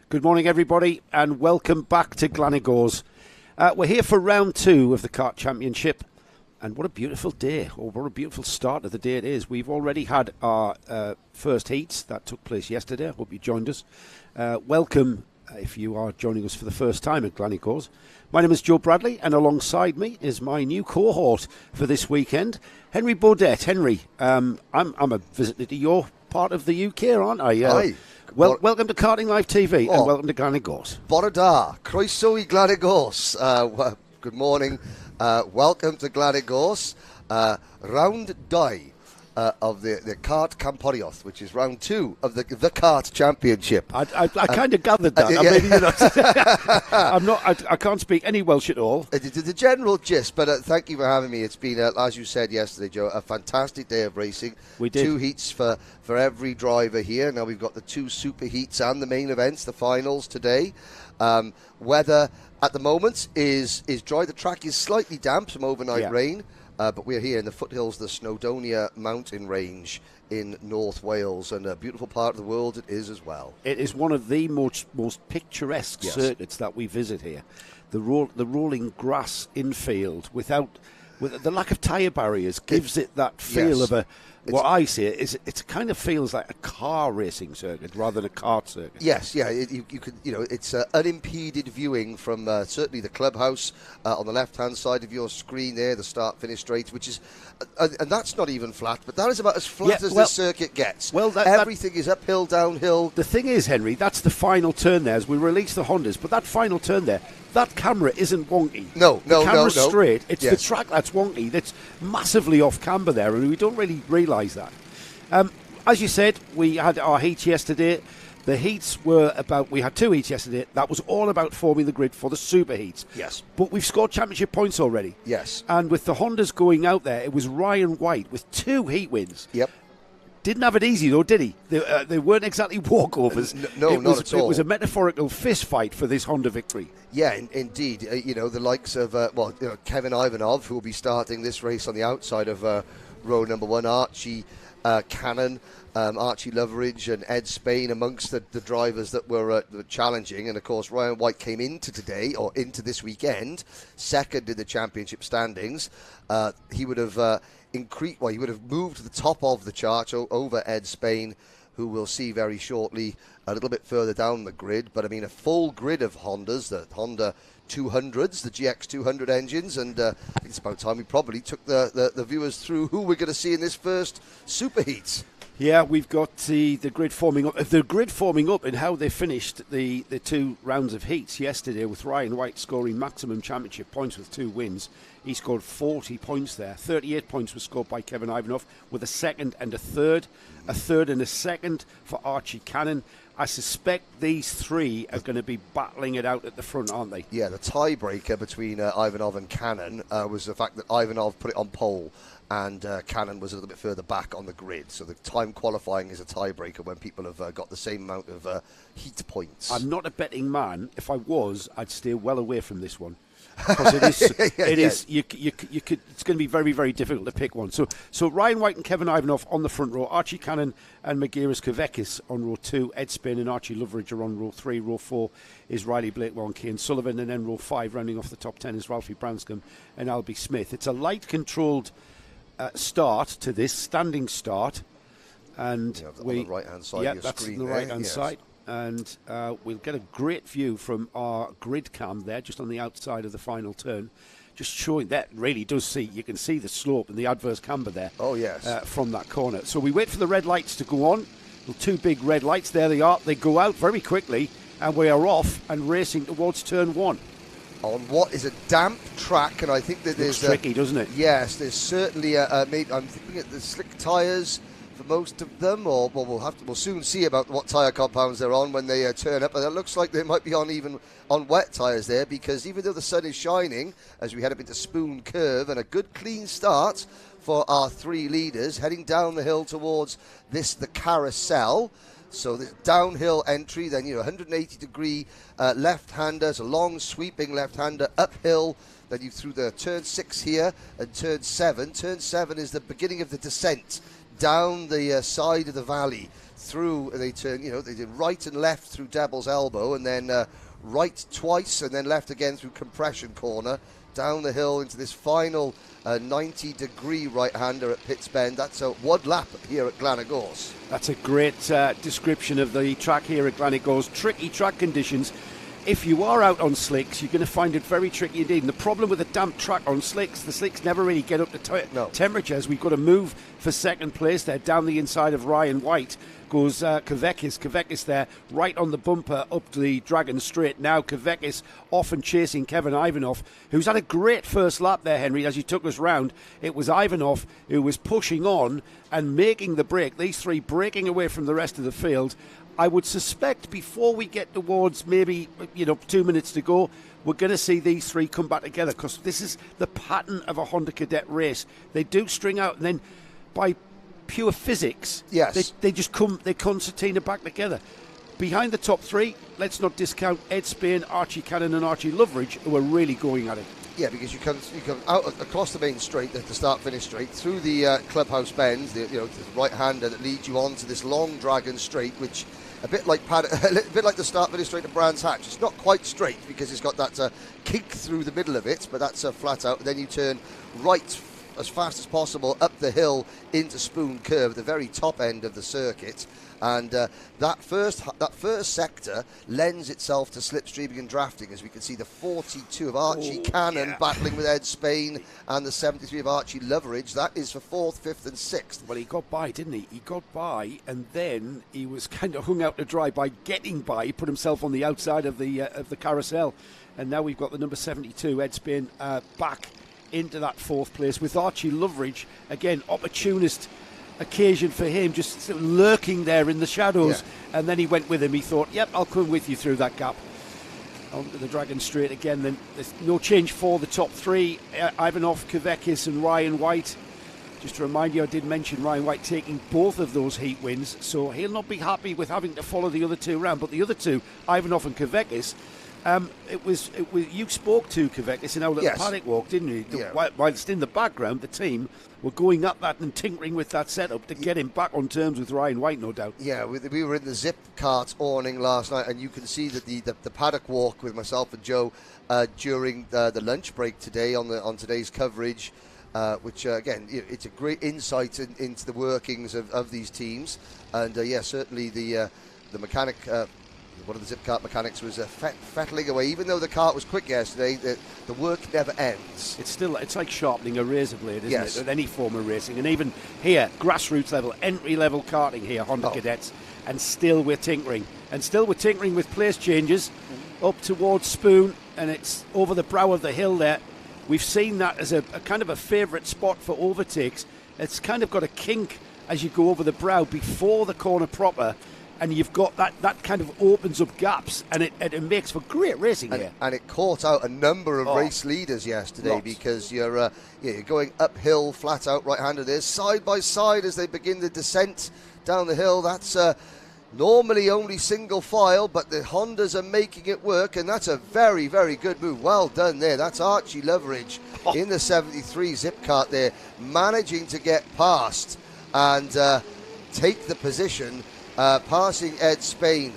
Good morning, everybody, and welcome back to Glanigors. We're here for round 2 of the Kart Championship, and what a beautiful day, or what a beautiful start of the day it is. We've already had our first heats that took place yesterday. I hope you joined us. Welcome if you are joining us for the first time at Glanigors. My name is Joe Bradley, and alongside me is my new cohort for this weekend, Henry Baudet. Henry, I'm a visitor to your part of the UK, aren't I? Hi. Welcome to Karting Live TV and welcome to Glanigors. Bore da, croeso I Glanigors. Good morning. Welcome to Glanigors. Round 2 of the Kart Camporiaeth, which is round 2 of the Kart Championship. I kind of gathered that. Yeah. I mean, I can't speak any Welsh at all. The general gist, but thank you for having me. It's been, as you said yesterday, Joe, a fantastic day of racing. We did. 2 heats for every driver here. Now we've got the 2 super heats and the main events, the finals today. Weather at the moment is dry. The track is slightly damp, some overnight rain. But we're here in the foothills of the Snowdonia mountain range in North Wales, and a beautiful part of the world it is as well. It is one of the most picturesque circuits that we visit here. The rolling grass infield with the lack of tyre barriers gives it that feel of what I see it kind of feels like a car racing circuit rather than a kart circuit. Yes, yeah, you could, it's unimpeded viewing from certainly the clubhouse on the left-hand side of your screen there, the start-finish straight, which is, and that's not even flat, but that is about as flat as this circuit gets. Well, everything is uphill, downhill. The thing is, Henry, that's the final turn there as we release the Hondas, but that final turn there, that camera isn't wonky. No. The camera's straight. It's the track that's wonky. That's massively off camber there, and we don't really realise that. As you said, we had our heats yesterday. The heats were we had 2 heats yesterday. That was all about forming the grid for the super heats. Yes. But we've scored championship points already. Yes. And with the Hondas going out there, it was Ryan White with 2 heat wins. Yep. Didn't have it easy, though, did he? They weren't exactly walkovers. No, not at all. It was a metaphorical fist fight for this Honda victory. Yeah, indeed. The likes of, Kevin Ivanov, who will be starting this race on the outside of row number 1, Archie Cannon, Archie Loveridge and Ed Spain amongst the drivers that were challenging. And, of course, Ryan White came into this weekend, second in the championship standings. He would have... he would have moved to the top of the chart over Ed Spain, who we'll see very shortly a little bit further down the grid. But I mean, a full grid of Hondas, the Honda 200s, the GX 200 engines, and I think it's about time we probably took the viewers through who we're going to see in this first super heat. Yeah, we've got the grid forming up. The grid forming up and how they finished the 2 rounds of heats yesterday, with Ryan White scoring maximum championship points with 2 wins. He scored 40 points there. 38 points were scored by Kevin Ivanov, with a second and a third and a second for Archie Cannon. I suspect these 3 are going to be battling it out at the front, aren't they? Yeah, the tiebreaker between Ivanov and Cannon was the fact that Ivanov put it on pole and Cannon was a little bit further back on the grid. So the time qualifying is a tiebreaker when people have got the same amount of heat points. I'm not a betting man. If I was, I'd steer well away from this one. Because it's going to be very, very difficult to pick one. So Ryan White and Kevin Ivanov on the front row, Archie Cannon and Magiris Kovekis on row 2, Ed Spain and Archie Loveridge are on row 3, row 4 is Riley Blakewell and Cian Sullivan, and then row 5 rounding off the top 10 is Ralphie Branscombe and Albie Smith. It's a light controlled start to this, standing start, and on the right hand side of your that's screen the right hand side. And we'll get a great view from our grid cam there, just on the outside of the final turn, just showing that really does see. You can see the slope and the adverse camber there. Oh yes, from that corner. So we wait for the red lights to go on. The 2 big red lights, there they are. They go out very quickly, and we are off and racing towards turn 1. On what is a damp track, and I think that there's tricky, doesn't it? Yes, there's certainly I'm thinking at the slick tyres for most of them, or we'll soon see about what tyre compounds they're on when they turn up. And it looks like they might be on wet tyres there, because even though the sun is shining as we head up into Spoon Curve, and a good clean start for our 3 leaders heading down the hill towards the carousel. So this downhill entry, then 180-degree left-handers, a long sweeping left-hander uphill. Then you through the turn 6 here and turn 7. Turn 7 is the beginning of the descent down the side of the valley through. They turn, they did right and left through Devil's Elbow, and then right twice, and then left again through Compression Corner, down the hill into this final 90-degree right-hander at Pitts Bend. That's a one lap here at Glanagors. That's a great description of the track here at Glanagors. Tricky track conditions. If you are out on slicks, you're going to find it very tricky indeed. And the problem with a damp track on slicks, the slicks never really get up to temperatures. We've got to move for second place there. Down the inside of Ryan White goes Kavekis. Kavekis there, right on the bumper up to the Dragon Straight. Now Kavekis off and chasing Kevin Ivanov, who's had a great first lap there, Henry, as he took us round. It was Ivanov who was pushing on and making the break. These three breaking away from the rest of the field. I would suspect before we get towards maybe 2 minutes to go, we're going to see these three come back together, because this is the pattern of a Honda Cadet race. They do string out, and then by pure physics, yes, they just come, they concertina back together. Behind the top three, let's not discount Ed Spain, Archie Cannon and Archie Loveridge, who are really going at it. Yeah, because you come out across the main straight, the start-finish straight, through the clubhouse bends, the right-hander that leads you on to this long Dragon Straight, which a bit like the start-finish straight at Brands Hatch. It's not quite straight because it's got that kink through the middle of it, but that's flat out. And then you turn right as fast as possible up the hill into Spoon Curve, the very top end of the circuit. And that first sector lends itself to slipstreaming and drafting, as we can see the 42 of Archie Cannon battling with Ed Spain, and the 73 of Archie Loveridge. That is for 4th, 5th and 6th. Well, he got by, didn't he? He got by, and then he was kind of hung out to dry by getting by. He put himself on the outside of the carousel, and now we've got the number 72, Ed Spain, back into that 4th place with Archie Loveridge, again, opportunist occasion for him, just sort of lurking there in the shadows, and then he went with him. He thought, yep, I'll come with you through that gap. Onto the Dragon Straight again. Then there's no change for the top three, Ivanov, Kavekis and Ryan White. Just to remind you, I did mention Ryan White taking both of those heat wins, so he'll not be happy with having to follow the other two around. But the other two, Ivanov and Kavekis, it was you spoke to Kavekis in our little paddock walk, didn't you? Yeah. Whilst in the background, the team were going at that and tinkering with that setup to get him back on terms with Ryan White, no doubt. Yeah, we were in the Zip Kart awning last night, and you can see that the paddock walk with myself and Joe during the lunch break today on today's coverage, which again, it's a great insight into the workings of these teams, and certainly the mechanic. One of the Zip Kart mechanics was fettling away. Even though the kart was quick yesterday, the work never ends. It's like sharpening a razor blade, isn't it? At any form of racing. And even here, grassroots level, entry level karting here, Honda Cadets, and still we're tinkering. And still we're tinkering with place changes up towards Spoon, and it's over the brow of the hill there. We've seen that as a kind of a favourite spot for overtakes. It's kind of got a kink as you go over the brow before the corner proper. And you've got that kind of opens up gaps, and it makes for great racing here. And it caught out a number of race leaders yesterday, because you're going uphill, flat out right-handed. There's side by side as they begin the descent down the hill. That's normally only single file, but the Hondas are making it work, and that's a very, very good move. Well done there. That's Archie Loveridge in the 73 Zip Kart there, managing to get past and take the position. Passing Ed Spain,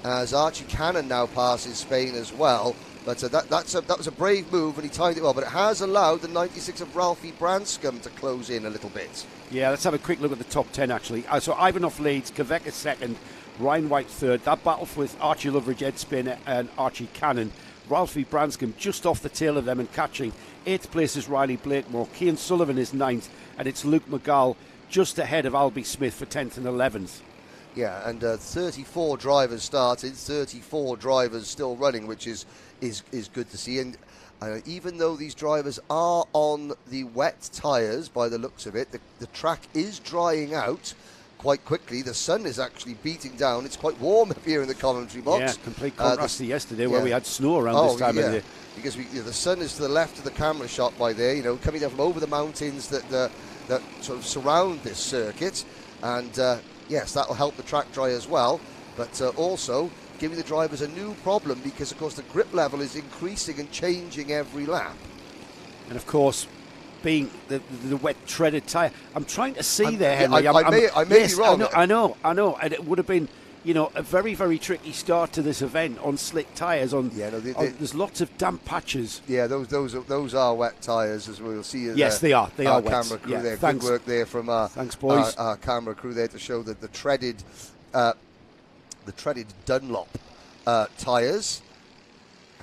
as Archie Cannon now passes Spain as well. But that was a brave move, and he timed it well. But it has allowed the 96 of Ralphie Branscombe to close in a little bit. Yeah, let's have a quick look at the top 10, actually. So Ivanov leads, Kavekis second, Ryan White third. That battle with Archie Loveridge, Ed Spain and Archie Cannon. Ralphie Branscombe just off the tail of them and catching. 8th place is Riley Blakemore. Cian Sullivan is 9th, and it's Luke McGall just ahead of Albie Smith for 10th and 11th. Yeah, and 34 drivers started, 34 drivers still running, which is good to see. And even though these drivers are on the wet tyres, by the looks of it, the track is drying out quite quickly. The sun is actually beating down. It's quite warm up here in the commentary box. Yeah, complete contrast to yesterday where we had snow around this time of the day. Because the sun is to the left of the camera shot by there, coming down from over the mountains that sort of surround this circuit. And yes, that will help the track dry as well, but also giving the drivers a new problem, because of course the grip level is increasing and changing every lap. And of course, being the wet treaded tyre. I'm trying to see there, Henry. I may be wrong. I know, and it would have been, a very, very tricky start to this event on slick tyres. There's lots of damp patches. Yeah, those are wet tyres, as we'll see. Yes, they are. They are wet. Camera crew there. Thanks. Good work there from thanks, boys. Our camera crew there to show that the treaded Dunlop tyres.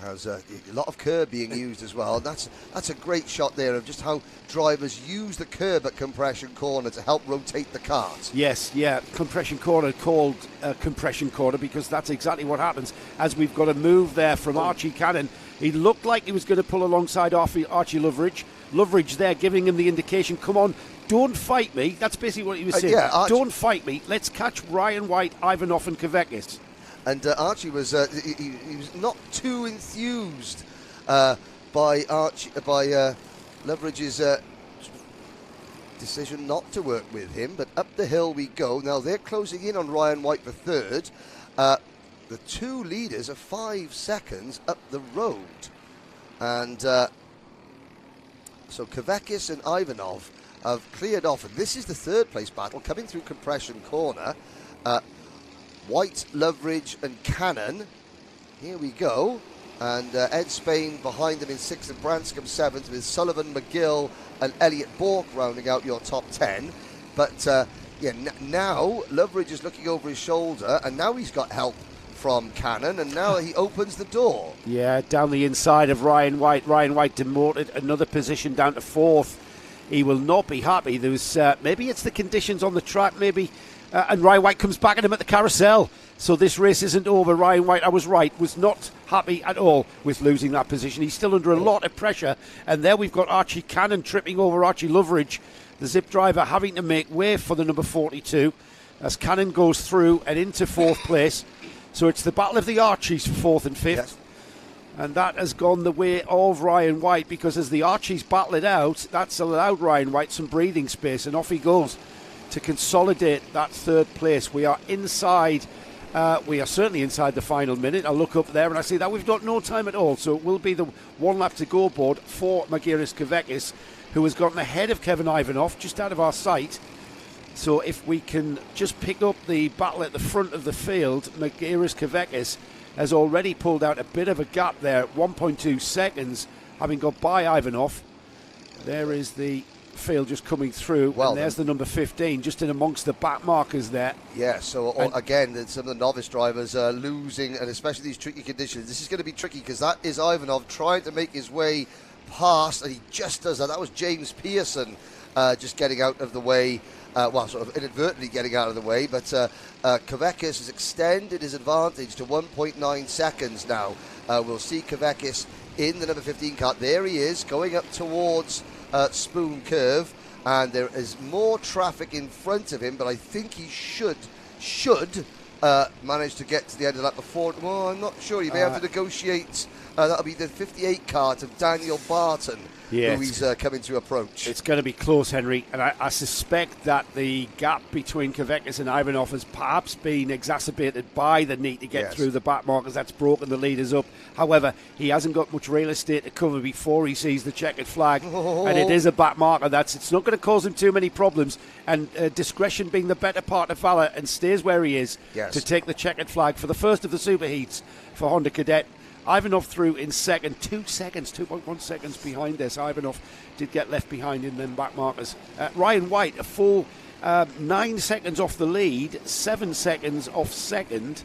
Has a lot of curb being used as well. That's a great shot there of just how drivers use the curb at compression corner to help rotate the cart. Yes, compression corner called compression corner because that's exactly what happens as we've got a move there from Archie Cannon. He looked like he was going to pull alongside Archie Loveridge. Loveridge there giving him the indication, come on, don't fight me. That's basically what he was saying. Don't fight me. Let's catch Ryan White, Ivanov and Kavekis. And Archie was he was not too enthused by Loveridge's decision not to work with him. But up the hill we go. Now they're closing in on Ryan White the third. The two leaders are 5 seconds up the road. And so Kavekis and Ivanov have cleared off. And this is the third place battle coming through compression corner. White, Loveridge and Cannon. Here we go. And Ed Spain behind them in 6th and Branscombe 7th with Sullivan, McGill and Elliot Bourke rounding out your top 10. But now Loveridge is looking over his shoulder and now he's got help from Cannon and now he opens the door. Yeah, down the inside of Ryan White. Ryan White demoted another position down to 4th. He will not be happy. There was maybe it's the conditions on the track, maybe. And Ryan White comes back at him at the carousel. So this race isn't over. Ryan White, I was right, was not happy at all with losing that position. He's still under a lot of pressure. And there we've got Archie Cannon tripping over Archie Loveridge, the Zip driver having to make way for the number 42 as Cannon goes through and into 4th place. So it's the battle of the Archies for 4th and 5th. Yes. And that has gone the way of Ryan White because as the Archies battle it out, that's allowed Ryan White some breathing space and off he goes to consolidate that 3rd place. We are inside, we are certainly inside the final minute. I look up there and I see that we've got no time at all. So it will be the 1 lap to go board for Magiris Kavekis, who has gotten ahead of Kevin Ivanov, just out of our sight. So if we can just pick up the battle at the front of the field, Magiris Kavekis has already pulled out a bit of a gap there, 1.2 seconds, having got by Ivanov. There is the field just coming through, and there's the number 15 just in amongst the back markers there. Yeah, so again, some of the novice drivers are losing, and especially these tricky conditions. This is going to be tricky because that is Ivanov trying to make his way past, and he just does that. That was James Pearson just getting out of the way, sort of inadvertently getting out of the way, but Kavekis has extended his advantage to 1.9 seconds now. We'll see Kavekis in the number 15 cart. There he is, going up towards Spoon Curve, and there is more traffic in front of him, but I think he should manage to get to the end of that before. Well, I'm not sure. He may have to negotiate. That'll be the 58 cart of Daniel Barton, who he's coming to approach. It's going to be close, Henry, and I suspect that the gap between Kavekis and Ivanov has perhaps been exacerbated by the need to get through the back markers. That's broken the leaders up. However, he hasn't got much real estate to cover before he sees the checkered flag, and it is a back marker. It's not going to cause him too many problems, and discretion being the better part of valour, and stays where he is to take the checkered flag for the first of the superheats for Honda Cadet. Ivanov through in second, 2.1 seconds behind this. Ivanov did get left behind in them back markers. Ryan White, a full 9 seconds off the lead, 7 seconds off second.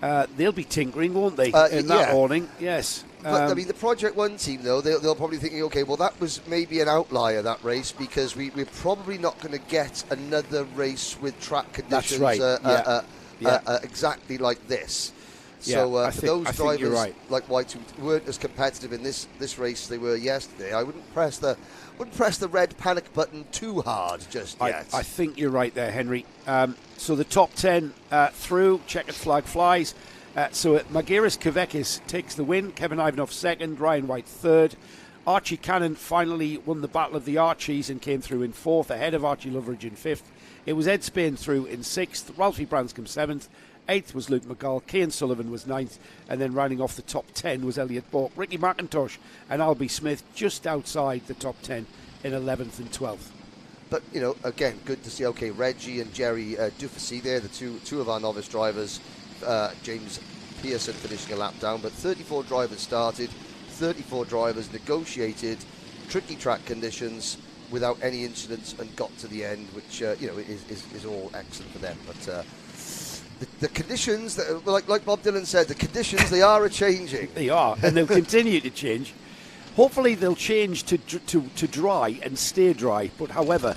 They'll be tinkering, won't they, in that awning? Yes. But, I mean, the Project One team, though, they'll probably thinking, okay, well, that was maybe an outlier, that race, because we're probably not going to get another race with track conditions exactly like this. So those drivers like White who weren't as competitive in this race they were yesterday, I wouldn't press the red panic button too hard just yet. I think you're right there, Henry. So the top 10 through, checkered flag flies. So Magiris Kavekis takes the win, Kevin Ivanov second, Ryan White third. Archie Cannon finally won the battle of the Archies and came through in fourth, ahead of Archie Loveridge in fifth. It was Ed Spain through in sixth, Ralphie Branscombe seventh. 8th was Luke McGall, Cian Sullivan was 9th, and then rounding off the top 10 was Elliot Bourke, Ricky McIntosh and Albie Smith just outside the top 10 in 11th and 12th. But, you know, again, good to see, okay, Reggie and Jerry Dufacy there, the two of our novice drivers, James Pearson finishing a lap down, but 34 drivers started, 34 drivers negotiated tricky track conditions without any incidents and got to the end, which, you know, is all excellent for them. But the conditions, like Bob Dylan said, the conditions, they are a-changing. They are, and they'll continue to change. Hopefully they'll change to dry and stay dry. But however,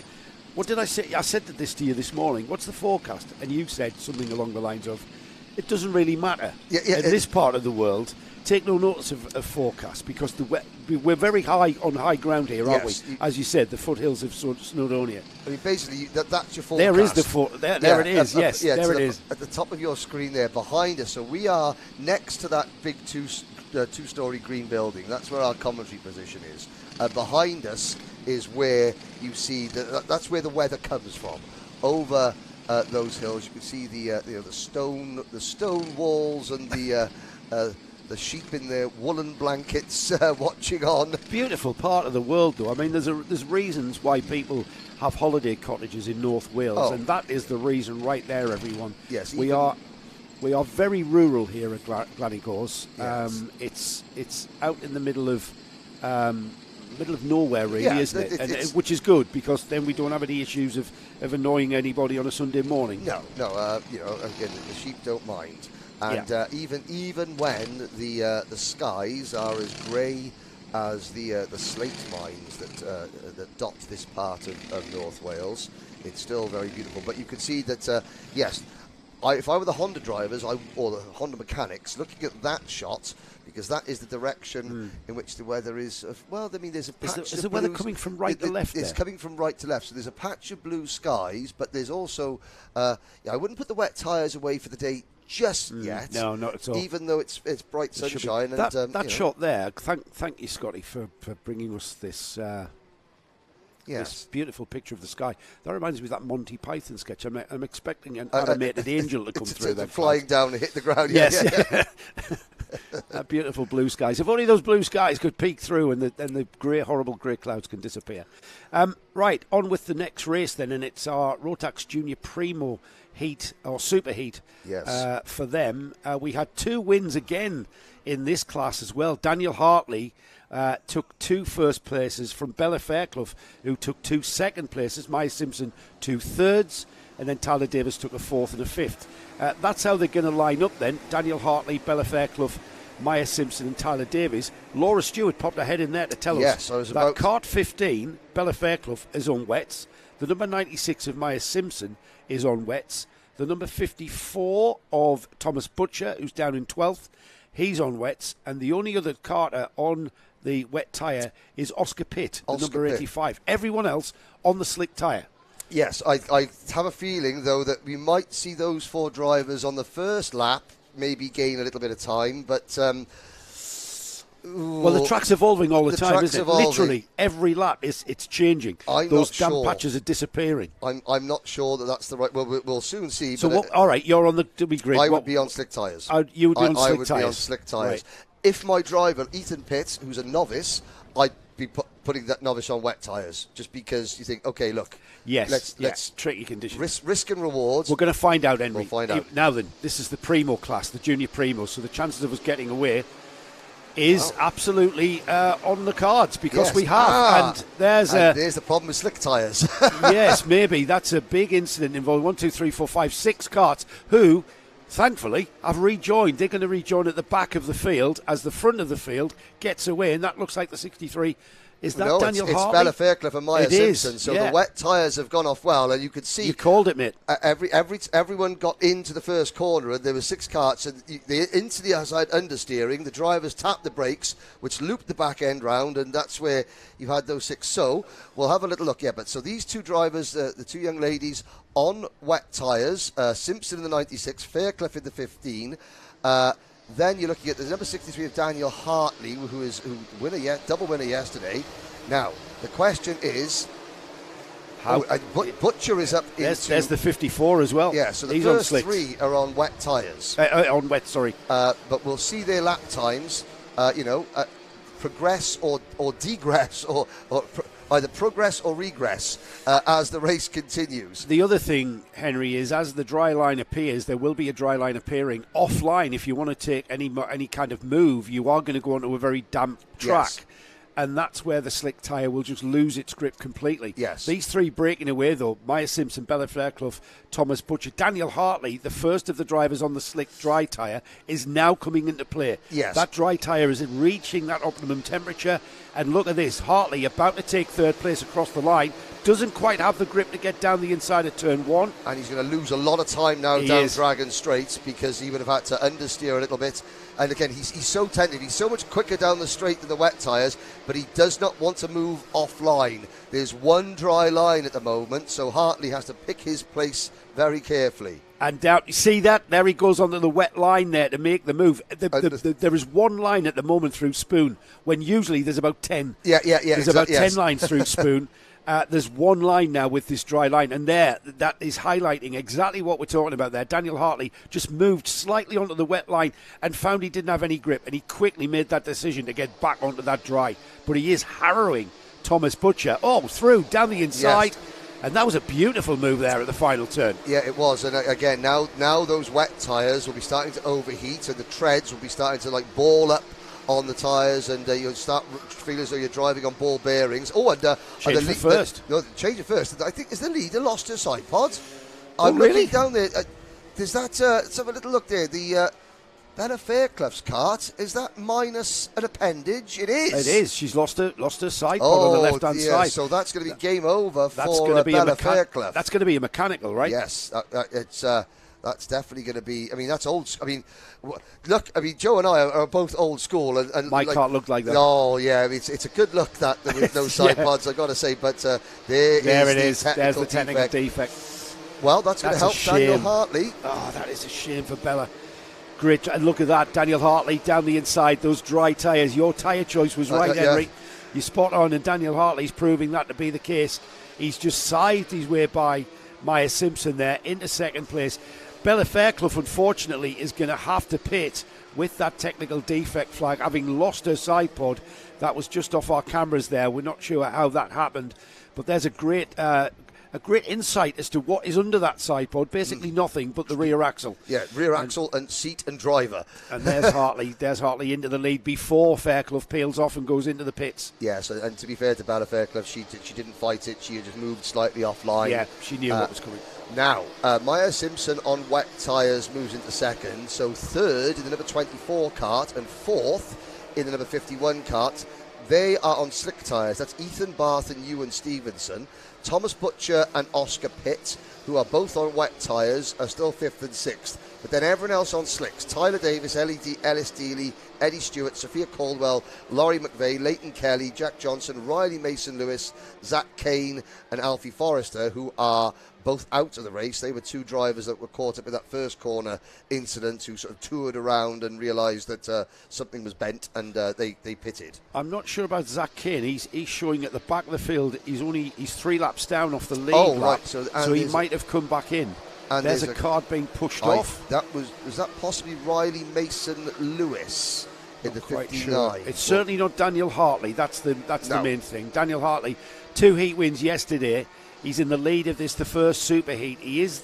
what did I say? I said this to you this morning. What's the forecast? And you said something along the lines of, it doesn't really matter. In this part of the world, take no notice of forecast, because we're very high on high ground here, aren't we? As you said, the foothills of Snowdonia. I mean, basically, that's your forecast. There is the there it is, yes, there it is. At the top of your screen there, behind us. So we are next to that big two-story green building. That's where our commentary position is. Behind us is where you see that's where the weather comes from. Over those hills, you can see the stone walls and the sheep in their woolen blankets watching on. Beautiful part of the world, though. I mean, there's reasons why people have holiday cottages in North Wales, and that is the reason right there, everyone. Yes, we are very rural here at Glanigors. Yes. It's out in the middle of nowhere, really, isn't it? Which is good, because then we don't have any issues of annoying anybody on a Sunday morning. No. You know, again, the sheep don't mind. And even when the skies are as grey as the slate mines that dot this part of North Wales, it's still very beautiful. But you can see that yes, if I were the Honda drivers or the Honda mechanics looking at that shot, because that is the direction in which the weather is. Well, I mean, there's a patch. Is the weather coming from right to left? It's coming from right to left. So there's a patch of blue skies, but there's also. I wouldn't put the wet tyres away for the day just yet. No, not at all. Even though it's bright sunshine. That shot there. Thank you, Scotty, for bringing us this. This beautiful picture of the sky. That reminds me of that Monty Python sketch. I'm expecting an animated angel to come through there. Flying down and hit the ground. Yes. That beautiful blue skies. If only those blue skies could peek through, and the horrible grey clouds can disappear. Right, on with the next race then, and it's our Rotax Junior Primo Heat, or Super Heat. Yes. For them. We had 2 wins again in this class as well. Daniel Hartley took 2 first places from Bella Fairclough, who took 2 second places. Maya Simpson 2 thirds, and then Tyler Davis took a 4th and a 5th. That's how they're going to line up then. Daniel Hartley, Bella Fairclough, Maya Simpson and Tyler Davies. Laura Stewart popped her head in there to tell us that Kart 15, Bella Fairclough, is on wets. The number 96 of Maya Simpson is on wets. The number 54 of Thomas Butcher, who's down in 12th, he's on wets. And the only other Carter on the wet tyre is Oscar Pitt, the number 85. Everyone else on the slick tyre. Yes, I have a feeling, though, that we might see those 4 drivers on the first lap maybe gain a little bit of time, but... well, the track's evolving all the time, isn't it? Literally, every lap, it's changing. Those damp patches are disappearing. I'm not sure that's the right... Well, we'll soon see. So, all right, you're on the grid. I would be on slick tyres. You would be on slick tyres? I would be on slick tyres. Right. If my driver, Ethan Pitts, who's a novice, I'd be putting that novice on wet tyres, just because you think, okay, look... Yes, let's tricky conditions. Risk and rewards. We're going to find out, Henry. We'll find out. Now then, this is the Primo class, the Junior Primo, so the chances of us getting away is absolutely on the cards, because we have. And there's the problem with slick tyres. Yes, maybe. That's a big incident involving 1, 2, 3, 4, 5, 6 karts who, thankfully, have rejoined. They're going to rejoin at the back of the field as the front of the field gets away, and that looks like the 63. Is that Daniel Hartley? It's Bella Fairclough and Maya Simpson. So the wet tyres have gone off well, and you could see... You called it, mate. Everyone got into the first corner, and there were 6 karts, and into the outside understeering. The drivers tapped the brakes, which looped the back end round, and that's where you had those 6. So we'll have a little look. So these 2 drivers, the 2 young ladies on wet tyres, Simpson in the 96, Fairclough in the 15. Then you're looking at the number 63 of Daniel Hartley, who double winner yesterday. Now, the question is, Butcher is up into... There's the 54 as well. Yeah, so the He's first on 3 are on wet tyres. On wet, sorry. But we'll see their lap times, progress or degress or either progress or regress as the race continues. The other thing, Henry, is as the dry line appears, there will be a dry line appearing offline. If you want to take any kind of move, you are going to go onto a very damp track. Yes. And that's where the slick tyre will just lose its grip completely. Yes. These three breaking away, though, Maya Simpson, Bella Fairclough, Thomas Butcher, Daniel Hartley, the first of the drivers on the slick dry tyre, is now coming into play. Yes. That dry tyre is reaching that optimum temperature. And look at this, Hartley about to take third place across the line, doesn't quite have the grip to get down the inside of turn one. And he's going to lose a lot of time now down Dragon Straight, because he would have had to understeer a little bit. And again, he's so tentative. He's so much quicker down the straight than the wet tyres, but he does not want to move offline. There's one dry line at the moment, so Hartley has to pick his place very carefully. And down, you see that? There he goes onto the wet line there to make the move. There is one line at the moment through Spoon, when usually there's about 10. Yeah. There's about 10 lines through Spoon. There's one line now with this dry line, and that is highlighting exactly what we're talking about there. Daniel Hartley just moved slightly onto the wet line and found he didn't have any grip, and he quickly made that decision to get back onto that dry. But he is harrowing Thomas Butcher. Through, down the inside. Yes. And that was a beautiful move there at the final turn. Yeah, it was. And again, now those wet tyres will be starting to overheat, and the treads will be starting to ball up on the tyres, and you'll start feeling as though you're driving on ball bearings. Change for first. Change it first. I think, is the leader lost her side pod? I'm really? looking down there. There's that, let's have a little look there. The Bella Fairclough's cart, is that minus an appendage? It is. It is. She's lost her side pod on the left-hand side. So that's going to be game over for Bella Fairclough. That's going to be a mechanical, right? Yes, that's definitely going to be. I mean, that's old. I mean, look. I mean, Joe and I are both old school, and my cart looked like that. Oh yeah, I mean, it's a good look that with no side pods. I got to say, but there it is. There's the technical defect. Well, that's going to help Daniel Hartley. Oh, that is a shame for Bella. Great, and look at that, Daniel Hartley down the inside. Those dry tyres. Your tyre choice was right, Henry. Yeah. You spot on, and Daniel Hartley's proving that to be the case. He's just scythed his way by Maya Simpson there into second place. Bella Fairclough, unfortunately, is going to have to pit with that technical defect flag, having lost her side pod. That was just off our cameras there. We're not sure how that happened, but there's a great insight as to what is under that side pod. Basically nothing but the rear axle. Yeah, rear axle and seat and driver. And there's Hartley. There's Hartley into the lead before Fairclough peels off and goes into the pits. Yes, and to be fair to Bella Fairclough, she didn't fight it. She just moved slightly offline. Yeah, she knew what was coming. Now, Maya Simpson on wet tyres moves into second. So third in the number 24 cart and fourth in the number 51 cart. They are on slick tyres. That's Ethan Barth and Ewan Stevenson. Thomas Butcher and Oscar Pitt, who are both on wet tyres, are still fifth and sixth. But then everyone else on slicks. Tyler Davis, Ellis Dealey, Eddie Stewart, Sophia Caldwell, Laurie McVeigh, Leighton Kelly, Jack Johnson, Riley Mason-Lewis, Zach Kane and Alfie Forrester, who are both out of the race. They were two drivers that were caught up in that first corner incident, who sort of toured around and realised that something was bent, and they pitted. I'm not sure about Zach Kane. He's showing at the back of the field. He's 3 laps down off the lead lap, right. So he might have come back in. And there's a card being pushed off. That was that possibly Riley Mason-Lewis in the 59? Sure. It's certainly not Daniel Hartley. That's the main thing. Daniel Hartley, 2 heat wins yesterday. He's in the lead of the first super heat. He's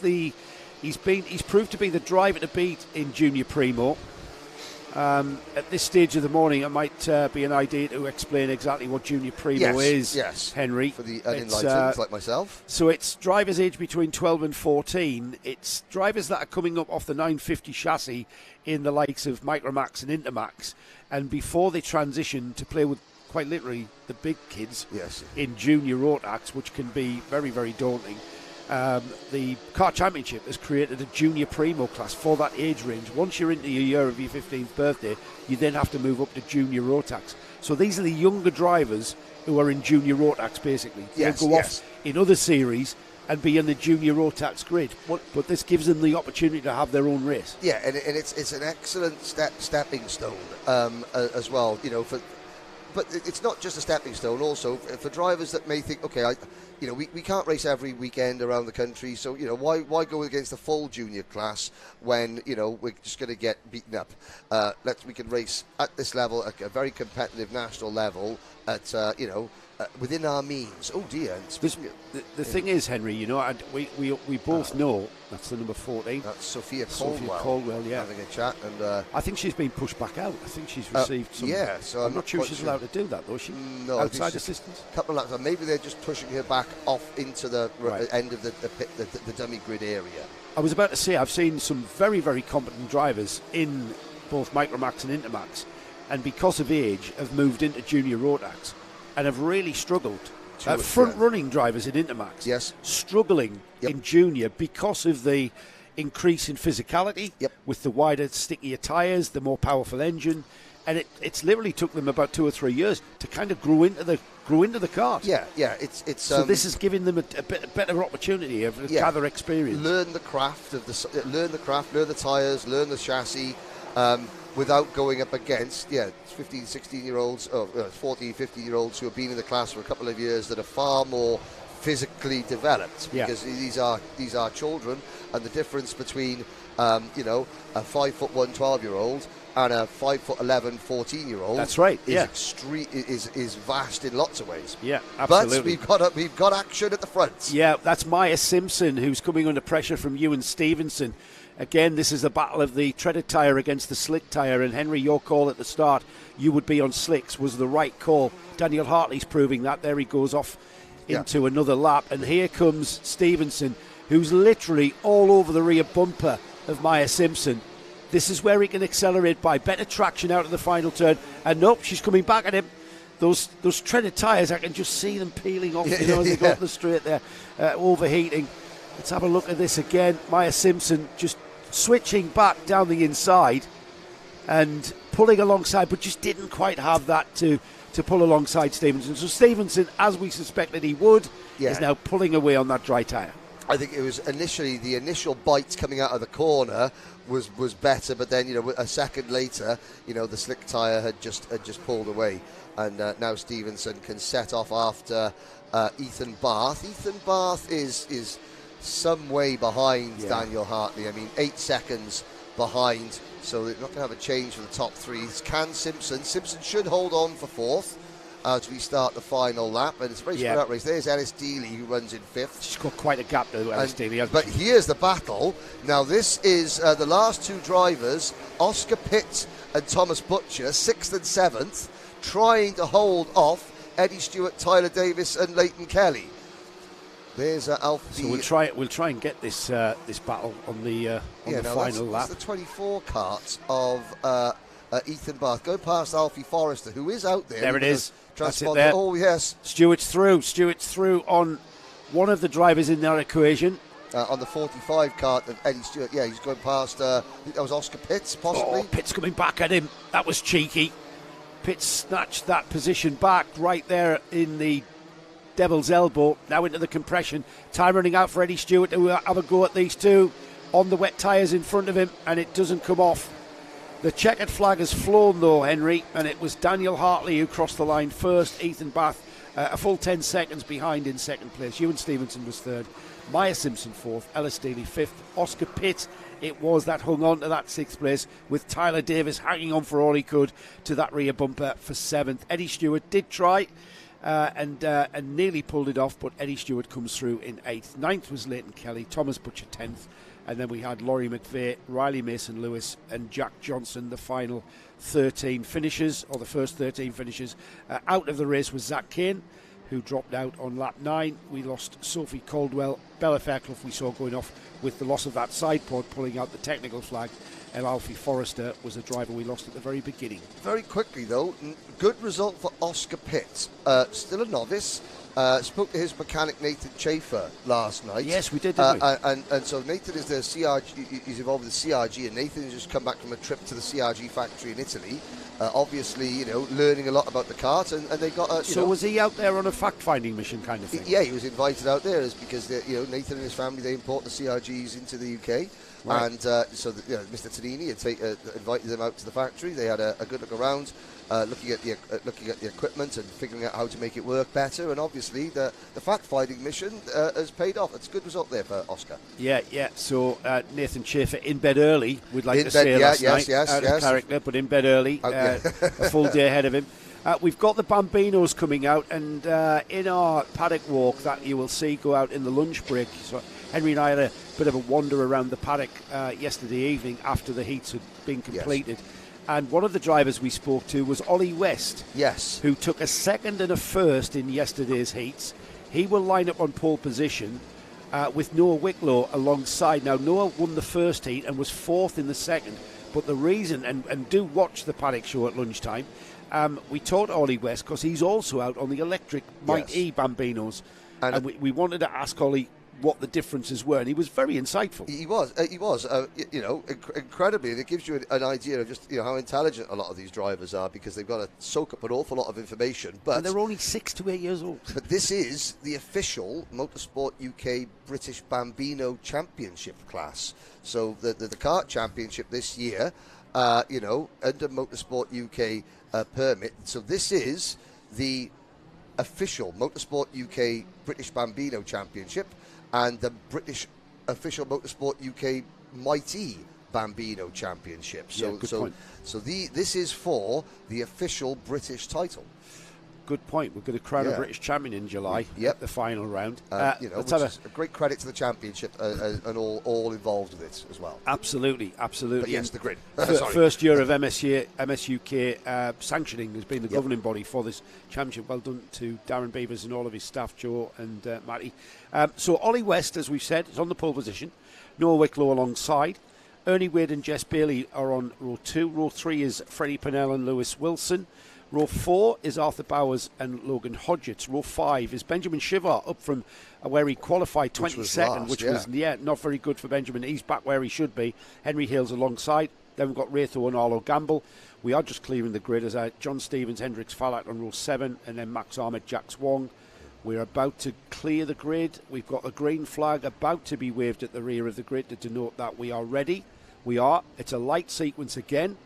proved to be the driver to beat in Junior Primo. At this stage of the morning, it might be an idea to explain exactly what Junior Primo is, Henry. For the unenlightened like myself. So it's drivers aged between 12 and 14. It's drivers that are coming up off the 950 chassis in the likes of Micromax and Intermax. And before they transition to play with, quite literally, the big kids in Junior Rotax, which can be very, very daunting. The Kart Championship has created a Junior Primo class for that age range. Once you're into your year of your 15th birthday, you then have to move up to Junior Rotax. So these are the younger drivers who are in Junior Rotax, basically. They'll go off in other series and be in the Junior Rotax grid. But this gives them the opportunity to have their own race. Yeah, and it's an excellent stepping stone as well, But it's not just a stepping stone. Also, for drivers that may think, okay, we can't race every weekend around the country, so why go against the full junior class when we're just going to get beaten up? We can race at this level, at a very competitive national level, at within our means. Oh dear. The thing is, Henry, you know, we both know that's the number 14. That's Sophia Caldwell, yeah. Having a chat. And I think she's been pushed back out. I think she's received some... Yeah, so I'm not sure she's allowed to do that, though, is she? No. Outside assistance? A couple of laps. Maybe they're just pushing her back off into the end of the dummy grid area. I was about to say, I've seen some very, very competent drivers in both Micromax and Intermax, and because of age have moved into junior Rotax and have really struggled. Front-running drivers in Intermax, yes, struggling in junior because of the increase in physicality with the wider, stickier tyres, the more powerful engine, and it's literally took them about 2 or 3 years to kind of grow into the kart. Yeah. It's so this is giving them a better opportunity of gather experience. Learn the craft learn the tyres, learn the chassis. Without going up against 15, 16-year-olds, 14, 15-year-olds who have been in the class for a couple of years that are far more physically developed, because these are children, and the difference between a 5'1" 12-year-old and a 5'11" 14-year-old. That's right. Is vast in lots of ways. Yeah, absolutely. But we've got action at the front. Yeah, that's Maya Simpson, who's coming under pressure from Ewan Stevenson. Again, this is a battle of the treaded tyre against the slick tyre, and Henry, your call at the start, you would be on slicks, was the right call. Daniel Hartley's proving that. There he goes off into another lap, and here comes Stevenson, who's literally all over the rear bumper of Maya Simpson. This is where he can accelerate by better traction out of the final turn, and nope, she's coming back at him. Those treaded tyres, I can just see them peeling off, as they go up the straight there, overheating. Let's have a look at this again. Maya Simpson just switching back down the inside and pulling alongside, but just didn't quite have that to pull alongside Stevenson. So Stevenson, as we suspected he would, is now pulling away on that dry tyre. I think it was initially the initial bite coming out of the corner was better, but then a second later, the slick tyre had just pulled away, and now Stevenson can set off after Ethan Barth. Ethan Barth is some way behind Daniel Hartley. I mean, 8 seconds behind, so they're not going to have a change for the top three. Can Simpson should hold on for fourth as we start the final lap, and it's a very spread out race. There's Ellis Dealey, who runs in fifth. She's got quite a gap though, Ellis Dealey. But here's the battle. Now this is the last two drivers, Oscar Pitt and Thomas Butcher, 6th and 7th, trying to hold off Eddie Stewart, Tyler Davis and Leighton Kelly. There's Alfie. So we'll try and get this battle on the final lap. That's the 24 cart of Ethan Barth. Go past Alfie Forrester, who is out there. There it is. That's it there. Oh yes. Stewart's through on one of the drivers in that equation. On the 45 cart of Eddie Stewart. Yeah, he's going past. That was Oscar Pitts, possibly. Oh, Pitts coming back at him. That was cheeky. Pitts snatched that position back right there in the devil's elbow, now into the compression. Time running out for Eddie Stewart to have a go at these two on the wet tyres in front of him, and it doesn't come off. The checkered flag has flown though, Henry, and it was Daniel Hartley who crossed the line first. Ethan Barth a full 10 seconds behind in second place. Ewan Stevenson was third, Maya Simpson fourth, Ellis Daly fifth, Oscar Pitt it was that hung on to that sixth place, with Tyler Davis hanging on for all he could to that rear bumper for seventh. Eddie Stewart did try and nearly pulled it off, but Eddie Stewart comes through in 8th. 9th was Leighton Kelly, Thomas Butcher 10th, and then we had Laurie McVeigh, Riley Mason-Lewis and Jack Johnson, the final 13 finishers, or the first 13 finishers. Out of the race was Zach Kane, who dropped out on lap 9. We lost Sophie Caldwell. Bella Fairclough we saw going off with the loss of that side pod, pulling out the technical flag. And Alfie Forrester was a driver we lost at the very beginning. Very quickly, though, good result for Oscar Pitt. Still a novice. Spoke to his mechanic Nathan Chafer last night. Yes, we did, didn't we? And so Nathan is the CRG. He's involved with the CRG, and Nathan has just come back from a trip to the CRG factory in Italy. Obviously, learning a lot about the kart, and they got. So was he out there on a fact-finding mission, kind of thing? Yeah, he was invited out there, because Nathan and his family, they import the CRGs into the UK. Right. And so Mr. Tonini had invited them out to the factory. They had a good look around, looking at the equipment and figuring out how to make it work better. And obviously, the fact-finding mission has paid off. It's a good result there for Oscar. Yeah. So Nathan Chafer in bed early, we'd like to say last night. Out of character, but in bed early. A full day ahead of him. We've got the Bambinos coming out, and in our paddock walk that you will see go out in the lunch break. So Henry and I had a bit of a wander around the paddock yesterday evening after the heats had been completed. Yes. And one of the drivers we spoke to was Ollie West. Yes. Who took a second and a first in yesterday's heats. He will line up on pole position with Noah Wicklow alongside. Now, Noah won the first heat and was fourth in the second. But the reason, and do watch the paddock show at lunchtime, we talked to Ollie West because he's also out on the electric Might E Bambinos. And we wanted to ask Ollie what the differences were, and he was very insightful. He was, incredibly, and it gives you an idea of just how intelligent a lot of these drivers are, because they've got to soak up an awful lot of information. But and they're only 6 to 8 years old. But this is the official Motorsport UK British Bambino Championship class. So the Kart Championship this year, under Motorsport UK permit. So this is the official Motorsport UK British Bambino Championship, and the British official Motorsport UK Mighty Bambino Championship. So this is for the official British title. Good point. We're going to crown a British champion in July at the final round. Which is a great credit to the championship and all involved with it as well. Absolutely. But yes, the grid. First year of MSUK sanctioning has been the governing body for this championship. Well done to Darren Beavers and all of his staff, Joe and Matty. So Ollie West, as we've said, is on the pole position. Noah Wicklow alongside. Ernie Wade and Jess Bailey are on row 2. Row 3 is Freddie Pennell and Lewis Wilson. Row 4 is Arthur Bowers and Logan Hodgetts. Row 5 is Benjamin Shivar, up from where he qualified 22nd, which was not very good for Benjamin. He's back where he should be. Henry Hales alongside. Then we've got Ratho and Arlo Gamble. We are just clearing the grid as John Stevens, Hendricks Fallat on row 7, and then Max Ahmed, Jax Wong. We're about to clear the grid. We've got a green flag about to be waved at the rear of the grid to denote that we are ready. We are. It's a light sequence again.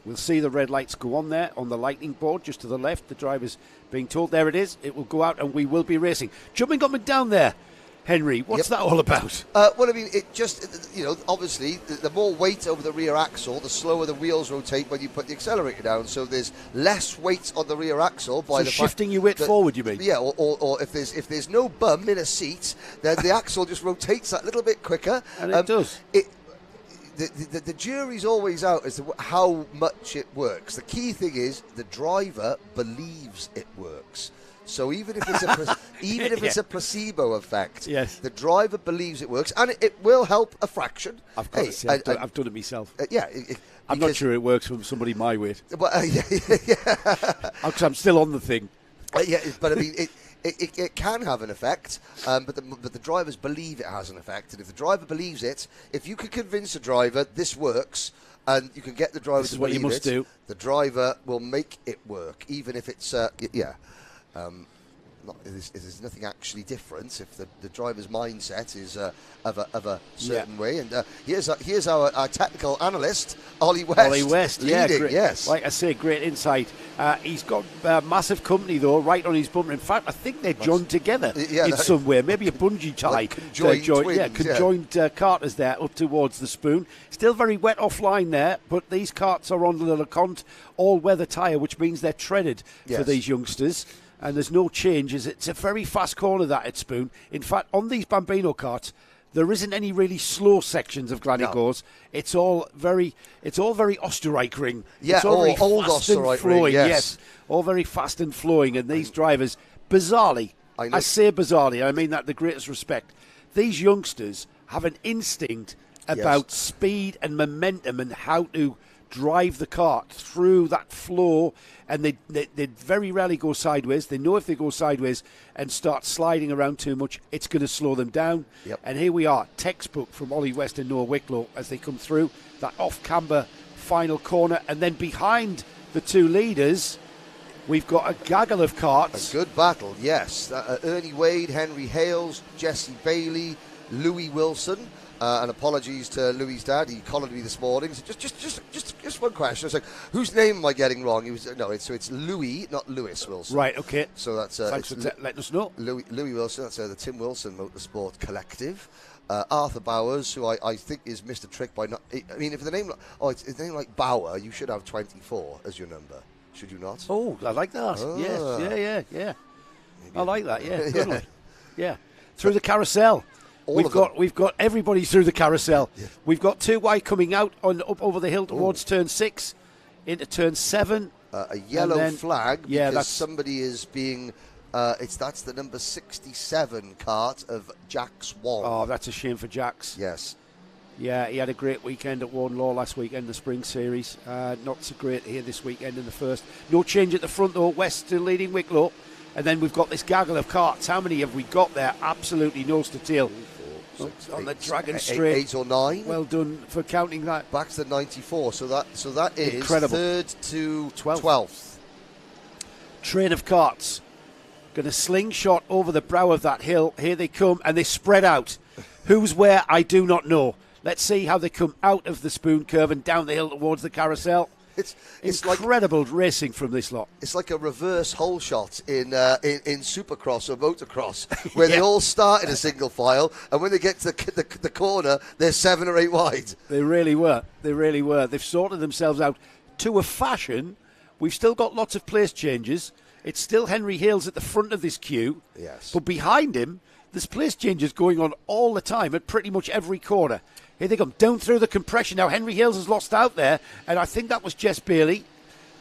We'll see the red lights go on there on the lightning board just to the left. The driver's being told, there it is. It will go out and we will be racing. Jumping up and down there, Henry, what's that all about? Well, I mean, it just, obviously, the more weight over the rear axle, the slower the wheels rotate when you put the accelerator down. So there's less weight on the rear axle by the shifting your weight forward, you mean? Yeah, or if there's no bum in a seat, then the axle just rotates that little bit quicker. And it does. The jury's always out as to how much it works. The key thing is the driver believes it works. So even if it's it's a placebo effect, the driver believes it works, and it will help a fraction. I've got to say, I've done it myself. I'm not sure it works for somebody my weight. But because I'm still on the thing. But I mean It can have an effect, but the drivers believe it has an effect. And if the driver believes it, if you can convince a driver this works, and you can get the driver to believe it, the driver will make it work, even if it's there's nothing actually different if the driver's mindset is of a certain way. And here's our technical analyst, Ollie West. Ollie West, leading, great, yes. Like I say, great insight. He's got massive company, though, right on his bumper. In fact, I think they're joined together in some way. Maybe a bungee tie. Like conjoined Karters there up towards the spoon. Still very wet offline there, but these karts are on the LeConte all-weather tyre, which means they're treaded for these youngsters. And there's no changes. It's a very fast corner, that at Spoon. In fact, on these Bambino karts, there isn't any really slow sections of Glanigors. No. It's all very Österreichring. Yeah, it's all very old fast and flowing. Yes, all very fast and flowing. And these drivers, bizarrely, I say bizarrely, I mean that the greatest respect, these youngsters have an instinct about speed and momentum and how to drive the kart through that flow, and they very rarely go sideways. They know if they go sideways and start sliding around too much, it's going to slow them down. And here we are, textbook from Ollie West and Noah Wicklow as they come through that off-camber final corner, and then behind the two leaders we've got a gaggle of karts. A good battle, yes. Ernie Wade, Henry Hales, Jesse Bailey, Louis Wilson. And apologies to Louis' dad. He collared me this morning. So just one question. I was like, whose name am I getting wrong? It's Louis, not Lewis Wilson. Right. Okay. So that's thanks for letting us know. Louis Wilson. That's the Tim Wilson Motorsport Collective. Arthur Bowers, who I think is Mr. Trick by not. I mean, if the name it's a name like Bauer, you should have 24 as your number. should you not? Oh, I like that. Yes, yeah. I like that. Yeah, good one. Yeah, through the carousel. We've got everybody through the carousel. Yeah. We've got 2 wide coming out up over the hill towards turn 6 into turn 7. A yellow flag because that's somebody is being. That's the number 67 cart of Jax Wong. Oh, that's a shame for Jax. Yes. Yeah, he had a great weekend at Wardenlaw last weekend, the spring series. Not so great here this weekend in the first. No change at the front though. West still leading Wicklow. And then we've got this gaggle of carts. How many have we got there? Absolutely nose to tail. 4, 6, on 8, the Dragon Straight. 8 or 9. Well done for counting that. Back to 94. So that is incredible. 3rd to 12th. Train of carts. Going to slingshot over the brow of that hill. Here they come, and they spread out. Who's where, I do not know. Let's see how they come out of the spoon curve and down the hill towards the carousel. It's incredible racing from this lot. It's like a reverse hole shot in Supercross or motocross, where they all start in a single file, and when they get to the corner, they're 7 or 8 wide. They really were. They've sorted themselves out to a fashion. We've still got lots of place changes. It's still Henry Hales at the front of this queue. Yes. But behind him, there's place changes going on all the time at pretty much every corner. Here they come, down through the compression. Now, Henry Hales has lost out there, and I think that was Jess Bailey.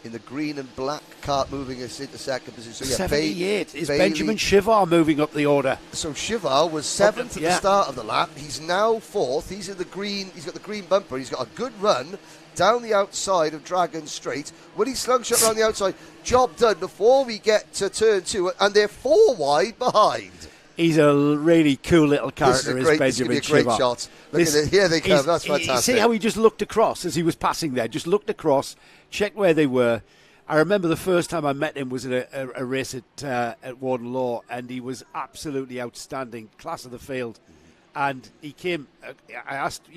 In the green and black cart moving us into second position. So, 78 is Benjamin Shivar moving up the order. So Shivar was 7th at the start of the lap. He's now 4th. He's in the green. He's got the green bumper. He's got a good run down the outside of Dragon Straight. When he slungshot around the outside, job done before we get to turn 2, and they're 4 wide behind. He's a really cool little character, Benjamin Shivar. This is going to be a great shot. Look at it. Here they come. That's fantastic. You see how he just looked across as he was passing there? Just looked across, checked where they were. I remember the first time I met him was at a race at Wardenlaw, and he was absolutely outstanding, class of the field. And he came, I asked,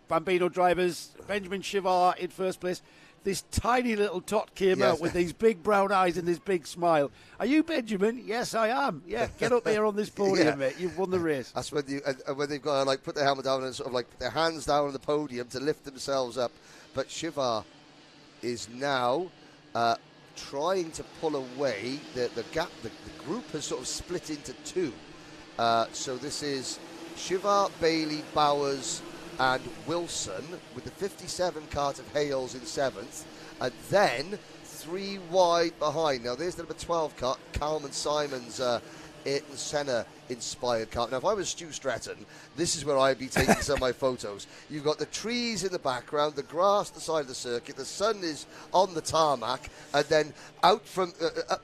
Bambino drivers, Benjamin Shivar in first place. This tiny little tot came out with these big brown eyes and this big smile. Are you Benjamin? Yes, I am. Yeah, get up here on this podium, mate. You've won the race. That's when they've got to put their helmet down and sort of put their hands down on the podium to lift themselves up. But Shivar is now trying to pull away the gap. The group has sort of split into 2. So this is Shivar, Bailey, Bowers, and Wilson with the 57 cart of Hales in 7th, and then 3 wide behind. Now there's the number 12 cart, Calman Simons, Ayrton Senna inspired cart. Now if I was Stu Stratton, this is where I'd be taking some of my photos. You've got the trees in the background, the grass at the side of the circuit, the sun is on the tarmac, and then out from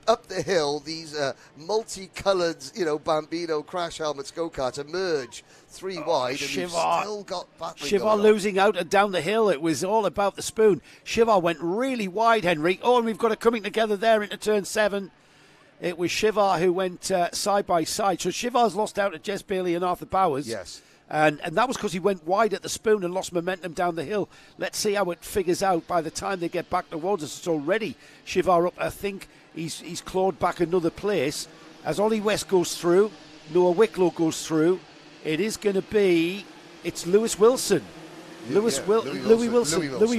up the hill, these multicoloured, Bambino crash helmets go-karts emerge 3 wide, and we've still got battling. Shivar losing out and down the hill. It was all about the spoon. Shivar went really wide, Henry. Oh, and we've got it coming together there into turn 7. It was Shivar who went side by side. So Shivar's lost out at Jess Bailey and Arthur Bowers. Yes. And that was because he went wide at the spoon and lost momentum down the hill. Let's see how it figures out by the time they get back towards us. It's already Shivar up. I think he's clawed back another place. As Ollie West goes through, Noah Wicklow goes through. It is going to be, it's Lewis Wilson. Louis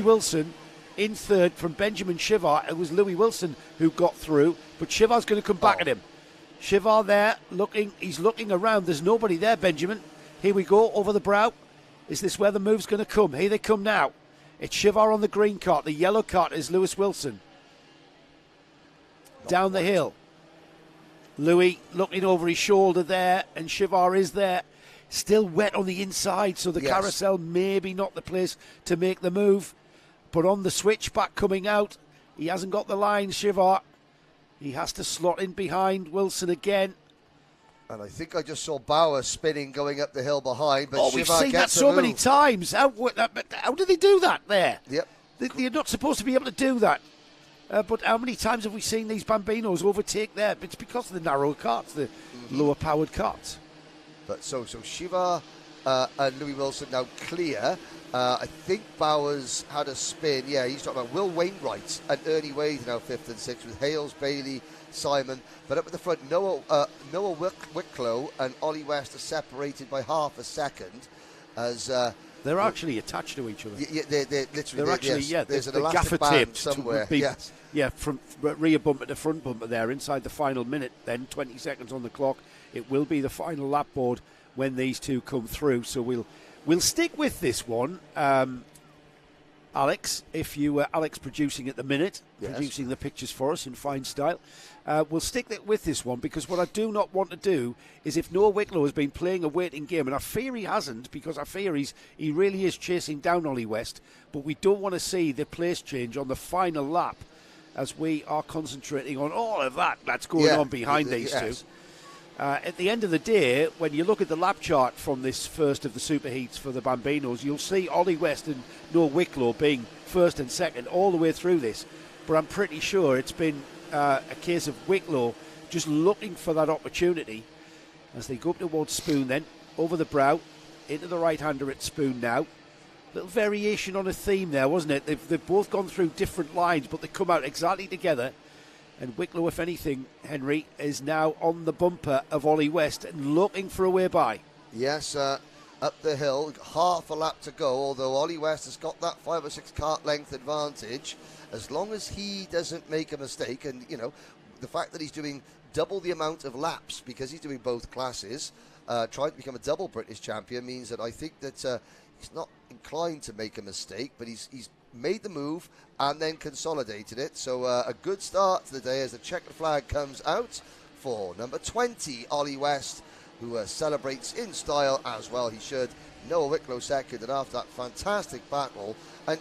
Wilson in third from Benjamin Shivar. It was Louis Wilson who got through, but Shivar's going to come back at him. Shivar there, he's looking around. There's nobody there, Benjamin. Here we go, over the brow. Is this where the move's going to come? Here they come now. It's Shivar on the green cart. The yellow cart is Lewis Wilson. Down the hill. Louis looking over his shoulder there, and Shivar is there. Still wet on the inside, so the carousel maybe not the place to make the move. But on the switchback coming out, he hasn't got the line, Shivar. He has to slot in behind Wilson again. And I think I just saw Bauer spinning going up the hill behind. But we've seen that so many times. How do they do that there? Yep. You're not supposed to be able to do that. But how many times have we seen these Bambinos overtake there? It's because of the narrow carts, the lower powered carts. But so Shivar and Louis Wilson now clear. I think Bowers had a spin. Yeah, he's talking about Will Wainwright and Ernie Wade now 5th and 6th with Hales, Bailey, Simon. But up at the front, Noah Wicklow and Ollie West are separated by half a second as They're actually attached to each other. Yeah, they're literally. They're actually, yes, yeah. There's an they're gaffer elastic band taped somewhere. Yes. Yeah, from rear bumper to front bumper there inside the final minute. Then 20 seconds on the clock. It will be the final lap board when these two come through. So we'll stick with this one. Alex, if you were Alex producing at the minute, producing the pictures for us in fine style, we'll stick with this one, because what I do not want to do is, if Noah Wicklow has been playing a waiting game, and I fear he hasn't, because I fear he really is chasing down Ollie West, but we don't want to see the place change on the final lap as we are concentrating on all of that's going on behind these two. At the end of the day, when you look at the lap chart from this first of the superheats for the Bambinos, you'll see Ollie West and Noah Wicklow being first and second all the way through this. But I'm pretty sure it's been a case of Wicklow just looking for that opportunity as they go up towards Spoon, then over the brow, into the right-hander at Spoon now. Little variation on a theme there, wasn't it? They've both gone through different lines, but they come out exactly together. And Wicklow, if anything, Henry, is now on the bumper of Ollie West and looking for a way by. Yes, up the hill, half a lap to go, although Ollie West has got that 5 or 6 kart length advantage. As long as he doesn't make a mistake, and, you know, the fact that he's doing double the amount of laps because he's doing both classes, trying to become a double British champion, means that I think that he's not inclined to make a mistake, but he's made the move and then consolidated it. So a good start to the day as the checkered flag comes out for number 20, Ollie West, who celebrates in style as well. He should. Noah Wicklow second, and after that fantastic battle, and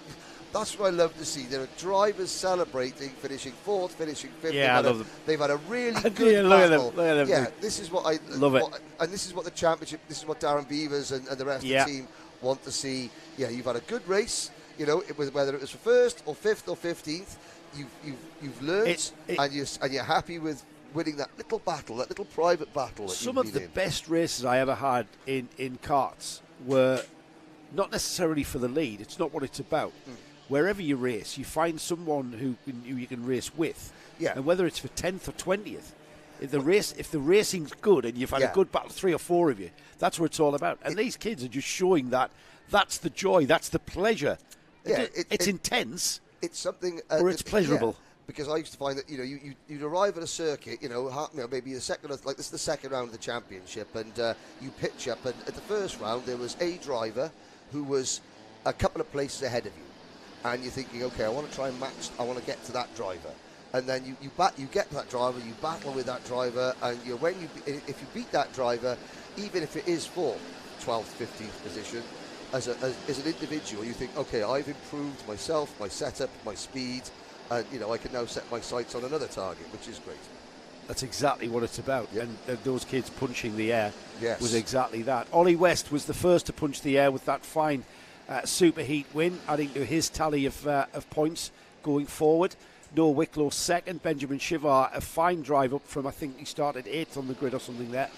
that's what I love to see. There are drivers celebrating, finishing fourth, finishing fifth. Yeah, I love them. They've had a really good battle. Look at them. Yeah, this is what I love it. And this is what the championship, this is what Darren Beavers and the rest of the team want to see. Yeah, you've had a good race. You know, whether it was for first or fifth or 15th, you've learned, and you're happy with winning that little battle, that little private battle. Some of the best races I ever had in karts were not necessarily for the lead. It's not what it's about. Wherever you race, you find someone who you can race with. Yeah. And whether it's for 10th or 20th, if the racing's good and you've had a good battle, 3 or 4 of you, that's what it's all about. And these kids are just showing that that's the joy, that's the pleasure. Yeah, it's intense. It's something, or it's pleasurable. Yeah, because I used to find that you'd arrive at a circuit, maybe the second, like this is the second round of the championship, and you pitch up, and at the first round there was a driver who was a couple of places ahead of you, and you're thinking, okay, I want to try and match, I want to get to that driver, and then you get to that driver, you battle with that driver, and if you beat that driver, even if it is for 12th, 15th position. As an individual, you think, okay, I've improved myself, my setup, my speed, and I can now set my sights on another target, which is great. That's exactly what it's about. Yep. And those kids punching the air was exactly that. Ollie West was the first to punch the air with that fine superheat win, adding to his tally of points going forward. Noah Wicklow second, Benjamin Shivar a fine drive up from, I think he started 8th on the grid or something there.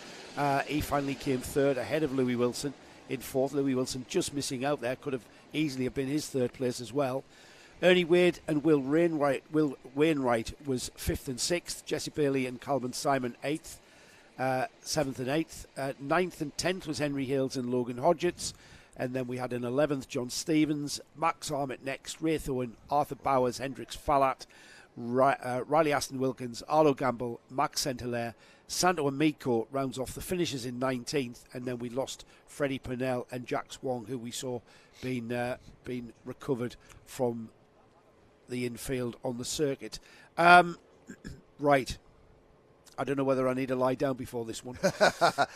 He finally came third ahead of Louis Wilson. In fourth, Louis Wilson just missing out there. Could have easily have been his third place as well. Ernie Wade and Will Wainwright was 5th and 6th. Jesse Bailey and Calvin Simon 8th, 7th and 8th. 9th and 10th was Henry Hales and Logan Hodgetts. And then we had in 11th John Stevens, Max Armit next, Ray Owen, Arthur Bowers, Hendrix Fallat, Riley Aston Wilkins, Arlo Gamble, Max Saint-Hilaire, Santo Amico rounds off the finishes in 19th, and then we lost Freddie Purnell and Jack Swong, who we saw being recovered from the infield on the circuit. Right. I don't know whether I need to lie down before this one.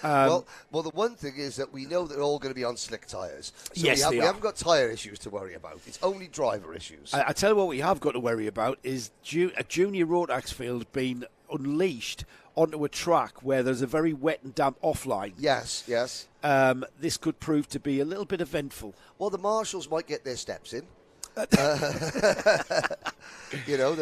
Well, the one thing is that we know they're all going to be on slick tyres. So yes, we haven't got tyre issues to worry about. It's only driver issues. I tell you what we have got to worry about is a junior Rotax field being unleashed onto a track where there's a very wet and damp offline. Yes. This could prove to be a little bit eventful. Well, the marshals might get their steps in. The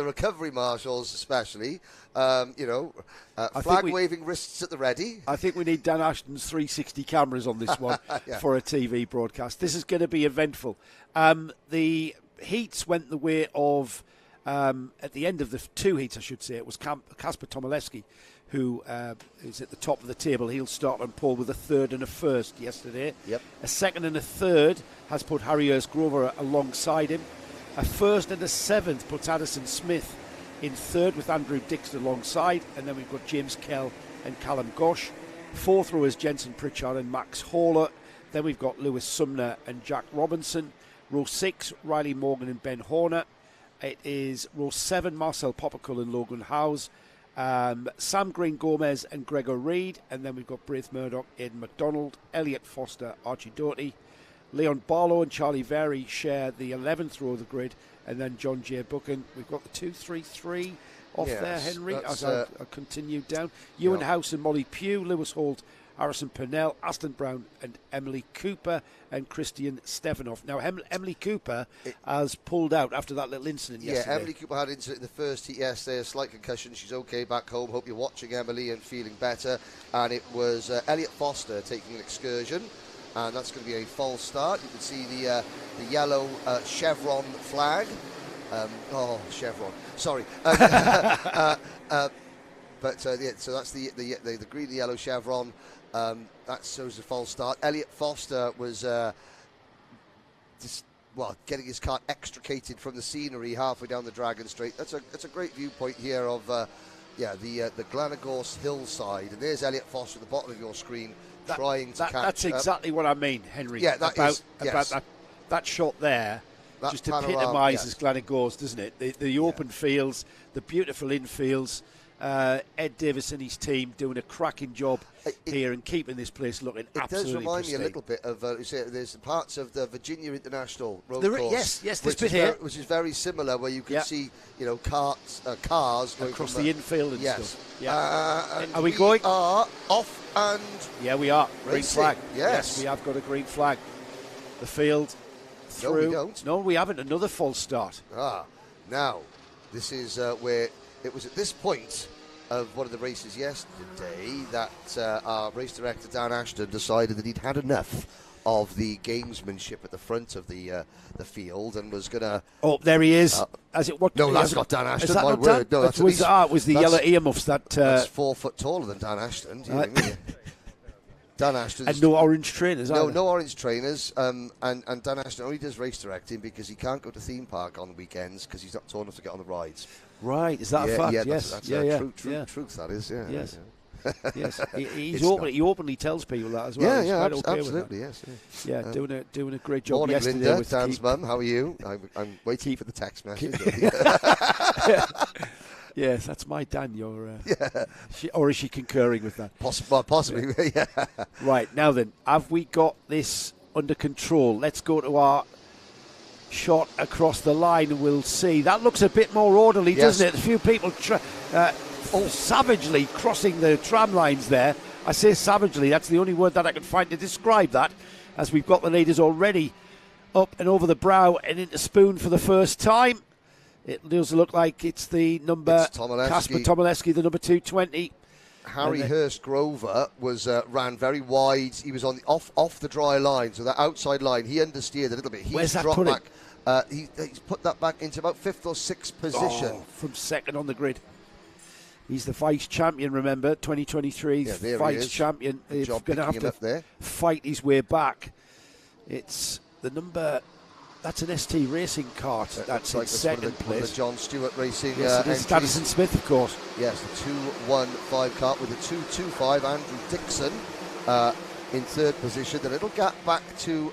recovery marshals especially, flag-waving wrists at the ready. I think we need Dan Ashton's 360 cameras on this one for a TV broadcast. This is going to be eventful. The heats went the way of At the end of the 2 heats, I should say, it was Kasper Tomaszewski who is at the top of the table. He'll start on pole with a third and a first yesterday. Yep. A second and a third has put Harry Hurst-Grover alongside him. A first and a seventh puts Addison Smith in third with Andrew Dixon alongside. And then we've got James Kell and Callum Gosh. Fourth row is Jensen Pritchard and Max Horler. Then we've got Lewis Sumner and Jack Robinson. Row 6, Riley Morgan and Ben Horner. It is row 7, Marcel Poppercull and Logan Howes. Sam Green Gomez and Gregor Reed. And then we've got Braith Murdoch, Aidan McDonald, Elliot Foster, Archie Doherty. Leon Barlow and Charlie Very share the 11th row of the grid. And then John J. Buchan. We've got the 2-3-3 off there, Henry, as I continue down. Ewan House and Molly Pugh, Lewis Holt, Harrison Purnell, Aston Brown and Emily Cooper and Christian Stefanov. Now, Emily Cooper has pulled out after that little incident yesterday. Yeah, Emily Cooper had an incident in the first heat yesterday, a slight concussion. She's okay back home. Hope you're watching, Emily, and feeling better. And it was Elliot Foster taking an excursion, and that's going to be a false start. You can see the yellow chevron flag. Chevron. Sorry. So that's the green and yellow chevron. That shows a false start. Elliot Foster was getting his car extricated from the scenery halfway down the Dragon Straight. That's a great viewpoint here of the Glanagorse hillside. And there's Elliot Foster at the bottom of your screen trying to catch. That's exactly what I mean, Henry. Yeah, about that shot there. That just epitomises Glanagorse, doesn't it? The open fields, the beautiful infields. Ed Davis and his team doing a cracking job here and keeping this place looking absolutely pristine. It does remind me a little bit of, there's parts of the Virginia International road course. Yes, this bit here. Which is very similar, where you can see, cars across the infield and stuff. Yeah. Are we going? We are off and... Yeah, we are. Green flag. Yes, we have got a green flag. The field through. No, we don't. No, we haven't. Another false start. Now, this is where... It was at this point of one of the races yesterday that our race director, Dan Ashton, decided that he'd had enough of the gamesmanship at the front of the field and was going to... Oh, there he is. That's not Dan Ashton, is that my not word. Dan? No, it was the yellow earmuffs that... that's 4 foot taller than Dan Ashton. Dan Ashton. And no orange trainers either. No orange trainers. And Dan Ashton only does race directing because he can't go to theme park on weekends because he's not tall enough to get on the rides. Right, is that a fact? Yeah, yes. That's truth, that is, yeah. Yes. Yes. He openly tells people that as well. Yeah, okay absolutely, yes. Yeah, doing a great job morning, yesterday. Linda, Dan's mum, how are you? I'm waiting for the text message. Yes, that's my Dan. Or is she concurring with that? Possibly, yeah. Right, now then, have we got this under control? Let's go to our shot across the line and we'll see. That looks a bit more orderly, doesn't it? A few people savagely crossing the tram lines there. I say savagely, that's the only word that I can find to describe that, as we've got the leaders already up and over the brow and into Spoon for the first time. It does look like it's the number Kasper Tomaszewski, the number 220. Harry Hurst-Grover ran very wide. He was on the off the dry line, so that outside line he understeered a little bit. Where's that put back? He's put that back into about 5th or 6th position. From second on the grid. He's the vice champion, remember, 2023's vice champion. He's going to have to fight his way back. It's the number... That's an ST Racing Kart. That's in second place. One of the John Stewart Racing it's Addison Smith, of course. Yes, the 215 Kart with the 225. Andrew Dixon in third position. The little gap back to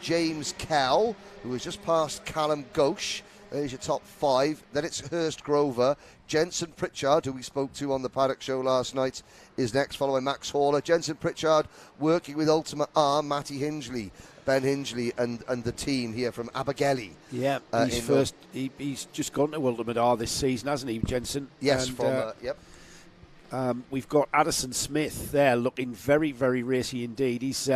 James Kell, who has just passed Callum Gosh. There's your top 5. Then it's Hurst-Grover. Jensen Pritchard, who we spoke to on the Paddock show last night, is next, followed by Max Horler. Jensen Pritchard working with Ultimate R, Matty Hingley, Ben Hingley, and the team here from Abergele. Yeah, he's first. He's just gone to Ultimate R this season, hasn't he, Jensen? Yes, we've got Addison Smith there, looking very, very racy indeed. He's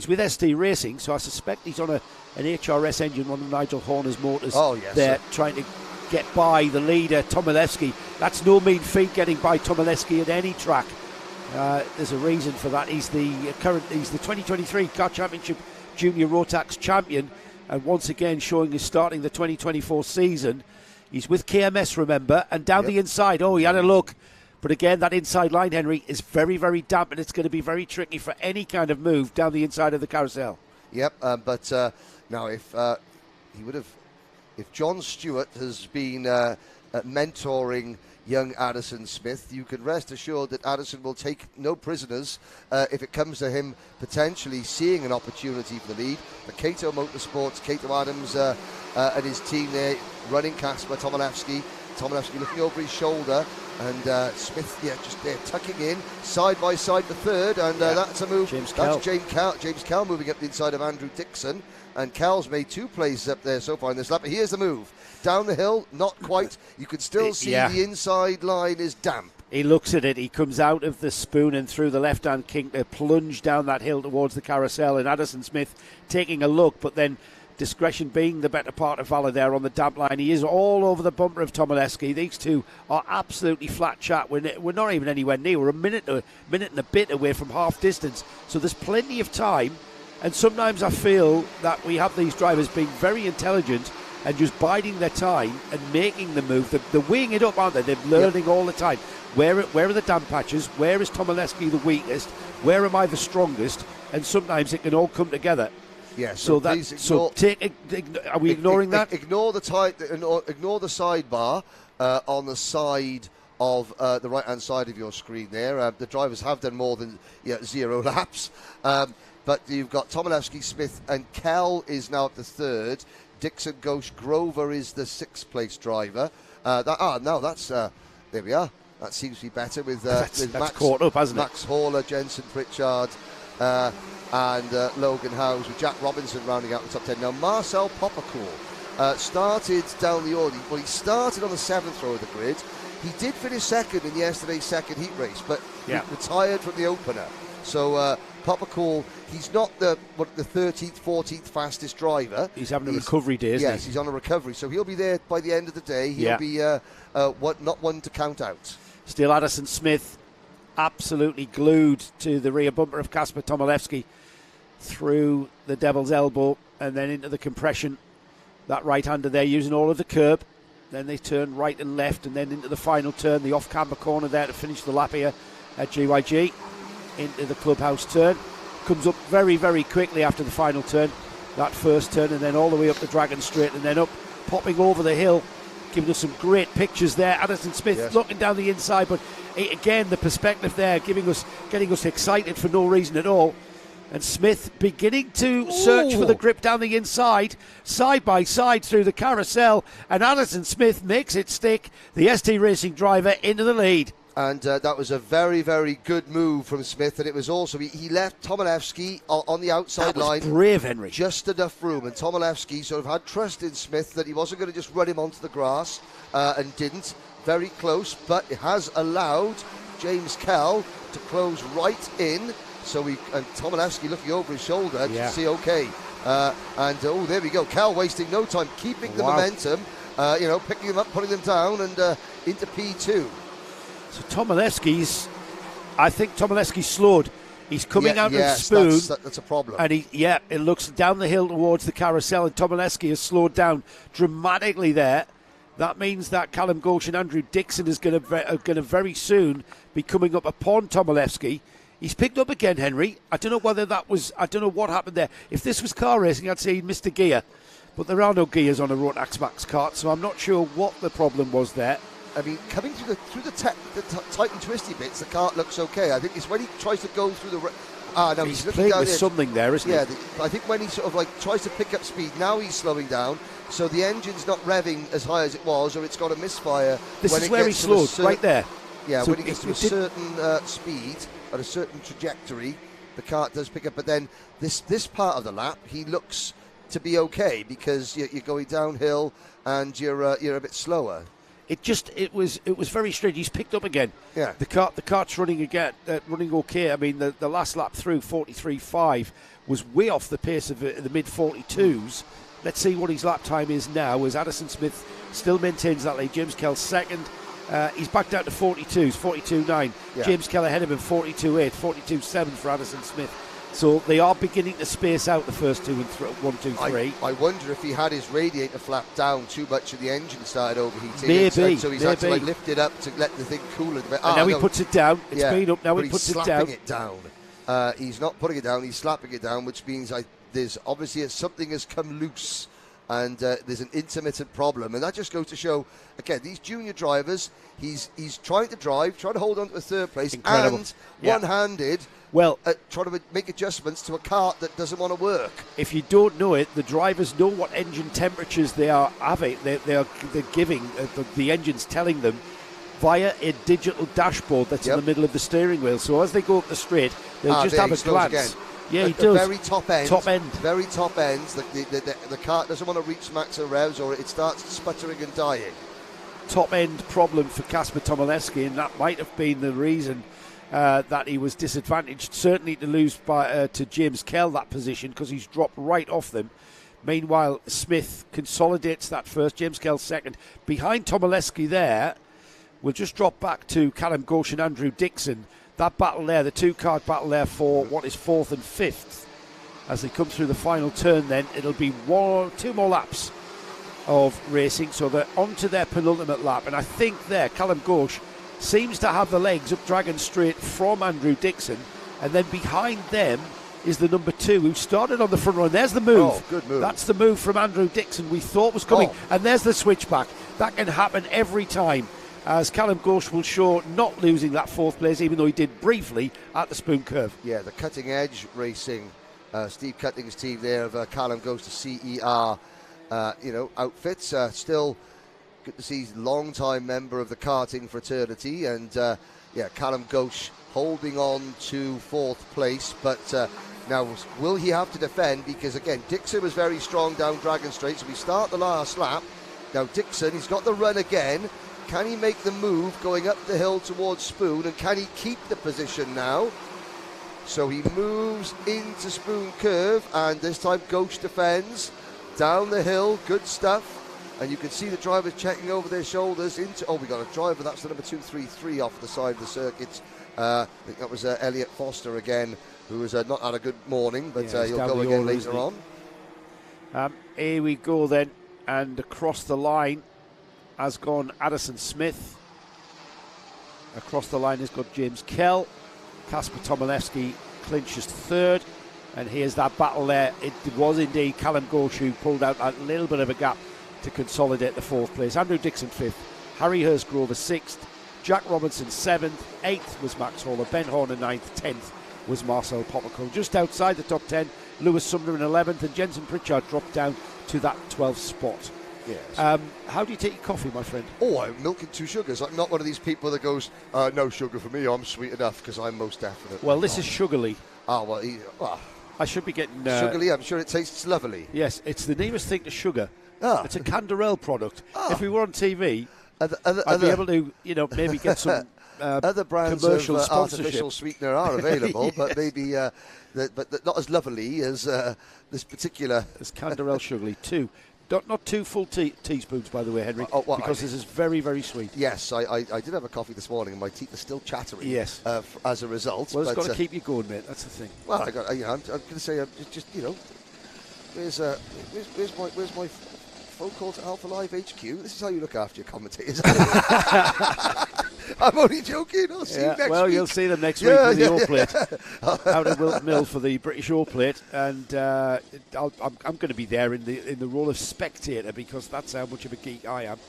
with ST Racing, so I suspect he's on an HRS engine, one of Nigel Horner's motors. Oh yes, they're trying to get by the leader, Tomaszewski. That's no mean feat, getting by Tomaszewski at any track. There's a reason for that. He's the 2023 Kart Championship Junior Rotax champion, and once again showing us starting the 2024 season. He's with KMS, remember, and down the inside. Oh, he had a look. But again, that inside line, Henry, is very, very damp, and it's going to be very tricky for any kind of move down the inside of the carousel. Yep, but now if John Stewart has been mentoring young Addison Smith, you can rest assured that Addison will take no prisoners if it comes to him potentially seeing an opportunity for the lead. But Cato Motorsports, Cato Adams and his team there running Kasper Tomaszewski. Tomaszewski looking over his shoulder, and Smith, just there tucking in side by side for third, and that's a move. James Kell moving up the inside of Andrew Dixon, and Kell's made 2 places up there so far in this lap. But here's the move down the hill, not quite. You can still see the inside line is damp. He looks at it. He comes out of the spoon and through the left-hand kink to plunge down that hill towards the carousel, and Addison Smith taking a look, but then discretion being the better part of valor there on the damp line. He is all over the bumper of Tomaszewski. These two are absolutely flat chat. We're not even anywhere near. We're a minute and a bit away from half distance. So there's plenty of time. And sometimes I feel that we have these drivers being very intelligent and just biding their time and making the move. They're weighing it up, aren't they? They're learning all the time. Where are the damp patches? Where is Tomaszewski the weakest? Where am I the strongest? And sometimes it can all come together. Yeah, are we ignoring that? Ignore the sidebar on the side of the right-hand side of your screen there. The drivers have done more than 0 laps, but you've got Tomaszewski, Smith, and Kell is now up to third. Dixon, Ghosh, Grover is the 6th place driver. There we are. That seems to be better with that's Max caught up, hasn't it? Max Horler, Jensen Pritchard, and Logan Howes, with Jack Robinson rounding out the top 10. Now, Marcel Poppercool started down the order. Well, he started on the 7th row of the grid. He did finish second in yesterday's second heat race, but he retired from the opener. So Poppercool, he's not the 13th, 14th fastest driver. He's having a recovery day, isn't he? Yes, he's on a recovery. So he'll be there by the end of the day. He'll be not one to count out. Still Addison Smith absolutely glued to the rear bumper of Kasper Tomaszewski through the devil's elbow and then into the compression. That right-hander there using all of the curb. Then they turn right and left and then into the final turn, the off-camber corner there to finish the lap here at GYG. Into the clubhouse turn. Comes up very, very quickly after the final turn. That first turn and then all the way up the Dragon Straight and then up, popping over the hill. Giving us some great pictures there. Addison Smith looking down the inside, but again, the perspective there getting us excited for no reason at all. And Smith beginning to search for the grip down the inside, side by side through the carousel, and Addison Smith makes it stick, the ST Racing driver, into the lead. And that was a very, very good move from Smith. And it was also, he left Tomaszewski on the outside line. Brave, Henry. Just enough room. And Tomaszewski sort of had trust in Smith that he wasn't going to just run him onto the grass, and didn't. Very close, but it has allowed James Kell to close right in. And Tomaszewski looking over his shoulder to see there we go. Kell wasting no time, keeping the momentum, picking them up, putting them down, and into P2. So I think Tomaszewski's slowed. He's coming out of the spoon. That's a problem. And it looks down the hill towards the carousel, and Tomaszewski has slowed down dramatically there. That means that Callum Ghosh and Andrew Dixon is going to very soon be coming up upon Tomaszewski. He's picked up again, Henry. I don't know what happened there. If this was car racing, I'd say he'd missed a gear. But there are no gears on a Rotax Max kart, so I'm not sure what the problem was there. I mean, coming through the tight and twisty bits, the kart looks okay. I think it's when he tries to go through the... he's playing with something there, isn't he? Yeah, I think when he sort of tries to pick up speed, now he's slowing down, so the engine's not revving as high as it was, or it's got a misfire. This is where he slowed, right there. Yeah, so when he gets to a certain speed, at a certain trajectory, the kart does pick up. But then this part of the lap, he looks to be okay, because you're going downhill and you're a bit slower. It was very strange. He's picked up again. Yeah. The kart's running again, running okay. I mean, the last lap through 43.5 was way off the pace of the mid 42s. Let's see what his lap time is now, as Addison Smith still maintains that lead. James Kell second. He's back down to 42s, 42.9. Yeah. James Kell ahead of him, 42.8, 42.7 for Addison Smith. So they are beginning to space out the first 2 and 1, 2, 3. I wonder if he had his radiator flap down too much and the engine started overheating. Maybe. So he's had to lift it up to let the thing cool a little bit. And now he puts it down. It's been up. Now he puts it down. He's slapping it down. He's not putting it down. He's slapping it down, which means there's obviously something has come loose. And there's an intermittent problem, and that just goes to show, again, these junior drivers, he's trying to hold on to a third place, Incredible. And one-handed, trying to make adjustments to a kart that doesn't want to work. If you don't know it, the drivers know what engine temperatures they are having. They're giving, the engine's telling them via a digital dashboard that's in the middle of the steering wheel. So as they go up the straight, they'll just have a glance. Again. Yeah, he At the does. very top end. Very top ends. The kart doesn't want to reach max revs, or it starts sputtering and dying. Top end problem for Kasper Tomaszewski, and that might have been the reason that he was disadvantaged. Certainly to lose to James Kell that position, because he's dropped right off them. Meanwhile, Smith consolidates that first. James Kell second. Behind Tomaszewski there, we'll just drop back to Callum Ghosh and Andrew Dixon. That battle there, the two-card battle there for what is 4th and 5th. As they come through the final turn then, it'll be 2 more laps of racing, so they're on to their penultimate lap. And I think there, Callum Ghosh seems to have the legs up Dragon Straight from Andrew Dixon, and then behind them is the number 2 who started on the front run. There's the move. Oh, good move. That's the move from Andrew Dixon we thought was coming. And there's the switchback. That can happen every time, as Callum Ghosh will show not losing that 4th place, even though he did briefly at the Spoon Curve. Yeah, the Cutting Edge Racing, Steve Cutting's team there of Callum Ghosh to CER, outfits. Still good to see long-time member of the karting fraternity, and Callum Ghosh holding on to 4th place, but now will he have to defend, because again Dixon was very strong down Dragon Straight, so we start the last lap. Now Dixon, he's got the run again. Can he make the move going up the hill towards Spoon, and can he keep the position now? So he moves into Spoon Curve, and this time Ghosh defends down the hill. Good stuff. And you can see the drivers checking over their shoulders into... we got a driver. That's the number 233 off the side of the circuit. I think that was Elliot Foster again, who has not had a good morning, but he'll go again later on. Here we go then, and across the line has gone Addison Smith. Across the line has got James Kell. Kasper Tomaszewski clinches 3rd. And here's that battle there. It was indeed Callum Ghosh who pulled out a little bit of a gap to consolidate the 4th place. Andrew Dixon 5th. Harry Hurstgrover 6th. Jack Robinson 7th. 8th was Max Horner. Ben Horner 9th. 10th was Marcel Popperco. Just outside the top 10, Lewis Sumner in 11th. And Jensen Pritchard dropped down to that 12th spot. Yes. How do you take your coffee, my friend? I'm milking 2 sugars. I'm not one of these people that goes, no sugar for me, I'm sweet enough, because I'm most definitely Well, this is Sugarly. I should be getting... Sugarly, I'm sure it tastes lovely. Yes, it's the nearest thing to sugar. It's a Canderel product. If we were on TV, I'd be able to, maybe get some other brands commercial of sponsorship. artificial sweetener are available, yes. But maybe but not as lovely as this particular... It's Canderel Sugarly, 2. Not 2 full teaspoons, by the way, Henry, because this is very, very sweet. Yes, I did have a coffee this morning, and my teeth are still chattering. Yes, as a result. Well, it's got to keep you going, mate. That's the thing. Well, I'm going to say, where's my phone call to Alpha Live HQ? This is how you look after your commentators. I'm only joking. I'll see you next week. Well, you'll see them next week with the All Plate out at Wilton Mill for the British All Plate, and I'm going to be there in the role of spectator, because that's how much of a geek I am,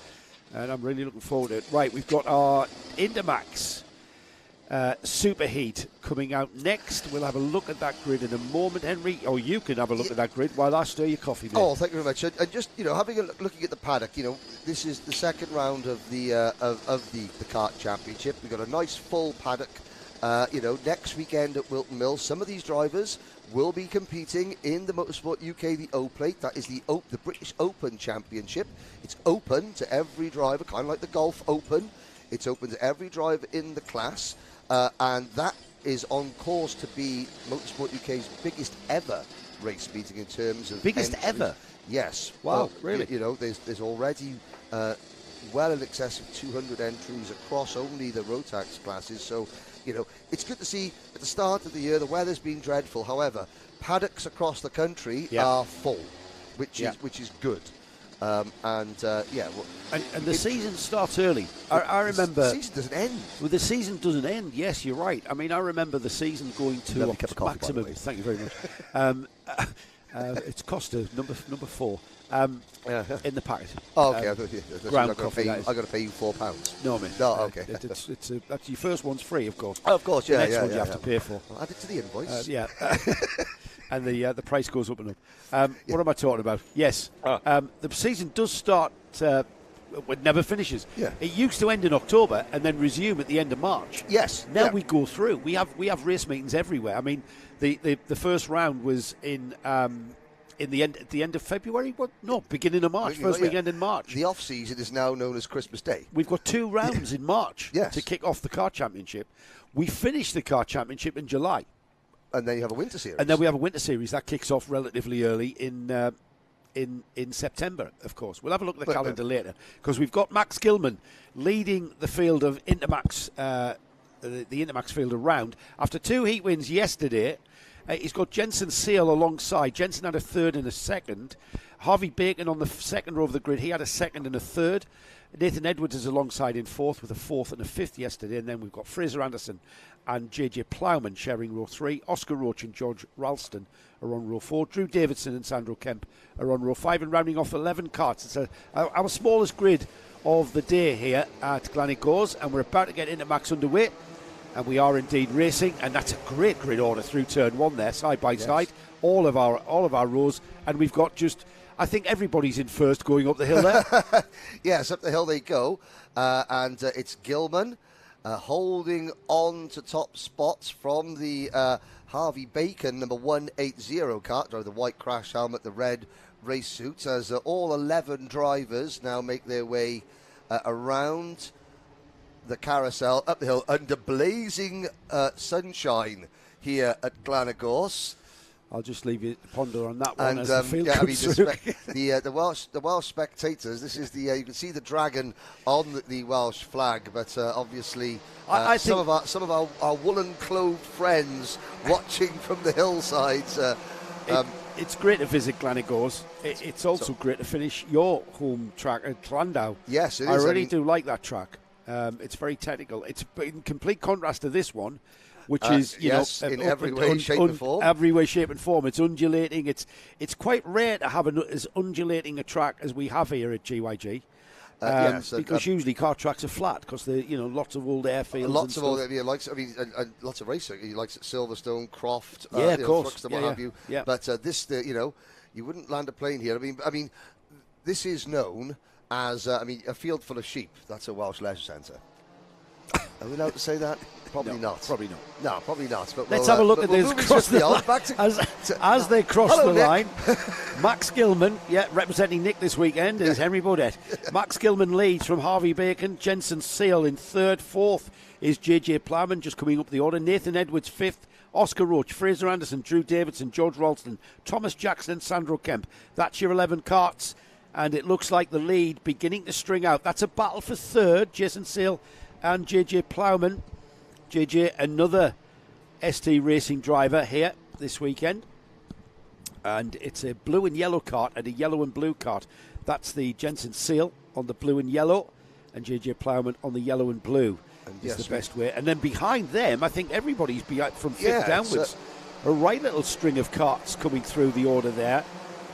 and I'm really looking forward to it. Right, we've got our Intermax Superheat coming out next. We'll have a look at that grid in a moment, Henry, or you can have a look at that grid while I stir your coffee, mate. Oh, thank you very much. And just having a looking at the paddock, this is the second round of the the kart championship. We've got a nice full paddock. Next weekend at Wilton Mill, some of these drivers will be competing in the Motorsport UK, the O Plate. That is the British Open Championship. It's open to every driver, kind of like the Golf Open. It's open to every driver in the class. And that is on course to be Motorsport UK's biggest ever race meeting in terms of biggest entries. Ever? Yes. Wow, really? There's already well in excess of 200 entries across only the Rotax classes. So, it's good to see at the start of the year the weather's been dreadful. However, paddocks across the country are full, which is good. And the season starts early. I remember the season doesn't end. Well, the season doesn't end. Yes, you're right. I mean, I remember the season going to maximum. Thank you very much. It's Costa number 4 in the packet. Oh, okay. Ground coffee. I've got to pay you £4. No, man. No, okay. That's your first one's free, of course. Oh, of course, yeah. The next one you have to pay for. Well, add it to the invoice. Yeah. And the price goes up and up. What am I talking about? Yes. The season does start. It never finishes. Yeah. It used to end in October and then resume at the end of March. Yes. Now we go through. We have race meetings everywhere. I mean, the first round was at the end of February. What? No, beginning of March. First weekend in March. The off season is now known as Christmas Day. We've got 2 rounds in March yes. to kick off the Kart Championship. We finish the Kart Championship in July. And then you have a winter series. And then we have a winter series that kicks off relatively early in September, of course. We'll have a look at the calendar later because we've got Max Gilman leading the field of Intermax, the Intermax field around. After 2 heat wins yesterday, he's got Jensen Seal alongside. Jensen had a third and a second. Harvey Bacon on the second row of the grid. He had a second and a third. Nathan Edwards is alongside in fourth with a fourth and a fifth yesterday. And then we've got Fraser Anderson and JJ Plowman sharing row 3. Oscar Roach and George Ralston are on row 4. Drew Davidson and Sandro Kemp are on row 5. And rounding off 11 karts. It's our smallest grid of the day here at Gleneagles. And we're about to get Intermax underway. And we are indeed racing. And that's a great grid order through turn 1 there, side by side. All of our rows. And we've got just... I think everybody's in first going up the hill there. Yes, up the hill they go. And it's Gilman holding on to top spots from the Harvey Bacon number 180 kart, or the white crash helmet, the red race suits, as all 11 drivers now make their way around the carousel up the hill under blazing sunshine here at Gleneagles. I'll just leave you to ponder on that one. And as the field comes through. the Welsh spectators. This is you can see the dragon on the Welsh flag, but obviously some of our woolen clothed friends watching from the hillsides. It's great to visit Gleneagles. It's also great to finish your home track at Llandau. Yes, it is. I really do like that track. It's very technical. It's in complete contrast to this one, which is, in every way, shape and form. Every way, shape and form. It's undulating. It's quite rare to have as undulating a track as we have here at GYG. Because usually car tracks are flat because they, lots of old airfields. Lots of old, lots of racing. He likes at Silverstone, Croft, of course, what have you. Yeah. But this, you wouldn't land a plane here. I mean, this is known as a field full of sheep. That's a Welsh leisure centre. Are we allowed to say that? Probably not. Probably not. No, probably not. But let's have a look at this cross the line. As they cross the line, Max Gilman, representing Nick this weekend, is Henry Baudet. Max Gilman leads from Harvey Bacon. Jensen Seal in third. Fourth is JJ Plowman, just coming up the order. Nathan Edwards fifth. Oscar Roach, Fraser Anderson, Drew Davidson, George Ralston, Thomas Jackson and Sandro Kemp. That's your 11 karts. And it looks like the lead beginning to string out. That's a battle for third. Jason Seal and JJ Plowman. JJ, another ST Racing driver here this weekend. And it's a blue and yellow kart and a yellow and blue kart. That's the Jensen Seal on the blue and yellow, and JJ Plowman on the yellow and blue. And is the best way. And then behind them, I think everybody's from fifth downwards. A right little string of karts coming through the order there.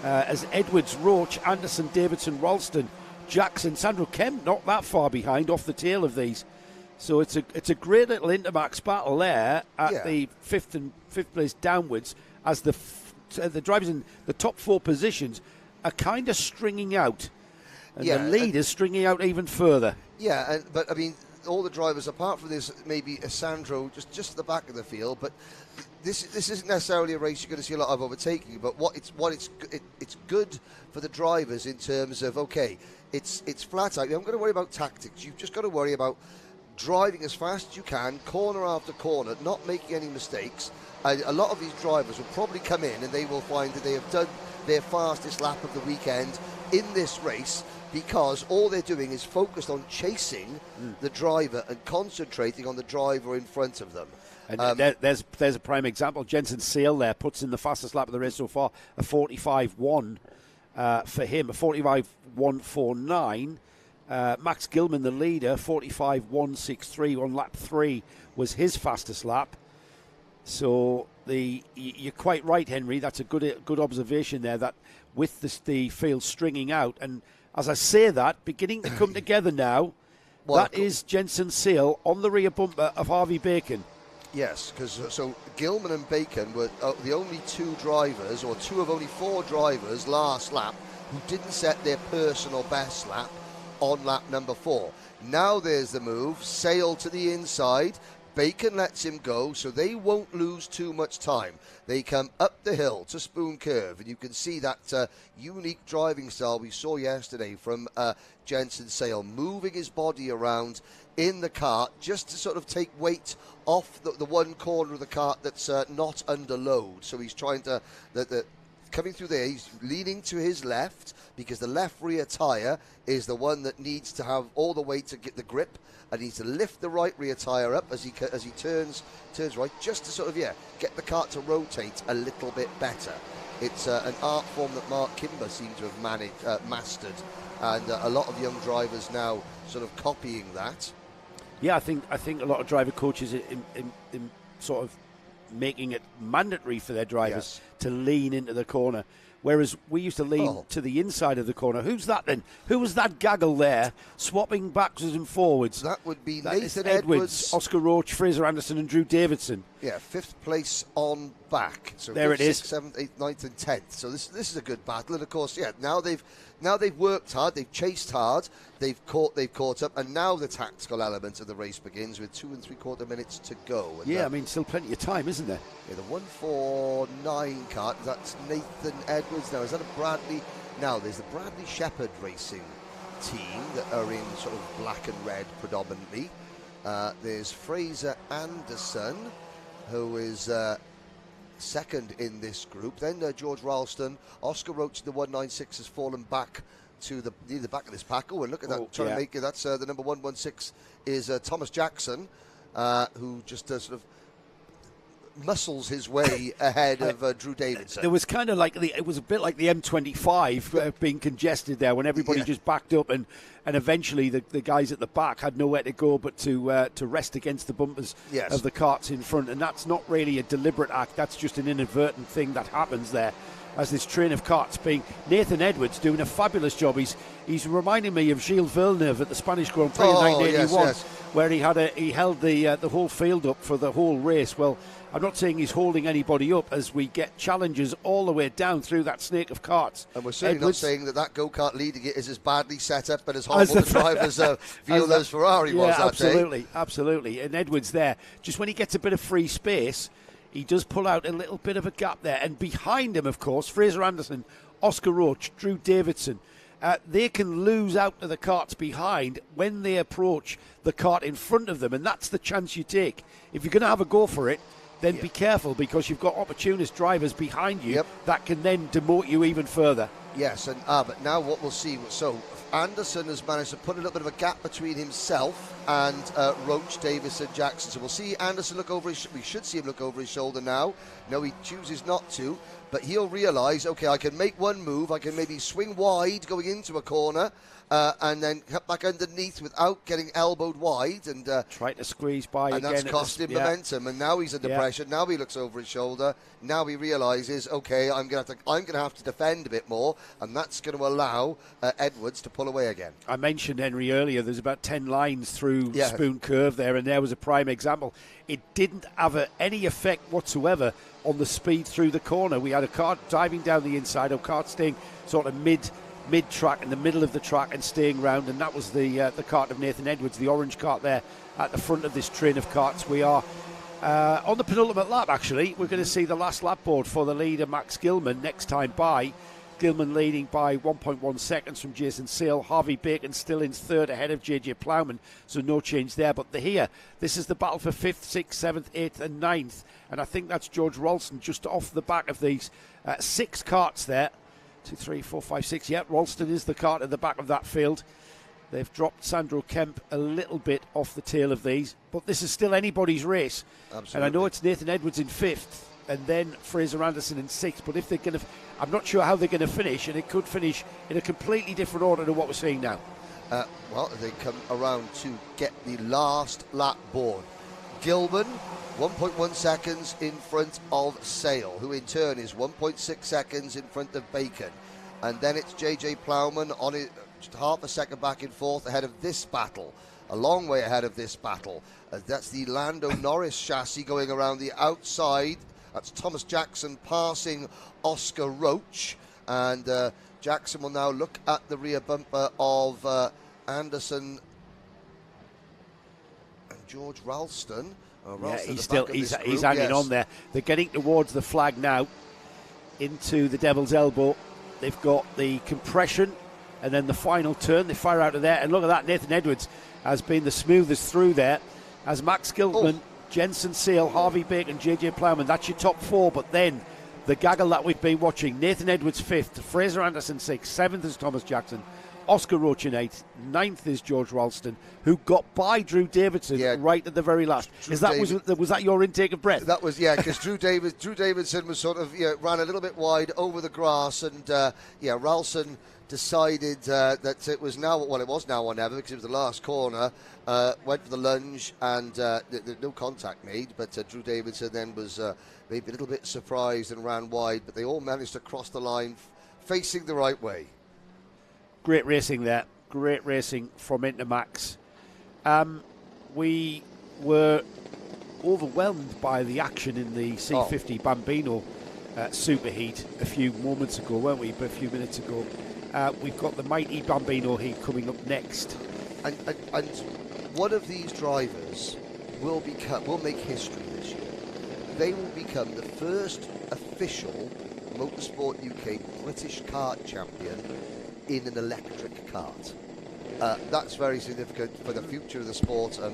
As Edwards, Roach, Anderson, Davidson, Ralston, Jackson, Sandro Kemp not that far behind off the tail of these. So it's a great little Intermax battle there at the fifth place downwards, as the drivers in the top 4 positions are kind of stringing out, and the lead is stringing out even further. Yeah, but all the drivers apart from this, maybe a Sandro just at the back of the field, but this isn't necessarily a race you're going to see a lot of overtaking. But it's good for the drivers in terms of it's flat out. You haven't got to worry about tactics. You've just got to worry about driving as fast as you can, corner after corner, not making any mistakes. A lot of these drivers will probably come in and they will find that they have done their fastest lap of the weekend in this race, because all they're doing is focused on chasing the driver and concentrating on the driver in front of them. And there's a prime example. Jensen Sale there puts in the fastest lap of the race so far, a 45.1 for him, a 45.149. Max Gilman, the leader, 45.163 on lap 3 was his fastest lap. So you're quite right, Henry. That's a good observation there, that with the field stringing out. And as I say that, beginning to come together now, that is Jensen Sale on the rear bumper of Harvey Bacon. Yes, because so Gilman and Bacon were the only two drivers, or two of only 4 drivers last lap, who didn't set their personal best lap on lap number 4. Now there's the move, Sale to the inside, Bacon lets him go, so they won't lose too much time. They come up the hill to Spoon Curve, and you can see that unique driving style we saw yesterday from Jensen Sale, moving his body around in the kart just to sort of take weight off the one corner of the kart that's not under load. So he's trying to... Coming through there, he's leaning to his left because the left rear tyre is the one that needs to have all the weight to get the grip, and needs to lift the right rear tyre up as he turns right, just to sort of get the kart to rotate a little bit better. It's an art form that Mark Kimber seems to have mastered, and a lot of young drivers now sort of copying that. Yeah, I think a lot of driver coaches in sort of making it mandatory for their drivers to lean into the corner, whereas we used to lean to the inside of the corner. Who's that then? Who was that gaggle there, swapping backwards and forwards? That would be Nathan Edwards, Oscar Roach, Fraser Anderson and Drew Davidson. Yeah, 5th place on back. So there 5th, it is. 6th, 7th, 8th, 9th and 10th. So this is a good battle, and of course, now they've worked hard, they've chased hard, they've caught up, and now the tactical element of the race begins with 2 3/4 minutes to go. And still plenty of time, isn't there? Yeah, the 149 kart, that's Nathan Edwards. Now, is that a Bradley? Now, there's the Bradley Shepherd Racing team that are in sort of black and red predominantly. There's Fraser Anderson, who is second in this group. Then George Ralston. Oscar Roach, the 196, has fallen back to near the back of this pack. Oh, and look at that, trying to make it. That's the number 116 is Thomas Jackson, who just sort of muscles his way ahead of Drew Davidson. There was kind of it was a bit like the M25 being congested there when everybody just backed up, and eventually the guys at the back had nowhere to go but to rest against the bumpers of the karts in front. And that's not really a deliberate act, that's just an inadvertent thing that happens there as this train of karts being... Nathan Edwards doing a fabulous job. He's reminding me of Gilles Villeneuve at the Spanish Grand Prix in 1981, where he held the whole field up for the whole race. Well, I'm not saying he's holding anybody up as we get challenges all the way down through that snake of karts. And we're certainly not saying that go-kart leading it is as badly set up and as horrible the drivers feel those Ferrari was that day. Absolutely. And Edwards there, just when he gets a bit of free space, he does pull out a little bit of a gap there. And behind him, of course, Fraser Anderson, Oscar Roach, Drew Davidson. They can lose out to the karts behind when they approach the kart in front of them, and that's the chance you take. If you're going to have a go for it, then be careful, because you've got opportunist drivers behind you that can then demote you even further. Yes, and but now what we'll see, so Anderson has managed to put a little bit of a gap between himself and Roach, Davis and Jackson. So we'll see Anderson look over we should see him look over his shoulder now. No, he chooses not to, but he'll realise, okay, I can make one move, I can maybe swing wide going into a corner, and then cut back underneath without getting elbowed wide, and try to squeeze by and again. that's cost him momentum. And now he's under pressure. Now he looks over his shoulder. Now he realises, okay, I'm gonna have to defend a bit more, and that's going to allow Edwards to pull away again. I mentioned, Henry, earlier. There's about 10 lines through Spoon Curve there, and there was a prime example. It didn't have any effect whatsoever on the speed through the corner. We had a kart diving down the inside, a kart staying sort of mid-track, in the middle of the track and staying round, and that was the kart of Nathan Edwards, the orange kart there at the front of this train of karts. We are on the penultimate lap, actually. We're going to see the last lap board for the leader, Max Gilman, next time by. Gilman leading by 1.1 seconds from Jason Sale. Harvey Bacon still in third ahead of JJ Plowman, so no change there. But this is the battle for 5th, 6th, 7th, 8th and 9th, and I think that's George Ralston just off the back of these 6 karts there. 2, 3, 4, 5, 6. Yeah, Ralston is the kart at the back of that field. They've dropped Sandro Kemp a little bit off the tail of these, but this is still anybody's race. Absolutely. And I know it's Nathan Edwards in 5th and then Fraser Anderson in 6th, but if they're going to, I'm not sure how they're going to finish, and it could finish in a completely different order to what we're seeing now. Well, they come around to get the last lap board. Gilman, 1.1 seconds in front of Sale, who in turn is 1.6 seconds in front of Bacon. And then it's JJ Plowman on it, just half a second back and forth ahead of this battle. A long way ahead of this battle. That's the Lando Norris chassis going around the outside. That's Thomas Jackson passing Oscar Roach. And Jackson will now look at the rear bumper of Anderson and George Ralston. Yeah, he's hanging on there. They're getting towards the flag now, into the Devil's Elbow. They've got the compression and then the final turn. They fire out of there, and look at that. Nathan Edwards has been the smoothest through there, as Max Gilman, Jensen Sale, Harvey Bacon, JJ Plowman. That's your top 4, but then the gaggle that we've been watching: Nathan Edwards 5th, Fraser Anderson 6th, 7th is Thomas Jackson, Oscar Roach in 8th, 9th is George Ralston, who got by Drew Davidson right at the very last. Was that your intake of breath? That was, because Drew Davidson was sort of ran a little bit wide over the grass, and Ralston decided that it was now, well, it was now or never, because it was the last corner. Went for the lunge, and no contact made, but Drew Davidson then was maybe a little bit surprised and ran wide, but they all managed to cross the line facing the right way. Great racing there. Great racing from Intermax. We were overwhelmed by the action in the C50 Bambino Superheat a few moments ago, weren't we? But a few minutes ago. We've got the mighty Bambino Heat coming up next. And one of these drivers will make history this year. They will become the first official Motorsport UK British kart champion in an electric kart. That's very significant for the future of the sport, so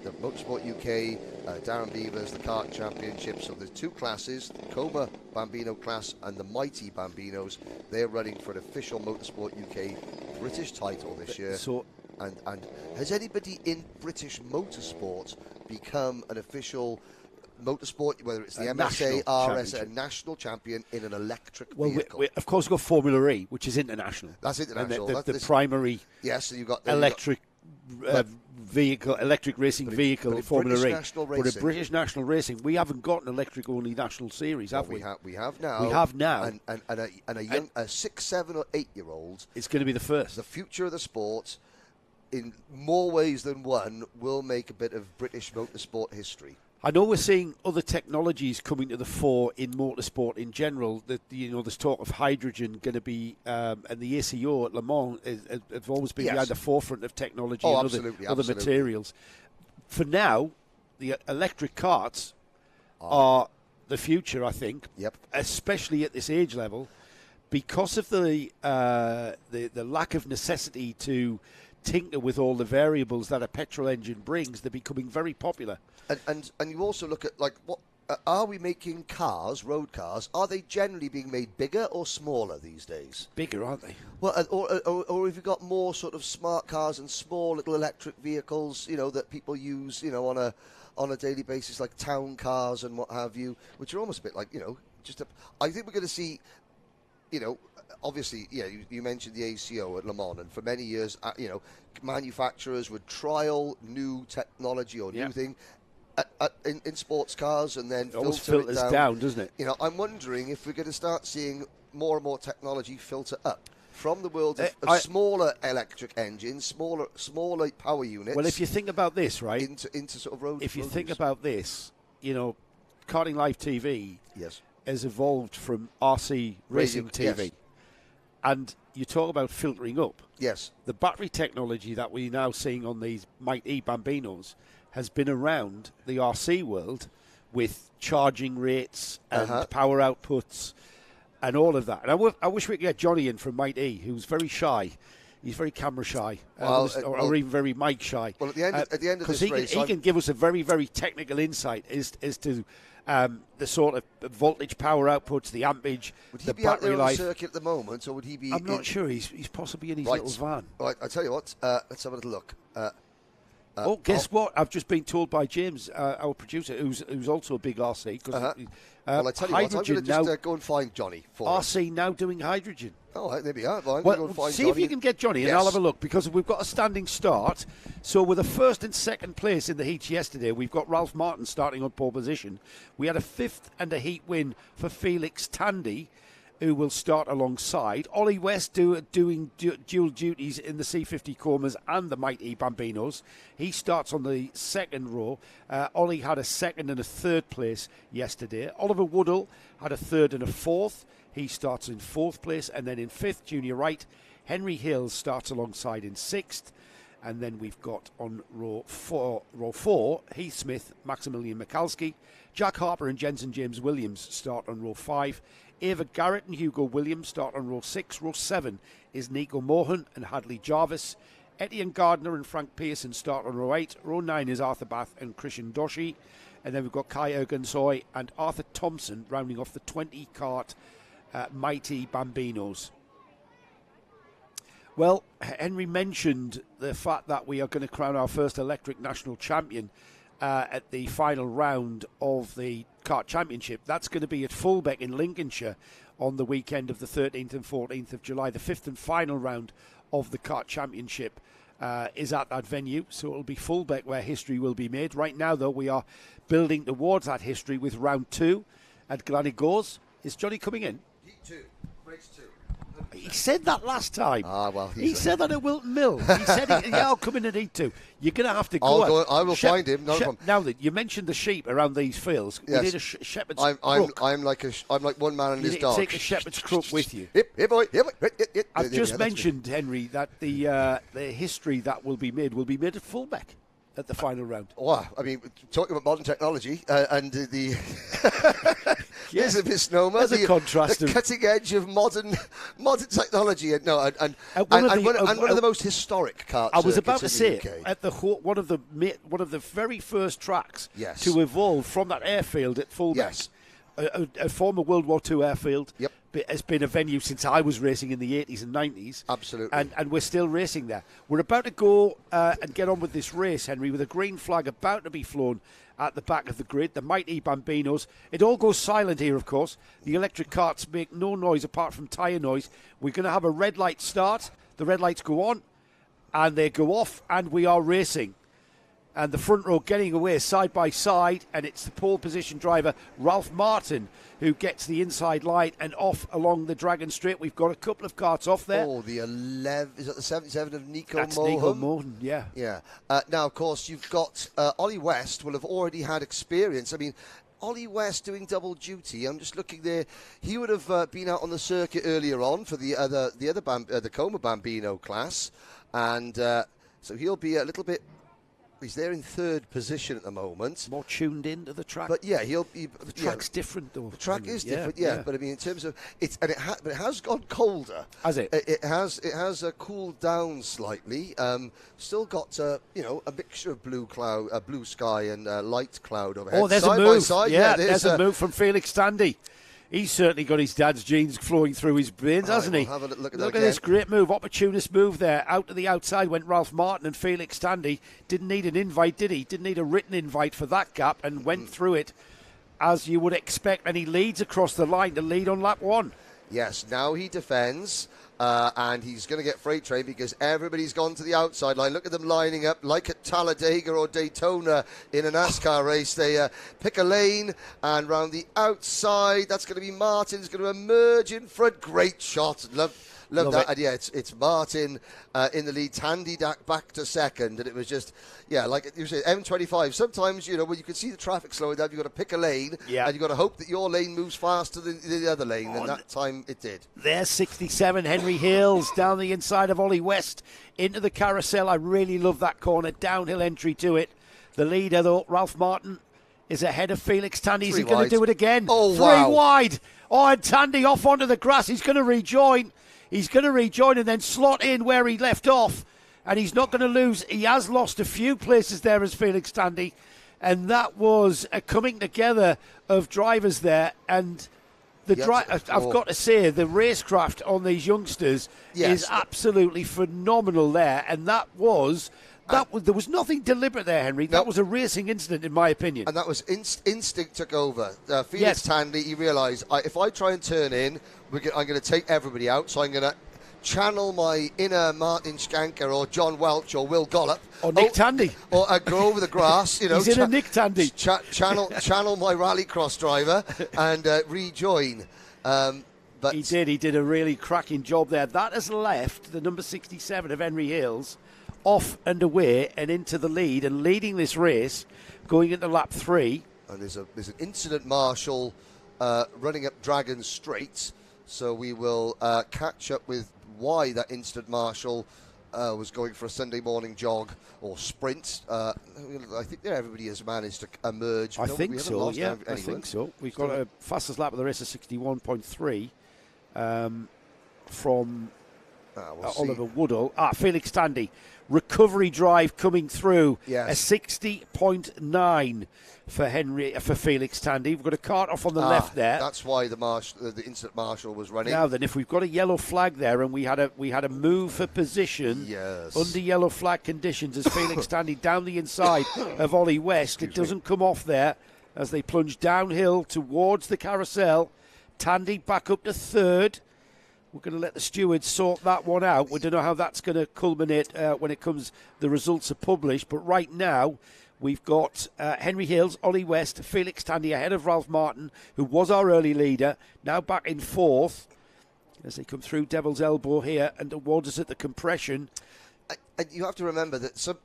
the Motorsport UK, Darren Beavers, the kart championship. So there's 2 classes, the Coma Bambino class and the Mighty Bambinos. They're running for an official Motorsport UK British title this year. So, and has anybody in British motorsport become an official motorsport, whether it's the MSA, RS, a national champion in an electric vehicle? Of course, we've got Formula E, which is international. That's international. And the primary so you've got electric vehicle, electric racing vehicle, Formula E. But a British national racing, we haven't got an electric-only national series, have we? We have now. We have now. And a 6, 7 or 8-year-old. It's going to be the first. The future of the sport, in more ways than one, will make a bit of British motorsport history. I know we're seeing other technologies coming to the fore in motorsport in general. That there's talk of hydrogen going to be, and the ACO at Le Mans have always been behind the forefront of technology and other materials. For now, the electric karts are the future, I think. Yep. Especially at this age level, because of the lack of necessity to tinker with all the variables that a petrol engine brings. They're becoming very popular. And you also look at, like, what are we making cars, road cars, are they generally being made bigger or smaller these days? Bigger, aren't they? Well, or have you got more sort of smart cars and small little electric vehicles, that people use, on a daily basis, like town cars and what have you, which are almost a bit like, I think we're going to see, obviously, you mentioned the ACO at Le Mans, and for many years, manufacturers would trial new technology or new thing in sports cars and then filter it down, doesn't it? I'm wondering if we're going to start seeing more and more technology filter up from the world of smaller electric engines, smaller power units. Well, if you think about this, right, into sort of road. If you think about this, Karting Live TV has evolved from RC Racing TV. Yes. And you talk about filtering up. Yes. The battery technology that we're now seeing on these Mighty Bambinos has been around the RC world with charging rates and power outputs and all of that. And I wish we could get Johnny in from Mighty, who's very shy. he's very camera shy, Well, or even very mic shy. Well, at the end of this race, he can give us a very, very technical insight as to the sort of voltage, power outputs, the ampage, would he the be out there battery on the life. circuit at the moment, or would he be? I'm not sure. He's possibly in his little van. Right, I tell you what. Let's have a little look. Guess what? I've just been told by James, our producer, who's also a big RC. Well, I tell you what, I'm going to just go and find Johnny for RC now doing hydrogen. Oh, there we are. Well, I'm going to go and find see Johnny. if you can get Johnny, and Yes. I'll have a look, because we've got a standing start. So with a first and second place in the heats yesterday, we've got Ralph Martin starting on pole position. We had a fifth and a heat win for Felix Tandy, who will start alongside. Ollie West doing dual duties in the C50 Cormers and the Mighty Bambinos. He starts on the second row. Ollie had a second and a third place yesterday. Oliver Woodall had a third and a fourth. He starts in fourth place. And then in fifth, Junior Wright, Henry Hills starts alongside in sixth. And then we've got on row four, Heath Smith, Maximilian Mikalski, Jack Harper and Jensen James Williams start on row 5. Ava Garrett and Hugo Williams start on row 6. Row 7 is Nico Mohan and Hadley Jarvis. Etienne Gardner and Frank Pearson start on row 8. Row 9 is Arthur Bath and Christian Doshi. And then we've got Kai Ergensoy and Arthur Thompson rounding off the 20 kart Mighty Bambinos. Well, Henry mentioned the fact that we are going to crown our first electric national champion at the final round of the Kart Championship. That's going to be at Fulbeck in Lincolnshire on the weekend of the 13th and 14th of July. The fifth and final round of the Kart Championship is at that venue, so it'll be Fulbeck where history will be made. Right now, though, we are building towards that history with round 2 at Glanigors. Is Johnny coming in? Heat 2, race 2. He said that last time. He said that at Wilton Mill. He said, "Yeah, I'll come in at E2." You're going to have to go. I will find him. Now that you mentioned the sheep around these fields, yes. we need a shepherd's crook. I'm like one man and his dog. Take a shepherd's crook with you. Here, boy. I've just mentioned, Henry, that the history that will be made at Fulbeck at the final round. Wow, I mean, talking about modern technology and the yes. There's a misnomer. There's a contrast. The cutting edge of modern technology. And one of the most historic kart. I was about to say UK. at the one of the very first tracks yes. to evolve from that airfield at Fulbeck. Yes. A former World War II airfield. Yep. It's been a venue since I was racing in the 80s and 90s. Absolutely. And we're still racing there. We're about to go and get on with this race, Henry, with a green flag about to be flown at the back of the grid, the Mighty Bambinos. It all goes silent here, of course. The electric carts make no noise apart from tyre noise. We're going to have a red light start. The red lights go on and they go off, and we are racing. And the front row getting away side by side, and it's the pole position driver Ralph Martin who gets the inside line and off along the Dragon Straight. We've got a couple of karts off there. Oh, the 11, is that the 77 of Nico That's Mohan? Nico Mohan, yeah. Yeah. Now, of course, you've got Ollie West will have already had experience. I mean, Ollie West doing double duty. I'm just looking there. He would have been out on the circuit earlier on for the Coma Bambino class, and so he'll be a little bit. He's there in third position at the moment. More tuned into the track. But yeah, the track's different though. The track is different, yeah. But I mean, in terms of but it has gone colder. Has it? It has cooled down slightly. Still got a mixture of blue sky and light cloud overhead. Oh, there's side a move. By side. Yeah, there's a move from Felix Tandy. He's certainly got his dad's genes flowing through his veins, hasn't he? Have a look at this great move, opportunist move there. Out to the outside went Ralph Martin, and Felix Tandy didn't need an invite, did he? Didn't need a written invite for that gap, and went through it as you would expect, and he leads across the line to lead on lap 1. Yes, now he defends, and he's going to get freight train because everybody's gone to the outside line. Look at them lining up like at Talladega or Daytona in a NASCAR race. They pick a lane, and round the outside, that's going to be Martin's going to emerge in front. Great shot. Love that. And yeah, it's Martin in the lead. Tandy back to second, and it was just, like you say, M25. Sometimes, when you can see the traffic slowing down, you've got to pick a lane, and you've got to hope that your lane moves faster than the other lane, and that time it did. There's 67, Henry Hills, down the inside of Ollie West, into the carousel. I really love that corner, downhill entry to it. The leader, though, Ralph Martin, is ahead of Felix Tandy. He's going to do it again. Oh, Three wide. Oh, and Tandy off onto the grass. He's going to rejoin. He's going to rejoin and then slot in where he left off. And he's not going to lose. He has lost a few places there as Felix Tandy. And that was a coming together of drivers there. And I've got to say, the racecraft on these youngsters is absolutely phenomenal there. And there was nothing deliberate there, Henry. That was a racing incident, in my opinion. And that was instinct took over. Felix Tandy, he realised, if I try and turn in, I'm going to take everybody out. So I'm going to channel my inner Martin Skanker or John Welch or Will Gollop. Or Nick Tandy. Or I'd go over the grass. He's in a Nick Tandy. Channel my rallycross driver and rejoin. But he did a really cracking job there. That has left the number 67 of Henry Hills off and away and into the lead and leading this race going into lap 3. And there's an incident marshal running up Dragon Straight, so we will catch up with why that incident marshal was going for a Sunday morning jog or sprint. I think everybody has managed to emerge. I think so. We've got a fastest lap of the race of 61.3 from Oliver Woodall. Felix Tandy. Recovery drive coming through. Yes. A 60.9 for Felix Tandy. We've got a Kart off on the left there. That's why the incident marshal was running. Now then, if we've got a yellow flag there and we had a move for position under yellow flag conditions as Felix Tandy down the inside of Ollie West. It doesn't come off there as they plunge downhill towards the carousel. Tandy back up to third. We're going to let the stewards sort that one out. We don't know how that's going to culminate when the results are published. But right now, we've got Henry Hills, Ollie West, Felix Tandy ahead of Ralph Martin, who was our early leader, now back in fourth as they come through Devil's Elbow here and towards us at the compression. And you have to remember that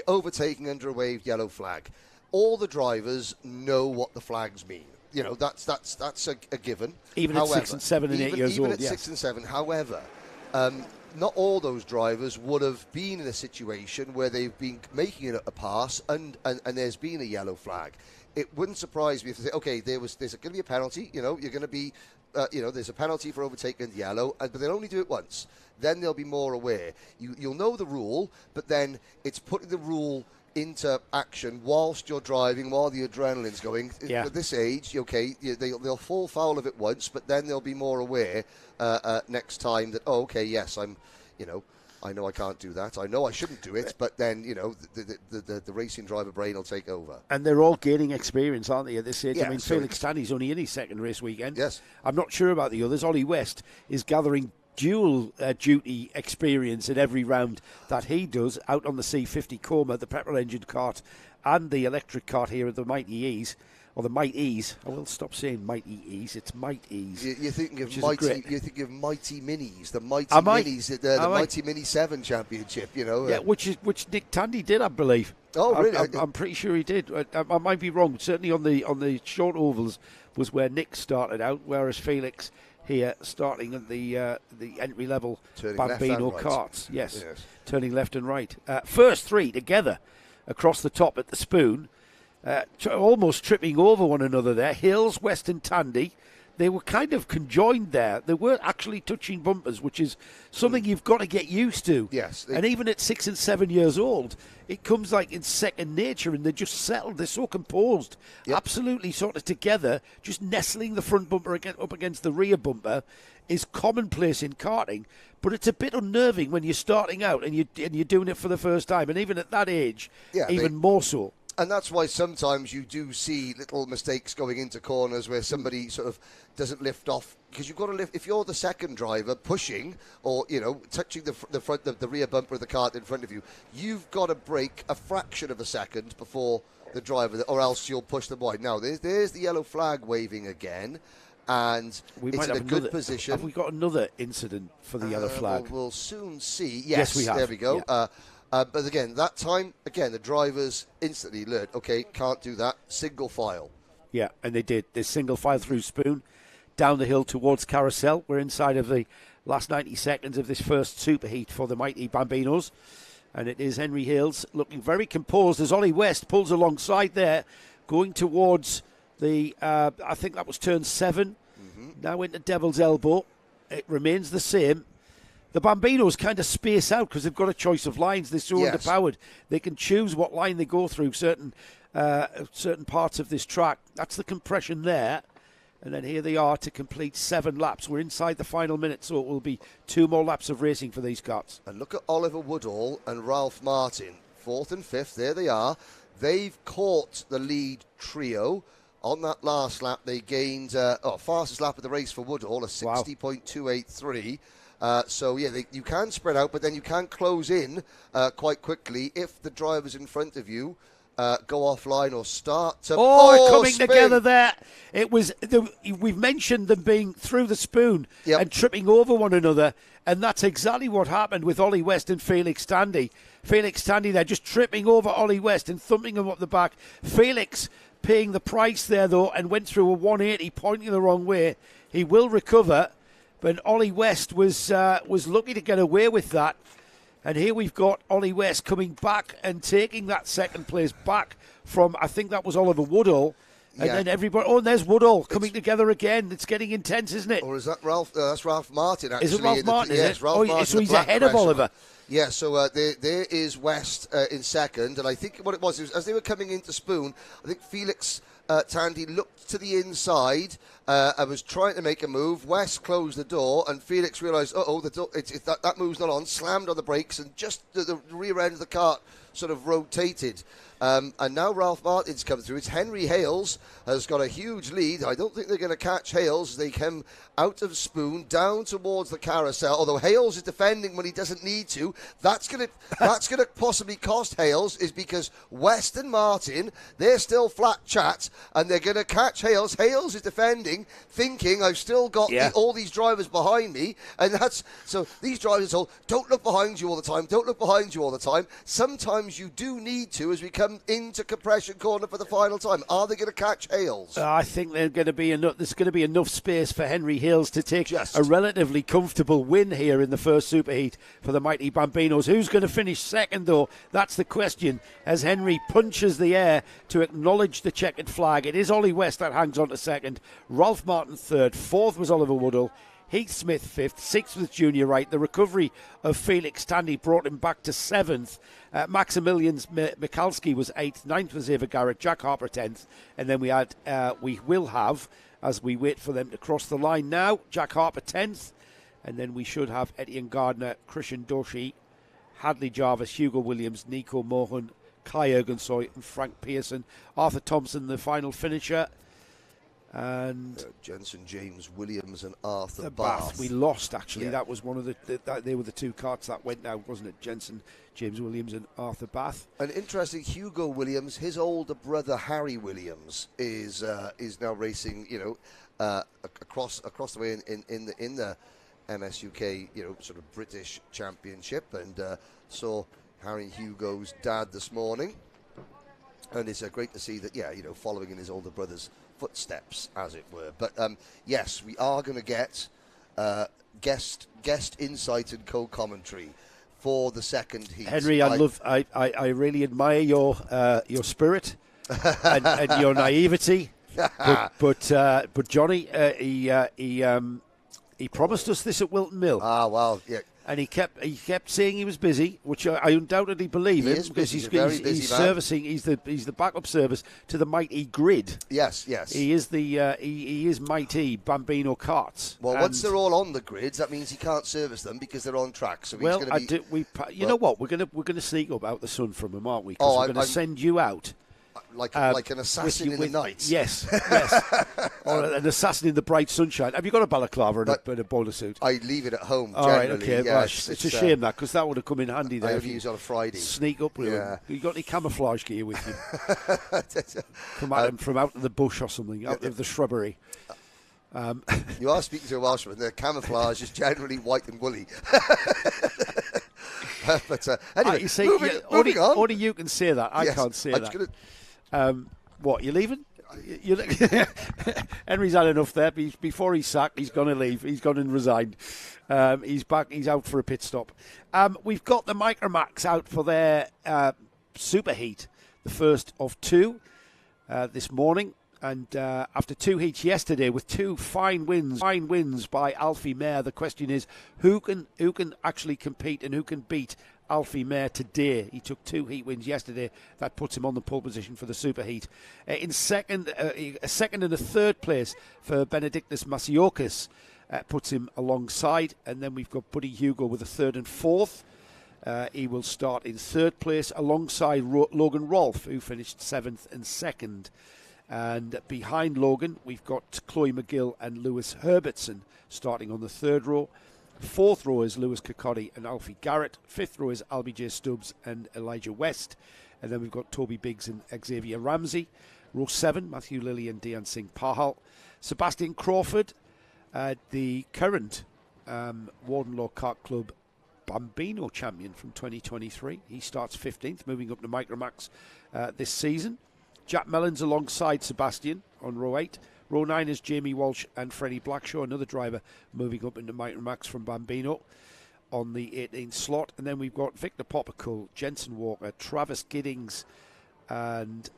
overtaking under a waved yellow flag. All the drivers know what the flags mean. That's a given. Even at 6 and 7 and 8 years old. Even at 6 and 7. However, not all those drivers would have been in a situation where they've been making a pass and there's been a yellow flag. It wouldn't surprise me if they say, okay, there's going to be a penalty. You're going to be, there's a penalty for overtaking the yellow, but they'll only do it once. Then they'll be more aware. You'll know the rule, but then it's putting the rule into action whilst you're driving, while the adrenaline's going. At this age, they'll fall foul of it once, but then they'll be more aware next time that, I know I can't do that. I know I shouldn't do it, but then, the racing driver brain will take over. And they're all gaining experience, aren't they, at this age? Yeah, Felix Tandy's only in his second race weekend. Yes. I'm not sure about the others. Ollie West is gathering dual duty experience in every round that he does out on the C50 Coma, the petrol engine kart and the electric kart here at the Mighty Ease, or the Might Ease. I will stop saying Mighty Ease, it's Might Ease. You're thinking of Mighty Minis, the Mighty Minis, the Mighty Mini 7 Championship, Yeah, which Nick Tandy did, I believe. Oh, really? I'm pretty sure he did. I might be wrong. Certainly on the short ovals was where Nick started out, whereas Felix here starting at the entry level Bambino karts. Yes, turning left and right. First three together across the top at the spoon, almost tripping over one another there. Hills, West and Tandy. They were kind of conjoined there. They weren't actually touching bumpers, which is something you've got to get used to. Yes. And even at 6 and 7 years old, it comes like in second nature, and they're just settled. They're so composed, absolutely sort of together. Just nestling the front bumper up against the rear bumper is commonplace in karting, but it's a bit unnerving when you're starting out and you're doing it for the first time, and even at that age, more so. And that's why sometimes you do see little mistakes going into corners where somebody sort of doesn't lift off, because you've got to lift. If you're the second driver pushing or touching the rear bumper of the kart in front of you, you've got to brake a fraction of a second before the driver, or else you'll push them wide. Now there's the yellow flag waving again, and it's in a good position. Have we got another incident for the yellow flag? We'll soon see. Yes, we have. There we go. Yeah. But again, that time, the drivers instantly learned, okay, can't do that, single file. Yeah, and they did. They single file through Spoon, down the hill towards Carousel. We're inside of the last 90 seconds of this first superheat for the Mighty Bambinos. And it is Henry Hills looking very composed as Ollie West pulls alongside there, going towards the, I think that was turn 7, now into Devil's Elbow. it remains the same. The Bambinos kind of space out because they've got a choice of lines. They're so underpowered. They can choose what line they go through certain parts of this track. That's the compression there. And then here they are to complete 7 laps. We're inside the final minute, so it will be 2 more laps of racing for these karts. And look at Oliver Woodall and Ralph Martin, 4th and 5th. There they are. They've caught the lead trio. On that last lap, they gained fastest lap of the race for Woodall, a 60.283. So, yeah, you can spread out, but then you can close in quite quickly if the drivers in front of you go offline or start to... coming spin together there. It was we've mentioned them being through the spoon and tripping over one another, and that's exactly what happened with Ollie West and Felix Standy. Felix Standy there just tripping over Ollie West and thumping him up the back. Felix paying the price there, though, and went through a 180, pointing the wrong way. He will recover, but Ollie West was lucky to get away with that. And here we've got Ollie West coming back and taking that second place back from, I think that was Oliver Woodall. And then everybody, and there's Woodall coming together again. It's getting intense, isn't it? Or is that Ralph? That's Ralph Martin, actually. Is it Ralph Martin? Yes, Ralph Martin. So he's ahead of Oliver. Yeah, so there is West in second. And I think what it was as they were coming into Spoon, I think Felix Tandy looked to the inside and was trying to make a move. West closed the door, and Felix realised, the door, that move's not on, slammed on the brakes, and just the rear end of the kart sort of rotated. And now Ralph Martin's come through. It's Henry Hales has got a huge lead. I don't think they're going to catch Hales. They come out of Spoon down towards the carousel. Although Hales is defending when he doesn't need to. That's going to possibly cost Hales, is because West and Martin, they're still flat chat, and they're going to catch Hales. Hales is defending, thinking I've still got all these drivers behind me, and that's so these drivers are told, don't look behind you all the time. Don't look behind you all the time. Sometimes you do need to, as we come into compression corner for the final time. Are they going to catch Hales? I think there's going to be enough space for Henry Hales to take a relatively comfortable win here in the first superheat for the mighty Bambinos. Who's going to finish second, though? That's the question. As Henry punches the air to acknowledge the checkered flag, it is Ollie West that hangs on to second. Ralph Martin third. Fourth was Oliver Woodall. Heath Smith fifth, sixth was Junior Wright. The recovery of Felix Tandy brought him back to seventh. Maximilian Mikalski was eighth, ninth was Eva Garrett, Jack Harper 10th, and then we will have, as we wait for them to cross the line now, Jack Harper 10th, and then we should have Etienne Gardner, Christian Doshi, Hadley Jarvis, Hugo Williams, Nico Mohan, Kai Ergensoy and Frank Pearson. Arthur Thompson, the final finisher. And Jensen, James Williams and Arthur Bath. We lost, actually. That was one of they were the 2 karts that went out, wasn't it? Jensen, James Williams and Arthur Bath. And interesting, Hugo Williams, his older brother Harry Williams is now racing, across the way in the MSUK, sort of British Championship, and saw Harry Hugo's dad this morning, and it's great to see that, following in his older brother's footsteps, as it were. But yes, we are going to get guest insight and co-commentary for the second heat. Henry, I really admire your spirit and your naivety. But Johnny, he promised us this at Wilton Mill. Ah, well, yeah. And he kept saying he was busy, which I undoubtedly believe him, because he's servicing. He's the backup service to the mighty Grid. Yes. He is he is mighty Bambino karts. Well, once they're all on the grids, that means he can't service them because they're on track. So he's going to be. You know what? We're going to sneak up out the sun from him, aren't we? Because we're going to send you out. Like an assassin in the night. Yes. Or an assassin in the bright sunshine. Have you got a balaclava and a bowler suit? I leave it at home, all generally. Right, okay. Yes, it's a shame that, because that would have come in handy there. I have used on a Friday. Sneak up with him. You got any camouflage gear with you? from out of the bush or something, out of the shrubbery. You are speaking to a Welshman. Their camouflage is generally white and woolly. But anyway, you see, moving on. Only you can say that. I can't say that. What, you leaving? Henry's had enough there. Before he's sacked, he's going to leave. He's gone and resigned. He's back. He's out for a pit stop. We've got the Micromax out for their superheat, the first of 2 this morning. And after 2 heats yesterday, with 2 fine wins by Alfie Mehr, the question is who can actually compete and who can beat Alfie Mehr today. He took 2 heat wins yesterday. That puts him on the pole position for the super heat. In second, a second and a third place for Benedictus Masiokas puts him alongside. And then we've got Buddy Hugo with a third and fourth. He will start in third place alongside Logan Rolfe, who finished 7th and 2nd. And behind Logan, we've got Chloe McGill and Lewis Herbertson starting on the 3rd row. 4th row is Lewis Kirkcaldy and Alfie Garrett. 5th row is Albie J. Stubbs and Elijah West. And then we've got Toby Biggs and Xavier Ramsey. Row 7, Matthew Lilly and Dian Singh Pahal. Sebastian Crawford, the current Wardenlaw Kart Club Bambino champion from 2023. He starts 15th, moving up to Micromax this season. Jack Mellons alongside Sebastian on row 8. Row 9 is Jamie Walsh and Freddie Blackshaw, another driver moving up into Micromax from Bambino on the 18th slot. And then we've got Victor Poppercull, Jensen Walker, Travis Giddings and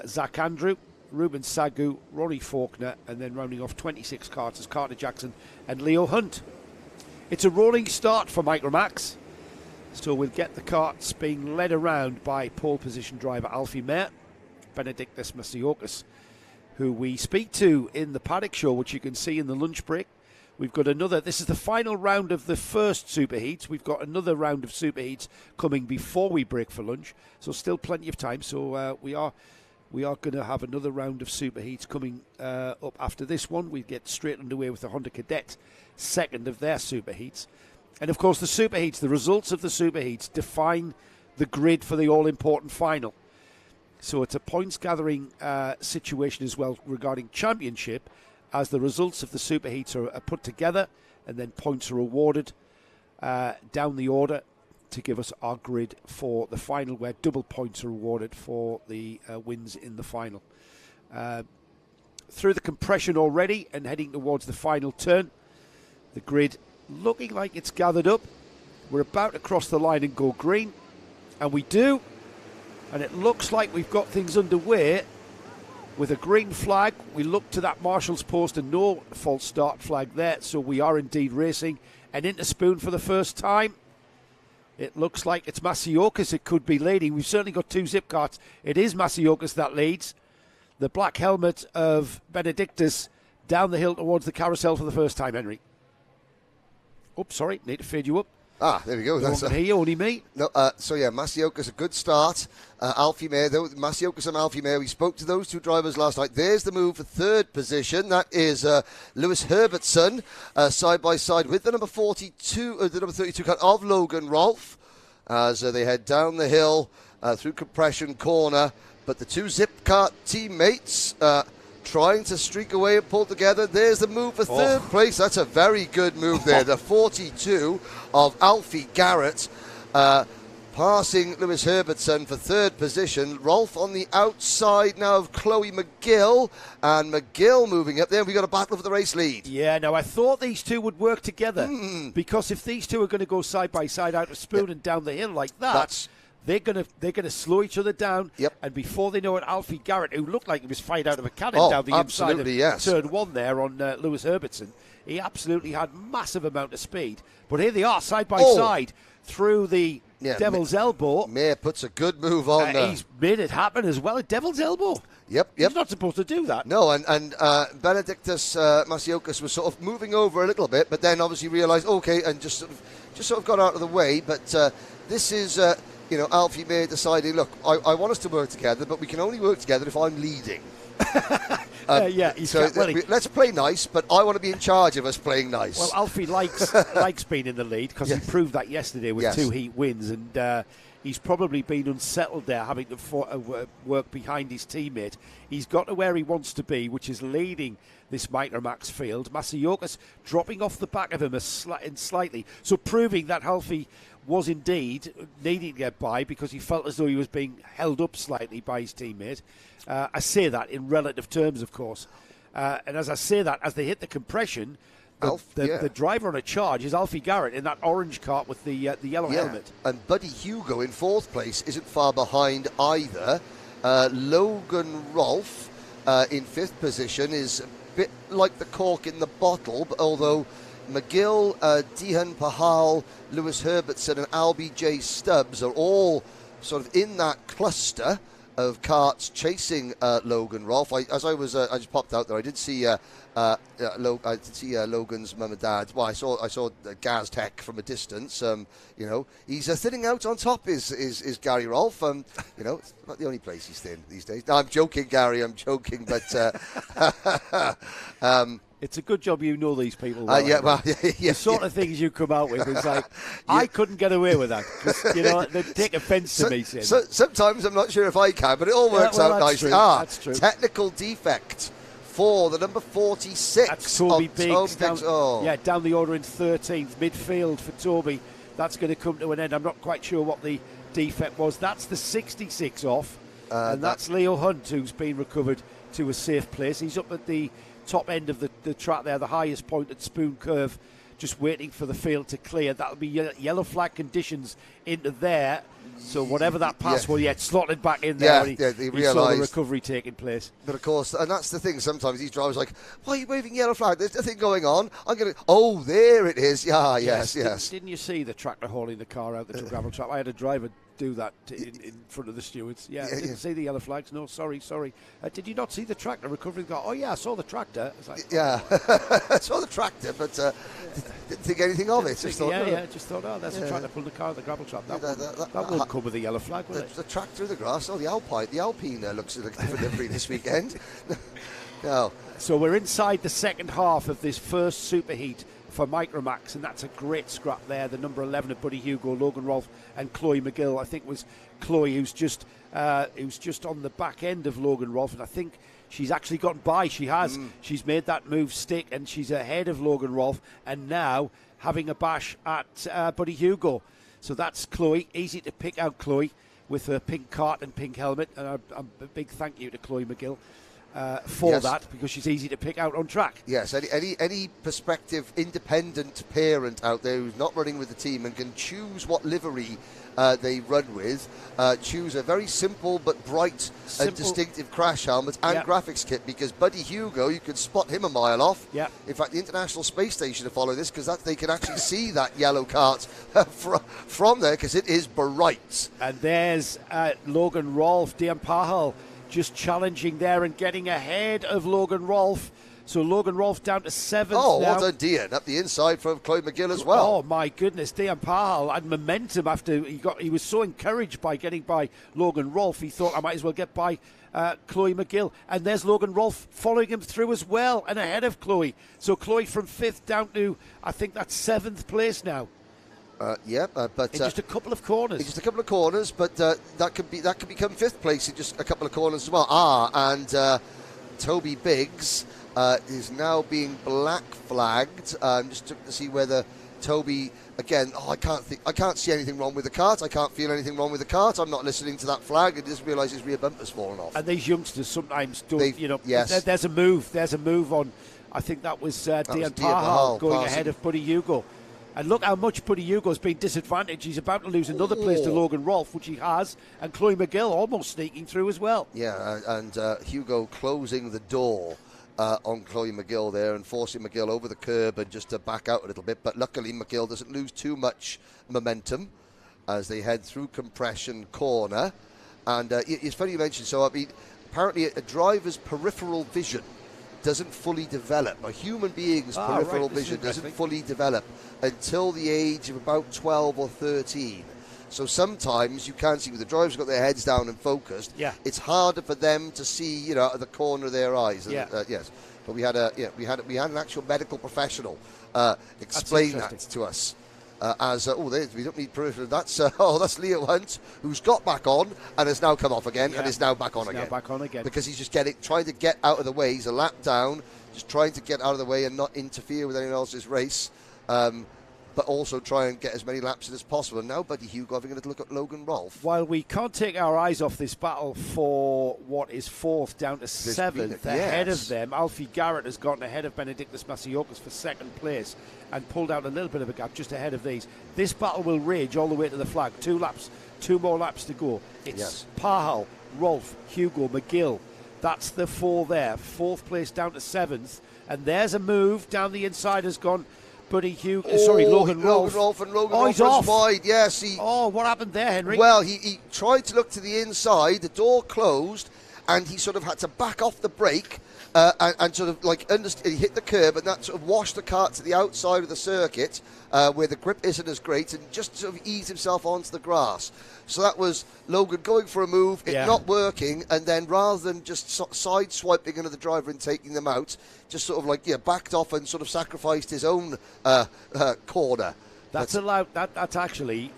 Zach Andrew, Ruben Sagu, Ronnie Faulkner, and then rounding off 26 Carters, Carter Jackson and Leo Hunt. It's a rolling start for Micromax, so we'll get the carts being led around by pole position driver Alfie Mehr, Benedictus Masiokas, who we speak to in the Paddock show, which you can see in the lunch break. We've got another, this is the final round of the first super heats. We've got another round of super heats coming before we break for lunch, so still plenty of time. So we are going to have another round of super heats coming up after this one. We get straight underway with the Honda Cadet, second of their super heats. And of course the super heats, the results of the super heats define the grid for the all-important final. So it's a points gathering situation as well regarding championship, as the results of the super heats are put together and then points are awarded down the order to give us our grid for the final, where double points are awarded for the wins in the final. Through the compression already and heading towards the final turn, the grid looking like it's gathered up. We're about to cross the line and go green, and we do. And it looks like we've got things underway with a green flag. We look to that marshal's post and no false start flag there. So we are indeed racing. And into Spoon for the first time. It looks like it's Masiokas. It could be leading. We've certainly got 2 zip carts. It is Masiokas that leads. The black helmet of Benedictus down the hill towards the carousel for the first time, Henry. Oops, sorry. Need to fade you up. There we go. That's only me. No, so yeah, Masiokas, a good start. Alfie Mehr, though, Masiokas and Alfie Mehr, we spoke to those 2 drivers last night. There's the move for 3rd position. That is Lewis Herbertson, side by side with the number 42, the number 32 cut of Logan Rolfe, as they head down the hill through compression corner. But the 2 zip cart teammates trying to streak away and pull together. There's the move for 3rd place. That's a very good move there. The 42 of Alfie Garrett passing Lewis Herbertson for 3rd position. Rolfe on the outside now of Chloe McGill, and McGill moving up there. We've got a battle for the race lead. Yeah, now I thought these 2 would work together because if these 2 are going to go side by side out of Spoon and down the hill like that, they're gonna slow each other down. And before they know it, Alfie Garrett, who looked like he was fired out of a cannon down the inside of turn 1 there on Lewis Herbertson, he absolutely had massive amount of speed. But here they are, side by side, through the Devil's Elbow. Mehr puts a good move on there. He's made it happen as well at Devil's Elbow. He's not supposed to do that. No, and Benedictus Masiokas was sort of moving over a little bit, but then obviously realised, and just sort of got out of the way. But this is... Alfie Mehr deciding, look, I want us to work together, but we can only work together if I'm leading. Let's play nice, but I want to be in charge of us playing nice. Well, Alfie likes being in the lead because he proved that yesterday with 2 heat wins, and he's probably been unsettled there, having to work behind his teammate. He's got to where he wants to be, which is leading this Micromax field. Masiokas dropping off the back of him slightly, so proving that Alfie was indeed needing to get by because he felt as though he was being held up slightly by his teammate. I say that in relative terms, of course. And as I say that, as they hit the compression, the driver on a charge is Alfie Garrett in that orange cart with the yellow helmet. And Buddy Hugo in 4th place isn't far behind either. Logan Rolfe in 5th position is a bit like the cork in the bottle, but although McGill, Dehan Pahal, Lewis Herbertson and Albie J. Stubbs are all sort of in that cluster of karts chasing Logan Rolfe. I just popped out there. I did see Logan's mum and dad. Well, I saw Gaz Tech from a distance. He's thinning out on top. Is Gary Rolfe? It's not the only place he's thin these days. No, I'm joking, Gary. I'm joking, but. It's a good job you know these people. The sort of things you come out with is like, I couldn't get away with that. They take offence to me. So sometimes I'm not sure if I can, but it all works out nicely. That's true. Technical defect for the number 46. That's Toby Biggs. Down the order in 13th. Midfield for Toby. That's going to come to an end. I'm not quite sure what the defect was. That's the 66 off. And that's Leo Hunt, who's been recovered to a safe place. He's up at the top end of the track there, the highest point at Spoon Curve, just waiting for the field to clear. That'll be yellow flag conditions into there. So whatever that pass was, it's slotted back in there. He saw the recovery taking place. But of course, and that's the thing, sometimes these drivers are like, why are you waving yellow flag? There's nothing going on. There it is. Yes. Didn't you see the tractor hauling the car out the gravel trap? I had a driver do that in front of the stewards. Didn't see the yellow flags. No, sorry. Did you not see the tractor recovering the car? Oh yeah, I saw the tractor. I saw the tractor, but didn't think anything of it. Just thought, there's a tractor pulling the car out the gravel trap. That won't come with a yellow flag, will it? The tractor in the grass. Oh, the Alpine looks like a different livery this weekend. No. So we're inside the second half of this first superheat for Micromax, and that's a great scrap there. The number 11 of Buddy Hugo, Logan Rolfe and Chloe McGill. I think it was Chloe who's just on the back end of Logan Rolfe, and I think she's actually gotten by. She has. She's made that move stick, and she's ahead of Logan Rolfe, and now having a bash at Buddy Hugo. So that's Chloe. Easy to pick out Chloe with her pink cart and pink helmet, and a big thank you to Chloe McGill for that, because she's easy to pick out on track. Yes, any prospective independent parent out there who's not running with the team and can choose what livery they run with, choose a very simple but bright and distinctive crash helmet and graphics kit, because Buddy Hugo, you can spot him a mile off. In fact, the International Space Station to follow this, because they can actually see that yellow cart from there, because it is bright. And there's Logan Rolfe, Dehan Pahal, just challenging there and getting ahead of Logan Rolfe. So Logan Rolfe down to 7th now. Well done, Dehan. Up the inside from Chloe McGill as well. Oh, my goodness. Dehan Pahal had momentum after he was so encouraged by getting by Logan Rolfe. He thought, I might as well get by Chloe McGill. And there's Logan Rolfe following him through as well and ahead of Chloe. So Chloe from 5th down to, I think that's 7th place now. But in just a couple of corners. But that could become 5th place in just a couple of corners as well. And Toby Biggs is now being black flagged. Just to see whether Toby again. I can't see anything wrong with the cart. I can't feel anything wrong with the cart. I'm not listening to that flag. I just realise his rear bumper's fallen off. And these youngsters sometimes don't. There's a move on. I think that was Dehan Pahal going ahead of Buddy Hugo. And look how much Buddy Hugo's been disadvantaged. He's about to lose another place to Logan Rolfe, which he has, and Chloe McGill almost sneaking through as well. Yeah, and Hugo closing the door on Chloe McGill there and forcing McGill over the curb and just to back out a little bit. But luckily McGill doesn't lose too much momentum as they head through compression corner. And it's funny you mentioned, so I mean, apparently a driver's peripheral vision doesn't fully develop. A human being's peripheral vision doesn't fully develop until the age of about 12 or 13. So sometimes you can't see, with the drivers got their heads down and focused. It's harder for them to see, out of the corner of their eyes. Yes, but we had an actual medical professional explain that to us. We don't need proof of that. That's Leo Hunt, who's got back on and has now come off again and is now back on again. Because he's just trying to get out of the way. He's a lap down, just trying to get out of the way and not interfere with anyone else's race. But also try and get as many laps in as possible. And now Buddy Hugo having a little look at Logan Rolfe. While we can't take our eyes off this battle for what is 4th down to 7th, ahead of them, Alfie Garrett has gotten ahead of Benedictus Masiokas for 2nd place and pulled out a little bit of a gap just ahead of these. This battle will rage all the way to the flag. 2 more laps to go. It's Pahal, Rolfe, Hugo, McGill. That's the 4 there. 4th place down to 7th. And there's a move. Down the inside has gone Buddy Hugh. Logan Rolfe. And Logan Rolfe he's off. Wide. Yes. What happened there, Henry? Well, he tried to look to the inside. The door closed, and he sort of had to back off the brake and sort of like he hit the curb, and that sort of washed the kart to the outside of the circuit where the grip isn't as great, and just sort of eased himself onto the grass. So that was Logan going for a move, it not working, and then rather than just side swiping another driver and taking them out, just sort of like backed off and sort of sacrificed his own corner. That's allowed. That's actually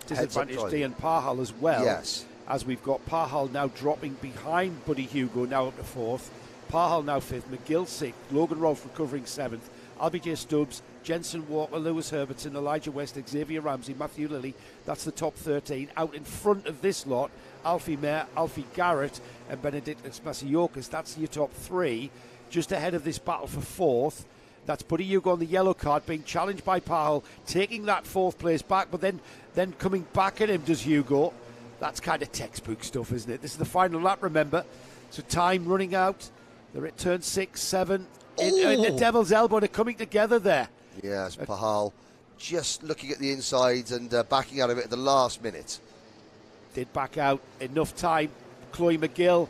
disadvantaged Ian Parhal as well. Yes. As we've got Parhal now dropping behind Buddy Hugo, now up to 4th. Parhal now 5th, McGill 6th, Logan Rolfe recovering 7th, LBJ Stubbs, Jensen Walker, Lewis Herbertson, Elijah West, Xavier Ramsey, Matthew Lilly. That's the top 13. Out in front of this lot, Alfie Mayer, Alfie Garrett, and Benedictus Masiokas. That's your top 3. Just ahead of this battle for 4th. That's Buddy Hugo on the yellow card, being challenged by Parhal, taking that 4th place back, but then coming back at him does Hugo. That's kind of textbook stuff, isn't it? This is the final lap, remember. So time running out. They're at turn 6, 7. In the Devil's Elbow, they're coming together there. Yes, Parhal just looking at the insides and backing out of it at the last minute. Did back out enough time. Chloe McGill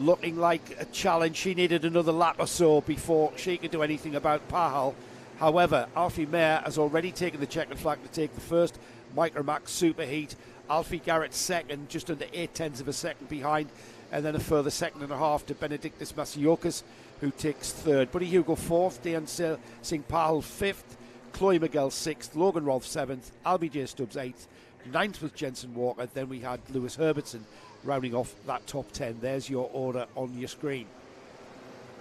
looking like a challenge. She needed another lap or so before she could do anything about Parhal. However, Alfie Mayer has already taken the checkered flag to take the first Micromax Superheat. Alfie Garrett second, just under 0.8 of a second behind, and then a further 2.5 to Benedictus Masiokas, who takes 3rd. Buddy Hugo 4th, Dean Singh Parhal 5th, Chloe McGill 6th, Logan Rolfe 7th, LBJ Stubbs 8th, 9th was Jensen Walker, then we had Lewis Herbertson rounding off that top 10. There's your order on your screen.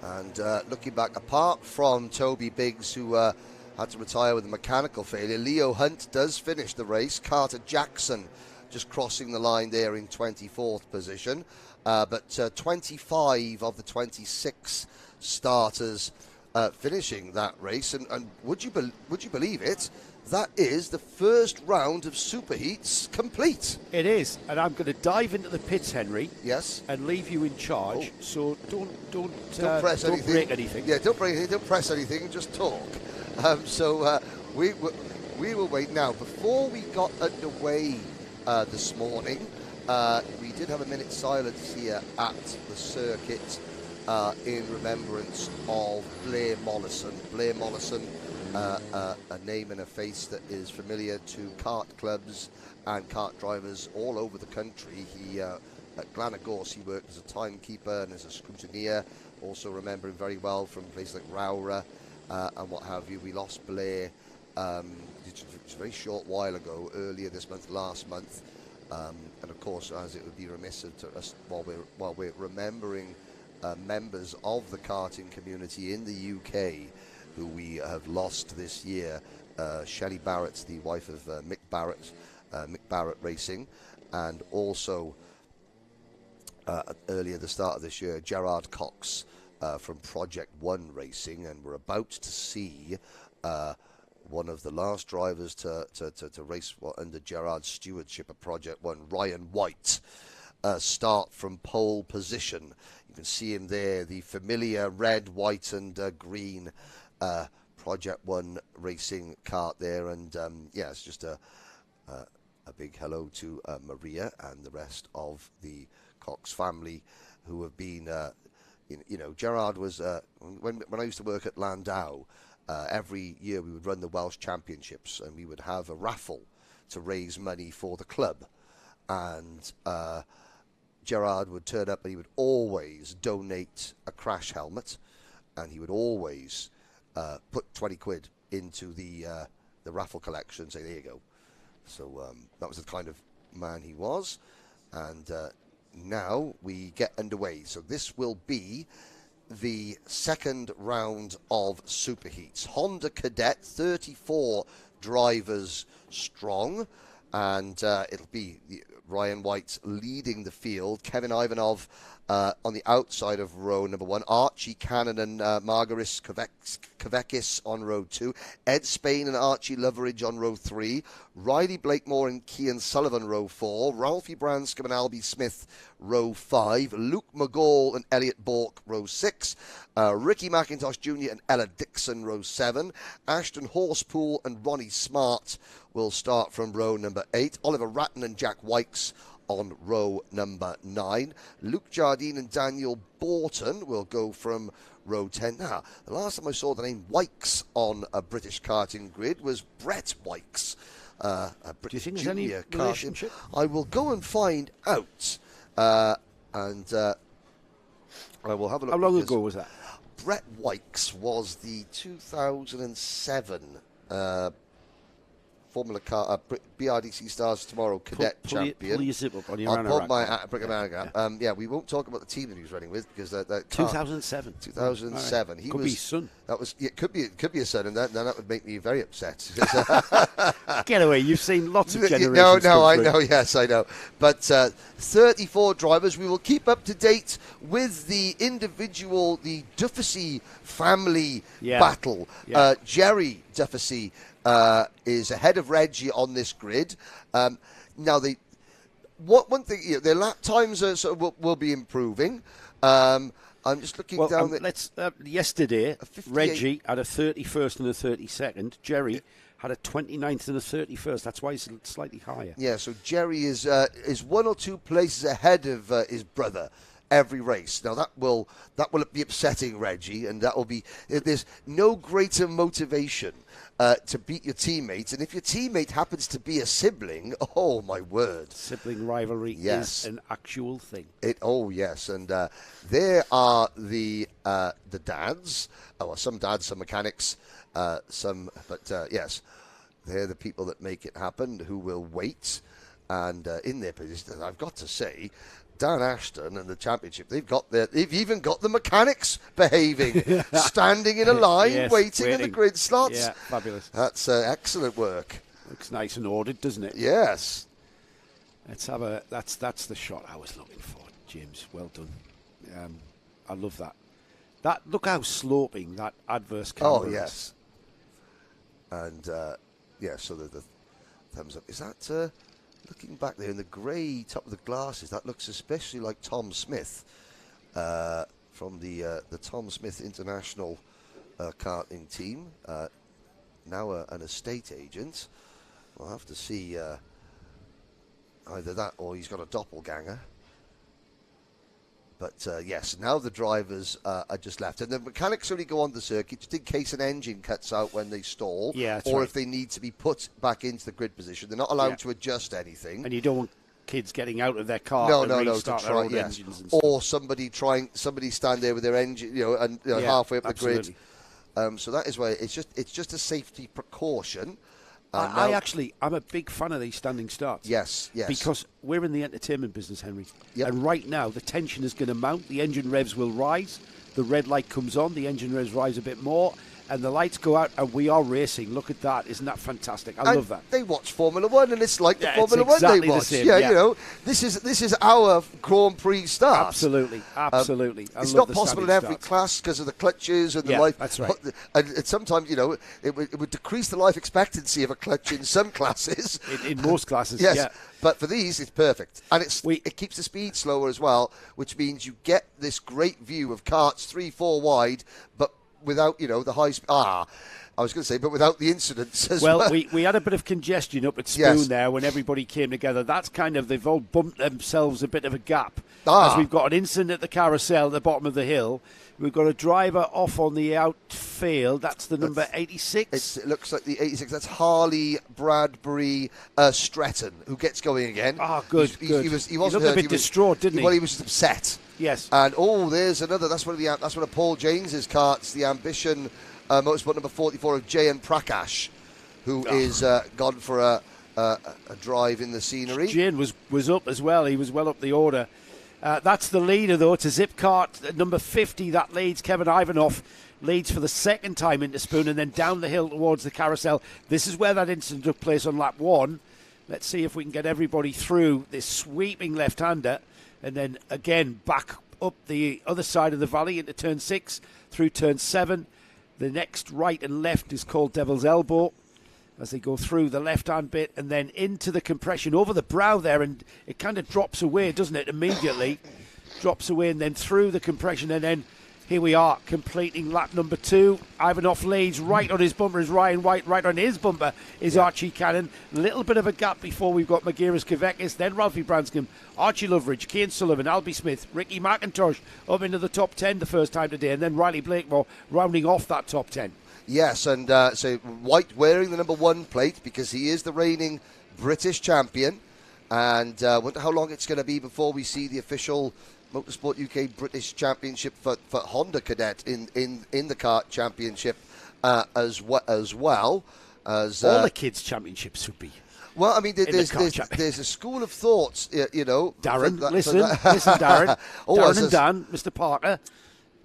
And looking back, apart from Toby Biggs, who had to retire with a mechanical failure, Leo Hunt does finish the race. Carter Jackson just crossing the line there in 24th position. But 25 of the 26 starters finishing that race. And would you believe it? That is the first round of superheats complete. It is, and I'm going to dive into the pits, Henry. Yes. And leave you in charge. Oh. So don't press anything. break anything. Yeah, don't break anything. Don't press anything. Just talk. We will wait now. Before we got underway this morning, we did have a minute's silence here at the circuit in remembrance of Blair Mollison. Blair Mollison, a name and a face that is familiar to kart clubs and kart drivers all over the country. He at Glanagors, he worked as a timekeeper and as a scrutineer. Also remember him very well from places like Rowra and what have you. We lost Blair just a very short while ago, earlier this month, last month. And of course, as it would be remiss to us while we're remembering members of the karting community in the UK who we have lost this year. Shelley Barrett, the wife of Mick Barrett Racing, and also earlier the start of this year, Gerard Cox from Project One Racing, and we're about to see one of the last drivers to race under Gerard's stewardship at Project One, Ryan White, start from pole position. You can see him there, the familiar red, white and green Project One Racing kart there. And yeah, it's just a big hello to Maria and the rest of the Cox family who have been, Gerard was, when I used to work at Landau, every year we would run the Welsh Championships and we would have a raffle to raise money for the club. And Gerard would turn up and he would always donate a crash helmet, and he would always put 20 quid into the raffle collection and say, there you go. So that was the kind of man he was. And now we get underway. So this will be the second round of superheats. Honda Cadet, 34 drivers strong, and it'll be Ryan White leading the field. Kevin Ivanov On the outside of row number 1, Archie Cannon and Margaris Kavekis on row 2, Ed Spain and Archie Loveridge on row 3, Riley Blakemore and Cian Sullivan row 4, Ralphie Branscombe and Albie Smith row 5, Luke McGall and Elliot Bork row 6, Ricky McIntosh Jr. and Ella Dixon row 7, Ashton Horsepool and Ronnie Smart will start from row number 8, Oliver Ratton and Jack Wykes on row number 9. Luke Jardine and Daniel Borton will go from row 10. Now, the last time I saw the name Wykes on a British karting grid was Brett Wykes, a British Junior any karting. Relationship? I will go and find out, and I will have a look. How long ago was that? Brett Wykes was the 2007 Formula Car BRDC Stars Tomorrow Cadet champion. Pull your zip up on your I'll put my anorak. yeah, we won't talk about the team that he was running with because that 2007. 2007. Right. He could was, be his son. That was it. Could be a son, and that would make me very upset. Get away! You've seen lots of generations. No, I know. Yes, I know. But 34 drivers. We will keep up to date with the Dufficy family battle. Yeah. Jerry Dufficy is ahead of Reggie on this grid. Now, one thing, their lap times will be improving. I'm just looking down. Yesterday, Reggie had a 31st and a 32nd. Jerry had a 29th and a 31st. That's why he's slightly higher. Yeah, so Jerry is 1 or 2 places ahead of his brother every race. Now that will be upsetting Reggie, and that will be. There's no greater motivation to beat your teammates, and if your teammate happens to be a sibling, oh my word! Sibling rivalry is an actual thing. Oh yes, and there are the dads. Oh, some dads, some mechanics, yes, they're the people that make it happen, who will wait, and in their position. I've got to say, Dan Ashton and the championship, they've even got the mechanics behaving, standing in a line, waiting in the grid slots. Yeah, fabulous. That's excellent work. Looks nice and ordered, doesn't it? Yes. Let's have that's the shot I was looking for, James. Well done. I love that. Look how sloping that adverse camera is. Oh yes. And so the thumbs up. Is that? Looking back there in the grey top of the glasses, that looks especially like Tom Smith from the Tom Smith International karting team. Now an estate agent. We'll have to see either that or he's got a doppelganger. But yes, now the drivers are just left. And the mechanics only go on the circuit just in case an engine cuts out when they stall. Yeah, or if they need to be put back into the grid position. They're not allowed to adjust anything. And you don't want kids getting out of their car restart their own engines and stuff. Or somebody stand there with their engine, halfway up the grid. So that is why it's just a safety precaution. I'm a big fan of these standing starts. Yes. Because we're in the entertainment business, Henry. Yep. And right now, the tension is going to mount. The engine revs will rise. The red light comes on. The engine revs rise a bit more. And the lights go out, and we are racing. Look at that. Isn't that fantastic? I love that. They watch Formula One, and it's like the Formula One they watch. This is our Grand Prix start. Absolutely. It's not possible in every class because of the clutches and the life. That's right. And sometimes, it would decrease the life expectancy of a clutch in some classes. In most classes, yes. Yeah. But for these, it's perfect. And it keeps the speed slower as well, which means you get this great view of karts 3-4 wide, but without, the high speed. I was going to say, but without the incidents as well. Well, we had a bit of congestion up at Spoon there when everybody came together. That's they've all bumped themselves a bit of a gap. As we've got an incident at the carousel at the bottom of the hill. We've got a driver off on the outfield. That's the number 86. It looks like the 86. That's Harley Bradbury Stretton, who gets going again. Good. He wasn't looked a bit distraught, didn't he? Well, he was just upset. Yes. And there's another. That's one of Paul James's karts. The Ambition motorsport number 44 of Jayan Prakash, who is gone for a drive in the scenery. Jayan was up as well. He was well up the order. That's the leader, though, to Zipcart, number 50. That leads Kevin Ivanov, leads for the second time into Spoon and then down the hill towards the carousel. This is where that incident took place on lap 1. Let's see if we can get everybody through this sweeping left-hander and then again back up the other side of the valley into turn 6, through turn 7. The next right and left is called Devil's Elbow, as they go through the left-hand bit and then into the compression over the brow there, and it kind of drops away, doesn't it, immediately? Drops away and then through the compression, and then here we are, completing lap number 2. Ivanov leads. Right on his bumper is Ryan White. Right on his bumper is Archie Cannon. A little bit of a gap before we've got Magirus Kavekis, then Ralphie Branscombe, Archie Loveridge, Cian Sullivan, Albie Smith, Ricky McIntosh up into the top 10 the first time today, and then Riley Blakemore rounding off that top 10. Yes, and so White wearing the number 1 plate because he is the reigning British champion. And wonder how long it's going to be before we see the official Motorsport UK British Championship for Honda Cadet in the kart championship as well as all the kids' championships would be. Well, I mean, there's a school of thoughts, Darren, listen, Darren. Darren and Dan, Mr. Parker.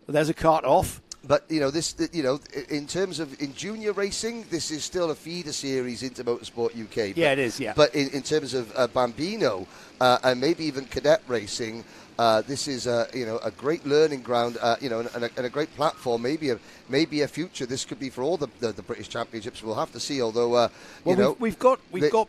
There's a kart off. But in terms of in junior racing, this is still a feeder series into Motorsport UK. Yeah, it is. Yeah. But in terms of Bambino and maybe even cadet racing, this is a great learning ground, and a great platform. Maybe a future. This could be for all the British Championships. We'll have to see. Although we've got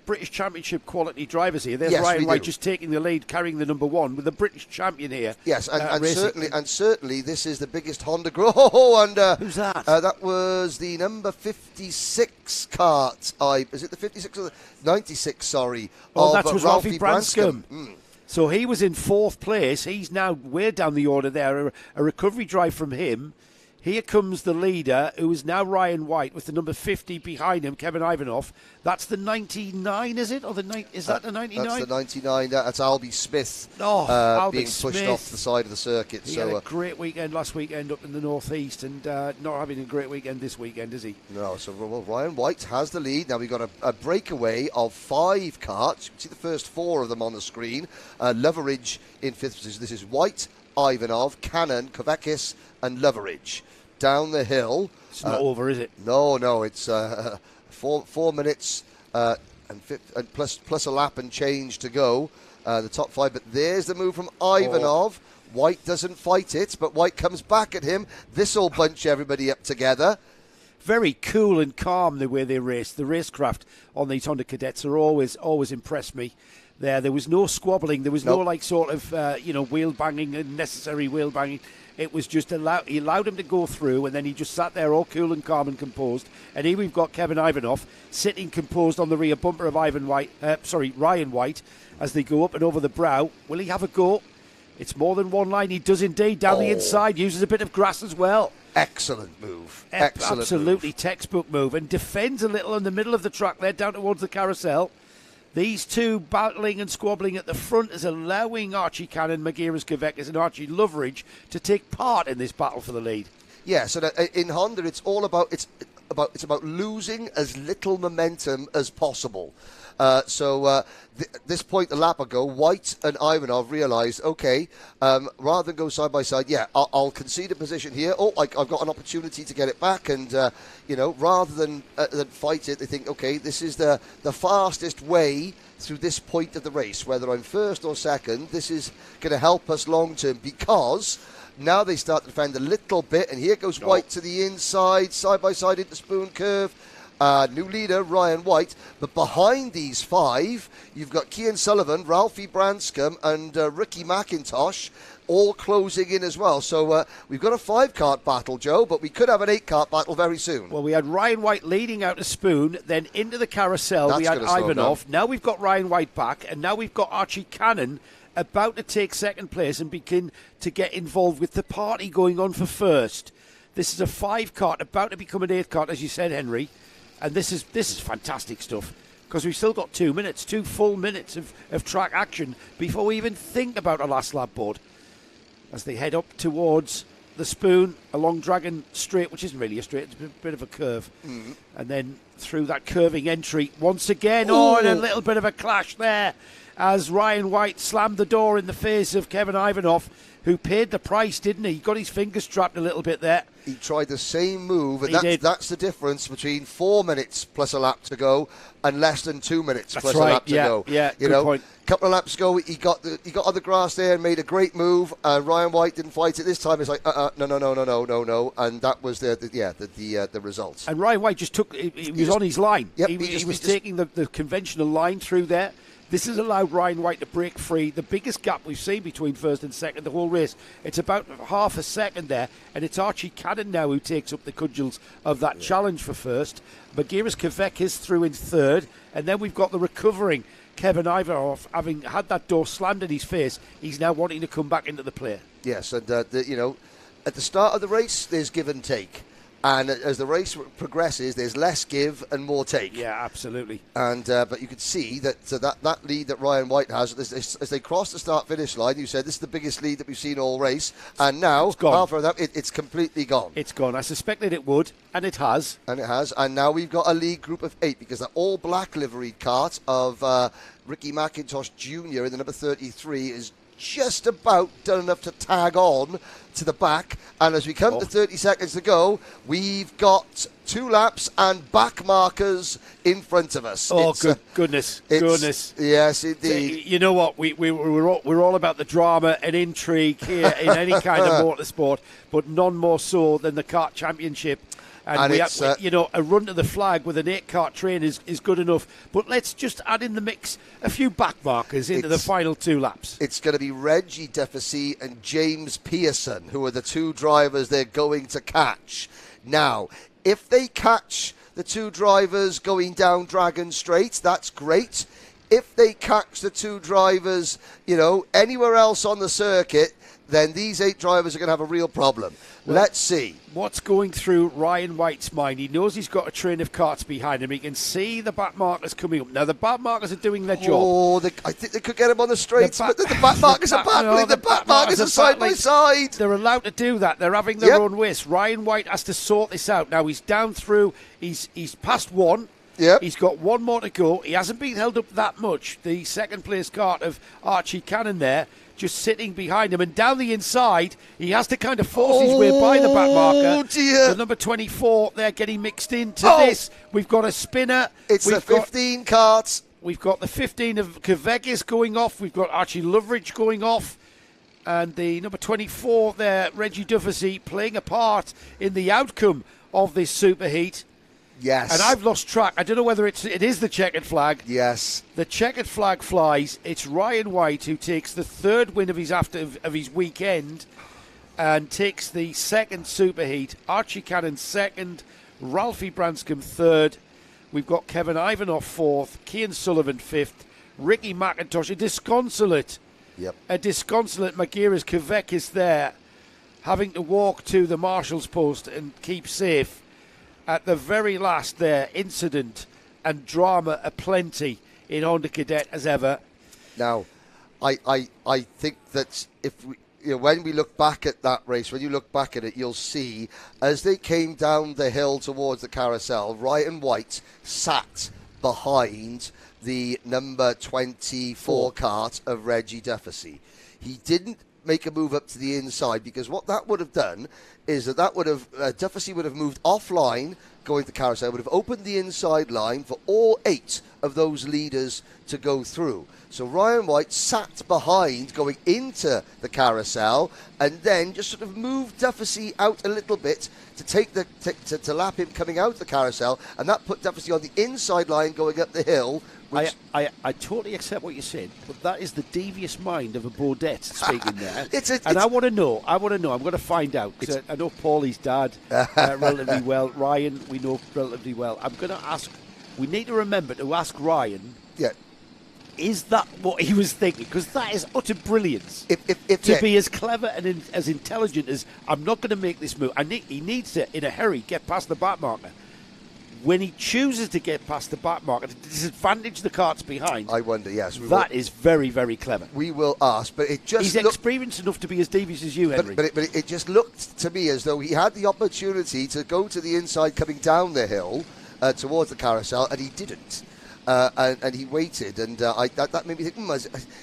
British Championship quality drivers here. There's Ryan White just taking the lead, carrying the number 1 with the British champion here. Yes, and certainly this is the biggest Honda grow. And who's that? That was the number 56 kart. Is it the 56 or the 96? Sorry. Oh, that was Ralphie Branscombe. So he was in 4th place. He's now way down the order there. A recovery drive from him. Here comes the leader, who is now Ryan White, with the number 50 behind him, Kevin Ivanov. That's the 99, is it? Or is that the 99? That's the 99. That's Albie Smith being pushed off the side of the circuit. He had a great weekend last weekend up in the northeast, and not having a great weekend this weekend, is he? No, so Ryan White has the lead. Now we've got a breakaway of 5 karts. You can see the first 4 of them on the screen. Loveridge in 5th position. This is White, Ivanov, Cannon, Kavekis, and Loveridge. Down the hill. It's not over, is it? No. It's 4 minutes and plus a lap and change to go. The top 5. But there's the move from Ivanov. White doesn't fight it, but White comes back at him. This will bunch everybody up together. Very cool and calm the way they race. The racecraft on these Honda Cadets are always impressed me. There was no squabbling. There was no wheel banging, unnecessary wheel banging. It was just he allowed him to go through, and then he just sat there all cool and calm and composed. And here we've got Kevin Ivanov sitting composed on the rear bumper of Ryan White, as they go up and over the brow. Will he have a go? It's more than one line. He does indeed. Down the inside, uses a bit of grass as well. Excellent move. Absolutely textbook move. And defends a little in the middle of the track there, down towards the carousel. These two battling and squabbling at the front is allowing Archie Cannon, Magirus Kavekis and Archie Loveridge to take part in this battle for the lead. Yes, and in Honda it's about losing as little momentum as possible. This point a lap ago, White and Ivanov realised, rather than go side by side, I'll concede a position here. I've got an opportunity to get it back, and rather than fight it, they think, this is the fastest way through this point of the race. Whether I'm first or second, this is going to help us long term, because now they start to defend a little bit, and here goes White to the inside, side by side into Spoon Curve. New leader, Ryan White. But behind these 5, you've got Cian Sullivan, Ralphie Branscombe, and Ricky McIntosh all closing in as well. So we've got a 5-kart battle, Joe, but we could have an 8-kart battle very soon. Well, we had Ryan White leading out to Spoon, then into the carousel. We had Ivanov. Now we've got Ryan White back, and now we've got Archie Cannon about to take second place and begin to get involved with the party going on for first. This is a 5-kart about to become an 8-kart, as you said, Henry. And this is fantastic stuff, because we've still got 2 minutes, 2 full minutes of track action before we even think about a last lap board. As they head up towards the Spoon along Dragon Straight, which isn't really a straight, it's a bit of a curve. Mm-hmm. And then through that curving entry once again. And a little bit of a clash there as Ryan White slammed the door in the face of Kevin Ivanov, who paid the price, didn't he? He got his fingers trapped a little bit there. He tried the same move, and He that's the difference between 4 minutes plus a lap to go and less than 2 minutes plus a lap to go. Yeah, you good know, point. A couple of laps ago, he got on the grass there and made a great move. Ryan White didn't fight it this time. It's like no, and that was the result. And Ryan White just took. He was on his line. Yep, he was taking the conventional line through there. This has allowed Ryan White to break free. The biggest gap we've seen between first and second the whole race. It's about half a second there, and it's Archie Cannon now who takes up the cudgels of that challenge for first. Magiris Kvek is through in third, and then we've got the recovering Kevin Ivanov, having had that door slammed in his face. He's now wanting to come back into the play. Yes, and at the start of the race, there's give and take. And as the race progresses, there's less give and more take. Yeah, absolutely. And but you could see that that lead that Ryan White has as they cross the start-finish line. You said this is the biggest lead that we've seen all race, and now after that, it's completely gone. It's gone. I suspected it would, and it has. And now we've got a lead group of 8 because the all-black liveried cart of Ricky McIntosh Junior in the number 33 is just about done enough to tag on to the back, and as we come to 30 seconds to go, we've got 2 laps and back markers in front of us. Oh, goodness. Yes, indeed. You know what? We're all about the drama and intrigue here in any kind of motorsport, but none more so than the Kart Championship. And a run to the flag with an 8-kart train is good enough. But let's just add in the mix a few back markers into the final 2 laps. It's going to be Reggie Defasy and James Pearson, who are the 2 drivers they're going to catch. Now, if they catch the 2 drivers going down Dragon Straight, that's great. If they catch the 2 drivers, anywhere else on the circuit, then these 8 drivers are going to have a real problem. Let's see. What's going through Ryan White's mind? He knows he's got a train of karts behind him. He can see the back markers coming up. Now, the back markers are doing their job. Oh, I think they could get him on the straights, but the back markers are battling. The back markers are side by side. They're allowed to do that. They're having their own race. Ryan White has to sort this out. Now, he's down through. He's past 1. Yep. He's got 1 more to go. He hasn't been held up that much. The second place kart of Archie Cannon there, just sitting behind him. And down the inside, he has to kind of force his way by the back marker. Oh, dear. The number 24, they're getting mixed into this. We've got a spinner. It's the 15 karts. We've got the 15 of Kvegis going off. We've got Archie Loveridge going off. And the number 24 there, Reggie Duffasy, playing a part in the outcome of this superheat. Yes. And I've lost track. I don't know whether it is the checkered flag. Yes. The checkered flag flies. It's Ryan White who takes the 3rd win of his weekend and takes the 2nd superheat. Archie Cannon 2nd, Ralphie Branscombe 3rd. We've got Kevin Ivanov 4th, Cian Sullivan 5th, Ricky McIntosh, a disconsolate Magiris Kvek is there, having to walk to the marshal's post and keep safe. At the very last there, incident and drama aplenty in Honda Cadet as ever. Now, I think that when we look back at that race, when you look back at it, you'll see as they came down the hill towards the carousel, Ryan White sat behind the number 24 kart of Reggie Defasy. He didn't make a move up to the inside because what that would have done is that would have Defasy would have moved offline going to the carousel, would have opened the inside line for all 8 of those leaders to go through. So Ryan White sat behind going into the carousel and then just sort of moved Defasy out a little bit to take to lap him coming out of the carousel, and that put Defasy on the inside line going up the hill. I totally accept what you said, but that is the devious mind of a Baudet speaking there. I want to know. I'm going to find out. I know Paulie's dad relatively well. Ryan, we know relatively well. I'm going to ask. We need to remember to ask Ryan. Yeah. Is that what he was thinking? Because that is utter brilliance. To be as clever and as intelligent as, I'm not going to make this move. He needs to, in a hurry, get past the back marker. When he chooses to get past the back marker to disadvantage the karts behind, I wonder, yes. That is very, very clever. We will ask, but it just He's experienced enough to be as devious as you, Henry. But it just looked to me as though he had the opportunity to go to the inside coming down the hill towards the carousel, and he didn't. and he waited, and that made me think,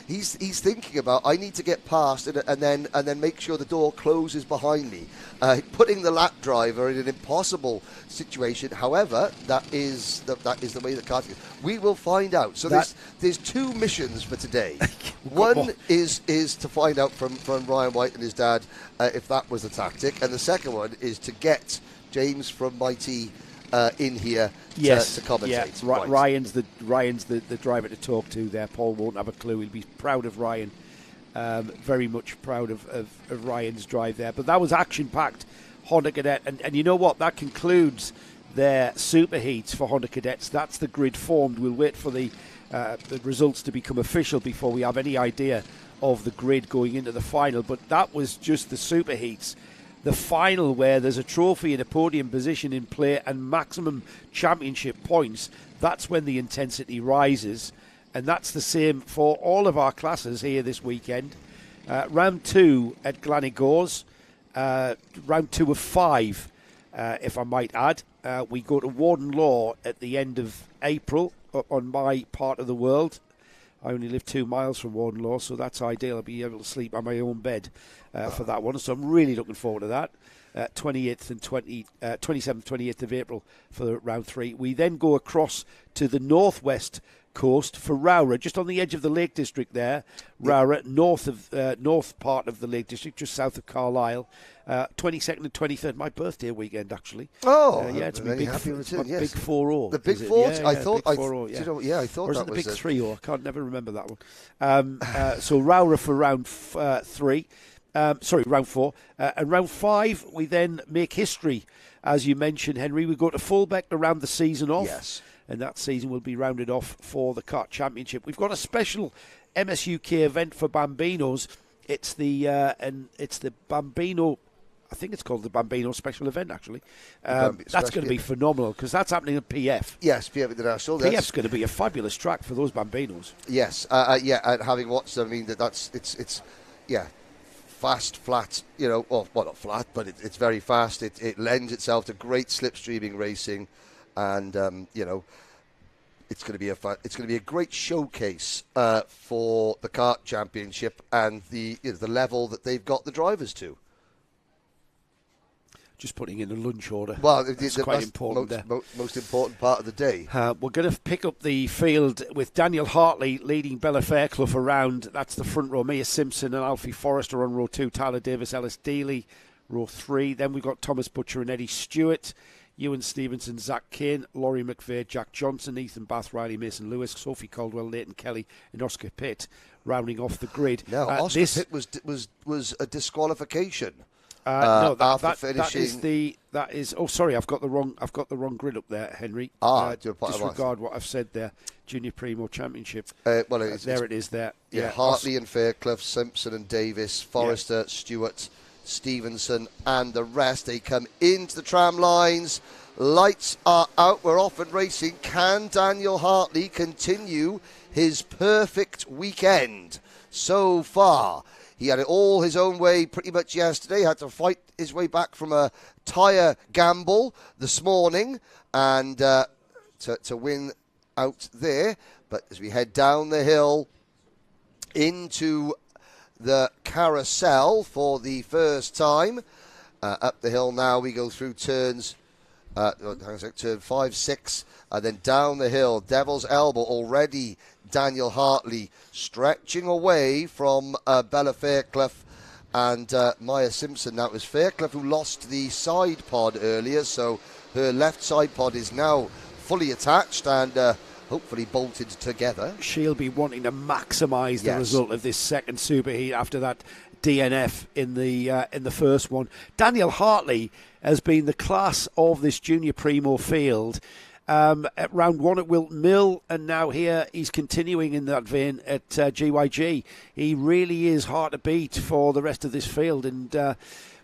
he's thinking about, I need to get past and then make sure the door closes behind me, putting the lap driver in an impossible situation. However, that is the way the kart is. We will find out. So there's two missions for today. One is to find out from Ryan White and his dad if that was the tactic, and the second one is to get James from Mighty in here to commentate. Yeah. Right. Ryan's the driver to talk to there. Paul won't have a clue. He'll be proud of Ryan. Very much proud of Ryan's drive there. But that was action-packed Honda Cadet. And you know what? That concludes their superheats for Honda Cadets. That's the grid formed. We'll wait for the results to become official before we have any idea of the grid going into the final. But that was just the superheats. The final, where there's a trophy and a podium position in play and maximum championship points, that's when the intensity rises. And that's the same for all of our classes here this weekend. Round 2 at Glanigors, round 2 of 5, if I might add. We go to Warden Law at the end of April up on my part of the world. I only live 2 miles from Warden Law, so that's ideal. I'll be able to sleep on my own bed for that one. So I'm really looking forward to that. 28th and 27th, 28th of April for round 3. We then go across to the northwest coast for Rowra, just on the edge of the Lake District there. Rowra, north part of the Lake District, just south of Carlisle. 22nd and 23rd, my birthday weekend actually. Oh, yeah, it's my big 4-0. The big 4? Yeah, I thought that was the big 3-0. I can't never remember that one. So Rowra for round 3. Round 4. And round 5, we then make history. As you mentioned, Henry, we go to Fullbeck to round the season off. Yes. And that season will be rounded off for the Kart Championship. We've got a special MSUK event for Bambinos. It's the Bambino, I think it's called the Bambino special event, actually. That's going to be phenomenal because that's happening at PF. Yes, PF International. PF's going to be a fabulous track for those Bambinos. Yes, and having watched them, I mean, it's fast, flat, well, not flat, but it's very fast. It lends itself to great slipstreaming racing, and it's going to be a great showcase for the Kart Championship and the level that they've got the drivers to. Just putting in a lunch order. Well, that's quite important. Most important part of the day. We're going to pick up the field with Daniel Hartley leading Bella Fairclough around. That's the front row. Mia Simpson and Alfie Forrester on row 2. Tyler Davis, Ellis Dealey, row 3. Then we've got Thomas Butcher and Eddie Stewart. Ewan Stevenson, Zach Kane, Laurie McVeigh, Jack Johnson, Ethan Bath, Riley Mason Lewis, Sophie Caldwell, Leighton Kelly, and Oscar Pitt rounding off the grid. Now, Oscar Pitt was a disqualification. After finishing. Oh, sorry, I've got the wrong grid up there, Henry. Disregard what I've said there. Junior Primo Championship. There it is. There. Yeah, Hartley and Fairclough, Simpson and Davis, Forrester, Stewart, Stevenson, and the rest. They come into the tram lines. Lights are out. We're off and racing. Can Daniel Hartley continue his perfect weekend so far? He had it all his own way pretty much yesterday. Had to fight his way back from a tyre gamble this morning and to win out there. But as we head down the hill into the carousel for the first time, up the hill now we go through turns, turn 5, 6, and then down the hill. Devil's Elbow already. Daniel Hartley stretching away from Bella Fairclough and Maya Simpson. Now it was Fairclough who lost the side pod earlier, so her left side pod is now fully attached and hopefully bolted together. She'll be wanting to maximise the result of this second superheat after that DNF in the first one. Daniel Hartley has been the class of this Junior Primo field. At round 1 at Wilton Mill, and now here he's continuing in that vein at GYG. He really is hard to beat for the rest of this field. And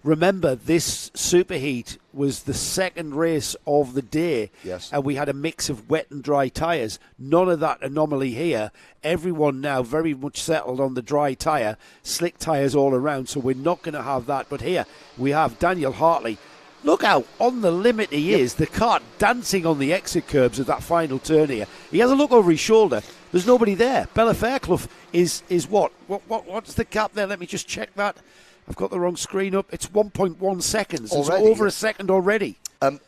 remember, this superheat was the second race of the day. Yes. And we had a mix of wet and dry tyres. None of that anomaly here. Everyone now very much settled on the dry tyre, slick tyres all around, so we're not going to have that. But here we have Daniel Hartley Look how on the limit he is. The kart dancing on the exit curbs of that final turn here. He has a look over his shoulder. There's nobody there. Bella Fairclough is what? What's the gap there? Let me just check that. I've got the wrong screen up. It's 1.1 seconds. It's over a second already.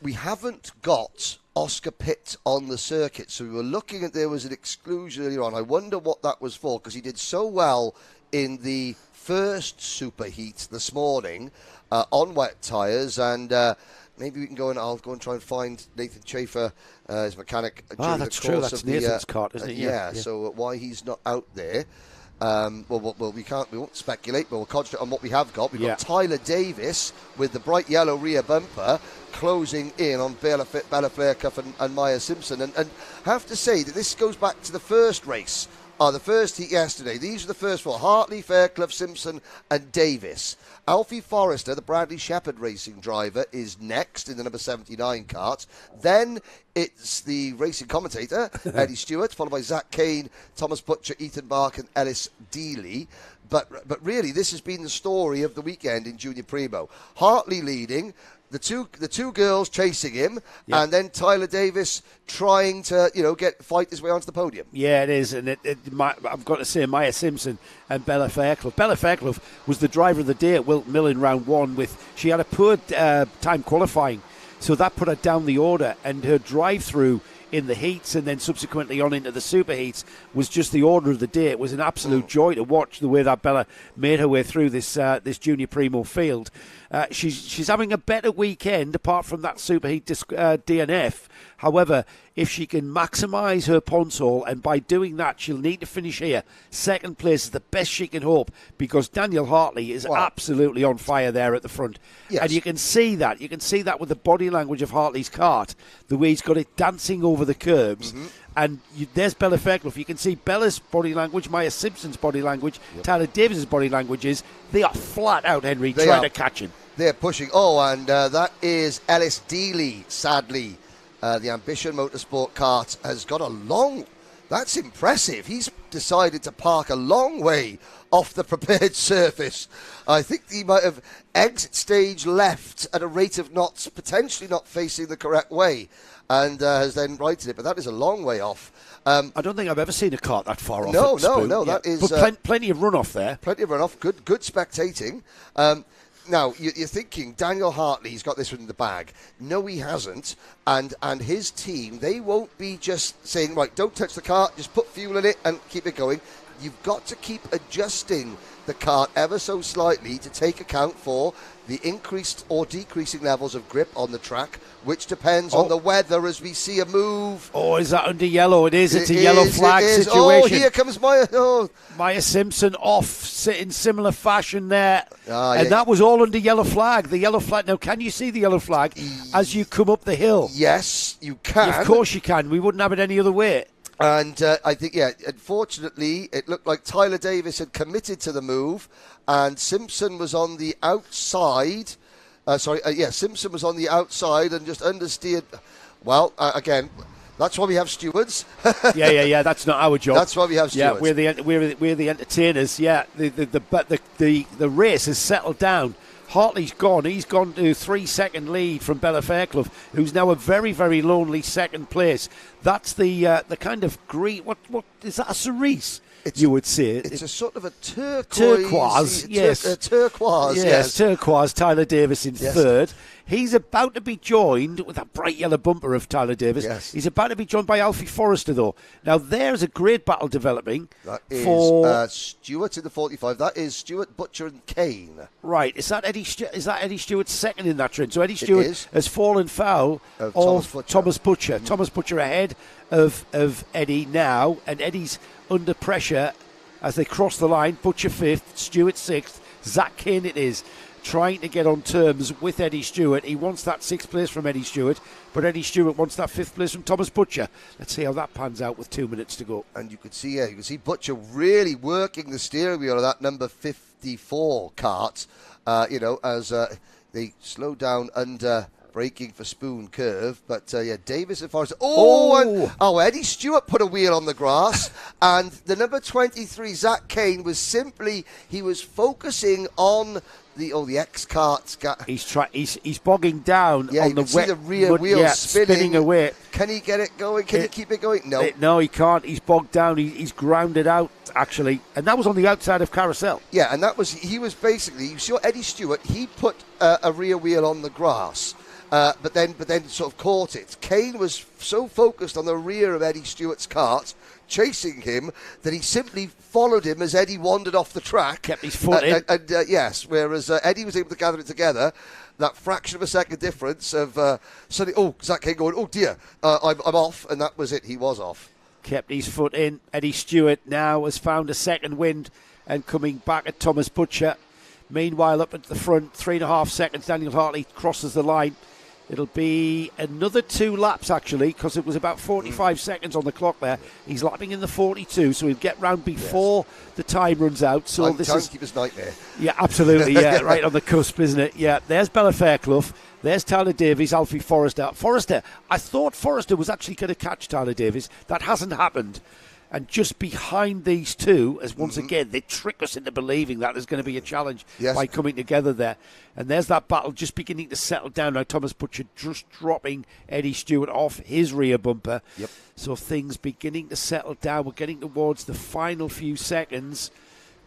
We haven't got Oscar Pitt on the circuit, so we were looking at there was an exclusion earlier on. I wonder what that was for, because he did so well in the first superheat this morning on wet tyres, and maybe we can go and I'll go and try and find Nathan Chafer, his mechanic. During that's the course true. That's of Nathan's kart, isn't it? Yeah. So why he's not out there? Well, we won't speculate, but we'll concentrate on what we have got. We've got Tyler Davis with the bright yellow rear bumper closing in on Bella Fairclough and Maya Simpson. And have to say that this goes back to the first race, the first heat yesterday. These are the first four: Hartley, Fairclough, Simpson and Davis. Alfie Forrester, the Bradley Shepherd racing driver, is next in the number 79 kart. Then it's the racing commentator, Eddie Stewart, followed by Zach Kane, Thomas Butcher, Ethan Bark and Ellis Dealey. But really, this has been the story of the weekend in Junior Primo. Hartley leading, the two girls chasing him, and then Tyler Davis trying to fight his way onto the podium. Yeah, it is, and I've got to say, Maya Simpson and Bella Fairclough. Bella Fairclough was the driver of the day at Wilton Mill in round one. She had a poor time qualifying, so that put her down the order, and her drive-through in the heats and then subsequently on into the super heats was just the order of the day. It was an absolute joy to watch the way that Bella made her way through this Junior Primo field. She's having a better weekend apart from that superheat DNF. However, if she can maximise her Ponsall, and by doing that she'll need to finish here, second place is the best she can hope, because Daniel Hartley is absolutely on fire there at the front. Yes. And you can see that. You can see that with the body language of Hartley's kart, the way he's got it dancing over the curbs. Mm-hmm. And there's Bella Fairclough. You can see Bella's body language, Maya Simpson's body language, Tyler Davis's body language is they are flat out, Henry, trying to catch him. They're pushing. And that is Ellis Dealey, sadly. The Ambition Motorsport kart has got a long... That's impressive. He's decided to park a long way off the prepared surface. I think he might have exit stage left at a rate of knots, potentially not facing the correct way, and has then righted it. But that is a long way off. I don't think I've ever seen a kart that far off. No. That is... But plenty of runoff there. Plenty of runoff. Good spectating. Now, you're thinking, Daniel Hartley's got this one in the bag. No, he hasn't. And his team, they won't be just saying, right, don't touch the kart, just put fuel in it and keep it going. You've got to keep adjusting the kart ever so slightly to take account for the increased or decreasing levels of grip on the track, which depends on the weather as we see a move. Oh, is that under yellow? It is. It's a yellow flag situation. Here comes Maya. Maya Simpson off in similar fashion there. And that was all under yellow flag. The yellow flag. Now, can you see the yellow flag as you come up the hill? Yes, you can. Of course you can. We wouldn't have it any other way. And I think, unfortunately, it looked like Tyler Davis had committed to the move, and Simpson was on the outside. Simpson was on the outside and just understeered. Well, again, that's why we have stewards. Yeah. That's not our job. That's why we have stewards. Yeah, we're the entertainers. Yeah, the race has settled down. Hartley's gone. He's gone to 3-second lead from Bella Fairclough, who's now a very, very lonely second place. That's the kind of green. What is that? A cerise? You would say it's a sort of a turquoise. Yes, a turquoise. Yes, turquoise. Tyler Davis in third. He's about to be joined with that bright yellow bumper of Tyler Davis. Yes. He's about to be joined by Alfie Forrester, though. Now, there's a great battle developing. That is Stewart in the 45. That is Stewart, Butcher and Kane. Right. Is that Eddie Stewart's second in that trend? So Eddie Stewart has fallen foul of Thomas Butcher. Mm-hmm. Thomas Butcher ahead of Eddie now, and Eddie's under pressure as they cross the line. Butcher fifth, Stewart sixth, Zach Kane it is, trying to get on terms with Eddie Stewart. He wants that sixth place from Eddie Stewart, but Eddie Stewart wants that fifth place from Thomas Butcher. Let's see how that pans out with 2 minutes to go. And you can see Butcher really working the steering wheel of that number 54 kart, as they slow down under braking for Spoon Curve. But Davis and Forrester. Eddie Stewart put a wheel on the grass. And the number 23, Zach Kane, he was focusing on the X-Kart guy. He's bogging down on the wet the rear wheel spinning away. Can he get it going? Can he keep it going? No. No, he can't. He's bogged down. He's grounded out, actually. And that was on the outside of Carousel. Yeah, and he was basically, you saw Eddie Stewart, he put a rear wheel on the grass, but then sort of caught it. Kane was so focused on the rear of Eddie Stewart's kart, chasing him, that he simply followed him as Eddie wandered off the track. Kept his foot in. Yes, whereas Eddie was able to gather it together. That fraction of a second difference of suddenly, Zach Kane going, oh dear, I'm off, and that was it. He was off. Kept his foot in. Eddie Stewart now has found a second wind and coming back at Thomas Butcher. Meanwhile, up at the front, 3.5 seconds, Daniel Hartley crosses the line. It'll be another 2 laps, actually, because it was about 45 seconds on the clock there. He's lapping in the 42, so he'll get round before the time runs out. So this is timekeeper's nightmare. Yeah, absolutely. Yeah, right on the cusp, isn't it? Yeah, there's Bella Fairclough. There's Tyler Davies, Alfie Forrester. I thought Forrester was actually going to catch Tyler Davies. That hasn't happened. And just behind these two, as once again, they trick us into believing that there's going to be a challenge by coming together there. And there's that battle just beginning to settle down. Now, Thomas Butcher just dropping Eddie Stewart off his rear bumper. Yep. So things beginning to settle down. We're getting towards the final few seconds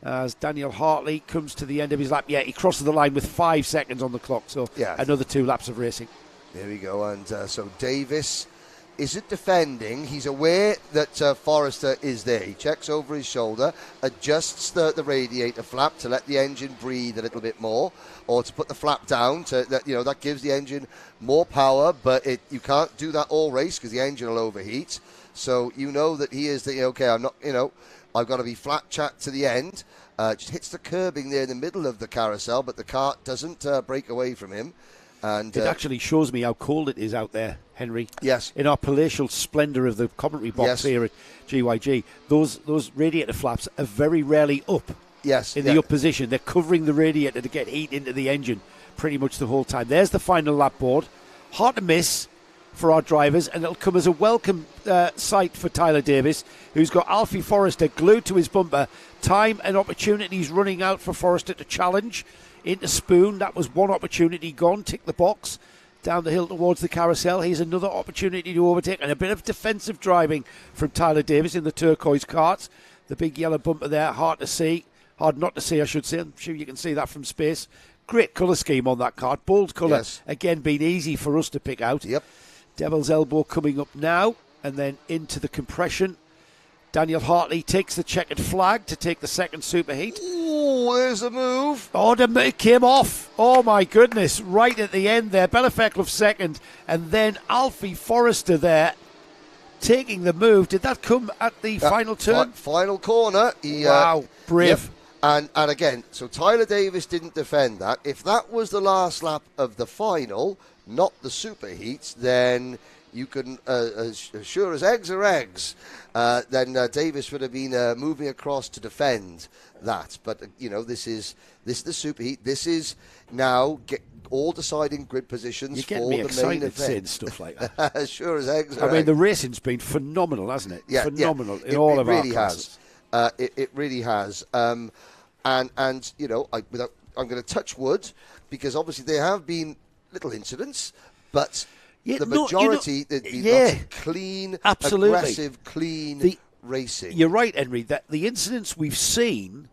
as Daniel Hartley comes to the end of his lap. Yeah, he crosses the line with 5 seconds on the clock. So another 2 laps of racing. There we go. And so Davis isn't defending. He's aware that Forrester is there. He checks over his shoulder, adjusts the radiator flap to let the engine breathe a little bit more, or to put the flap down that gives the engine more power. But you can't do that all race because the engine will overheat. So you know that he is I'm not. I've got to be flat chat to the end. Just hits the curbing there in the middle of the carousel, but the kart doesn't break away from him. And it actually shows me how cold it is out there, Henry. Yes. In our palatial splendour of the commentary box here at GYG, those radiator flaps are very rarely up. Yes. In the up position. They're covering the radiator to get heat into the engine pretty much the whole time. There's the final lap board. Hard to miss for our drivers, and it'll come as a welcome sight for Tyler Davis, who's got Alfie Forrester glued to his bumper. Time and opportunities running out for Forrester to challenge into Spoon. That was one opportunity gone. Tick the box. Down the hill towards the carousel. Here's another opportunity to overtake, and a bit of defensive driving from Tyler Davis in the turquoise kart. The big yellow bumper there, hard to see. Hard not to see, I should say. I'm sure you can see that from space. Great colour scheme on that kart. Bold colour. Yes. Again, been easy for us to pick out. Yep. Devil's Elbow coming up now, and then into the compression. Daniel Hartley takes the checkered flag to take the second superheat. Oh, there's a move. Oh, it came off. Oh, my goodness. Right at the end there. Bella Fairclough second, and then Alfie Forrester there taking the move. Did that come at the final turn? Final corner. Wow, brave. Yep. And again, so Tyler Davis didn't defend that. If that was the last lap of the final, not the superheats, then you can, as sure as eggs are eggs, then Davis would have been moving across to defend that. But, this is the superheat. This is now all deciding grid positions for the main event. You're getting me excited saying stuff like that. As sure as eggs are eggs. I mean, the racing's been phenomenal, hasn't it? Yeah, phenomenal in all of our classes. It really has. And I'm going to touch wood, because obviously there have been little incidents, but the majority, lots of clean, aggressive, clean racing. You're right, Henry, that the incidents we've seen,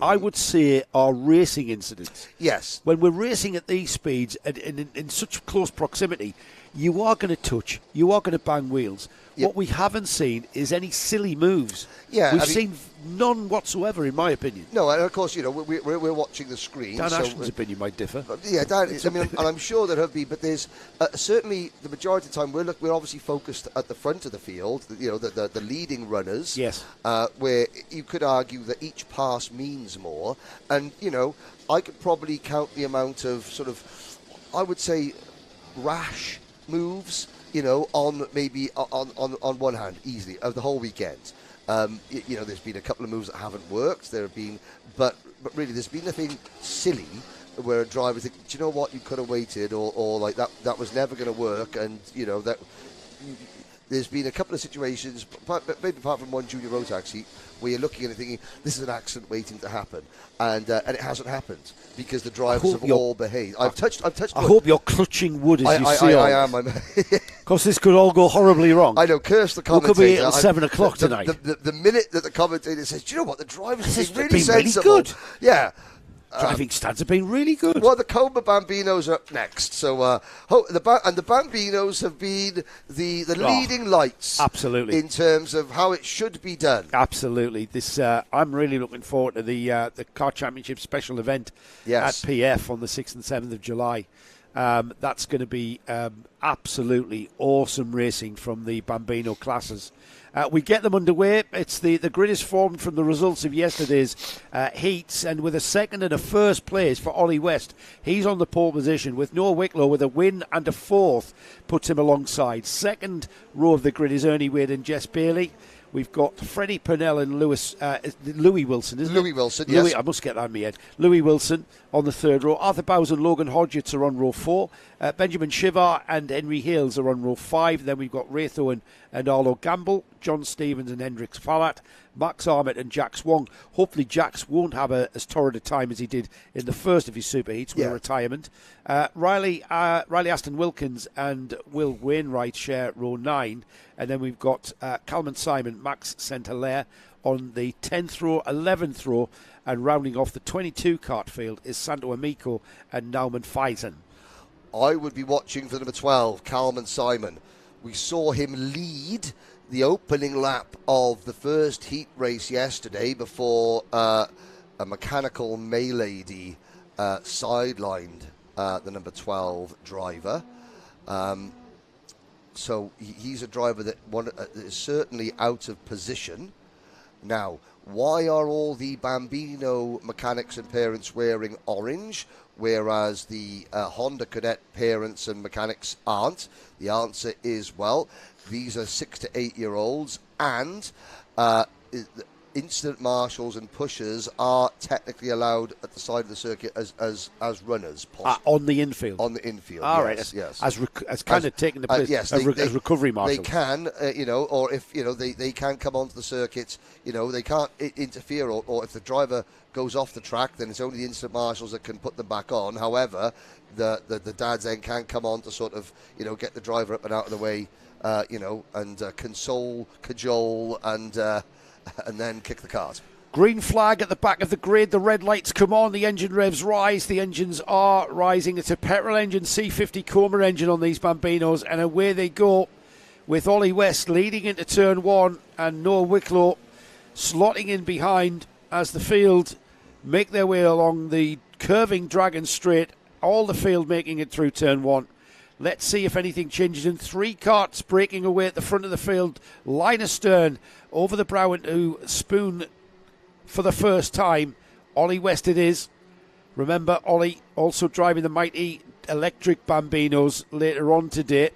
I would say, are racing incidents. Yes. When we're racing at these speeds and in such close proximity, you are going to touch, you are going to bang wheels. Yep. What we haven't seen is any silly moves. Yeah, We've seen none whatsoever, in my opinion. No, and of course, we're watching the screen. Dan Ashton's opinion might differ. Yeah, Dan, and I'm sure there have been, but there's certainly the majority of the time we're obviously focused at the front of the field, the leading runners. Yes. Where you could argue that each pass means more, and I could probably count the amount of sort of, I would say, rash moves. On maybe on one hand, easily, of the whole weekend. There's been a couple of moves that haven't worked. There have been, but really, there's been nothing silly where a driver thinks, do you know what, you could have waited, or like that was never going to work, and that. There's been a couple of situations, maybe apart from one junior Rotax heat, where you're looking at it thinking, this is an accident waiting to happen. And it hasn't happened because the drivers have all behaved. I've touched I hope you're clutching wood as you see I am. Because this could all go horribly wrong. I know, curse the commentator. We could be here at 7 o'clock tonight. The minute that the commentator says, do you know what, the drivers have been really sensible. Really good. Yeah. Driving stats have been really good. Well, the Coma Bambinos are up next. So, the Bambinos have been the leading lights. Absolutely. In terms of how it should be done. Absolutely. This I'm really looking forward to the Kart Championship special event at PF on the 6th and 7th of July. That's going to be absolutely awesome racing from the Bambino classes. We get them underway. It's the grid is formed from the results of yesterday's heats, and with a second and a first place for Ollie West. He's on the pole position with Noah Wicklow with a win, and a fourth puts him alongside. Second row of the grid is Ernie Wade and Jess Bailey. We've got Freddie Purnell and Louis Wilson, isn't it? Louis Wilson, yes. I must get that in my head. Louis Wilson on the third row. Arthur Bowes and Logan Hodgetts are on row 4. Benjamin Shivar and Henry Hales are on row 5. Then we've got Raytho and Arlo Gamble, John Stevens and Hendrix Fallat, Max Armit and Jax Wong. Hopefully Jax won't have as torrid a time as he did in the first of his super heats with retirement. Riley Aston Wilkins and Will Wainwright share row 9. And then we've got Calman Simon, Max Saint-Hilaire on the 10th row, 11th row, and rounding off the 22 kart field is Santo Amico and Naumann Feisen. I would be watching for number 12, Calman Simon. We saw him lead the opening lap of the first heat race yesterday before a mechanical melee sidelined the number 12 driver. So he's a driver that is certainly out of position. Now, why are all the Bambino mechanics and parents wearing orange, whereas the Honda Cadet parents and mechanics aren't? The answer is, well, these are 6 to 8 year olds, and incident marshals and pushers are technically allowed at the side of the circuit as runners. On the infield? On the infield, all yes. Right, yes. As kind of taking the place as recovery marshals. They can, or if, they can come onto the circuit, they can't interfere, or if the driver goes off the track, then it's only the incident marshals that can put them back on. However, the dads then can come on to sort of, get the driver up and out of the way, and console, cajole, and then kick the cart. Green flag at the back of the grid. The red lights come on. The engine revs rise. The engines are rising. It's a petrol engine, C50 Coma engine on these Bambinos, and away they go with Ollie West leading into turn 1 and Noah Wicklow slotting in behind as the field make their way along the curving Dragon Straight. All the field making it through turn 1. Let's see if anything changes. In 3 karts breaking away at the front of the field. Line astern over the brow into Spoon for the first time. Ollie West it is. Remember, Ollie also driving the mighty electric Bambinos later on today.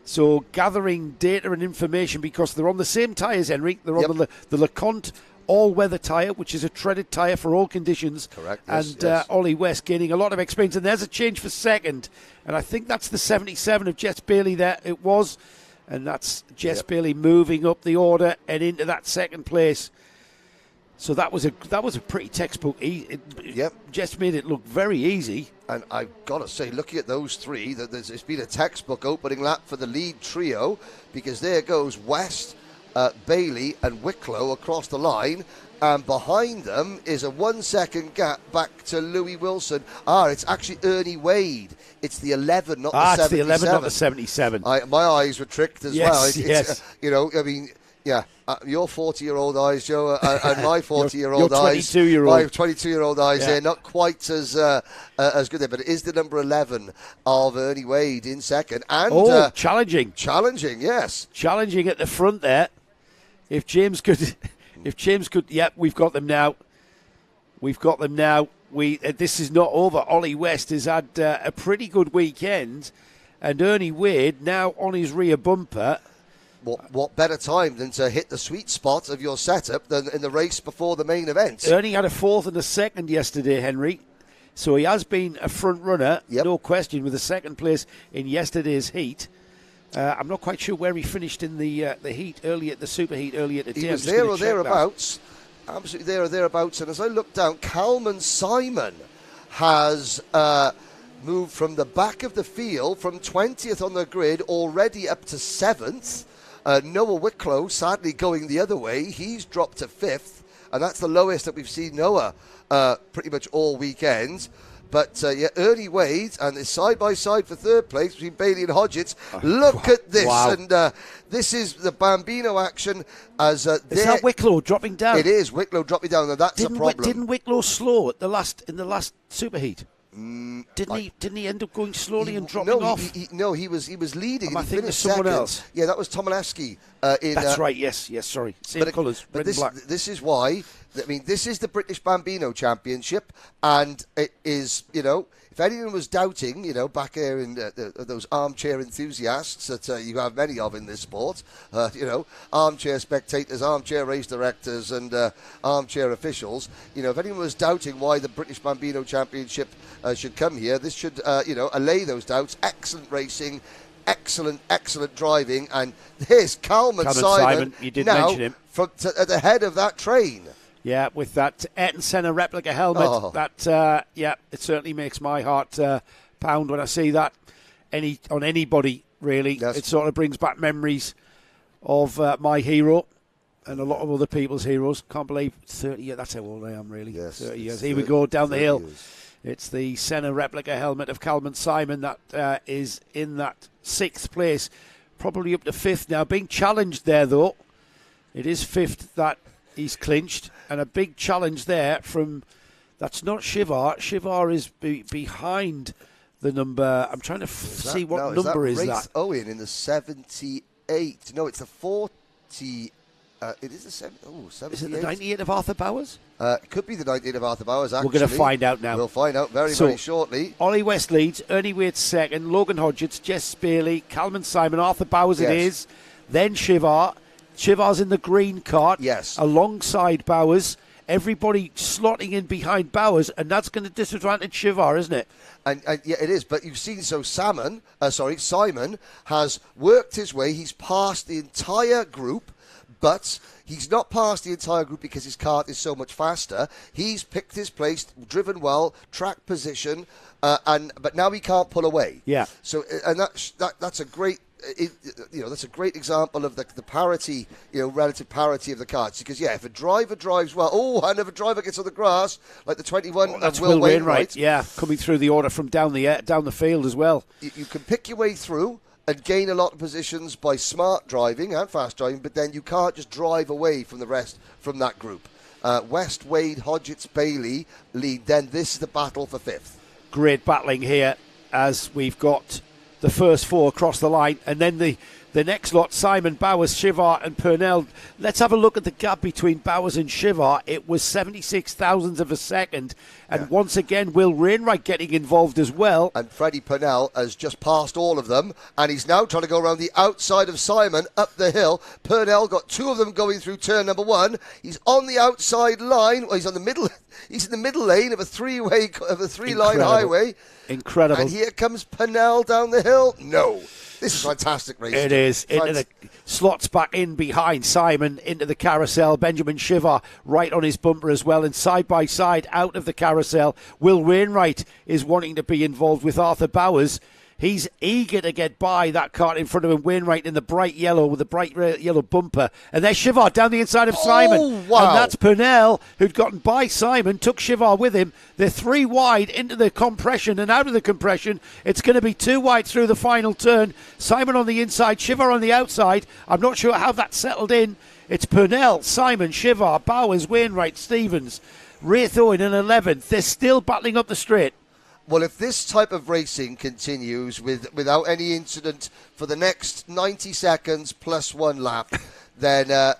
So gathering data and information because they're on the same tyres, Henry. They're on the LeConte all-weather tyre, which is a treaded tyre for all conditions. Correct. And Ollie West gaining a lot of experience. And there's a change for second. And I think that's the 77 of Jess Bailey there. It was. And that's Jess Bailey moving up the order and into that second place. So that was a pretty textbook. Jess made it look very easy. And I've got to say, looking at those 3, it's been a textbook opening lap for the lead trio, because there goes West, Bailey and Wicklow across the line, and behind them is a 1 second gap back to Louis Wilson. It's actually Ernie Wade. It's the 11, not the 77. It's the 11, not the 77. My eyes were tricked as well. Yes. Your 40-year-old eyes, Joe, and my 40-year-old eyes. 22-year-old. My 22-year-old eyes, they're not quite as good there, but it is the number 11 of Ernie Wade in second. And challenging. Challenging, yes. Challenging at the front there. If James could, we've got them now. This is not over. Ollie West has had a pretty good weekend, and Ernie Wade now on his rear bumper. What better time than to hit the sweet spot of your setup than in the race before the main event? Ernie had a 4th and a 2nd yesterday, Henry. So he has been a front runner, Yep. no question, with the second place in yesterday's heat. I'm not quite sure where he finished in the heat earlier, the superheat earlier today. He was there or thereabouts. Absolutely there or thereabouts. And as I look down, Kalman Simon has moved from the back of the field, from 20th on the grid, already up to 7th. Noah Wicklow, sadly, going the other way. He's dropped to 5th, and that's the lowest that we've seen Noah pretty much all weekend. But, Ernie Wade, and it's side-by-side for third place between Bailey and Hodgetts. Look at this. Wow. And this is the Bambino action. Is that Wicklow dropping down? It is. Wicklow dropping down, and that's a problem. Didn't Wicklow slow in the last superheat? Didn't he end up going slowly and dropping off? He was leading. I think there's someone else. Yeah, that was Tomaszewski. That's right. Yes. Sorry, same colours, red and black. This is why. I mean, this is the British Bambino Championship, and it is. If anyone was doubting, back here in those armchair enthusiasts that you have many of in this sport, armchair spectators, armchair race directors, and armchair officials. If anyone was doubting why the British Bambino Championship should come here, this should, allay those doubts. Excellent racing. Excellent driving, and there's Kalman Simon. You did now mention him at the head of that train. Yeah, with that Ayrton Senna replica helmet, it certainly makes my heart pound when I see that on anybody. Really, Yes. It sort of brings back memories of my hero and a lot of other people's heroes. Can't believe 30 years. That's how old I am, really. Yes, 30 years. Here we go down the hill. It's the Senna replica helmet of Kalman Simon that is in that 6th place, probably up to 5th now. Being challenged there, though. It is 5th that he's clinched, and a big challenge there from, that's not Shivar. Shivar is behind the number. I'm trying to see what number is that. Owen in the 78. No, it's the 40. It is the 78. Is it the 98 of Arthur Bowers? It could be the 98 of Arthur Bowers, actually. We're going to find out now. We'll find out very shortly. Ollie West leads, Ernie Wade second, Logan Hodgetts, Jess Spearley, Kalman Simon, Arthur Bowers it is, then Shivar. Shivar's in the green cart, alongside Bowers. Everybody slotting in behind Bowers, and that's going to disadvantage Shivar, isn't it? And yeah, it is. But you've seen, Simon has worked his way. He's passed the entire group, but he's not passed the entire group because his kart is so much faster. He's picked his place, driven well, track position, but now he can't pull away. Yeah. So and that's a great. That's a great example of the parity, relative parity of the karts. Because if a driver drives well, and if a driver gets on the grass like the 21 that's of Will Wainwright, coming through the order from down the field as well. You can pick your way through and gain a lot of positions by smart driving and fast driving, but then you can't just drive away from the rest from that group. West, Wade, Hodgetts, Bailey lead. Then this is the battle for 5th. Great battling here as we've got the first 4 across the line, and then the next lot, Simon, Bowers, Shivar and Purnell. Let's have a look at the gap between Bowers and Shivar. It was 76 thousandths of a second, and once again Will Wainwright getting involved as well. And Freddie Purnell has just passed all of them, and he's now trying to go around the outside of Simon up the hill. Purnell got 2 of them going through turn number 1. He's on the outside line. Well, he's in the middle lane of a three-line highway. Incredible. And here comes Purnell down the hill. No. This is fantastic racing. It is. Into the slots back in behind Simon, into the carousel. Benjamin Shivar right on his bumper as well. And side by side out of the carousel, Will Wainwright is wanting to be involved with Arthur Bowers. He's eager to get by that kart in front of him, Wainwright in the bright yellow with the bright yellow bumper. And there's Shivar down the inside of Simon. Oh, wow. And that's Purnell, who'd gotten by Simon, took Shivar with him. They're 3 wide into the compression and out of the compression. It's going to be 2 wide through the final turn. Simon on the inside, Shivar on the outside. I'm not sure how that settled in. It's Purnell, Simon, Shivar, Bowers, Wainwright, Stevens, Wraith Owen in 11th. They're still battling up the straight. Well, if this type of racing continues without any incident for the next 90 seconds plus 1 lap, then the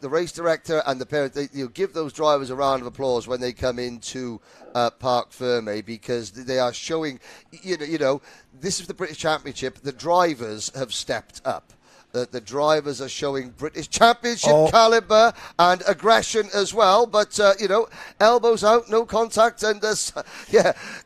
race director and the parent, give those drivers a round of applause when they come into Parc Ferme, because they are showing, this is the British Championship. The drivers have stepped up. that the drivers are showing British Championship calibre and aggression as well. But, elbows out, no contact. And,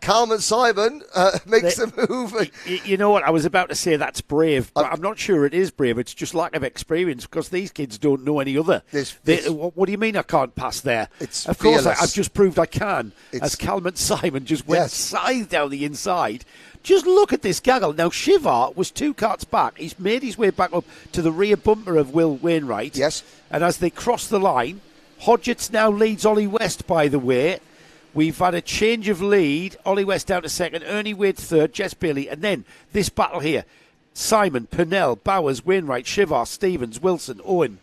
Calman Simon makes the move. You know what? I was about to say that's brave, but I'm not sure it is brave. It's just lack of experience because these kids don't know any other. What do you mean I can't pass there? Of course, I've just proved I can. As Calman Simon just went scythe down the inside. Just look at this gaggle. Now, Shiva was 2 karts back. He's made his way back up to the rear bumper of Will Wainwright. Yes. And as they cross the line, Hodgetts now leads Ollie West, by the way. We've had a change of lead. Ollie West down to second. Ernie Wade third. Jess Bailey. And then this battle here. Simon, Purnell, Bowers, Wainwright, Shiva, Stevens, Wilson, Owen.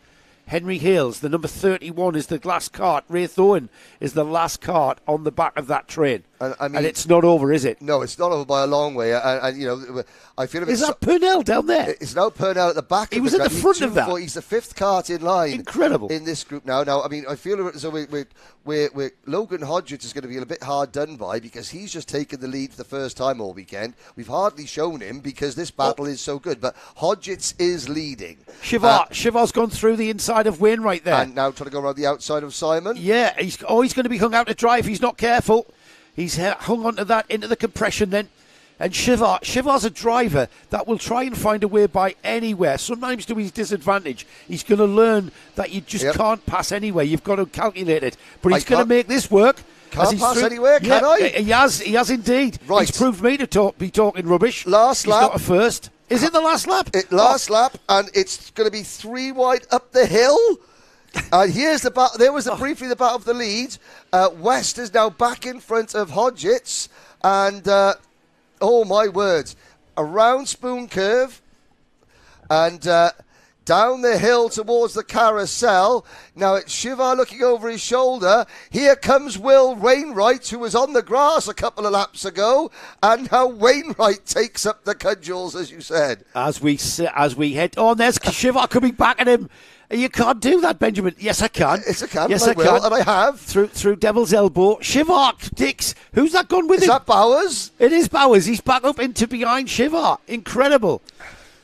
Henry Hales, the number 31, is the last cart. Raith Owen is the last cart on the back of that train. And it's not over, is it? No, it's not over by a long way. I feel is that Purnell down there? It's now Purnell at the back. He was at the front of that. He's the 5th cart in line. Incredible. In this group now. Now, I feel as though we're Logan Hodgetts is going to be a bit hard done by because he's just taken the lead for the first time all weekend. We've hardly shown him because this battle is so good. But Hodgetts is leading. Shiva's gone through the inside of Wainwright there. And now trying to go around the outside of Simon. Yeah, he's going to be hung out to dry if he's not careful. He's hung onto that, into the compression then. And Shiva's a driver that will try and find a way by anywhere, sometimes to his disadvantage. He's going to learn that you just can't pass anywhere. You've got to calculate it. But he's going to make this work. Can't pass anywhere, can I? He has indeed. Right. He's proved me to be talking rubbish. Last lap. He's got a first. Is it the last lap? Last lap, and it's going to be 3 wide up the hill. And here's the battle. There was briefly the battle of the lead. West is now back in front of Hodgetts, and oh my words, around Spoon Curve, and down the hill towards the carousel. Now it's Shiva looking over his shoulder. Here comes Will Wainwright, who was on the grass a couple of laps ago, and now Wainwright takes up the cudgels, as you said. As we head on, there's Shiva coming back at him. You can't do that, Benjamin. Yes, I can. Yes, I can. Yes, I will, can. And I have. Through Devil's Elbow. Shiva, Dix. Who's that gone with him? Is that Bowers? It is Bowers. He's back up into behind Shiva. Incredible.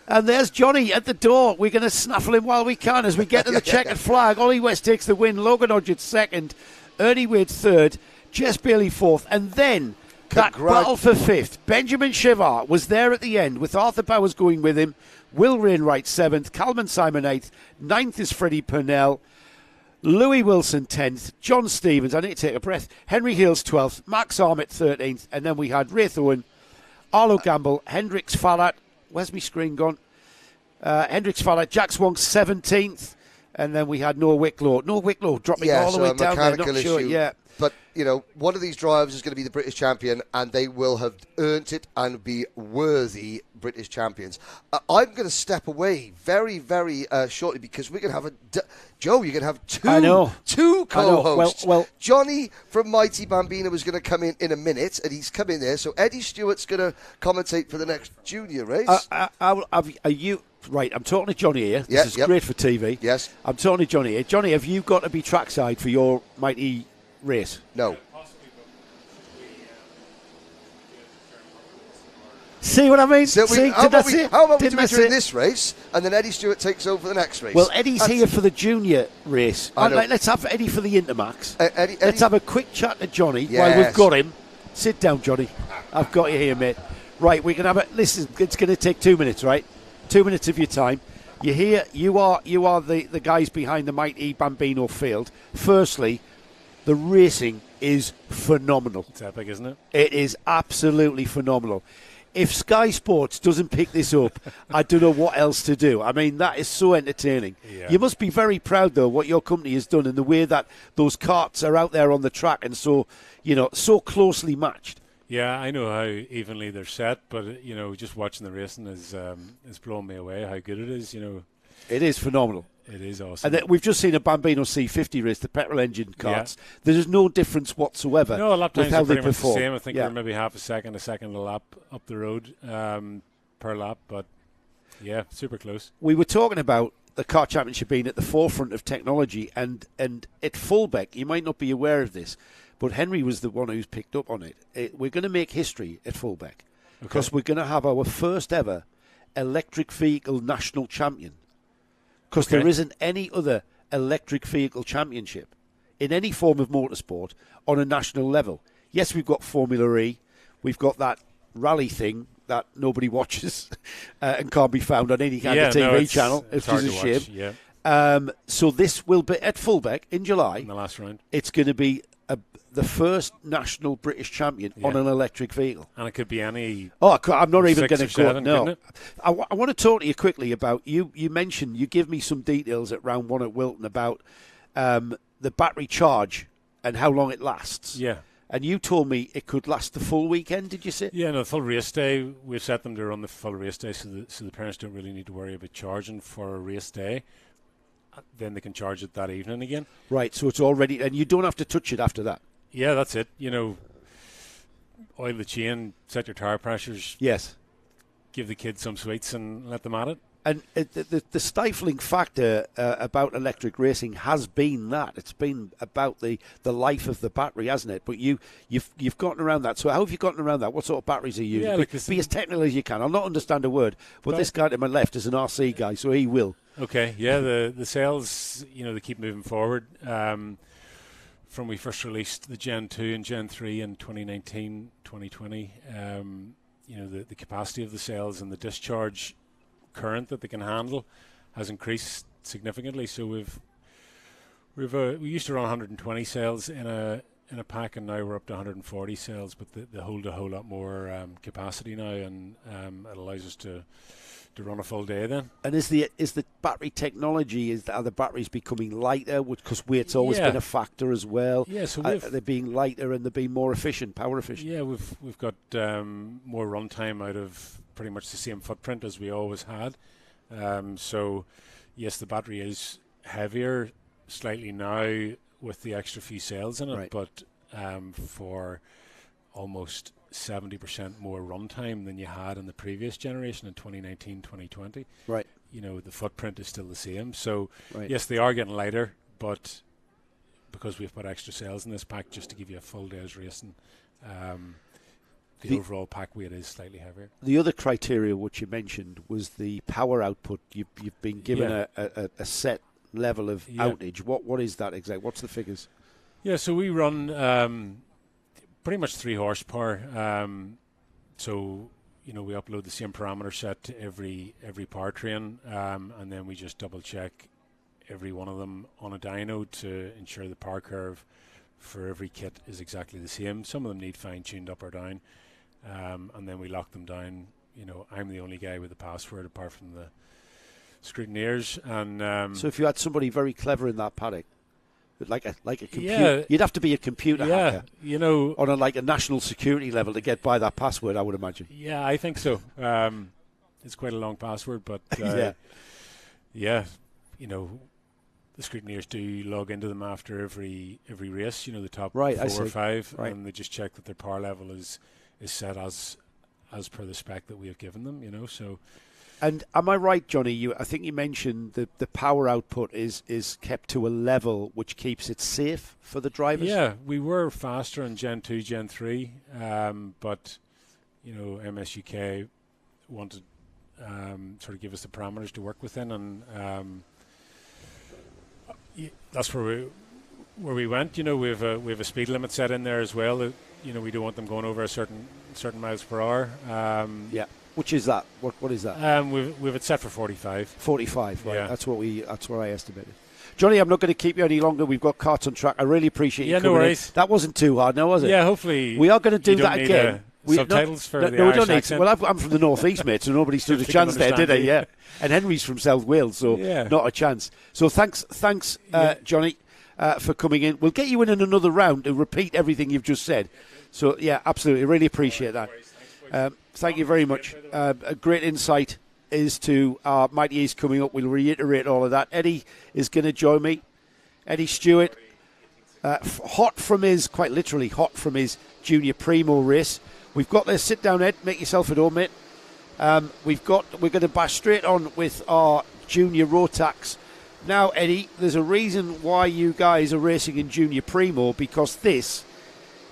And there's Johnny at the door. We're going to snaffle him while we can as we get to the checkered flag. Ollie West takes the win. Logan Hodgetts second. Ernie Wade third. Jess Bailey fourth. And then that battle for fifth. Benjamin Shiva was there at the end with Arthur Bowers going with him. Will Wainwright 7th, Calman Simon 8th, 9th is Freddie Purnell, Louis Wilson 10th, John Stevens, I need to take a breath, Henry Hales 12th, Max Armit 13th, and then we had Raith Owen, Arlo Gamble, Hendrix Fallat, where's my screen gone? Hendrix Fallat, Jack Swank 17th, and then we had Noah Wicklow. Noah Wicklow dropping all the way down there, not sure, yeah. But, one of these drivers is going to be the British champion, and they will have earned it and be worthy British champions. I'm going to step away very, very shortly because we're going to have Joe, you're going to have two co-hosts. Well, Johnny from Mighty Bambino is going to come in a minute, and he's come in there. So Eddie Stewart's going to commentate for the next junior race. Are you... Right, I'm talking to Johnny here. This is great for TV. Yes. I'm talking to Johnny here. Johnny, have you got to be trackside for your Mighty race? No. See what I mean? How about we do it during this race, and then Eddie Stewart takes over the next race? Well, Eddie's here for the junior race. Let's have Eddie for the Intermax. Let's have a quick chat to Johnny while we've got him. Sit down, Johnny. I've got you here, mate. Right, we can have it. Listen, it's going to take 2 minutes, right? 2 minutes of your time. You're here. You are the guys behind the Mighty Bambino field. Firstly, the racing is phenomenal. It's epic, isn't it? It is absolutely phenomenal. If Sky Sports doesn't pick this up, I don't know what else to do. I mean, that is so entertaining. Yeah. You must be very proud, though, what your company has done and the way that those karts are out there on the track and so closely matched. Yeah, I know how evenly they're set, but just watching the racing is blowing me away. How good it is, It is phenomenal. It is awesome. And we've just seen a Bambino C50 race, the petrol engine karts. Yeah. There's no difference whatsoever. No, lap times are pretty much perform. the same. I think they're maybe half a second a lap up the road per lap, but yeah, super close. We were talking about the Kart Championship being at the forefront of technology, and at Fullbeck, you might not be aware of this, but Henry was the one who's picked up on it. We're going to make history at Fullbeck because we're going to have our first ever electric vehicle national champion because there isn't any other electric vehicle championship in any form of motorsport on a national level. Yes, we've got Formula E, we've got that rally thing that nobody watches and can't be found on any kind of TV channel, which is a shame. So this will be at Fulbeck in July. In the last round. It's going to be the first national British champion on an electric vehicle. And it could be any... Oh, I'm not even going to go... Seven, no. I want to talk to you quickly about... You mentioned, you give me some details at round 1 at Wilton about the battery charge and how long it lasts. Yeah. And you told me it could last the full weekend, did you say? Yeah, no, the full race day. We've set them to run the full race day so the parents don't really need to worry about charging for a race day. Then they can charge it that evening again. Right, so it's already... And you don't have to touch it after that. Yeah, that's it. Oil the chain, set your tire pressures. Yes. Give the kids some sweets and let them at it. And the stifling factor about electric racing has been that. It's been about the life of the battery, hasn't it? But you've gotten around that. So how have you gotten around that? What sort of batteries are you using? Yeah, be as technical as you can. I'll not understand a word, but this guy to my left is an RC guy, so he will. Okay, yeah, the sales, they keep moving forward. From we first released the Gen 2 and Gen 3 in 2019, 2020, the capacity of the cells and the discharge current that they can handle has increased significantly. So we used to run 120 cells in a pack, and now we're up to 140 cells. But they hold a whole lot more capacity now, and it allows us to run a full day then. And is the battery technology, are the batteries becoming lighter? Because weight's always been a factor as well. Yeah, so they're being lighter and they're being more efficient, power efficient. Yeah, we've got more runtime out of pretty much the same footprint as we always had. So yes, the battery is heavier slightly now with the extra few cells in it, but for almost 70% more runtime than you had in the previous generation in 2019, 2020. Right. The footprint is still the same. So yes, they are getting lighter, but because we've put extra cells in this pack just to give you a full day's racing, the overall pack weight is slightly heavier. The other criteria which you mentioned was the power output. You've been given a set level of outage. What is that exactly? What's the figures? Yeah, so we run pretty much 3 horsepower. So we upload the same parameter set to every powertrain, and then we just double check every one of them on a dyno to ensure the power curve for every kit is exactly the same. Some of them need fine tuned up or down, and then we lock them down. I'm the only guy with the password apart from the scrutineers. And so if you had somebody very clever in that paddock, like a computer, you'd have to be a computer hacker, on a national security level to get by that password, I would imagine. Yeah, I think so. It's quite a long password, but the scrutineers do log into them after every race. The top 4 or 5, and they just check that their power level is set as per the spec that we have given them. So. And am I right, Johnny? I think you mentioned the power output is kept to a level which keeps it safe for the drivers. Yeah, we were faster in Gen 2, Gen 3, but MSUK wanted sort of give us the parameters to work within, and that's where we went. We have a speed limit set in there as well. We don't want them going over a certain miles per hour. Which is that? What is that? We've it set for 45. 45, right? Yeah. That's what I estimated. Johnny, I'm not going to keep you any longer. We've got Kart on track. I really appreciate you coming no worries. in. That wasn't too hard, now was it? Yeah, hopefully. We are going to do that again. Subtitles for the Irish accent. Well, I'm from the northeast, mate, so nobody stood a chance there, did they? Yeah. And Henry's from South Wales, so not a chance. So thanks, Johnny, for coming in. We'll get you in another round to repeat everything you've just said. So yeah, absolutely, really appreciate that. Thank you very much. A great insight as to our Mighty East coming up. We'll reiterate all of that. Eddie is going to join me. Eddie Stewart, quite literally hot from his Junior Primo race. We've got there. Sit down, Ed. Make yourself at home, mate. We're going to bash straight on with our Junior Rotax. Now, Eddie, there's a reason why you guys are racing in Junior Primo, because this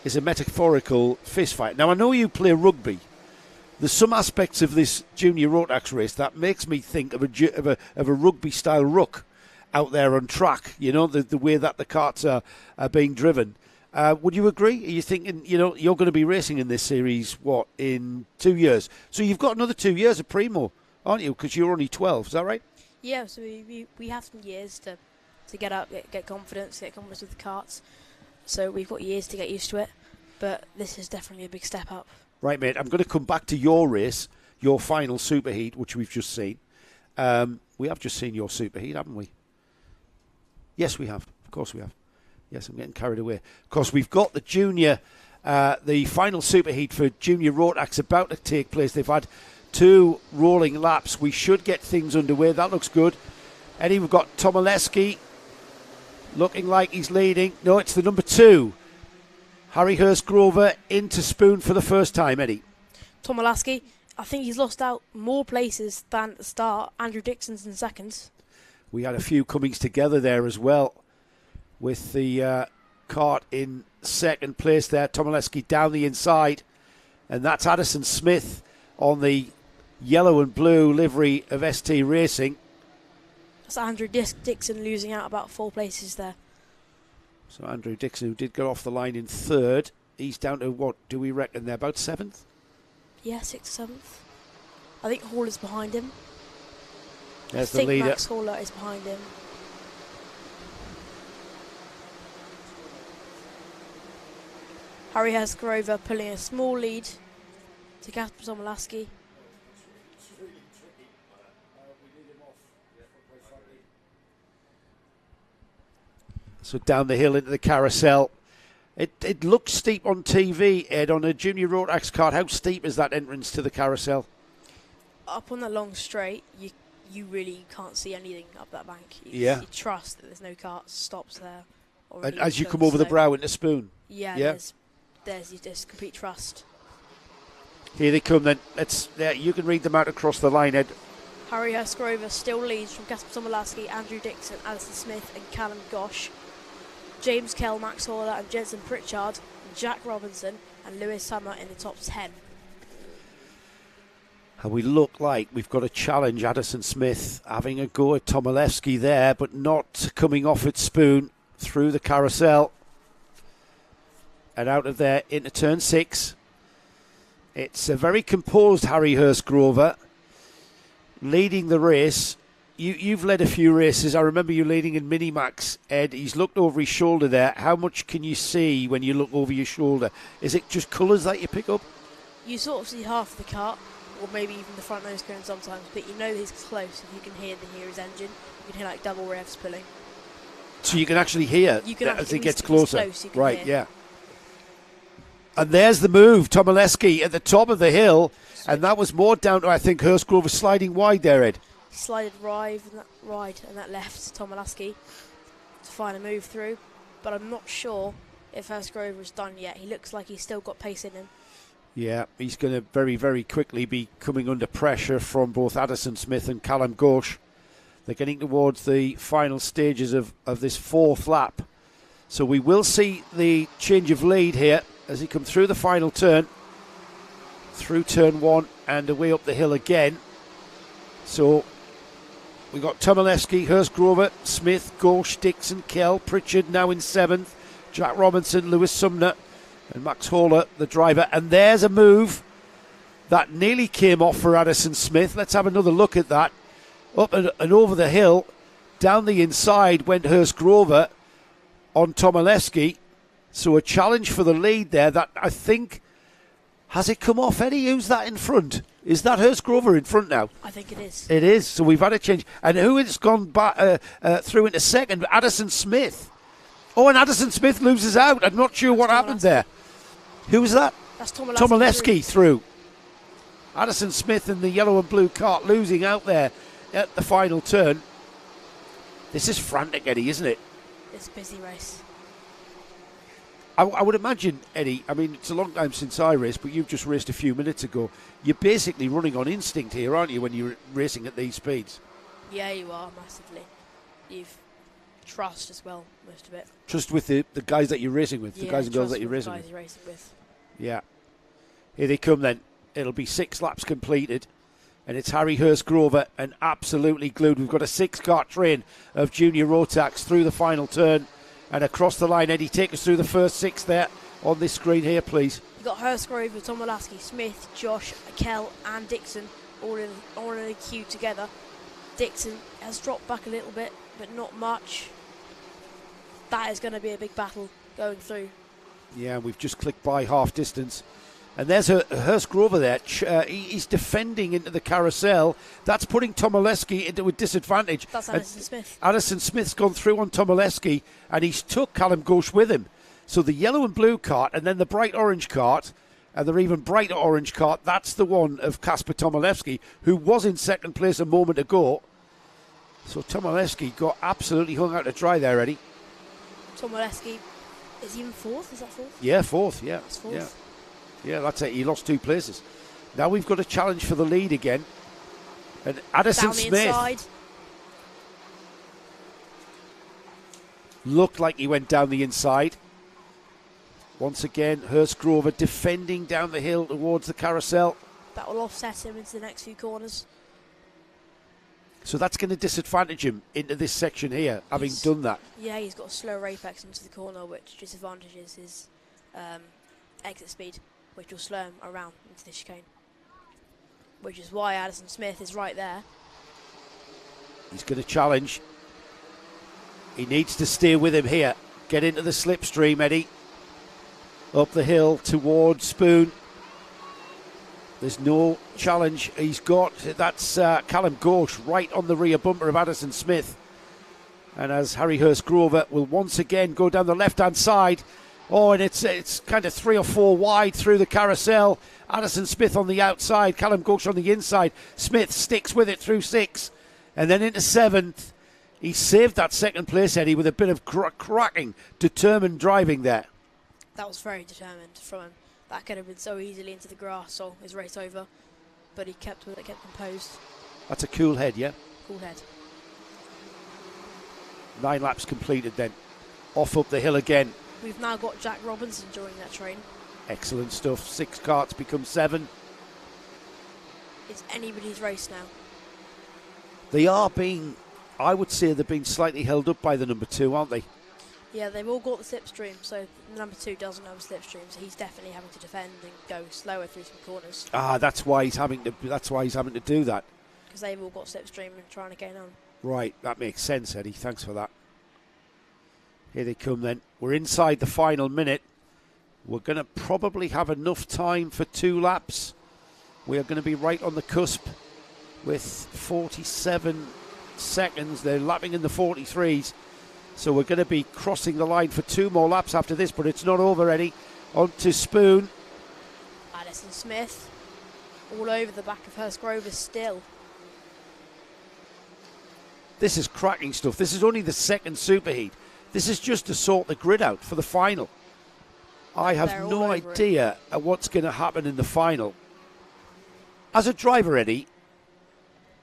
is a metaphorical fist fight. Now, I know you play rugby, there's some aspects of this junior Rotax race that makes me think of a rugby style ruck out there on track. You know, the way that the karts are being driven. Would you agree? Are you thinking, you're going to be racing in this series, in 2 years? So you've got another 2 years of Primo, aren't you? Because you're only 12, is that right? Yeah, so we have some years to get up, get confidence with the karts. So we've got years to get used to it. But this is definitely a big step up. Right, mate. I'm going to come back to your race, your final superheat, which we've just seen. We have just seen your superheat, haven't we? Yes, we have. Of course we have. Yes, I'm getting carried away. Of course, we've got the junior, the final superheat for junior Rotax about to take place. They've had 2 rolling laps. We should get things underway. That looks good. Eddie, we've got Tomoleski looking like he's leading. No, it's the number 2. Harry Hurst-Grover into Spoon for the first time, Eddie. Tomoleski, I think he's lost out more places than at the start. Andrew Dixon's in seconds. We had a few comings together there as well, with the kart in second place there. Tomoleski down the inside, and that's Addison Smith on the yellow and blue livery of ST Racing. That's Andrew Dixon losing out about 4 places there. So Andrew Dixon, who did go off the line in 3rd, he's down to what do we reckon there? About 7th? Yeah, 6th or 7th. I think Hall is behind him. There's the leader. Max Haller is behind him. Harry Hurst-Grover pulling a small lead to Kasper Tomoleski. So down the hill into the carousel. It looks steep on TV, Ed, on a junior Rotax kart. How steep is that entrance to the carousel? Up on the long straight, you really can't see anything up that bank. You trust that there's no kart stops there. And as you come over the brow into Spoon. Yeah. There's just complete trust. Here they come then. You can read them out across the line, Ed. Harry Hurst-Grover still leads from Kasper Tomoleski, Andrew Dixon, Alison Smith and Callum Gosh. James Kell, Max Haller and Jensen Pritchard, Jack Robinson and Lewis Summer in the top 10. And we look like we've got a challenge. Addison Smith having a go at Tomoleski there, but not coming off at Spoon through the carousel. And out of there into turn 6. It's a very composed Harry Hurst-Grover leading the race. You've led a few races. I remember you leading in Minimax, Ed. He's looked over his shoulder there. How much can you see when you look over your shoulder? Is it just colours that you pick up? You sort of see half the kart, or maybe even the front nose cone sometimes, but you know he's close. If you can hear his engine, you can hear like double revs pulling. So you can actually hear as he gets closer. Close, right, hear. Yeah. And there's the move, Tomoleski at the top of the hill, and that was more down to, I think, Hurst-Grover sliding wide there, Ed. He slided right and that left Tomoleski to find a move through, but I'm not sure if Hurst-Grover is done yet. He looks like he's still got pace in him. Yeah, he's going to very, very quickly be coming under pressure from both Addison Smith and Callum Ghosh. They're getting towards the final stages of this 4th lap. So we will see the change of lead here as he comes through the final turn, through turn 1 and away up the hill again. So we got Tomoleski, Hurst-Grover, Smith, Ghosh, Dixon, Kell, Pritchard now in 7th, Jack Robinson, Lewis Sumner and Max Haller, the driver. And there's a move that nearly came off for Addison Smith. Let's have another look at that. Up and over the hill, down the inside went Hurst-Grover on Tomoleski. So a challenge for the lead there that I think, has it come off, Eddie? Who's that in front? Is that Hurst-Grover in front now? I think it is. It is. So we've had a change. And who has gone back through into second? Addison Smith. Oh, and Addison Smith loses out. I'm not sure what happened there. Who was that? That's Tomoleski. Tomoleski through. Addison Smith in the yellow and blue kart losing out there at the final turn. This is frantic, Eddie, isn't it? It's a busy race. I would imagine, Eddie, I mean, it's a long time since I raced, but you've just raced a few minutes ago. You're basically running on instinct here, aren't you, when you're racing at these speeds? Yeah, you are, massively. You've trust as well, most of it. Trust with the guys that you're racing with, the guys and girls that you're racing with. Racing with. Yeah. Here they come then. It'll be 6 laps completed. And it's Harry Hurst-Grover and absolutely glued. We've got a 6-car train of Junior Rotax through the final turn and across the line. Eddie, take us through the first 6 there on this screen here, please. You've got Hurst-Grover, Tomalaski, Smith, Josh, Kell and Dixon all in a queue together. Dixon has dropped back a little bit, but not much. That is going to be a big battle going through. Yeah, we've just clicked by half distance. And there's a Hurst-Grover there. He's defending into the carousel. That's putting Tomaleski into a disadvantage. That's Addison Smith. Addison Smith's gone through on Tomaleski, and he's took Callum Ghosh with him. So the yellow and blue cart, and then the bright orange cart, and the even brighter orange cart, that's the one of Kasper Tomaleski, who was in second place a moment ago. So Tomaleski got absolutely hung out to dry there, Eddie. Tomaleski is even 4th? Is that 4th? Yeah, 4th, yeah. That's 4th. Yeah, that's it. He lost 2 places. Now we've got a challenge for the lead again. And Addison Smith inside. Looked like he went down the inside. Once again, Hurst-Grover defending down the hill towards the carousel. That will offset him into the next few corners. So that's going to disadvantage him into this section here, having done that. Yeah, he's got a slower apex into the corner, which disadvantages his exit speed, which will slow him around into the chicane. Which is why Addison Smith is right there. He's going to challenge. He needs to steer with him here. Get into the slipstream, Eddie. Up the hill towards Spoon. There's no challenge. He's got, that's Callum Ghosh right on the rear bumper of Addison Smith. And as Harry Hurst-Grover will once again go down the left-hand side. Oh, and it's kind of 3 or 4 wide through the carousel. Addison Smith on the outside, Callum Ghosh on the inside. Smith sticks with it through 6. And then into 7th. He saved that second place, Eddie, with a bit of cracking, determined driving there. That was very determined from him. That could have been so easily into the grass, so his race over. But he kept with it, kept composed. That's a cool head, yeah? Cool head. 9 laps completed then. Off up the hill again. We've now got Jack Robinson joining that train. Excellent stuff. 6 carts become 7. It's anybody's race now. They are being, I would say they're being slightly held up by the number 2, aren't they? Yeah, they've all got the slipstream, so number 2 doesn't have a slipstream, so he's definitely having to defend and go slower through some corners. That's why he's having to. That's why he's having to do that. Because they've all got slipstream and trying to gain on. Right, that makes sense, Eddie. Thanks for that. Here they come then. We're inside the final minute. We're going to probably have enough time for 2 laps. We are going to be right on the cusp with 47 seconds. They're lapping in the 43s. So we're going to be crossing the line for 2 more laps after this, but it's not over, Eddie. On to Spoon. Addison Smith all over the back of Hurst-Grover still. This is cracking stuff. This is only the second superheat. This is just to sort the grid out for the final. I have no idea what's going to happen in the final. As a driver, Eddie,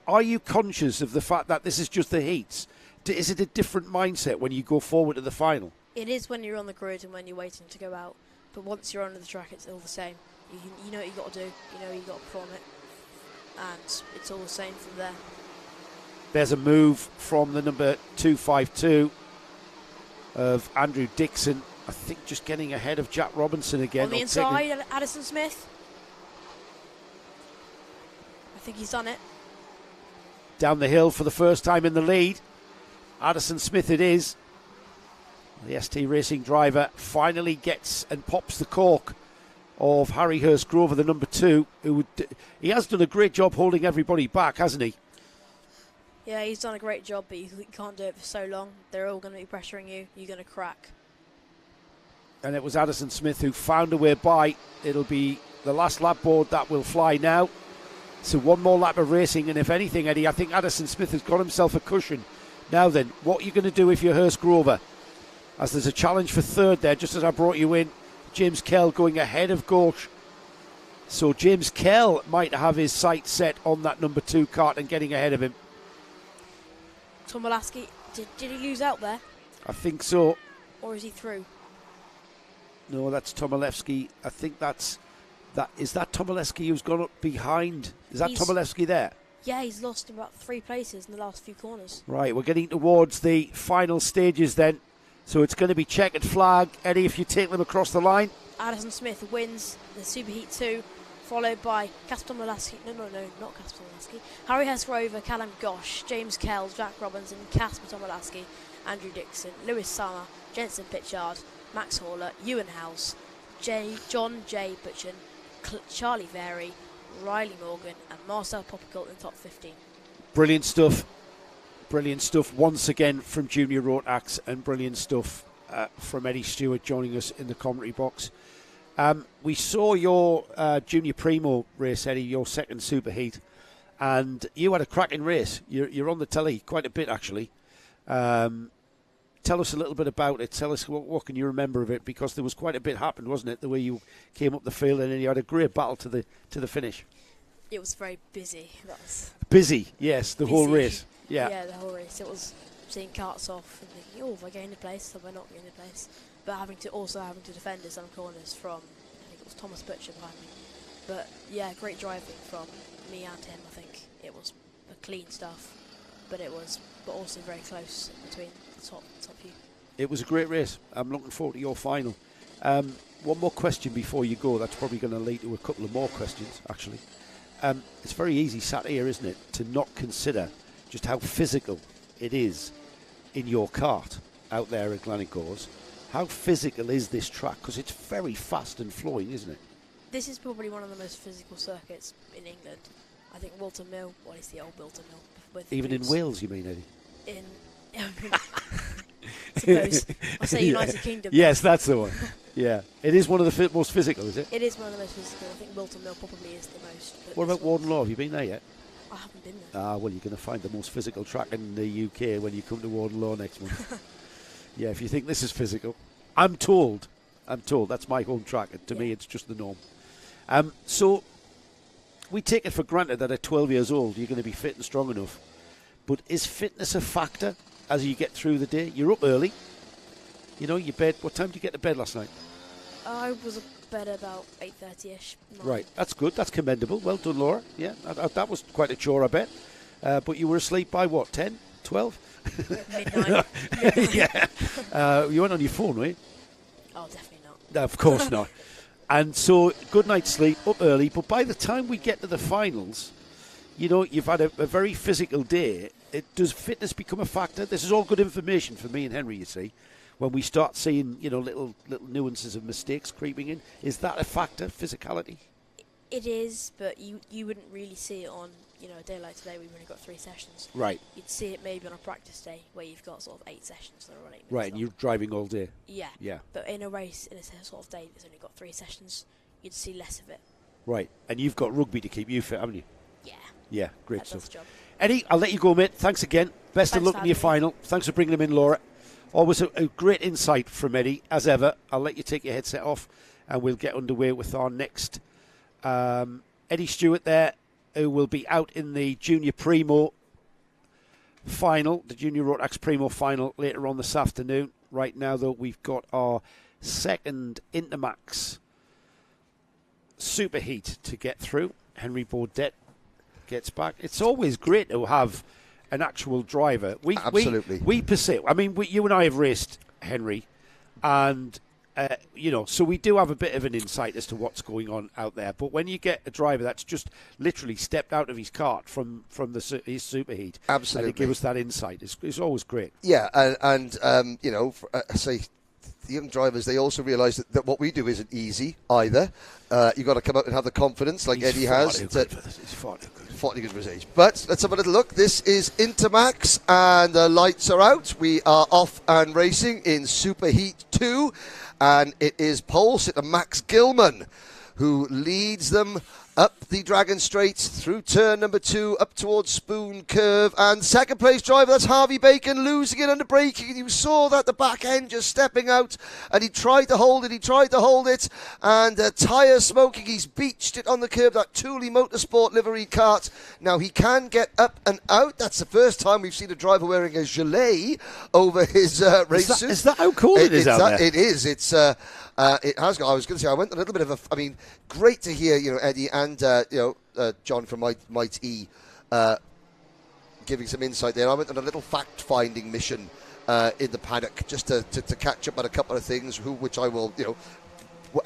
are you conscious of the fact that this is just the heats? Is it a different mindset when you go forward to the final? It is when you're on the grid and when you're waiting to go out. But once you're onto the track, it's all the same. You know what you've got to do. You know what you've got to put on it. And it's all the same from there. There's a move from the number 252 of Andrew Dixon. I think just getting ahead of Jack Robinson again. On the inside, Addison Smith. I think he's done it. Down the hill for the first time in the lead. Addison Smith it is. The ST Racing driver finally gets and pops the cork of Harry Hurst-Grover, the number 2. He has done a great job holding everybody back, hasn't he? Yeah, he's done a great job, but you can't do it for so long. They're all going to be pressuring you. You're going to crack. And it was Addison Smith who found a way by. It'll be the last lap board that will fly now. So 1 more lap of racing, and if anything, Eddie, I think Addison Smith has got himself a cushion. Now then, what are you going to do if you're Hurst-Grover? As there's a challenge for 3rd there, just as I brought you in. James Kell going ahead of Ghosh. So James Kell might have his sights set on that number 2 cart and getting ahead of him. Tomalaski, did he lose out there? I think so. Or is he through? No, that's Tomilewski. I think that's Is that Tobolewski who's gone up behind? Is that He's- Tobolewski there? Yeah, he's lost about 3 places in the last few corners. Right, we're getting towards the final stages then. So it's going to be checkered flag. Eddie, if you take them across the line. Addison Smith wins the Superheat 2, followed by Kasper Tobolewski. No, not Kasper Tobolewski. Harry Hess-Rover, Callum Gosh, James Kell, Jack Robinson, Kasper Tobolewski, Andrew Dixon, Lewis Summer, Jensen Pitchard, Max Horler, Ewan House, John J. Butchen, Charlie Very, Riley Morgan, and Marcel Popical in the top 15. Brilliant stuff. Brilliant stuff once again from Junior Rotax, and brilliant stuff from Eddie Stewart joining us in the commentary box. We saw your Junior Primo race, Eddie, your second Superheat, and you had a cracking race. You're on the telly quite a bit, actually. Tell us a little bit about it. Tell us what can you remember of it, because there was quite a bit happened, wasn't it? The way you came up the field, and then you had a great battle to the finish. It was very busy. Busy, yes, the whole Busy. race. Yeah, the whole race. It was seeing carts off and thinking, oh, we're getting a place, or we're not getting a place. But having to defend in some corners from, I think it was Thomas Butcher behind me. But yeah, great driving from me and him. I think it was a clean stuff, but also very close between the top few. it was a great race. I'm looking forward to your final. One more question before you go. That's probably going to lead to a couple of more questions, actually. It's very easy sat here, isn't it, to not consider just how physical it is in your kart out there at Gleneagles. How physical is this track? Because it's very fast and flowing, isn't it? This is probably one of the most physical circuits in England. I think Wilton Mill, it's the old Wilton Mill. With Even in boots. Wales, you mean, Eddie? Suppose. I'll say United Kingdom. Yes, that's the one. Yeah. It is one of the most physical, is it? It is one of the most physical. I think Wilton Mill probably is the most. What about Warden Law? Have you been there yet? I haven't been there. Well, you're going to find the most physical track in the UK when you come to Warden Law next month. Yeah, if you think this is physical. I'm told that's my home track, and to me it's just the norm. So we take it for granted that at 12 years old you're going to be fit and strong enough. But is fitness a factor as you get through the day? You're up early. You know, you bed. What time did you get to bed last night? I was in bed about 8:30ish. Right, that's good. That's commendable. Well done, Laura. Yeah, that was quite a chore, I bet. But you were asleep by what, 10, 12? Midnight. Yeah. You went on your phone, were you? Oh, definitely not. No, of course not. And so, good night's sleep, up early. But by the time we get to the finals, you know, you've had a very physical day. Does fitness become a factor? This is all good information for me and Henry, you see. When we start seeing, you know, little nuances of mistakes creeping in, is that a factor, physicality? It is, but you wouldn't really see it on, you know, a day like today. We've only got 3 sessions. Right. You'd see it maybe on a practice day where you've got sort of 8 sessions that are on 8 minutes. Right, and long. you're driving all day. Yeah. Yeah. But in a race, in a sort of day that's only got 3 sessions, you'd see less of it. Right, and you've got rugby to keep you fit, haven't you? Yeah. Yeah, great That stuff. does the job. Eddie, I'll let you go, mate. Thanks again. Best of Thanks luck for in your having me. final. Thanks for bringing him in, Laura. Always a great insight from Eddie, as ever. I'll let you take your headset off and we'll get underway with our next Eddie Stewart there, who will be out in the Junior Primo final, the Junior Rotax Primo final later on this afternoon. Right now, though, we've got our second Intermax Superheat to get through. Henry Baudet gets back. It's always great to have an actual driver. Absolutely. We perceive. I mean, you and I have raced, Henry, and you know, so we do have a bit of an insight as to what's going on out there. But when you get a driver that's just literally stepped out of his kart from his Superheat, Absolutely. and to give us that insight, it's always great. Yeah, and you know, say the young drivers, they also realise that what we do isn't easy either. You've got to come up and have the confidence, like He's Eddie far has. too good for this. He's far too good. 40 good for his age. But let's have a little look. This is Intermax, and the lights are out. We are off and racing in Superheat 2, and it is pole sitter Max Gilman who leads them Up the Dragon Straight, through turn number 2, up towards Spoon Curve, and second place driver, that's Harvey Bacon, losing it under braking, and you saw that the back end just stepping out, and he tried to hold it, and tyre smoking, he's beached it on the curb, that Thule Motorsport livery kart. Now he can get up and out. That's the first time we've seen a driver wearing a gilet over his race suit. Is that how cool it is out there? It is. It's it has got. I was going to say I went a little bit of a. I mean, great to hear Eddie and John from Might E giving some insight there. I went on a little fact-finding mission in the paddock just to catch up on a couple of things, which I will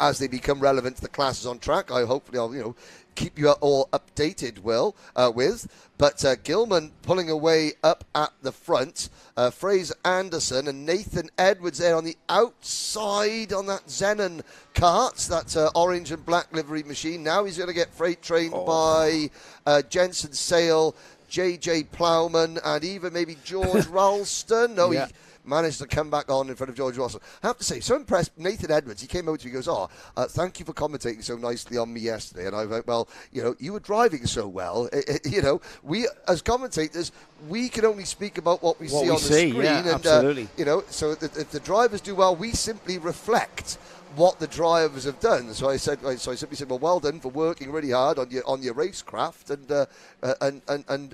as they become relevant to the classes on track. Hopefully I'll keep you all updated with. But Gilman pulling away up at the front. Fraser Anderson and Nathan Edwards there on the outside on that Zenon kart, that orange and black livery machine. Now he's going to get freight trained by Jensen Sale, JJ Plowman, and even maybe George Ralston. No, yeah. He managed to come back on in front of George Ralston. I have to say, so impressed. Nathan Edwards, he came over to me and goes, thank you for commentating so nicely on me yesterday. And I went, well, you were driving so well. We, as commentators, we can only speak about what we see on the screen. Yeah, and, absolutely. So if the drivers do well, we simply reflect what the drivers have done. So I simply said, well done for working really hard on your racecraft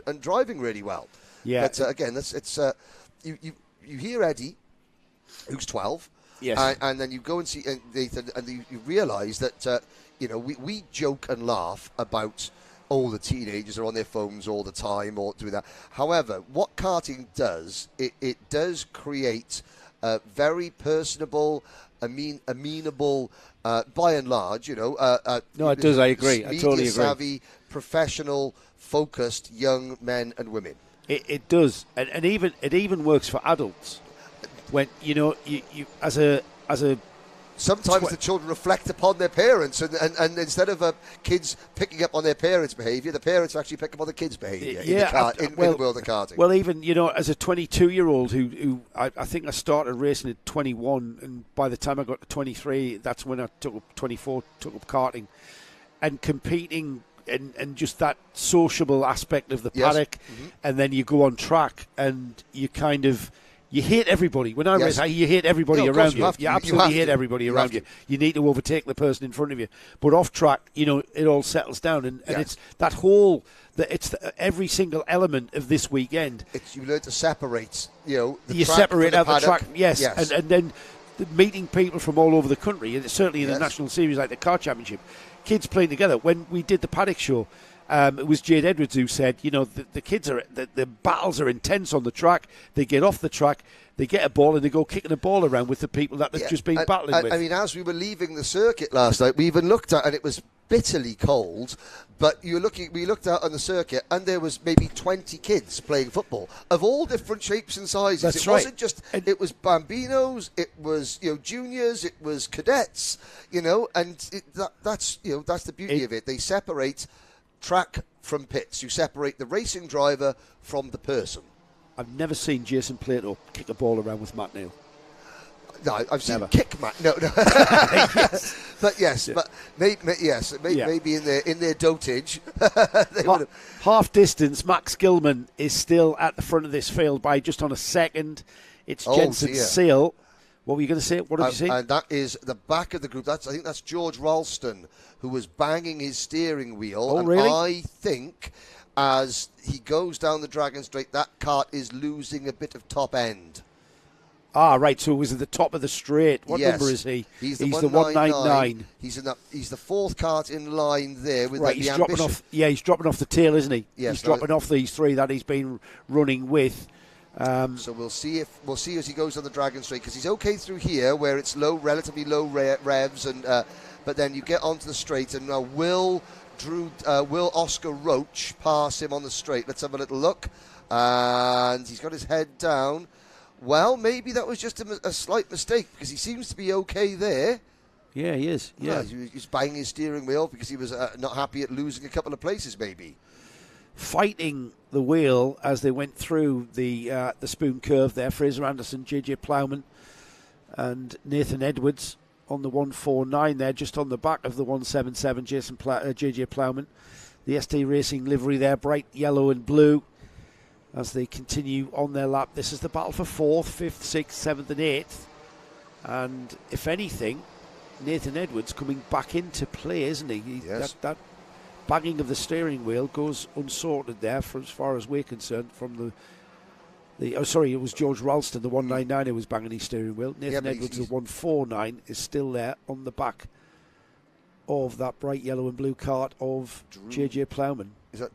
and driving really well. Yeah. But again, you hear Eddie, who's 12, yes, and then you go and see Nathan, and you realise that we joke and laugh about all the teenagers are on their phones all the time or doing that. However, what karting does, it does create very personable, amenable, by and large, no, it does. I agree. I totally agree. Savvy, professional, focused young men and women. It does, and it even works for adults. When you as a sometimes the children reflect upon their parents, and instead of kids picking up on their parents' behaviour, the parents actually pick up on the kids' behaviour in the world of karting. Well, even as a 22-year-old who I think I started racing at 21, and by the time I got to 23, that's when I took up karting, and competing. And just that sociable aspect of the paddock, and then you go on track and you hate everybody. When I race, you hate everybody around you. You absolutely hate everybody around you. You need to overtake the person in front of you. But off track, it all settles down, and it's that whole. Every single element of this weekend. You learn to separate. You separate out the track. Yes. And then meeting people from all over the country, and certainly in a national series like the Kart Championship. Kids playing together. When we did the Paddock show, it was Jade Edwards who said, the kids the battles are intense on the track. They get off the track, they get a ball, and they go kicking a ball around with the people that they've just been battling with. I mean, as we were leaving the circuit last night, we even looked at, and it was bitterly cold, but we looked out on the circuit, and there was maybe 20 kids playing football of all different shapes and sizes. That's right. Wasn't just, it was Bambinos, it was juniors, it was cadets, and that's the beauty of it. They separate track from pits. You separate the racing driver from the person. I've never seen Jason Plato kick a ball around with Matt Neal. No, I've seen him kick Matt. No. Yes. But yes, but maybe in their dotage. Half distance, Max Gilman is still at the front of this field by just on a second. It's Jensen Sale. What were you going to say? What did you say? And that is the back of the group. I think that's George Ralston, who was banging his steering wheel. Oh, really? I think as he goes down the Dragon Straight, that kart is losing a bit of top end. Ah, right. So it was at the top of the straight. What number is he? He's the 199. He's the fourth kart in line there with he's the dropping ambition. off. Yeah, he's dropping off the tail, isn't he? Yes, he's dropping off these three that he's been running with. So we'll see as he goes on the Dragon Straight, because he's okay through here where it's relatively low revs, and but then you get onto the straight, and now will Oscar Roach pass him on the straight? Let's have a little look, and he's got his head down. Well, maybe that was just a slight mistake, because he seems to be okay there. Yeah, he is. Yeah, he's banging his steering wheel because he was not happy at losing a couple of places, maybe. Fighting the wheel as they went through the Spoon Curve there, Fraser Anderson, JJ Plowman, and Nathan Edwards on the 149 there, just on the back of the 177 JJ Plowman. The ST Racing livery there, bright yellow and blue, as they continue on their lap. This is the battle for 4th, 5th, 6th, 7th and 8th. And if anything, Nathan Edwards coming back into play, isn't he? Yes. That banging of the steering wheel goes unsorted there, for as far as we're concerned, from it was George Ralston, the 199 who was banging his steering wheel. Nathan Edwards, the 149, is still there on the back of that bright yellow and blue cart of JJ Plowman. Is that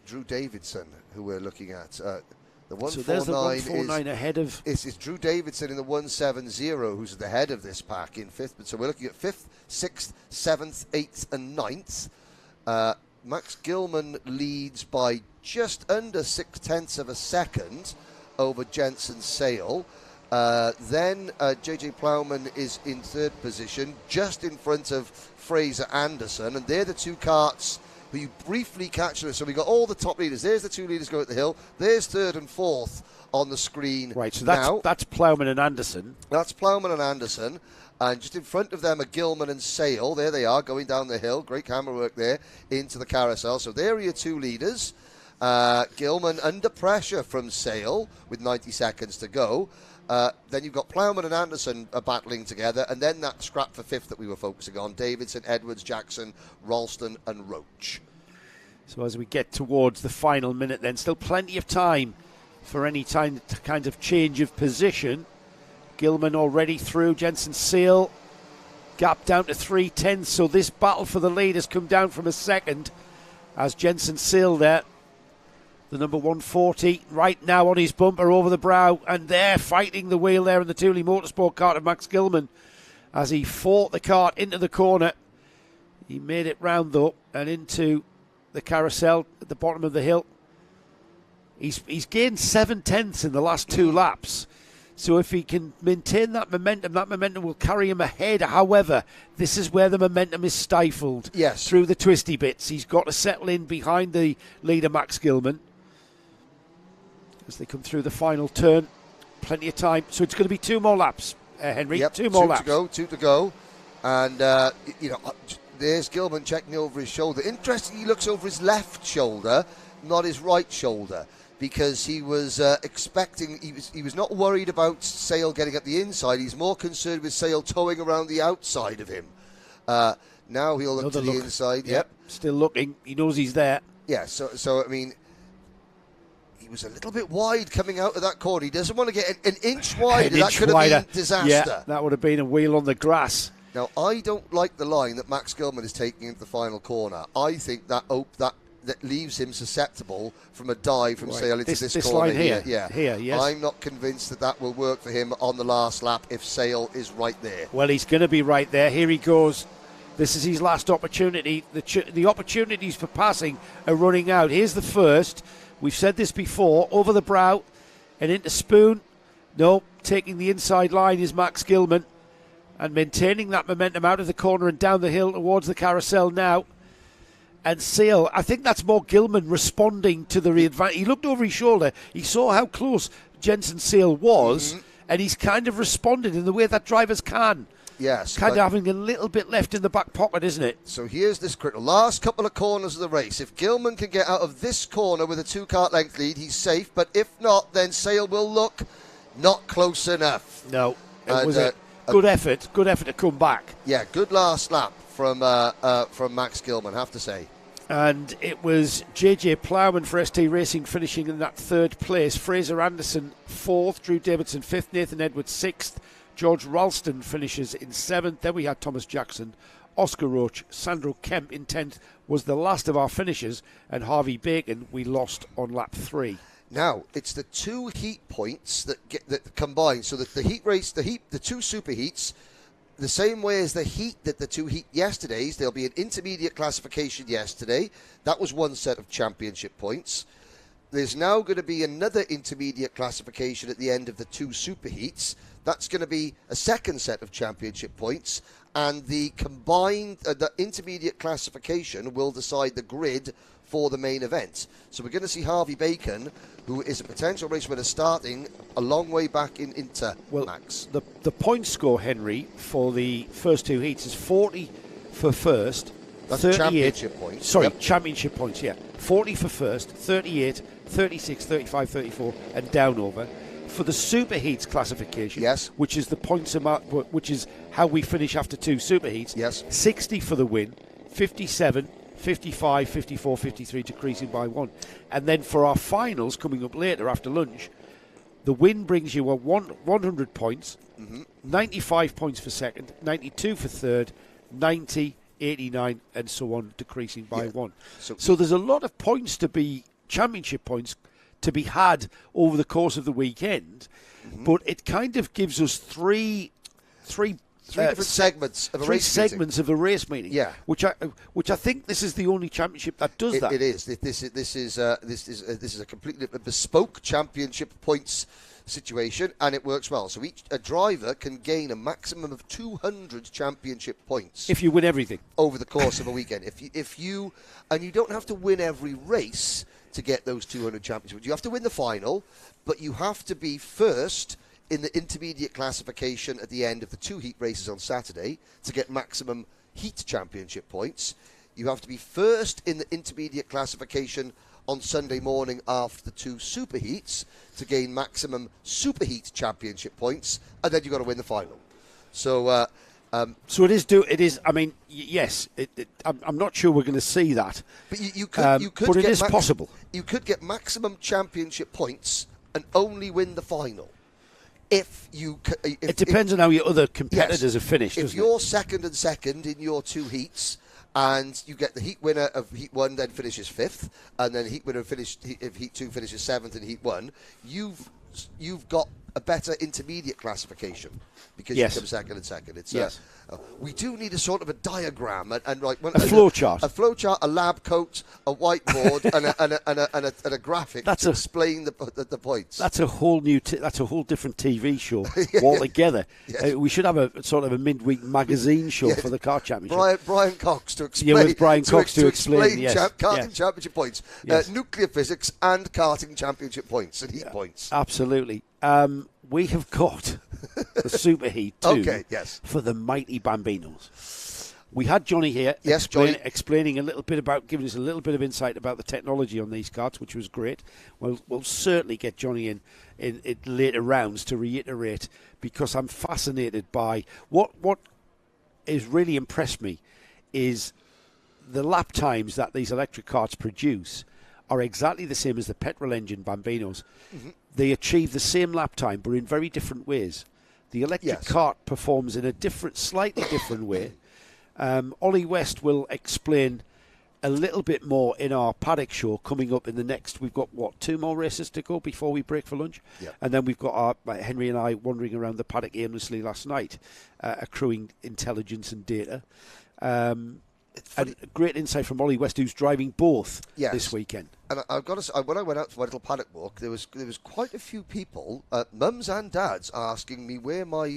Drew Davidson who we're looking at? The 149 so there's the 149 ahead of... It's Drew Davidson in the 170 who's at the head of this pack in 5th. So we're looking at 5th, 6th, 7th, 8th and 9th. Max Gilman leads by just under 0.6 of a second over Jensen Sale. Then JJ Plowman is in 3rd position, just in front of Fraser Anderson. And they're the two karts who you briefly catch. So we got all the top leaders. There's the 2 leaders going up the hill. There's 3rd and 4th on the screen. Right, so that's Plowman and Anderson. That's Plowman and Anderson. And just in front of them are Gilman and Sale. There they are, going down the hill. Great camera work there into the carousel. So there are your 2 leaders. Gilman under pressure from Sale with 90 seconds to go. Then you've got Plowman and Anderson battling together, and then that scrap for 5th that we were focusing on: Davidson, Edwards, Jackson, Ralston and Roach. So as we get towards the final minute, then still plenty of time for any kind of change of position. Gilman already through. Jensen Sale gap down to 3/10. So this battle for the lead has come down from a second, as Jensen Sale there, the number 140, right now on his bumper over the brow, and there fighting the wheel there in the Thule Motorsport kart of Max Gilman as he fought the kart into the corner. He made it round though and into the carousel at the bottom of the hill. He's gained 7/10 in the last 2 laps. So if he can maintain that momentum will carry him ahead. However, this is where the momentum is stifled. Yes. Through the twisty bits. He's got to settle in behind the leader, Max Gilman, as they come through the final turn. Plenty of time. So it's going to be 2 more laps, Henry. Yep, 2 more laps. 2 to go. And, there's Gilman checking over his shoulder. Interesting, he looks over his left shoulder, not his right shoulder, because he was expecting, he was not worried about Sale getting at the inside. He's more concerned with Sale towing around the outside of him. Now he'll look to the inside. Yep. Still looking. He knows he's there. Yeah, so I mean, he was a little bit wide coming out of that corner. He doesn't want to get an inch wider. That could have been disaster. Yeah, that would have been a wheel on the grass. Now, I don't like the line that Max Gilman is taking into the final corner. I think that leaves him susceptible from a dive from Sale into this corner line here. Yeah. Here, yes. I'm not convinced that will work for him on the last lap if Sale is right there. Well, he's going to be right there. Here he goes. This is his last opportunity. The opportunities for passing are running out. Here's the first. We've said this before. Over the brow and into Spoon. No, taking the inside line is Max Gilman and maintaining that momentum out of the corner and down the hill towards the carousel now. And Sale, I think that's more Gilman responding to the advantage. He looked over his shoulder. He saw how close Jensen Sale was, and he's kind of responded in the way that drivers can. Yes. Kind of having a little bit left in the back pocket, isn't it? So here's this critical last couple of corners of the race. If Gilman can get out of this corner with a 2-kart length lead, he's safe. But if not, then Sale will look not close enough. No. It was a good effort. Good effort to come back. Yeah, good last lap from Max Gilman, I have to say. And it was JJ Plowman for ST Racing finishing in that 3rd place. Fraser Anderson 4th, Drew Davidson 5th, Nathan Edwards 6th, George Ralston finishes in 7th. Then we had Thomas Jackson, Oscar Roach, Sandro Kemp in 10th was the last of our finishers, and Harvey Bacon we lost on lap 3. Now, it's the 2 heat points that combine, so that the heat race, the 2 super heats, the same way as the 2 heat yesterdays, there'll be an intermediate classification yesterday. That was 1 set of championship points. There's now going to be another intermediate classification at the end of the 2 super heats. That's going to be a second set of championship points, and the combined, the intermediate classification will decide the grid for the main event. So we're going to see Harvey Bacon, who is a potential race winner, starting a long way back in Intermax. Well, the point score, Henry, for the first two heats is 40 for first. That's 38, championship points. Sorry, Yep. championship points, yeah. 40 for first, 38, 36, 35, 34, and down over. For the super heats classification, Yes. which is the points amount, which is how we finish after two super heats, Yes. 60 for the win, 57, 55, 54, 53, decreasing by 1. And then for our finals coming up later after lunch, the win brings you 100 points, 95 points for second, 92 for third, 90, 89, and so on, decreasing by 1. So there's a lot of points to be, championship points, to be had over the course of the weekend, but it kind of gives us three different segments of a race segments of a race meeting. Yeah. which I think this is the only championship that does that. It is. This is a completely bespoke championship points situation, and it works well. So a driver can gain a maximum of 200 championship points If you win everything. over the course of a weekend. If you don't have to win every race to get those 200 championships. You have to win the final, but you have to be first in the intermediate classification at the end of the two heat races on Saturday to get maximum heat championship points. You have to be first in the intermediate classification on Sunday morning after the two super heats to gain maximum super heat championship points, and then you've got to win the final. So So it is. I mean, yes. I'm not sure we're going to see that. But you could but it get is possible. You could get maximum championship points and only win the final. It depends on how your other competitors have finished. If you're second and second in your two heats, and you get the heat winner of heat 1 then finishes 5th, and then heat winner of heat 2 finishes 7th in heat 1, you've got a better intermediate classification because Yes. you come second and second. It's Yes. We do need a sort of a diagram and like A flow chart. a flow chart, a lab coat, a whiteboard, and a graphic to explain the points. That's a whole that's a whole different TV show altogether. Yes. We should have a sort of a midweek magazine show for the Kart Championship. Brian Cox to explain. Yeah, with Brian Cox to explain. Yes. Karting yes. championship points, Yes. nuclear physics, and karting championship points and heat points. Absolutely. We have got the Super Heat 2 Okay, yes. for the mighty Bambinos. We had Johnny here Johnny. explaining a little bit about, giving us a little bit of insight about the technology on these karts, which was great. We'll certainly get Johnny in later rounds to reiterate, because I'm fascinated by what has really impressed me is the lap times that these electric karts produce are exactly the same as the petrol engine Bambinos. Mm-hmm. They achieve the same lap time, but in very different ways. The electric kart performs in a slightly different way. Ollie West will explain a little bit more in our Paddock show coming up in the next. We've got, 2 more races to go before we break for lunch? Yeah. And then we've got our Henry and I wandering around the paddock aimlessly last night, accruing intelligence and data. And great insight from Ollie West, who's driving both this weekend. And I've got to say, when I went out for my little paddock walk, there was quite a few people, mums and dads, asking me where my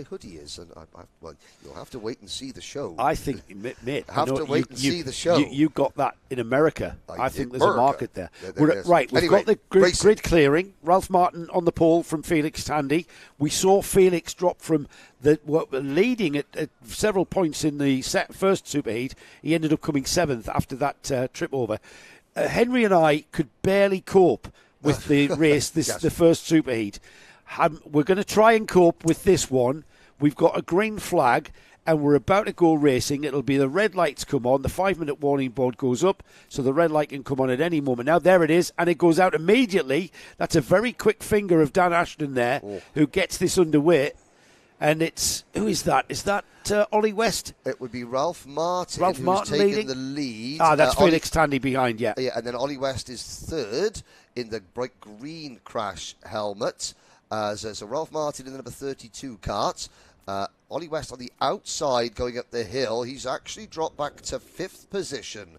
hoodie is. And well, you'll have to wait and see the show. I think, mate, see the show. You got that in America. I think there's a market there. Right, we've got the grid clearing. Ralph Martin on the pole from Felix Tandy. We saw Felix drop from leading at several points in the first superheat. He ended up coming 7th after that trip over. Henry and I could barely cope with the race, the first superheat. We're going to try and cope with this one. We've got a green flag and we're about to go racing. It'll be the red lights come on. The 5-minute warning board goes up, so the red light can come on at any moment. Now, there it is, and it goes out immediately. That's a very quick finger of Dan Ashton there, who gets this underway. And who is that? Is that Ollie West? It would be Ralph Martin, who's taking leading the lead. That's Felix Tandy behind, Yeah, and then Ollie West is 3rd in the bright green crash helmet. So Ralph Martin in the number 32 kart. Ollie West on the outside going up the hill. He's actually dropped back to 5th position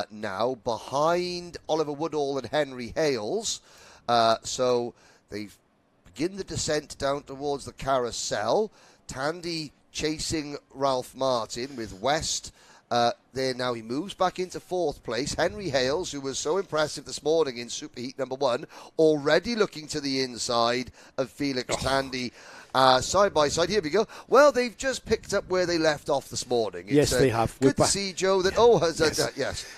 now, behind Oliver Woodall and Henry Hales. So they've begin the descent down towards the carousel. Tandy chasing Ralph Martin with West there now. He moves back into 4th place. Henry Hales, who was so impressive this morning in Superheat number 1, already looking to the inside of Felix Tandy. Side by side, here we go. Well, they've just picked up where they left off this morning. Yes, they have. Good to see, Joe. That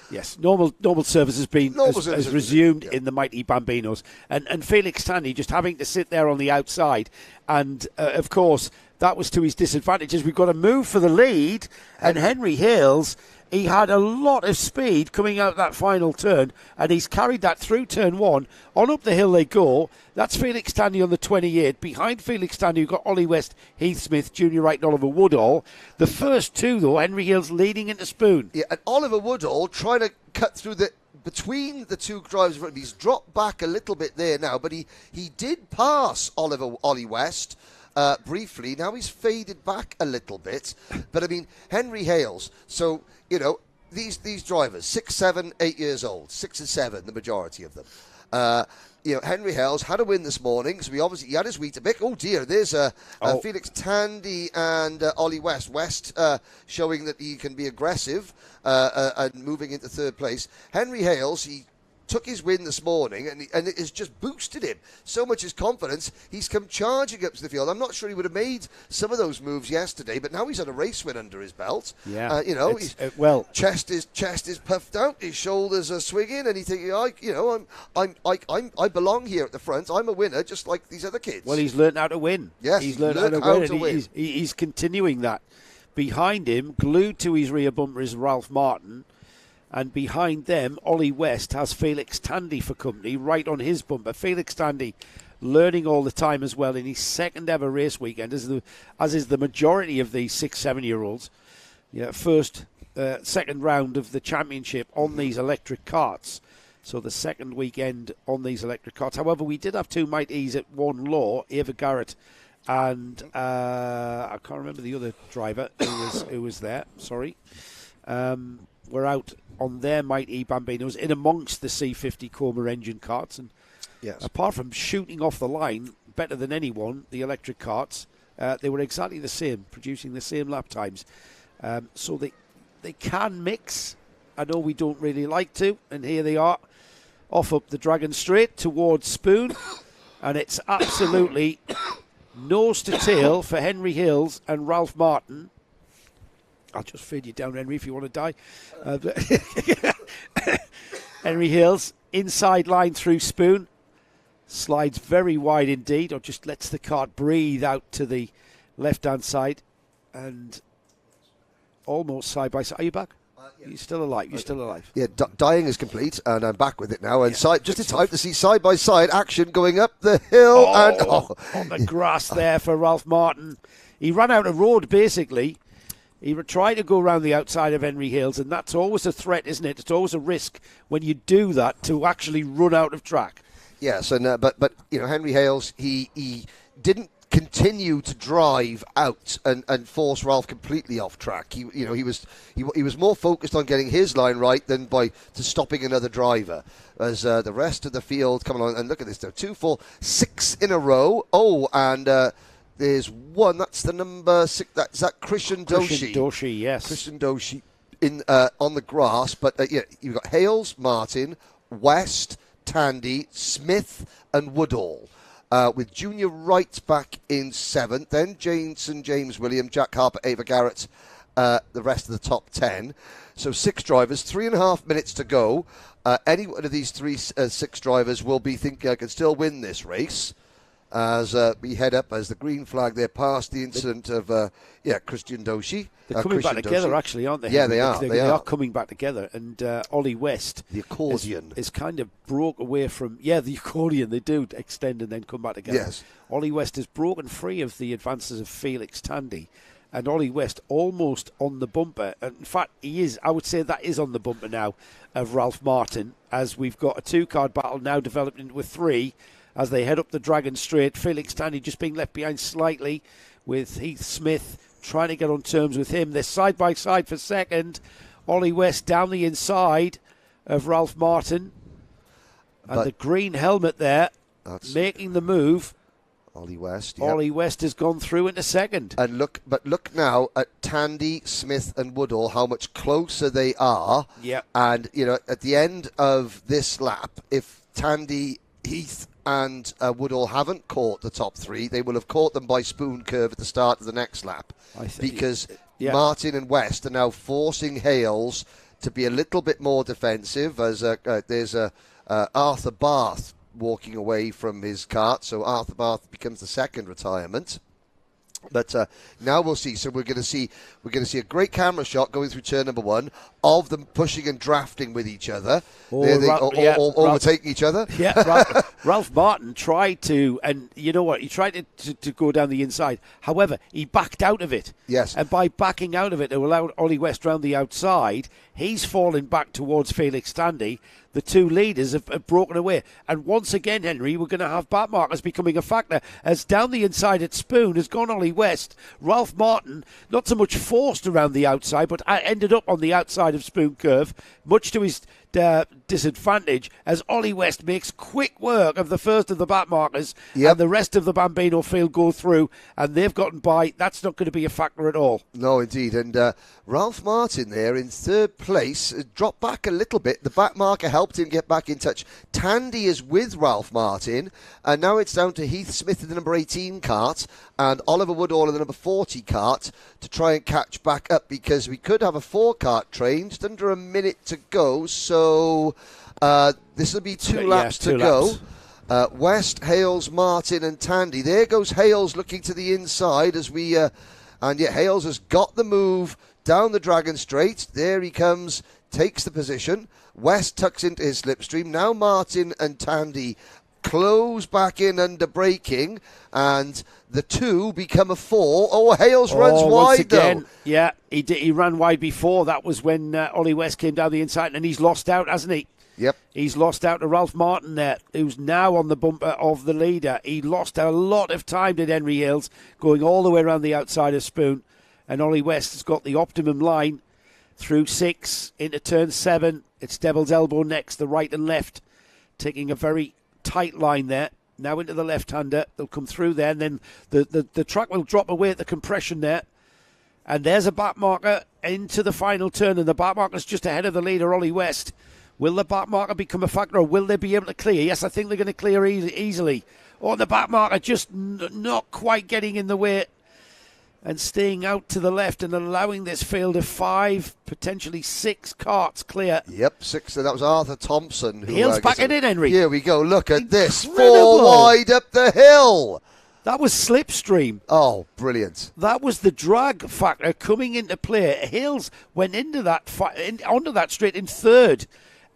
yes. Normal service has resumed in the mighty Bambinos, and Felix Tandy just having to sit there on the outside, and of course that was to his disadvantage as we've got to move for the lead. And Henry Hales, he had a lot of speed coming out that final turn, and he's carried that through turn 1. On up the hill they go. That's Felix Tandy on the 28. Behind Felix Tandy, you've got Ollie West, Heath Smith, Junior Wright and Oliver Woodall. The first two, though, Henry Hales leading into Spoon. Yeah, and Oliver Woodall trying to cut through between the two drivers. He's dropped back a little bit there now, but he did pass Ollie West briefly. Now he's faded back a little bit. But, I mean, Henry Hales, so, you know, these drivers, 6, 7, 8 years old, 6 and 7, the majority of them. Henry Hales had a win this morning, so he had his Weetabix. Oh dear, there's Felix Tandy and Ollie West. West showing that he can be aggressive and moving into 3rd place. Henry Hales, he took his win this morning, and it has just boosted him so much his confidence. He's come charging up to the field. I'm not sure he would have made some of those moves yesterday, but now he's had a race win under his belt. Yeah, chest is puffed out, his shoulders are swinging, and he's thinking, I belong here at the front. I'm a winner, just like these other kids. Well, he's learned how to win. Yes, he's learned how to win. He's continuing that. Behind him, glued to his rear bumper, is Ralph Martin. And behind them, Ollie West has Felix Tandy for company, right on his bumper. Felix Tandy learning all the time as well in his 2nd ever race weekend, as is the majority of these 6, 7-year-olds. Second round of the championship on these electric karts. So the 2nd weekend on these electric karts. However, we did have 2 mighties at 1 law, Ava Garrett and I can't remember the other driver who was there. Sorry. We're out on their mighty Bambinos in amongst the C50 Coma engine karts, and apart from shooting off the line better than anyone, the electric karts, they were exactly the same, producing the same lap times. So they can mix. I know we don't really like to, and here they are off up the Dragon Straight towards Spoon, and it's absolutely nose to tail for Henry Hales and Ralph Martin. I'll just fade you down, Henry, if you want to die. Henry Hales, inside line through Spoon. Slides very wide indeed, or just lets the kart breathe out to the left-hand side. And almost side by side. Are you back? Yeah. You're still alive. You're still alive. Yeah, dying is complete, and I'm back with it now. And just in time to see side-by-side action going up the hill. On the grass there for Ralph Martin. He ran out of road, basically. He tried to go around the outside of Henry Hales, and that's always a threat, isn't it? It's always a risk when you do that to actually run out of track. Yes, and but Henry Hales, he didn't continue to drive out and force Ralph completely off track. He was more focused on getting his line right than to stopping another driver. As the rest of the field come along, and look at this, though, 2, 4, 6 in a row. Oh, and there's one. That's the number 6. Is that Christian Doshi? Christian Doshi, yes. Christian Doshi on the grass. But you've got Hales, Martin, West, Tandy, Smith, and Woodall. With Junior Wright back in 7th. Then James William, Jack Harper, Ava Garrett, the rest of the top 10. So 6 drivers, 3.5 minutes to go. Any one of these 6 drivers will be thinking I can still win this race. As we head up, as the green flag there past the incident of Christian Doshi. They're coming back together, actually, aren't they? Yeah, they are. They are coming back together. And Ollie West, the accordion, is kind of broke away from. Yeah, the accordion. They do extend and then come back together. Yes. Ollie West is broken free of the advances of Felix Tandy. And Ollie West almost on the bumper. In fact, he is. I would say that is on the bumper now of Ralph Martin, as we've got a 2-card battle now developed into a 3. As they head up the Dragon Straight, Felix Tandy just being left behind slightly, with Heath Smith trying to get on terms with him. They're side by side for second. Ollie West down the inside of Ralph Martin. And the green helmet there, making the move. Ollie West. Yep. Ollie West has gone through into second. And look now at Tandy, Smith, and Woodall, how much closer they are. Yeah. And at the end of this lap, if Tandy, Heath, and Woodall haven't caught the top three, they will have caught them by spoon curve at the start of the next lap. I think because Martin and West are now forcing Hales to be a little bit more defensive. As there's Arthur Barth walking away from his kart, so Arthur Barth becomes the second retirement. But now we'll see. So we're going to see a great camera shot going through turn number 1 of them pushing and drafting with each other, or overtaking each other. Yeah, Ralph Martin tried to, and you know what? He tried to go down the inside. However, he backed out of it. Yes. And by backing out of it, it allowed Ollie West round the outside. He's fallen back towards Felix Tandy. The two leaders have broken away. And once again, Henry, we're going to have back markers becoming a factor. As down the inside at Spoon has gone Ollie West. Ralph Martin, not so much forced around the outside, but ended up on the outside of Spoon Curve, much to his disadvantage, as Ollie West makes quick work of the first of the back markers, and the rest of the Bambino field go through, and they've gotten by. That's not going to be a factor at all. No, indeed. And Ralph Martin there in third place dropped back a little bit. The back marker helped him get back in touch. Tandy is with Ralph Martin, and now it's down to Heath Smith in the number 18 kart and Oliver Woodall in the number 40 kart to try and catch back up, because we could have a 4-kart train just under a minute to go. So this will be 2 laps to go. West, Hales, Martin and Tandy. There goes Hales looking to the inside as we... and yet Hales has got the move down the Dragon Straight. There he comes, takes the position. West tucks into his slipstream. Now Martin and Tandy close back in under braking, and the 2 become a 4. Oh, Hales runs wide again, though. Yeah, he did. He ran wide before. That was when Ollie West came down the inside, and he's lost out, hasn't he? Yep. He's lost out to Ralph Martin there, who's now on the bumper of the leader. He lost a lot of time, did Henry Hales, going all the way around the outside of Spoon. And Ollie West has got the optimum line through 6 into turn 7. It's Devil's Elbow next, the right and left, taking a very tight line there. Now into the left-hander. They'll come through there, and then the track will drop away at the compression there. And there's a back marker into the final turn, and the back marker's just ahead of the leader, Ollie West. Will the back marker become a factor, or will they be able to clear? Yes, I think they're going to clear easily. Or the back marker just not quite getting in the way and staying out to the left and allowing this field of 5, potentially 6 carts clear. Yep, 6. That was Arthur Thompson. Hill's backing in, Henry. Here we go. Look at this. Incredible. 4 wide up the hill. That was slipstream. Oh, brilliant. That was the drag factor coming into play. Hills went into that onto that straight in 3rd.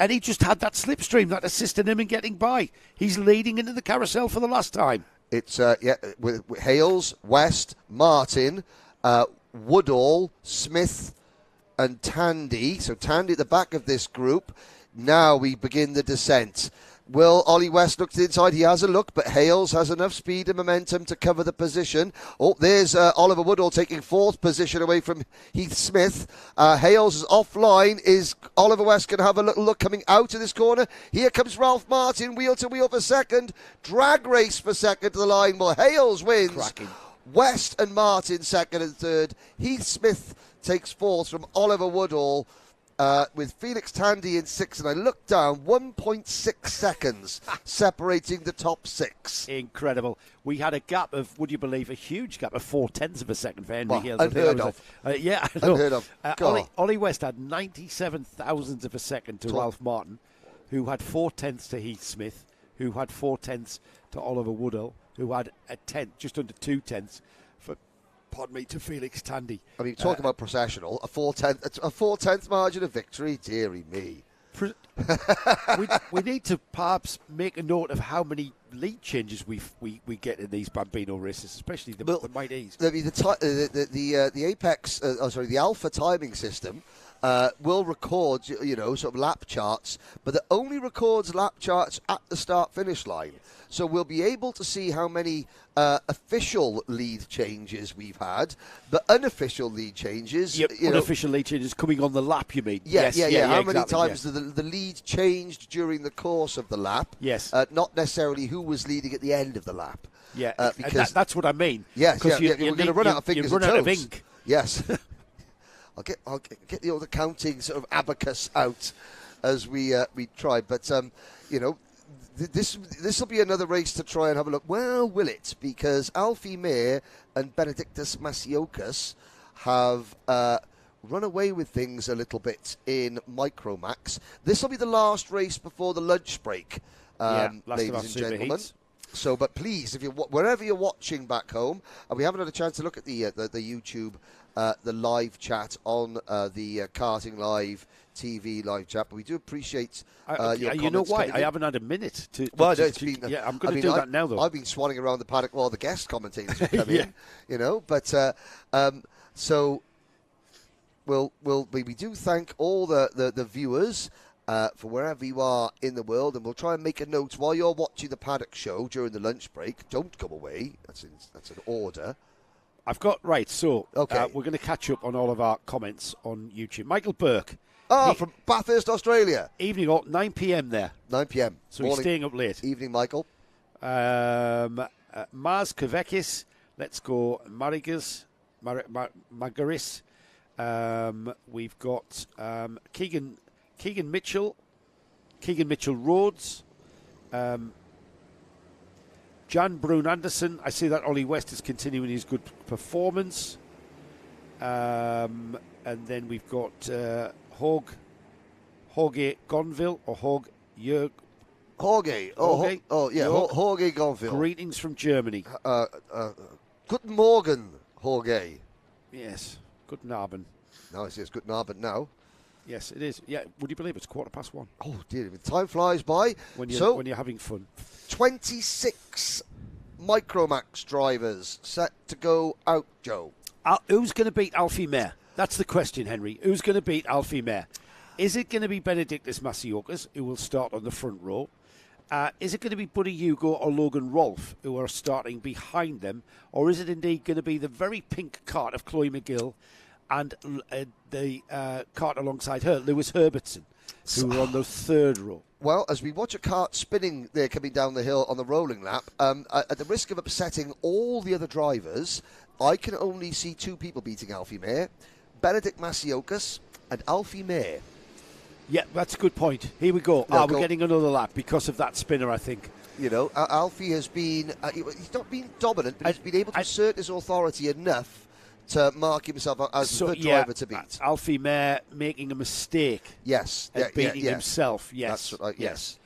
And he just had that slipstream that assisted him in getting by. He's leading into the carousel for the last time. It's with Hales, West, Martin, Woodall, Smith and Tandy. So Tandy at the back of this group. Now we begin the descent. Will Ollie West look to the inside? He has a look, but Hales has enough speed and momentum to cover the position. Oh, there's Oliver Woodall taking 4th position away from Heath Smith. Hales is offline. Is Oliver West going to have a little look coming out of this corner? Here comes Ralph Martin, wheel to wheel for second. Drag race for second to the line. Well, Hales wins. Cracking. West and Martin second and third. Heath Smith takes 4th from Oliver Woodall. With Felix Tandy in 6th, and I look down, 1.6 seconds separating the top 6. Incredible. We had a gap of, would you believe, a huge gap of 0.4 of a second for Henry Hales. Unheard of. Yeah, I know. Unheard of. Ollie West had 97 thousandths of a second to Ralph Martin, who had 0.4 to Heath Smith, who had 0.4 to Oliver Woodall, who had a 10th, just under 2/10 for, pardon me, to Felix Tandy. I mean, talking about processional, a 4/10 margin of victory, dearie me. We need to perhaps make a note of how many lead changes we get in these Bambino races, especially the Mighties. I mean, the Apex, the Alpha timing system will record, sort of lap charts, but it only records lap charts at the start-finish line. So we'll be able to see how many official lead changes we've had, but unofficial lead changes. Yep, unofficial lead changes coming on the lap, you mean? Yeah, how many exactly, times the lead changed during the course of the lap? Yes. Not necessarily who was leading at the end of the lap. Yeah, because that's what I mean. Yes, we're going to run out of fingers and toes. You run out of ink. Yes. I'll get the old accounting sort of abacus out as we try. But, this will be another race to try and have a look. Well, will it? Because Alfie Mehr and Benedictus Masiokas have run away with things a little bit in Micromax. This will be the last race before the lunch break, ladies and gentlemen. Heats. So, but please, if wherever you're watching back home, and we haven't had a chance to look at the YouTube, the live chat on the Karting Live TV live chat, but we do appreciate your comments. You know why? I haven't had a minute to. Well, I'm going to do that now, though. I've been swanning around the paddock while the guest commentators have come in, But so we do thank all the viewers. For wherever you are in the world, and we'll try and make a note while you're watching the Paddock show during the lunch break. Don't go away. That's an order. I've got so. Okay. We're going to catch up on all of our comments on YouTube. Michael Burke. From Bathurst, Australia. Evening, 9 p.m. there. 9 p.m. So he's staying up late. Evening, Michael. Mars Kavekis. Let's go. Marigas. Magaris. We've got Keegan Mitchell Rhodes, Jan Brun Anderson. I see that Ollie West is continuing his good performance. And then we've got Jorge Gonville or Jorge. Jorge Gonville. Greetings from Germany. Guten Morgen, Jorge. Yes, guten Abend. No, it says guten Abend now. Yes, it is. Yeah, would you believe it's 1:15? Oh dear, time flies by. When you're having fun. 26 Micromax drivers set to go out, Joe. Who's going to beat Alfie Mehr? That's the question, Henry. Who's going to beat Alfie Mehr? Is it going to be Benedictus Masiokas, who will start on the front row? Is it going to be Buddy Hugo or Logan Rolfe, who are starting behind them? Or is it indeed going to be the very pink cart of Chloe McGill and the cart alongside her, Lewis Herbertson, who are on the third row? Well, as we watch a cart spinning there coming down the hill on the rolling lap, at the risk of upsetting all the other drivers, I can only see two people beating Alfie Mehr, Benedict Masiokas and Alfie Mehr. Yeah, that's a good point. Here we go. We're getting another lap because of that spinner, I think. Alfie has been, he's not been dominant, but he's been able to assert his authority enough to mark himself as the driver to beat. Alfie Mehr making a mistake. Yes. And beating himself. Yes. That's yes.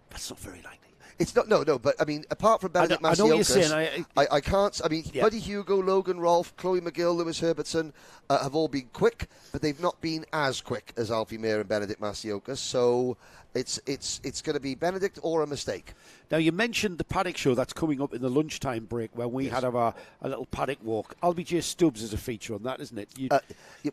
That's not very likely. It's not, no, but I mean, apart from Benedict Masiokas, I know what you're saying. I can't, Buddy Hugo, Logan Rolfe, Chloe McGill, Lewis Herbertson have all been quick, but they've not been as quick as Alfie Mehr and Benedict Masiokas, so it's going to be Benedict or a mistake. Now, you mentioned the paddock show that's coming up in the lunchtime break when we had a little paddock walk. LBJ Stubbs is a feature on that, isn't it?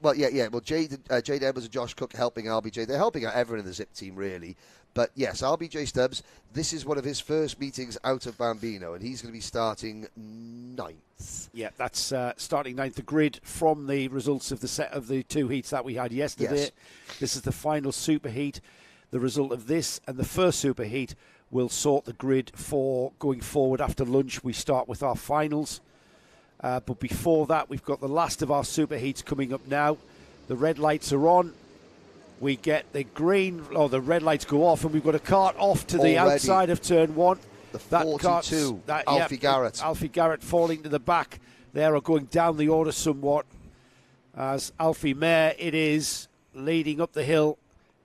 Well, Jade Edwards and Josh Cook helping RBJ. They're helping out everyone in the Zip team, really. But yes, RBJ Stubbs, this is one of his first meetings out of Bambino, and he's going to be starting 9th. Yeah, that's starting 9th. The grid from the results of the set of the two heats that we had yesterday. Yes. This is the final super heat. The result of this and the first super heat will sort the grid for going forward after lunch. We start with our finals. But before that, we've got the last of our super heats coming up now. The red lights are on. We get the green, the red lights go off, and we've got a cart off to the outside of turn one. The 42, Alfie Garrett. Alfie Garrett falling to the back. They are going down the order somewhat. As Alfie Mehr, it is leading up the hill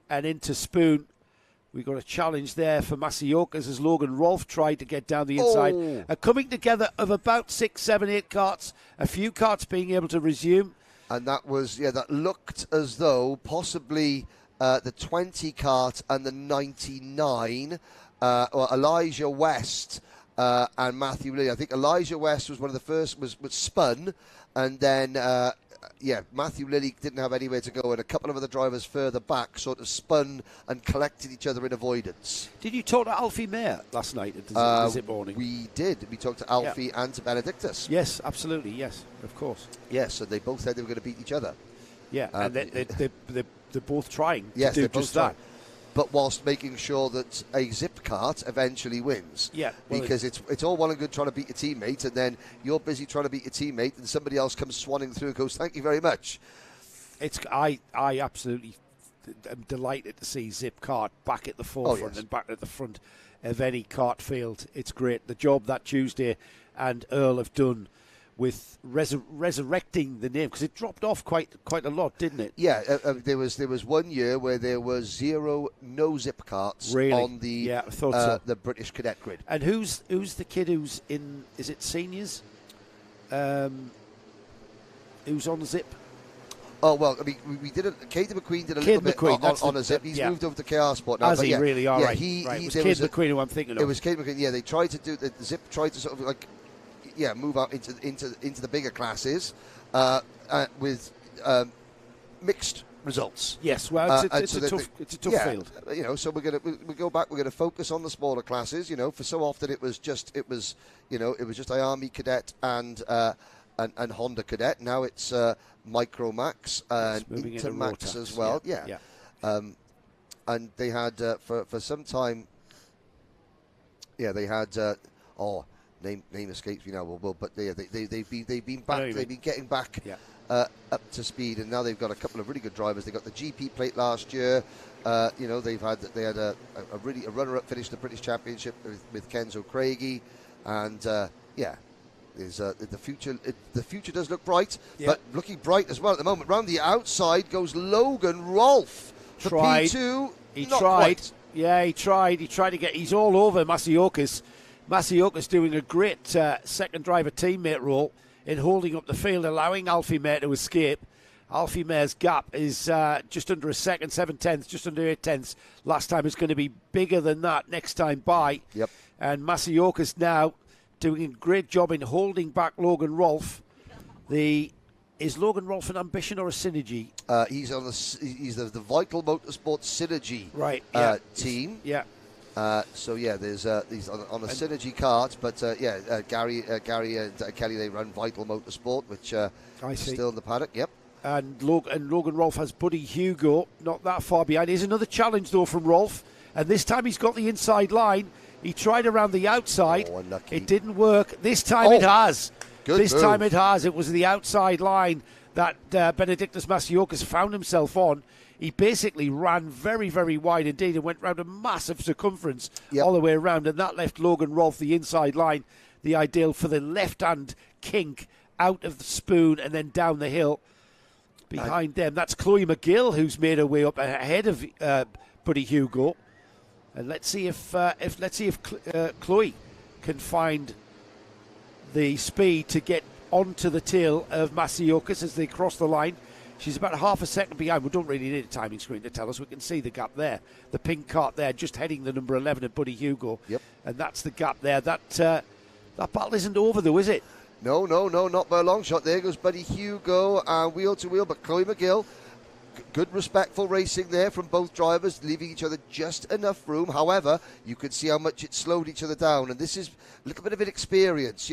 and into Spoon. We've got a challenge there for Masiokas as Logan Rolfe tried to get down the inside. A coming together of about 6, 7, 8 carts. A few carts being able to resume. And that was, that looked as though possibly the 20 cart and the 99, or Elijah West and Matthew Lee. I think Elijah West was one of the first, was spun, and then Matthew Lilly didn't have anywhere to go, and a couple of other drivers further back sort of spun and collected each other in avoidance. Did you talk to Alfie Mayer last night at the Zip morning? We did. We talked to Alfie and to Benedictus. Yes, absolutely. Yes, of course. Yes, so they both said they were going to beat each other. Yeah, and they're both trying yes, to do they're both just that. But whilst making sure that a Zip kart eventually wins. Yeah. Well, because it's all well and good trying to beat your teammate, and then you're busy trying to beat your teammate, and somebody else comes swanning through and goes, thank you very much. I absolutely am delighted to see Zip kart back at the forefront and back at the front of any kart field. It's great. The job that Tuesday and Earl have done with resurrecting the name, because it dropped off quite a lot, didn't it? Yeah, there was 1 year where there was no Zip karts on the British Cadet grid. And who's the kid who's in? Is it seniors? Who's on Zip? Oh well, I mean, we did it. Caden McQueen did a little bit on a Zip. He's moved over to KR Sport now. Has he really? All right. It was Caden McQueen who I'm thinking of. It was Caden McQueen. Yeah, they tried to do the Zip. Tried to sort of move out into the bigger classes with mixed results. Yes, well, it's a tough field. So we go back. We're going to focus on the smaller classes. For so often it was just IAMI Cadet and Honda Cadet. Now it's Micromax and Intermax as well. Yeah. And they had for some time. Yeah, they had. Name escapes me now. But they've been back. They've been getting back up to speed, and now they've got a couple of really good drivers. They got the GP plate last year. They had a runner-up finish the British Championship with Kenzo Craigie, and there's the future. The future does look bright, but looking bright as well at the moment. Round the outside goes Logan Rolfe. The P2. He not tried. Quite. Yeah, he tried. He tried to get. He's all over Masiokas. Masiokas doing a great second driver teammate role in holding up the field, allowing Alfie Mayer to escape. Alfie Mayer's gap is just under a second, 7 tenths, just under 8 tenths. Last time it's going to be bigger than that next time by. Yep. And Masiokas now doing a great job in holding back Logan Rolfe. Is Logan Rolfe an ambition or a synergy? He's the Vital Motorsport Synergy team. Yeah. There's he's on a Synergy kart, but Gary and Kelly, they run Vital Motorsport, which is still in the paddock. Yep. And Logan Rolfe has Buddy Hugo not that far behind. Here's another challenge though from Rolfe, and this time he's got the inside line. He tried around the outside. Oh, unlucky. It didn't work. This time it has. Good move. Time it has. It was the outside line that Benedictus Masiokas found himself on. He basically ran very, very wide indeed and went round a massive circumference all the way around, and that left Logan Rolfe the inside line, the ideal for the left-hand kink out of the spoon and then down the hill. Behind them, that's Chloe McGill, who's made her way up ahead of Buddy Hugo. And let's see if Chloe can find the speed to get onto the tail of Masiokas as they cross the line. She's about half a second behind. We don't really need a timing screen to tell us. We can see the gap there. The pink cart there, just heading the number 11 at Buddy Hugo. Yep. And that's the gap there. That battle isn't over, though, is it? No, not by a long shot. There goes Buddy Hugo, wheel to wheel. But Chloe McGill, good respectful racing there from both drivers, leaving each other just enough room. However, you could see how much it slowed each other down. And this is a little bit of an experience.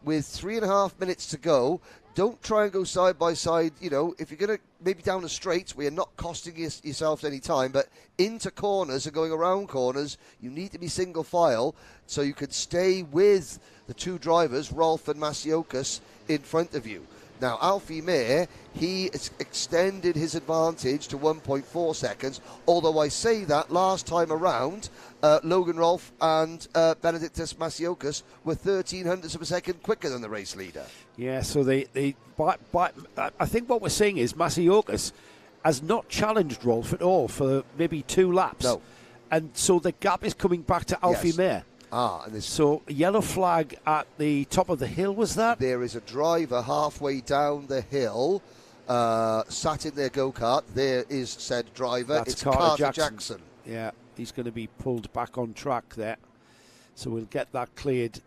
With 3.5 minutes to go, don't try and go side by side. If you're going to maybe down the straights where you're not costing yourself any time, but into corners and going around corners, you need to be single file so you can stay with the two drivers, Rolfe and Masiokas, in front of you. Now, Alfie Mayer, he has extended his advantage to 1.4 seconds, although I say that last time around, Logan Rolfe and Benedictus Masiokas were 0.13 of a second quicker than the race leader. Yeah, so I think what we're seeing is Masiokas has not challenged Rolfe at all for maybe 2 laps. No. And so the gap is coming back to Alfie Mayer. So yellow flag at the top of the hill, was that? There is a driver halfway down the hill, sat in their go-kart. There is said driver. That's it's Carter Jackson. Yeah, he's going to be pulled back on track there. So we'll get that cleared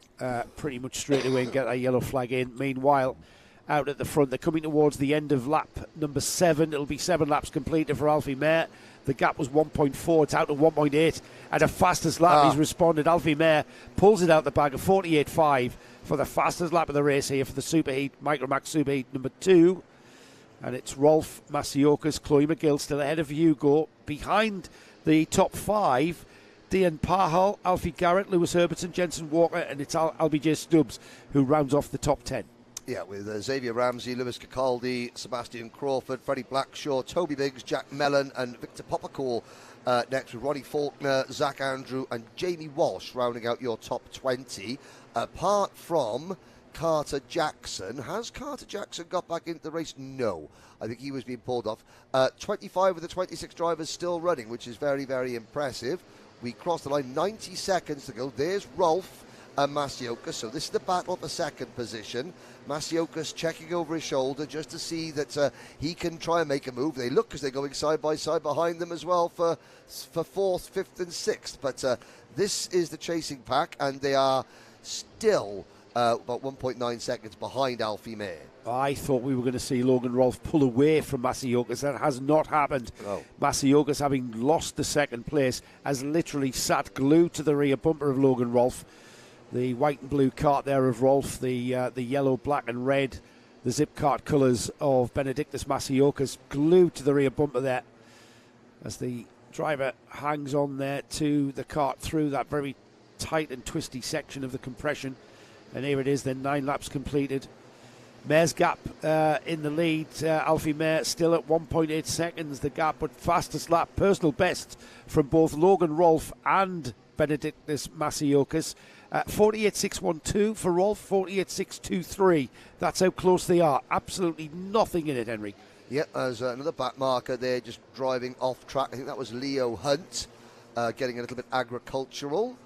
pretty much straight away and get that yellow flag in. Meanwhile, out at the front. They're coming towards the end of lap number 7. It'll be 7 laps completed for Alfie Mayer. The gap was 1.4. It's out to 1.8. And the fastest lap he's responded. Alfie Mayer pulls it out the bag of 48.5 for the fastest lap of the race here for the Superheat, Micromax Superheat number 2. And it's Rolf Masiokas, Chloe McGill still ahead of Hugo. Behind the top 5, Dean Pahal, Alfie Garrett, Lewis Herbertson, Jensen Walker, and it's LBJ Stubbs who rounds off the top 10. Yeah, with Xavier Ramsey, Lewis Capaldi, Sebastian Crawford, Freddie Blackshaw, Toby Biggs, Jack Mellon and Victor Popocool next, with Ronnie Faulkner, Zach Andrew and Jamie Walsh rounding out your top 20. Apart from Carter Jackson. Has Carter Jackson got back into the race? No. I think he was being pulled off. 25 of the 26 drivers still running, which is very, very impressive. We crossed the line, 90 seconds to go. There's Rolf and Masiokas. So this is the battle for second position. Masiokas checking over his shoulder just to see that he can try and make a move. They look as they're going side by side behind them as well for 4th, 5th and 6th. But this is the chasing pack, and they are still about 1.9 seconds behind Alfie Mayer. I thought we were going to see Logan Rolfe pull away from Masiokas. That has not happened. No. Masiokas, having lost the second place, has literally sat glued to the rear bumper of Logan Rolfe. The white and blue cart there of Rolfe, the yellow, black and red, the zip cart colours of Benedictus Masiokas glued to the rear bumper there as the driver hangs on there to the cart through that very tight and twisty section of the compression. And here it is then, 9 laps completed. Mayer's gap in the lead. Alfie Mayer still at 1.8 seconds the gap, but fastest lap, personal best from both Logan Rolfe and Benedictus Masiokas. 48.612 for Rolfe, 48.623. That's how close they are. Absolutely nothing in it, Henry. Yep, there's another back marker there just driving off track. I think that was Leo Hunt getting a little bit agricultural.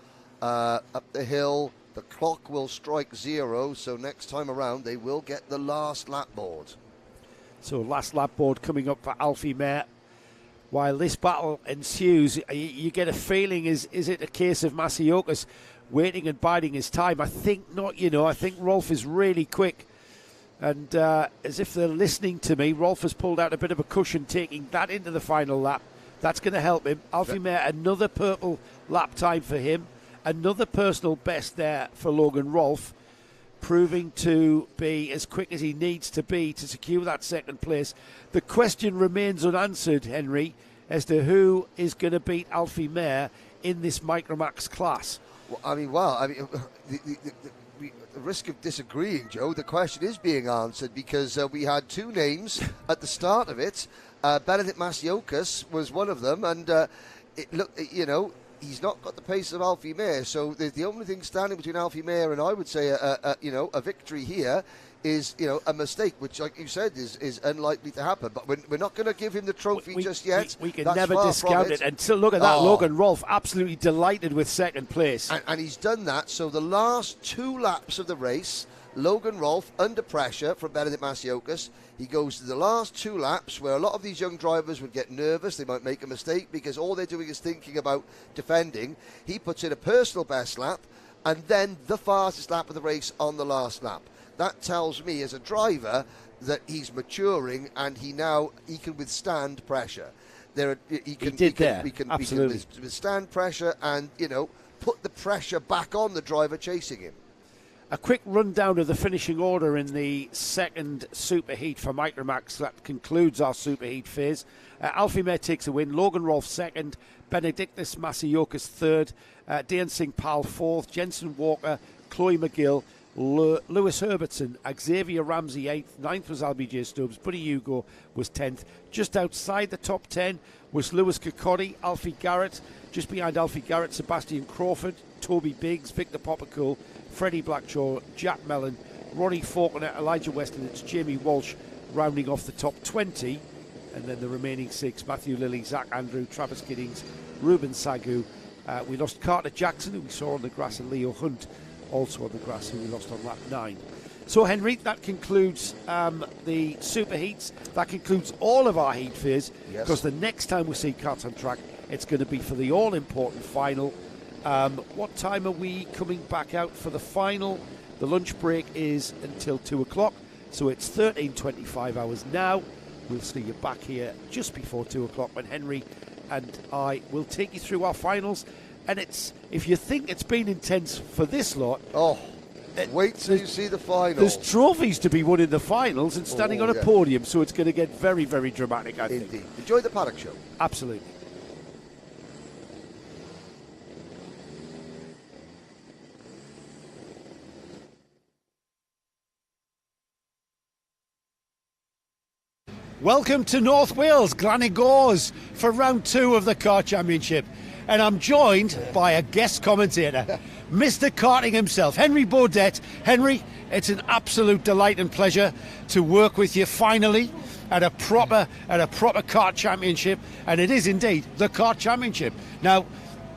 Up the hill, the clock will strike 0, so next time around they will get the last lap board. So last lap board coming up for Alfie Mayer. While this battle ensues, you get a feeling, is it a case of Masiokas waiting and biding his time? I think not, I think Rolfe is really quick. And as if they're listening to me, Rolfe has pulled out a bit of a cushion, taking that into the final lap. That's going to help him. Alfie Mayer, another purple lap time for him. Another personal best there for Logan Rolfe, proving to be as quick as he needs to be to secure that second place. The question remains unanswered, Henry, as to who is going to beat Alfie Mayer in this Micromax class. The risk of disagreeing, Joe, the question is being answered because we had 2 names at the start of it. Benedict Masiokas was one of them, and he's not got the pace of Alfie Mayer, so the only thing standing between Alfie Mayer and I would say a victory here is a mistake, which, like you said, is unlikely to happen. But we're not going to give him the trophy just yet. We can never discount it. And so look at that, Logan Rolfe absolutely delighted with second place, and he's done that. So the last 2 laps of the race, Logan Rolfe under pressure from Benedict Masiokas. He goes to the last 2 laps where a lot of these young drivers would get nervous. They might make a mistake because all they're doing is thinking about defending. He puts in a personal best lap and then the fastest lap of the race on the last lap. That tells me as a driver that he's maturing and he can withstand pressure. He can withstand pressure and, put the pressure back on the driver chasing him. A quick rundown of the finishing order in the second Superheat for Micromax. That concludes our Superheat phase. Alfie Mayer takes a win. Logan Rolfe second. Benedictus Masiokas third. Dean Singh Pal fourth. Jensen Walker, Chloe McGill, Lewis Herbertson, Xavier Ramsey 8th, 9th was LBJ Stubbs, Buddy Hugo was 10th. Just outside the top 10 was Lewis Kirkcaldy, Alfie Garrett. Just behind Alfie Garrett, Sebastian Crawford, Toby Biggs, Victor Popocool, Freddie Blackshaw, Jack Mellon, Ronnie Faulkner, Elijah Weston. It's Jamie Walsh rounding off the top 20. And then the remaining 6, Matthew Lilly, Zach Andrew, Travis Giddings, Ruben Sagu. We lost Carter Jackson, who we saw on the grass, and Leo Hunt, also on the grass, who we lost on lap 9. So, Henry, that concludes the Super Heats. That concludes all of our heat phase, because the next time we see Kart on track, it's going to be for the all-important final. What time are we coming back out for the final? The lunch break is until 2 o'clock. So it's 13:25 hours now. We'll see you back here just before 2 o'clock when Henry and I will take you through our finals. And if you think it's been intense for this lot, wait till you see the final. There's trophies to be won in the finals and standing on a podium, so it's going to get very, very dramatic, I think. Indeed. Enjoy the Paddock show. Absolutely. Welcome to North Wales, Glanigors, for round 2 of the Kart Championship. And I'm joined by a guest commentator, Mr. Karting himself, Henry Baudet. Henry, it's an absolute delight and pleasure to work with you finally at a proper Kart Championship, and it is indeed the Kart Championship. Now,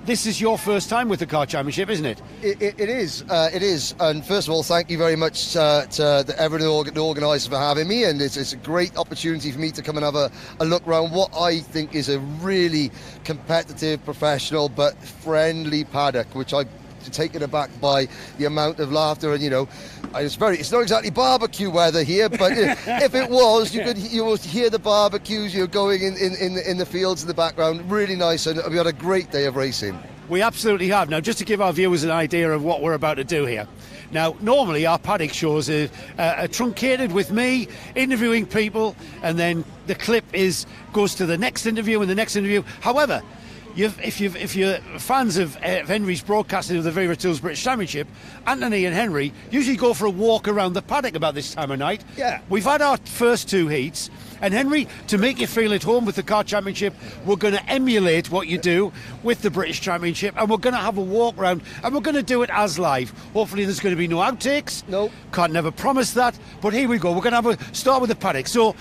this is your first time with the Kart Championship, isn't it? It is. It is. And first of all, thank you very much to the organisers for having me. And it's a great opportunity for me to come and have a look around what I think is a really competitive, professional, but friendly paddock, which I'm taken aback by the amount of laughter. And, it's not exactly barbecue weather here, but if it was, you would hear the barbecues going in the fields in the background. Really nice, and we had a great day of racing. We absolutely have. Now, just to give our viewers an idea of what we're about to do here. Now, normally our paddock shows are truncated with me interviewing people, and then the clip goes to the next interview and the next interview. However, if you're fans of Henry's broadcasting of the Viva Tools British Championship, Anthony and Henry usually go for a walk around the paddock about this time of night. Yeah. We've had our first 2 heats, and Henry, to make you feel at home with the Kart Championship, we're going to emulate what you do with the British Championship, and we're going to have a walk around, and we're going to do it as live. Hopefully there's going to be no outtakes. Nope. Can't never promise that, but here we go. We're going to start with the paddock. So,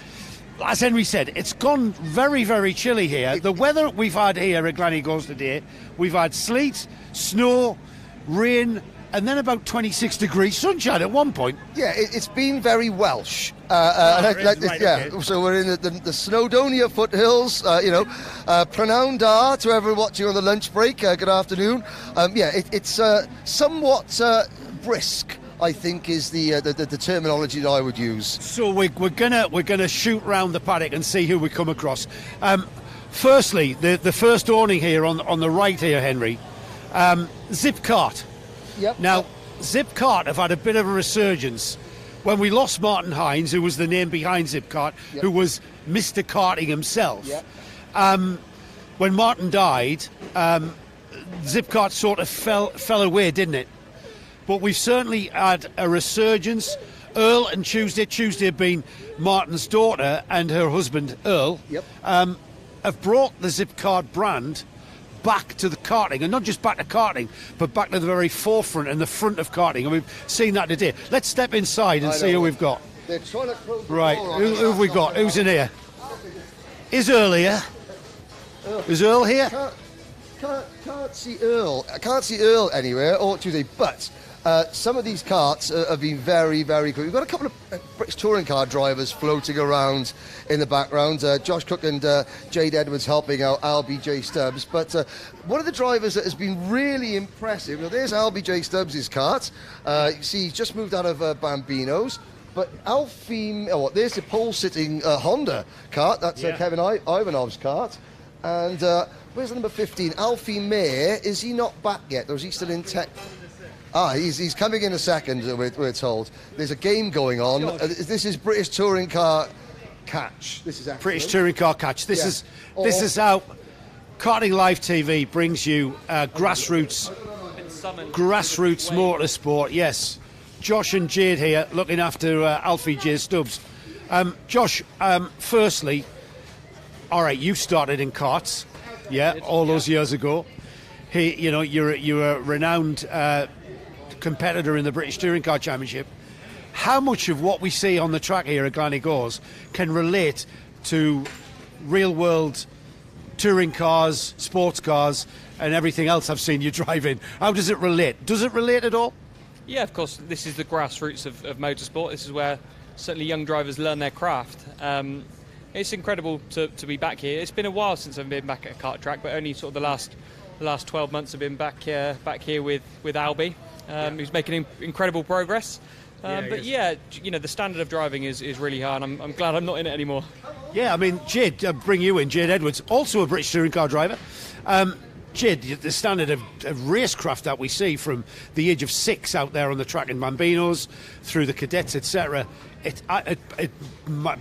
as Henry said, it's gone very, very chilly here. The weather we've had here at Glanigors today, we've had sleet, snow, rain, and then about 26 degrees sunshine at one point. Yeah, it's been very Welsh. Okay. So we're in the Snowdonia foothills. Prynawn da to everyone watching on the lunch break. Good afternoon. It's somewhat brisk, I think, is the terminology that I would use. So we're gonna shoot round the paddock and see who we come across. Firstly, the first awning here on the right here, Henry, Zip Kart. Yep. Now, Zip Kart have had a bit of a resurgence. When we lost Martin Hines, who was the name behind Zip Kart, who was Mr. Karting himself. Yep. When Martin died, Zip Kart sort of fell away, didn't it? But we've certainly had a resurgence. Earl and Tuesday being Martin's daughter and her husband Earl, have brought the Zip Kart brand back to the karting, and not just back to karting, but back to the very forefront and the front of karting, and we've seen that today. Let's step inside and see who we've got. They're trying to close the right, door who have we got? Who's in here? Is Earl here? Is Earl here? Can't see Earl. I can't see Earl anywhere, or Tuesday, but some of these karts have been very, very good. We've got a couple of British touring car drivers floating around in the background. Josh Cook and Jade Edwards helping out LBJ Stubbs. But one of the drivers that has been really impressive, now there's LBJ Stubbs' kart. You can see he's just moved out of Bambino's. But there's the pole-sitting Honda kart. That's Kevin Ivanov's kart. And where's number 15? Alfie Mayer. Is he not back yet, or is he still in tech? He's coming in a second, we're told. There's a game going on. This is British Touring Car Catch. This is excellent. British Touring Car Catch. This is how Karting Live TV brings you grassroots motorsport. Yes. Josh and Jade here looking after Alfie J. Stubbs. Josh, firstly, all right, you started in karts, all those years ago. Hey, you're a renowned competitor in the British Touring Car Championship. How much of what we see on the track here at Glanigors can relate to real-world touring cars, sports cars, and everything else I've seen you drive in? How does it relate? Does it relate at all? Yeah, of course. This is the grassroots of motorsport. This is where certainly young drivers learn their craft. It's incredible to be back here. It's been a while since I've been back at a kart track, but only sort of the last 12 months I've been back here with Albie, who's making incredible progress. But the standard of driving is really high, and I'm glad I'm not in it anymore. Yeah, I mean, Jade, bring you in, Jade Edwards, also a British touring car driver. Jade, the standard of racecraft that we see from the age of 6 out there on the track in Bambinos, through the Cadets, etc., it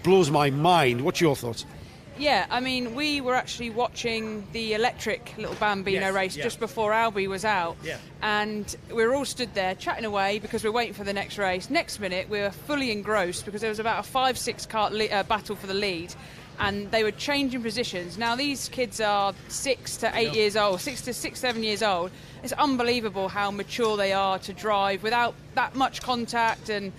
blows my mind. What's your thoughts? Yeah, I mean, we were actually watching the electric little Bambino race just before Albie was out. Yeah. And we were all stood there chatting away because we were waiting for the next race. Next minute, we were fully engrossed because there was about a 5-6 car battle for the lead. And they were changing positions. Now, these kids are 6 to 8 years old, 6 to 7 years old. It's unbelievable how mature they are to drive without that much contact and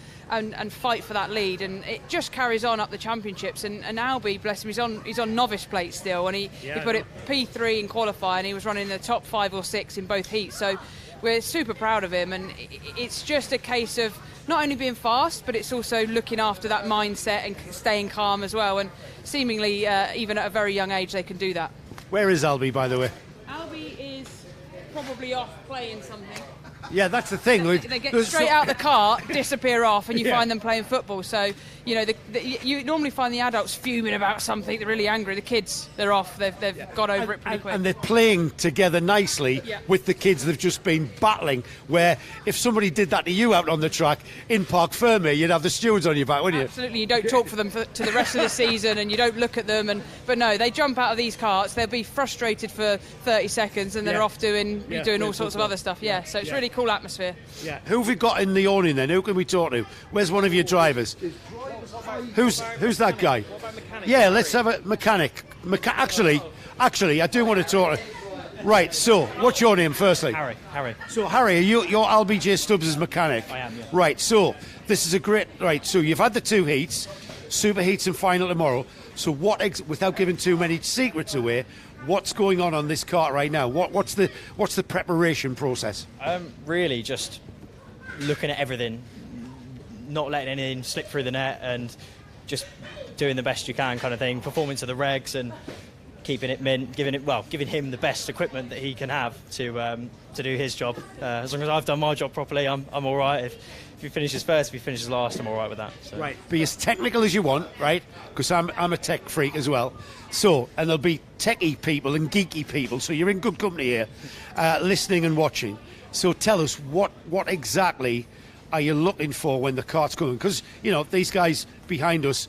fight for that lead. And it just carries on up the championships. And Albie, bless him, he's on novice plate still. And he put it P3 in qualifying. He was running the top 5 or 6 in both heats. So we're super proud of him. And it's just a case of not only being fast, but it's also looking after that mindset and staying calm as well. And seemingly, even at a very young age, they can do that. Where is Albie, by the way? Albie is probably off playing something. Yeah, that's the thing. They get straight out the car, disappear off, and you find them playing football. So, you normally find the adults fuming about something, they're really angry. The kids, they're off, they've got over it pretty quick. And they're playing together nicely with the kids they've just been battling, where if somebody did that to you out on the track in Parc Fermé, you'd have the stewards on your back, wouldn't you? Absolutely, you don't talk for them to the rest of the season, and you don't look at them. But no, they jump out of these carts, they'll be frustrated for 30 seconds, and they're off doing all sorts of other stuff. So it's really cool atmosphere. Yeah. Who have we got in the awning then? Who can we talk to? Where's one of your drivers? Who's that guy? Yeah, let's have a mechanic. Actually, I do want to talk to... Right, so, what's your name, firstly? Harry. So, Harry, you're LBJ Stubbs' mechanic? I am, yeah. Right, so, this is a great... Right, so you've had the 2 heats, super heats and final tomorrow. So without giving too many secrets away, what's going on this kart right now? What's the preparation process? Really just looking at everything, not letting anything slip through the net, and just doing the best you can, kind of thing. Performing to the regs and keeping it mint, giving him the best equipment that he can have to do his job. As long as I've done my job properly, I'm all right. If he finishes first, if he finishes last, I'm all right with that. So. Right, be as technical as you want, right? Because I'm a tech freak as well. So, and there'll be techie people and geeky people, so you're in good company here, listening and watching. So tell us, what exactly are you looking for when the kart's coming? Because, these guys behind us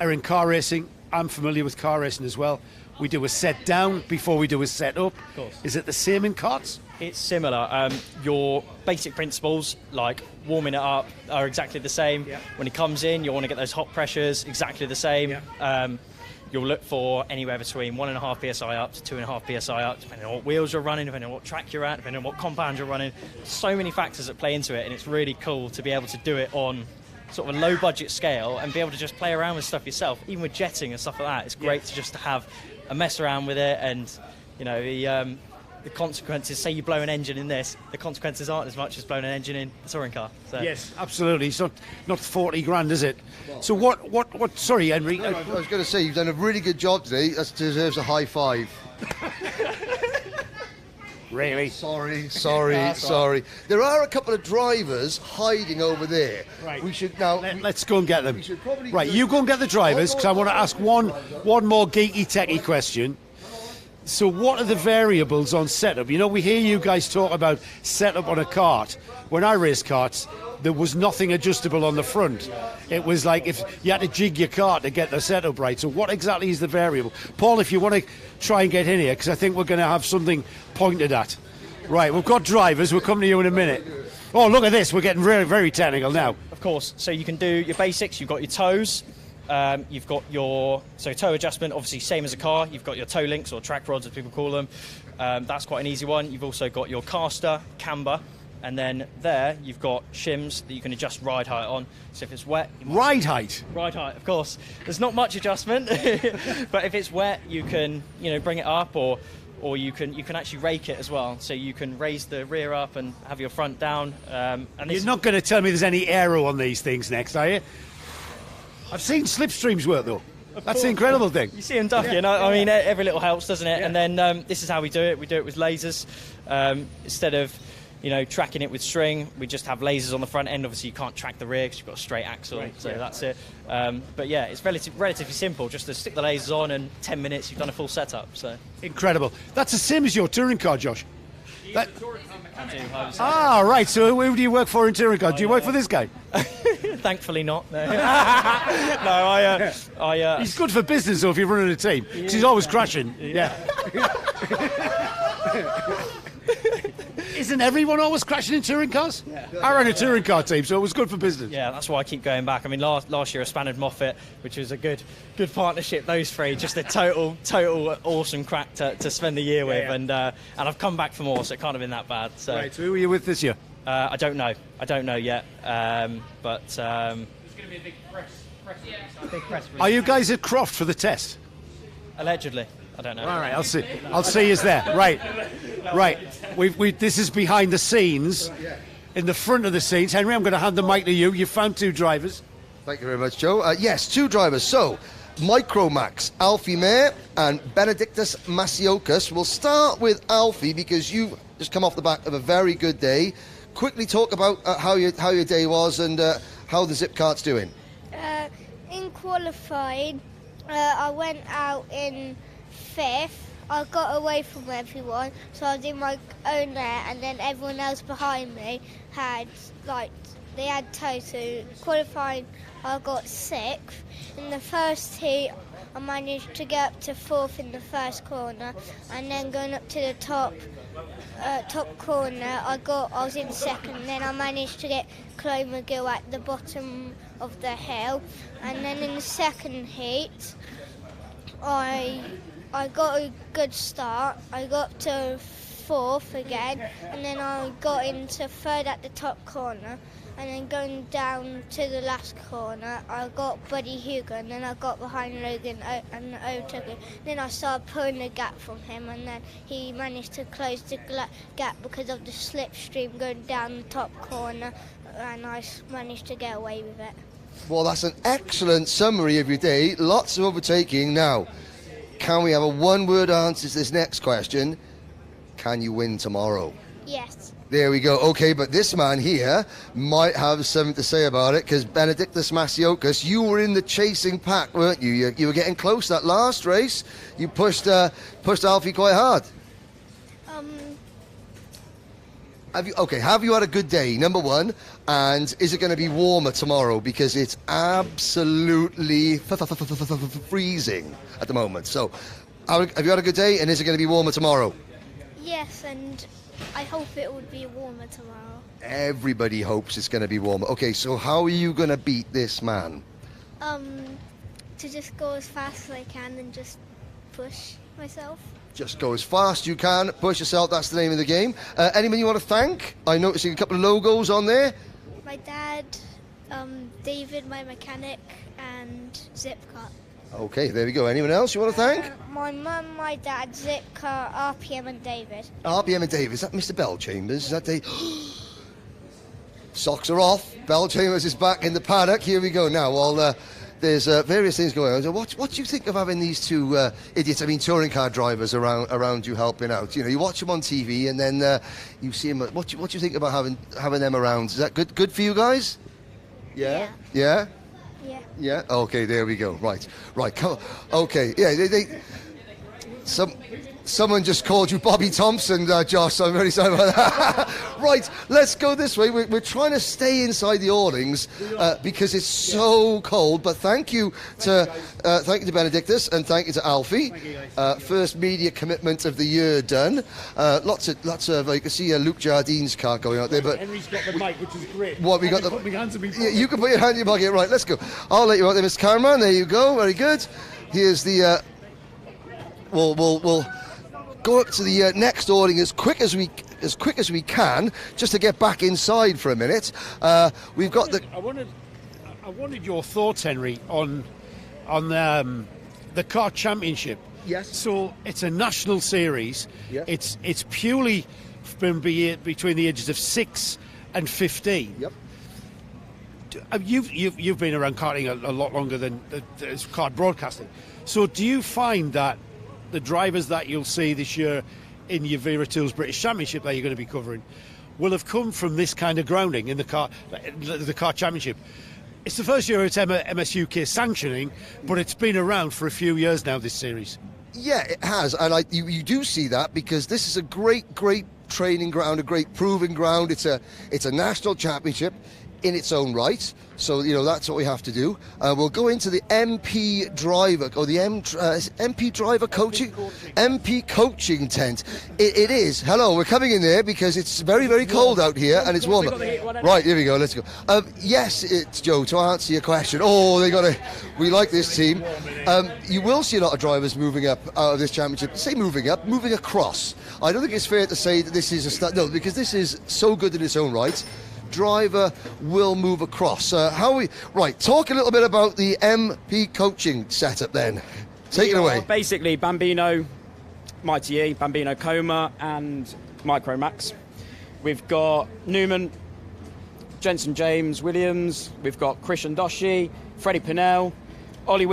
are in car racing. I'm familiar with car racing as well. We do a set down before we do a set up. Of course. Is it the same in karts? It's similar. Your basic principles, like warming it up, are exactly the same. Yeah. When he comes in, you want to get those hot pressures exactly the same. Yeah. You'll look for anywhere between 1.5 psi up to 2.5 psi up, depending on what wheels you're running, depending on what track you're at, depending on what compound you're running. So many factors that play into it, and it's really cool to be able to do it on sort of a low budget scale and be able to just play around with stuff yourself, even with jetting and stuff like that. It's great to just have a mess around with it, and the consequences, say you blow an engine in this, the consequences aren't as much as blowing an engine in a touring car. So. Yes, absolutely. It's not 40 grand, is it? So what sorry, Henry. No, I was going to say, you've done a really good job today. That deserves a high five. Really? Sorry. There are a couple of drivers hiding over there. Right. We should now... Let's go and get them. We should probably... Right, you go and get the drivers, because I want to ask one more geeky, techie question. So what are the variables on setup? We hear you guys talk about setup on a kart. When I raced karts, there was nothing adjustable on the front. It was like if you had to jig your kart to get the setup right. So what exactly is the variable? Paul, if you want to try and get in here, because I think we're going to have something pointed at. Right, we've got drivers. We'll come to you in a minute. Oh, look at this. We're getting very, very technical now. Of course. So you can do your basics. You've got your toes. You've got your toe adjustment, obviously same as a car. You've got your toe links, or track rods as people call them. That's quite an easy one. You've also got your caster, camber, and then there you've got shims that you can adjust ride height on. So if it's wet... Ride height, of course. There's not much adjustment, but if it's wet, you can bring it up, or you can actually rake it as well. So you can raise the rear up and have your front down. And you're not going to tell me there's any aero on these things next, are you? I've seen slipstreams work, though. That's the incredible thing. You see them ducking. I mean, every little helps, doesn't it? Yeah. And then this is how we do it. We do it with lasers. Instead of tracking it with string. We just have lasers on the front end. Obviously, you can't track the rear because you've got a straight axle, that's it. But yeah, it's relatively simple. Just to stick the lasers on, and 10 minutes, you've done a full setup. So incredible. That's the same as your touring car, Josh. I do. Right. So who do you work for in touring car? Do you work for this guy? Thankfully not. No. No, He's good for business, though, if you're running a team, because he's always crashing. Yeah. Isn't everyone always crashing in touring cars? Yeah. I ran a touring car team, so it was good for business. Yeah, that's why I keep going back. I mean, last year I spanned Moffat, which was a good partnership. Those three, just a total awesome crack to spend the year with, and I've come back for more, so it can't have been that bad. So. Right. So who are you with this year? I don't know yet. But there's going to be a big press release. Are you guys at Croft for the test? Allegedly. I don't know. All right, I'll see you there. Right. This is behind the scenes. In the front of the scenes. Henry, I'm going to hand the mic to you. You found 2 drivers. Thank you very much, Joe. Yes, 2 drivers. So, Micromax, Alfie Mayer and Benedictus Masiokas. We'll start with Alfie because you've just come off the back of a very good day. Quickly talk about how your day was and how the Zip Kart's doing. In qualifying, I went out in 5th. I got away from everyone, so I was in my own there, and then everyone else behind me had total. Qualifying, I got 6th. In the first heat, I managed to get up to 4th in the first corner, and then going up to the top corner, I was in 2nd. And then I managed to get Chloe McGill at the bottom of the hill, and then in the second heat, I got a good start. I got to 4th again, and then I got into 3rd at the top corner, and then going down to the last corner, I got Buddy Hugo, and then I got behind Logan and overtook him. Then I started pulling the gap from him, and then he managed to close the gap because of the slipstream going down the top corner, and I managed to get away with it. Well, that's an excellent summary of your day. Lots of overtaking. Now, can we have a one-word answer to this next question? Can you win tomorrow? Yes. There we go. Okay, but this man here might have something to say about it, because Benedictus Masiokas, you were in the chasing pack, weren't you? You were getting close that last race. You pushed Alfie quite hard. Have you had a good day, number one? And is it going to be warmer tomorrow? Because it's absolutely freezing at the moment. So, have you had a good day? And is it going to be warmer tomorrow? Yes, and I hope it would be warmer tomorrow. Everybody hopes it's going to be warmer. Okay, so how are you going to beat this man? To just go as fast as I can and just push myself. Just go as fast as you can, push yourself, that's the name of the game. Anyone you want to thank? I'm noticing a couple of logos on there. My dad, David, my mechanic, and Zipcar. Okay, there we go. Anyone else you want to thank? My mum, my dad, Zipcar, RPM and David. RPM and David, is that Mr. Bellchambers? Is that Dave? Socks are off. Bellchambers is back in the paddock. Here we go now. Well, there's various things going on. So what do you think of having these 2 idiots, touring car drivers around you helping out? You watch them on TV and then you see them. What do you think about having them around? Is that good for you guys? Yeah? Yeah? Yeah. Yeah? Okay, there we go. Right. Come on. Okay, yeah, someone just called you Bobby Thompson, Josh, so I'm very sorry about that. Right, let's go this way. We're trying to stay inside the awnings because it's so cold, but thank you to Benedictus and thank you to Alfie. First media commitment of the year done. Lots of you can see Luke Jardine's car going out there, but Henry's got the mic, which is great. What we got? Put my hands in my pocket. You can put your hand in your pocket. Right, let's go. I'll let you out there, Mr. Cameraman. There you go. Very good. Here's the. We'll go up to the next awning as quick as we can, just to get back inside for a minute. We've got the. I wanted your thoughts, Henry, on the Kart Championship. Yes. So it's a national series. Yeah. It's purely between the ages of 6 and 15. Yep. You've been around karting a lot longer than kart broadcasting. So do you find that the drivers that you'll see this year in your Vera Tools British Championship that you're going to be covering will have come from this kind of grounding in the Kart Championship. It's the first year it's MSUK sanctioning, but it's been around for a few years now, this series. Yeah, it has, and you do see that because this is a great training ground, a great proving ground. It's a national championship in its own right, so that's what we have to do. We'll go into the MP driver or the MP driver coaching MP coaching tent. It is. Hello, we're coming in there because it's very cold out here and it's warm. Right, here we go. Let's go. Yes, it's Joe. To answer your question, we like this team. You will see a lot of drivers moving up out of this championship. Say moving up, moving across. I don't think it's fair to say that this is because this is so good in its own right. Driver will move across. Talk a little bit about the MP coaching setup then. Take it away. Basically, Bambino, Mighty E, Bambino Coma, and Micromax. We've got Newman, Jensen James Williams, we've got Christian Doshi, Freddie Pinnell, Ollie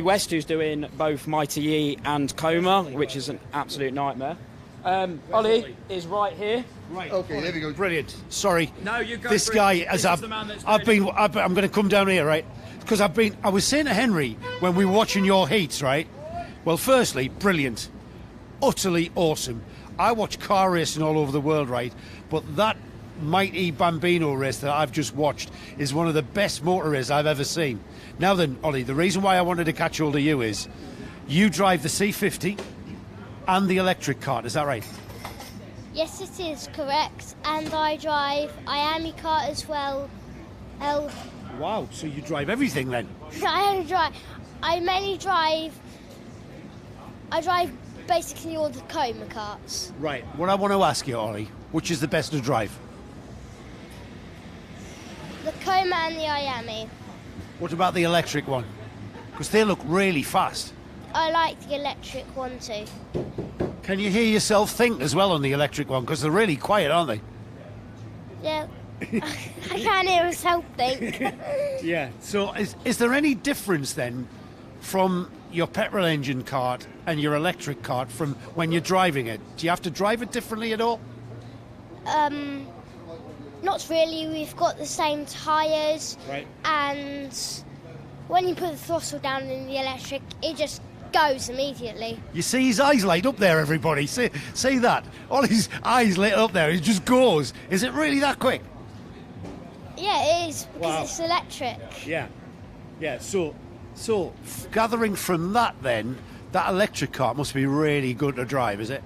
West, who's doing both Mighty E and Coma, which is an absolute nightmare. Ollie is right here. Right. Okay, there we go. Brilliant. Sorry. No, you go. This guy, as I'm going to come down here, right? Because I was saying to Henry when we were watching your heats, right? Well, firstly, brilliant, utterly awesome. I watch car racing all over the world, right? But that Mighty Bambino race that I've just watched is one of the best motor races I've ever seen. Now then, Ollie, the reason why I wanted to catch hold of you is you drive the C50 and the electric kart. Is that right? Yes, it is correct. And I drive Miami Kart as well. Wow, so you drive everything then? I drive basically all the Coma karts. Right. What I want to ask you, Ollie, which is the best to drive? The Coma and the Miami. What about the electric one? Because they look really fast. I like the electric one too. Can you hear yourself think as well on the electric one? Because they're really quiet, aren't they? Yeah. I can't hear myself think. Yeah. So is there any difference then from your petrol engine kart and your electric kart from when you're driving it? Do you have to drive it differently at all? Not really. We've got the same tyres. Right. And when you put the throttle down in the electric, it just goes immediately. You see his eyes light up there, everybody. See that. All his eyes lit up there. It just goes. Is it really that quick? Yeah, it is, because it's electric. Yeah. Yeah, so gathering from that then, that electric car must be really good to drive, is it?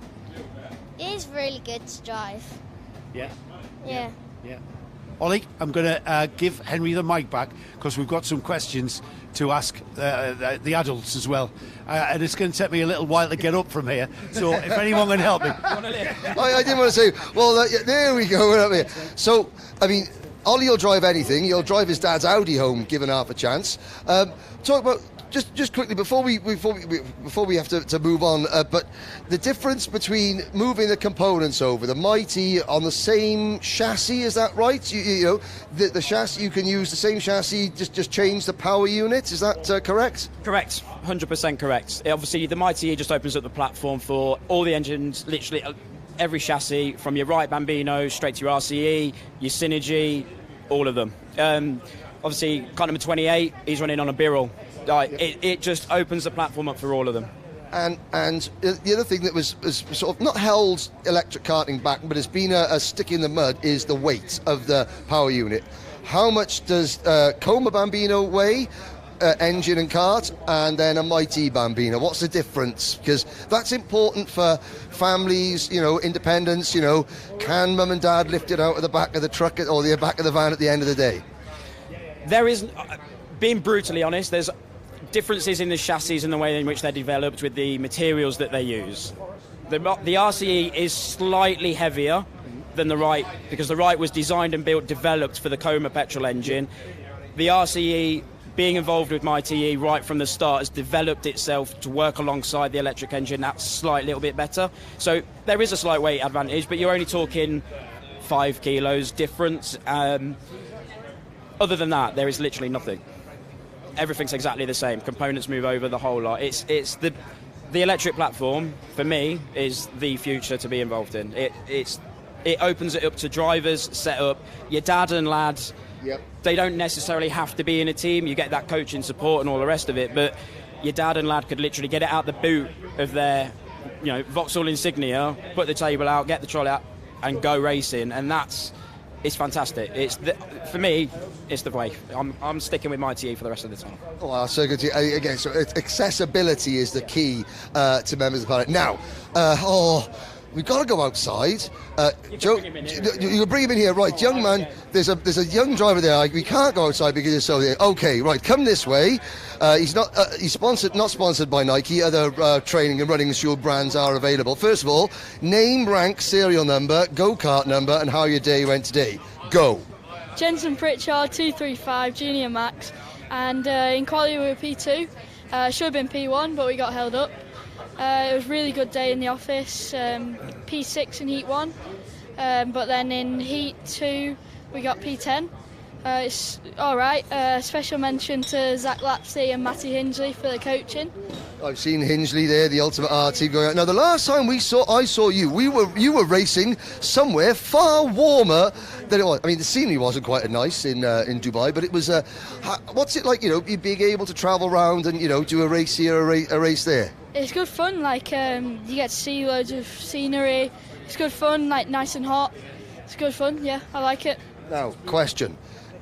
It is really good to drive. Yeah. Yeah. Yeah. Ollie, I'm going to give Henry the mic back because we've got some questions to ask the adults as well. And it's going to take me a little while to get up from here. So if anyone can help me. I didn't want to say, well, there we go, we're up here. So, I mean, Ollie will drive anything. He'll drive his dad's Audi home, given half a chance. Talk about just quickly before we have to move on. But the difference between moving the components over, the Mighty on the same chassis, is that right? You know, the chassis, you can use the same chassis, just change the power unit. Is that correct? Correct, 100% correct. Obviously, the Mighty E just opens up the platform for all the engines, literally every chassis, from your right Bambino straight to your RCE, your Synergy, all of them. Obviously, car number 28, he's running on a Birrell. It just opens the platform up for all of them. And the other thing that was sort of not held electric karting back, but has been a stick in the mud, is the weight of the power unit. How much does Coma Bambino weigh, engine and kart, and then a Mighty Bambino? What's the difference? Because that's important for families, independence. Can mum and dad lift it out of the back of the truck or the back of the van at the end of the day? There is, being brutally honest, there's differences in the chassis and the way in which they're developed with the materials that they use. The RCE is slightly heavier than the right, because the right was designed and developed for the Coma petrol engine. The RCE, being involved with Mighty E right from the start, has developed itself to work alongside the electric engine. That's slightly little bit better. So there is a slight weight advantage, but you're only talking 5 kilos difference. Other than that, there is literally nothing. Everything's exactly the same. Components move over, the whole lot. It's the electric platform, for me, is the future to be involved in. It's it opens it up to drivers, set up. Your dad and lads, they don't necessarily have to be in a team. You get that coaching support and all the rest of it, but your dad and lad could literally get it out the boot of their, Vauxhall Insignia, put the table out, get the trolley out, and go racing. And it's fantastic. For me, it's the way. I'm sticking with my TE for the rest of the time. Oh, so good. Again, so accessibility is the key to members of the Paddock. Now, we've got to go outside. Joe, you bring him in here, right? Young man, there's a young driver there. We can't go outside because it's so there. Okay, right, come this way. He's not sponsored by Nike. Other training and running shoe brands are available. First of all, name, rank, serial number, go-kart number, and how your day went today. Go. Jensen Pritchard, 235 Junior Max, and in quality we were P2. Should have been P1, but we got held up. It was a really good day in the office. P6 in Heat 1, but then in Heat 2 we got P10. It's all right. Special mention to Zach Lapsey and Matty Hingley for the coaching. I've seen Hingley there, the Ultimate R team going out. Now, the last time I saw you, you were racing somewhere far warmer than it was. I mean, the scenery wasn't quite nice in Dubai, but it was. What's it like? You being able to travel around and do a race here, a race there. It's good fun. Like you get to see loads of scenery. It's good fun. Like nice and hot. It's good fun. Yeah, I like it. Now, question.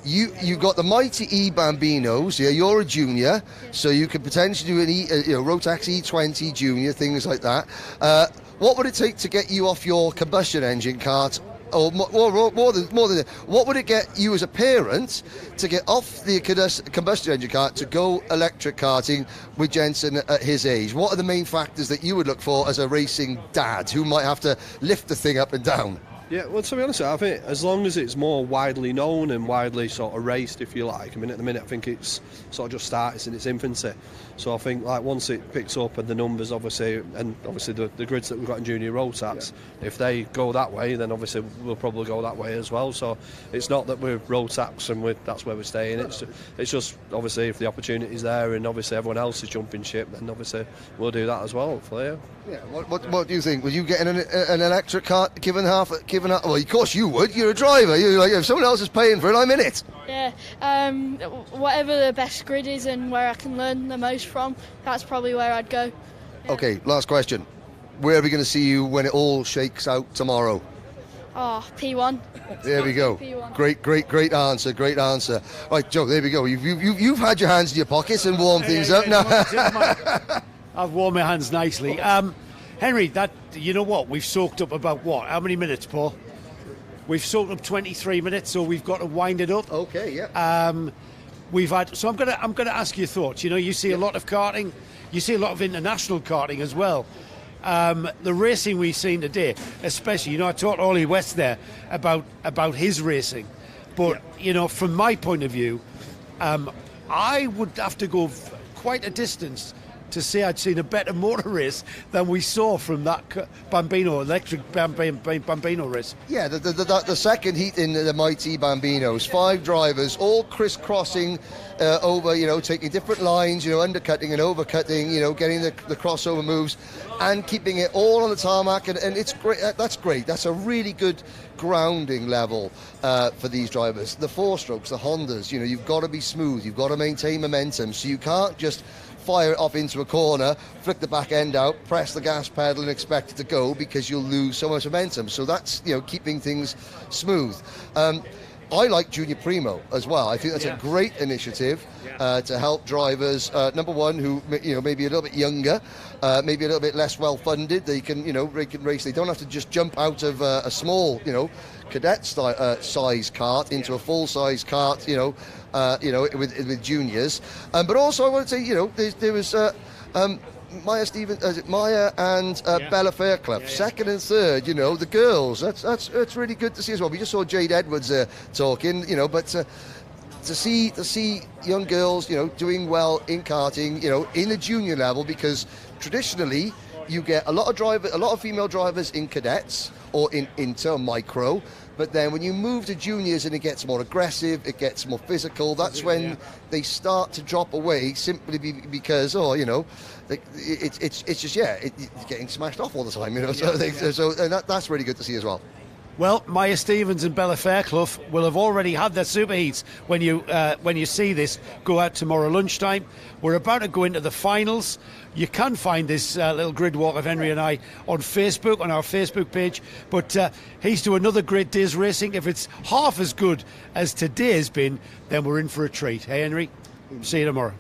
You got the mighty Bambinos, yeah. You're a junior, so you could potentially do an Rotax E20 Junior, things like that. What would it take to get you off your combustion engine kart, or more than that? What would it get you as a parent to get off the combustion engine kart to go electric karting with Jensen at his age? What are the main factors that you would look for as a racing dad who might have to lift the thing up and down? Yeah, well, to be honest, I think as long as it's more widely known and widely sort of raced, if you like. I mean, at the minute, I think it's sort of just started in its infancy. So I think like once it picks up and the numbers, obviously the grids that we've got in Junior Rotax, if they go that way, then obviously we'll probably go that way as well. So it's not that we're Rotax and that's where we're staying. It's just obviously if the opportunity's there and obviously everyone else is jumping ship, then obviously we'll do that as well, hopefully. Yeah. What do you think? Would you get an electric kart given half? Well, of course you would. You're a driver. You're like, if someone else is paying for it, I'm in it. Yeah. Whatever the best grid is and where I can learn the most from, that's probably where I'd go. Yeah. Okay. Last question. Where are we going to see you when it all shakes out tomorrow? Oh, P1. There we go. P1. Great answer. Great answer. Right, Joe. There we go. You've had your hands in your pockets and warmed things up now. I've warmed my hands nicely. Henry, you know what? We've soaked up about what? How many minutes, Paul? We've soaked up 23 minutes, so we've got to wind it up. Okay, yeah. We've had. So I'm gonna ask your thoughts. You see a lot of karting. You see a lot of international karting as well. The racing we've seen today, especially, I talked to Ollie West there about his racing, but from my point of view, I would have to go quite a distance to say I'd seen a better motor race than we saw from that electric Bambino race. Yeah, the second heat in the mighty Bambinos, 5 drivers all crisscrossing over, taking different lines, undercutting and overcutting, getting the crossover moves and keeping it all on the tarmac, and it's great. That's great. That's a really good grounding level for these drivers. The 4-strokes, the Hondas, you've got to be smooth, you've got to maintain momentum, so you can't just fire it off into a corner, flick the back end out, press the gas pedal and expect it to go, because you'll lose so much momentum. So that's keeping things smooth. I like Junior Primo as well. I think that's a great initiative to help drivers, number one, who maybe a little bit younger, maybe a little bit less well funded. They can race. They don't have to just jump out of a small cadet size kart into a full size kart with juniors. But also I want to say there was Maya and Bella Fairclough, second and third. The girls. That's really good to see as well. We just saw Jade Edwards talking. But to see young girls, doing well in karting, in the junior level, because traditionally you get a lot of female drivers in cadets or in Inter Micro. But then when you move to juniors and it gets more aggressive, it gets more physical, that's when they start to drop away, simply because, it's just, it's getting smashed off all the time, So and that's really good to see as well. Well, Maya Stevens and Bella Fairclough will have already had their superheats when you see this go out tomorrow lunchtime. We're about to go into the finals. You can find this little grid walk of Henry and I on Facebook, on our Facebook page. But he's to another great day's racing. If it's half as good as today's been, then we're in for a treat. Hey, Henry, see you tomorrow.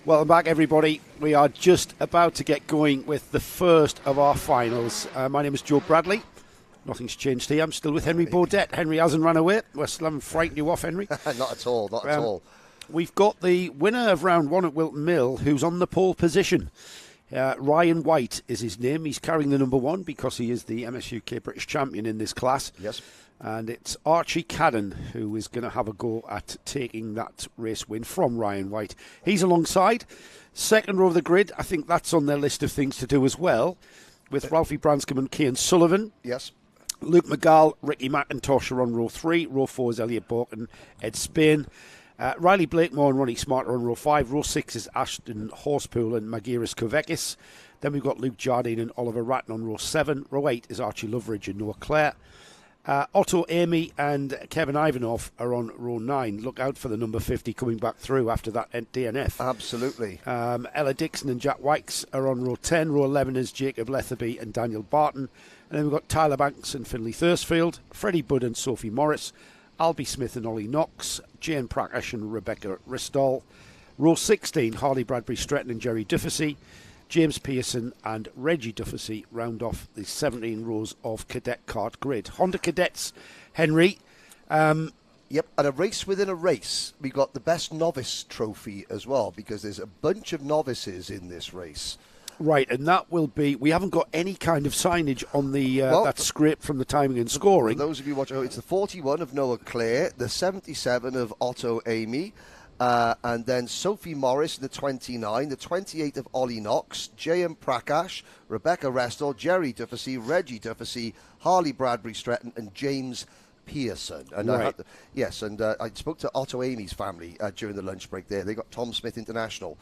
Welcome back, everybody. We are just about to get going with the first of our finals. My name is Joe Bradley. Nothing's changed here. I'm still with Henry Baudet. Henry hasn't run away. We still haven't frightened you off, Henry. Not at all, not at all. We've got the winner of round one at Wilton Mill, who's on the pole position. Ryan White is his name. He's carrying the number one because he is the MSUK British champion in this class. Yes. And it's Archie Cadden who is going to have a go at taking that race win from Ryan White. He's alongside. Second row of the grid, I think that's on their list of things to do as well, with Ralphie Branscombe and Cian Sullivan. Yes. Luke McGall, Ricky McIntosh are on row 3. Row 4 is Elliot Bork and Ed Spain. Riley Blakemore and Ronnie Smart are on row 5. Row 6 is Ashton Horsepool and Magiris Kovekis. Then we've got Luke Jardine and Oliver Ratton on row 7. Row 8 is Archie Loveridge and Noah Clare. Otto Amy and Kevin Ivanov are on row 9. Look out for the number 50 coming back through after that DNF. Absolutely. Ella Dixon and Jack Wykes are on row 10. Row 11 is Jacob Letherby and Daniel Barton. And then we've got Tyler Banks and Finlay Thursfield, Freddie Budd and Sophie Morris, Albie Smith and Ollie Knox, Jane Prakash and Rebecca Ristall. Row 16, Harley Bradbury Stretton and Jerry Dufficy. James Pearson and Reggie Dufficy round off the 17 rows of Cadet Kart grid. Honda Cadets, Henry. Yep, and a race within a race. We got the best novice trophy as well, because there's a bunch of novices in this race. Right, and that will be... We haven't got any kind of signage on the that scrape from the timing and scoring. For those of you watching, it's the 41 of Noah Clare, the 77 of Otto Amy, and then Sophie Morris, the 29, the 28 of Ollie Knox, J.M. Prakash, Rebecca Restall, Jerry Dufficy, Reggie Dufficy, Harley Bradbury Stretton, and James Pearson. And right. I spoke to Otto Amy's family during the lunch break there. They got Tom Smith International.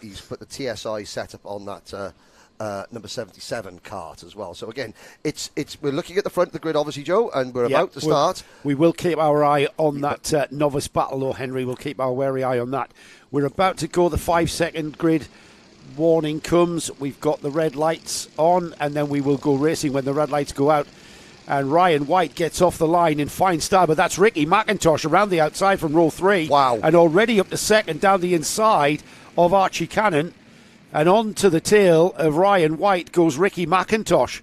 He's put the TSI setup on that number 77 cart as well. So again, we're looking at the front of the grid, obviously, Joe, and we're about to start. We will keep our eye on that novice battle, though, Henry. We'll keep our wary eye on that. We're about to go. The 5-second grid warning comes. We've got the red lights on, and then we will go racing when the red lights go out. And Ryan White gets off the line in fine style, but that's Ricky McIntosh around the outside from row 3. Wow. And already up to second down the inside of Archie Cannon. And on to the tail of Ryan White goes Ricky McIntosh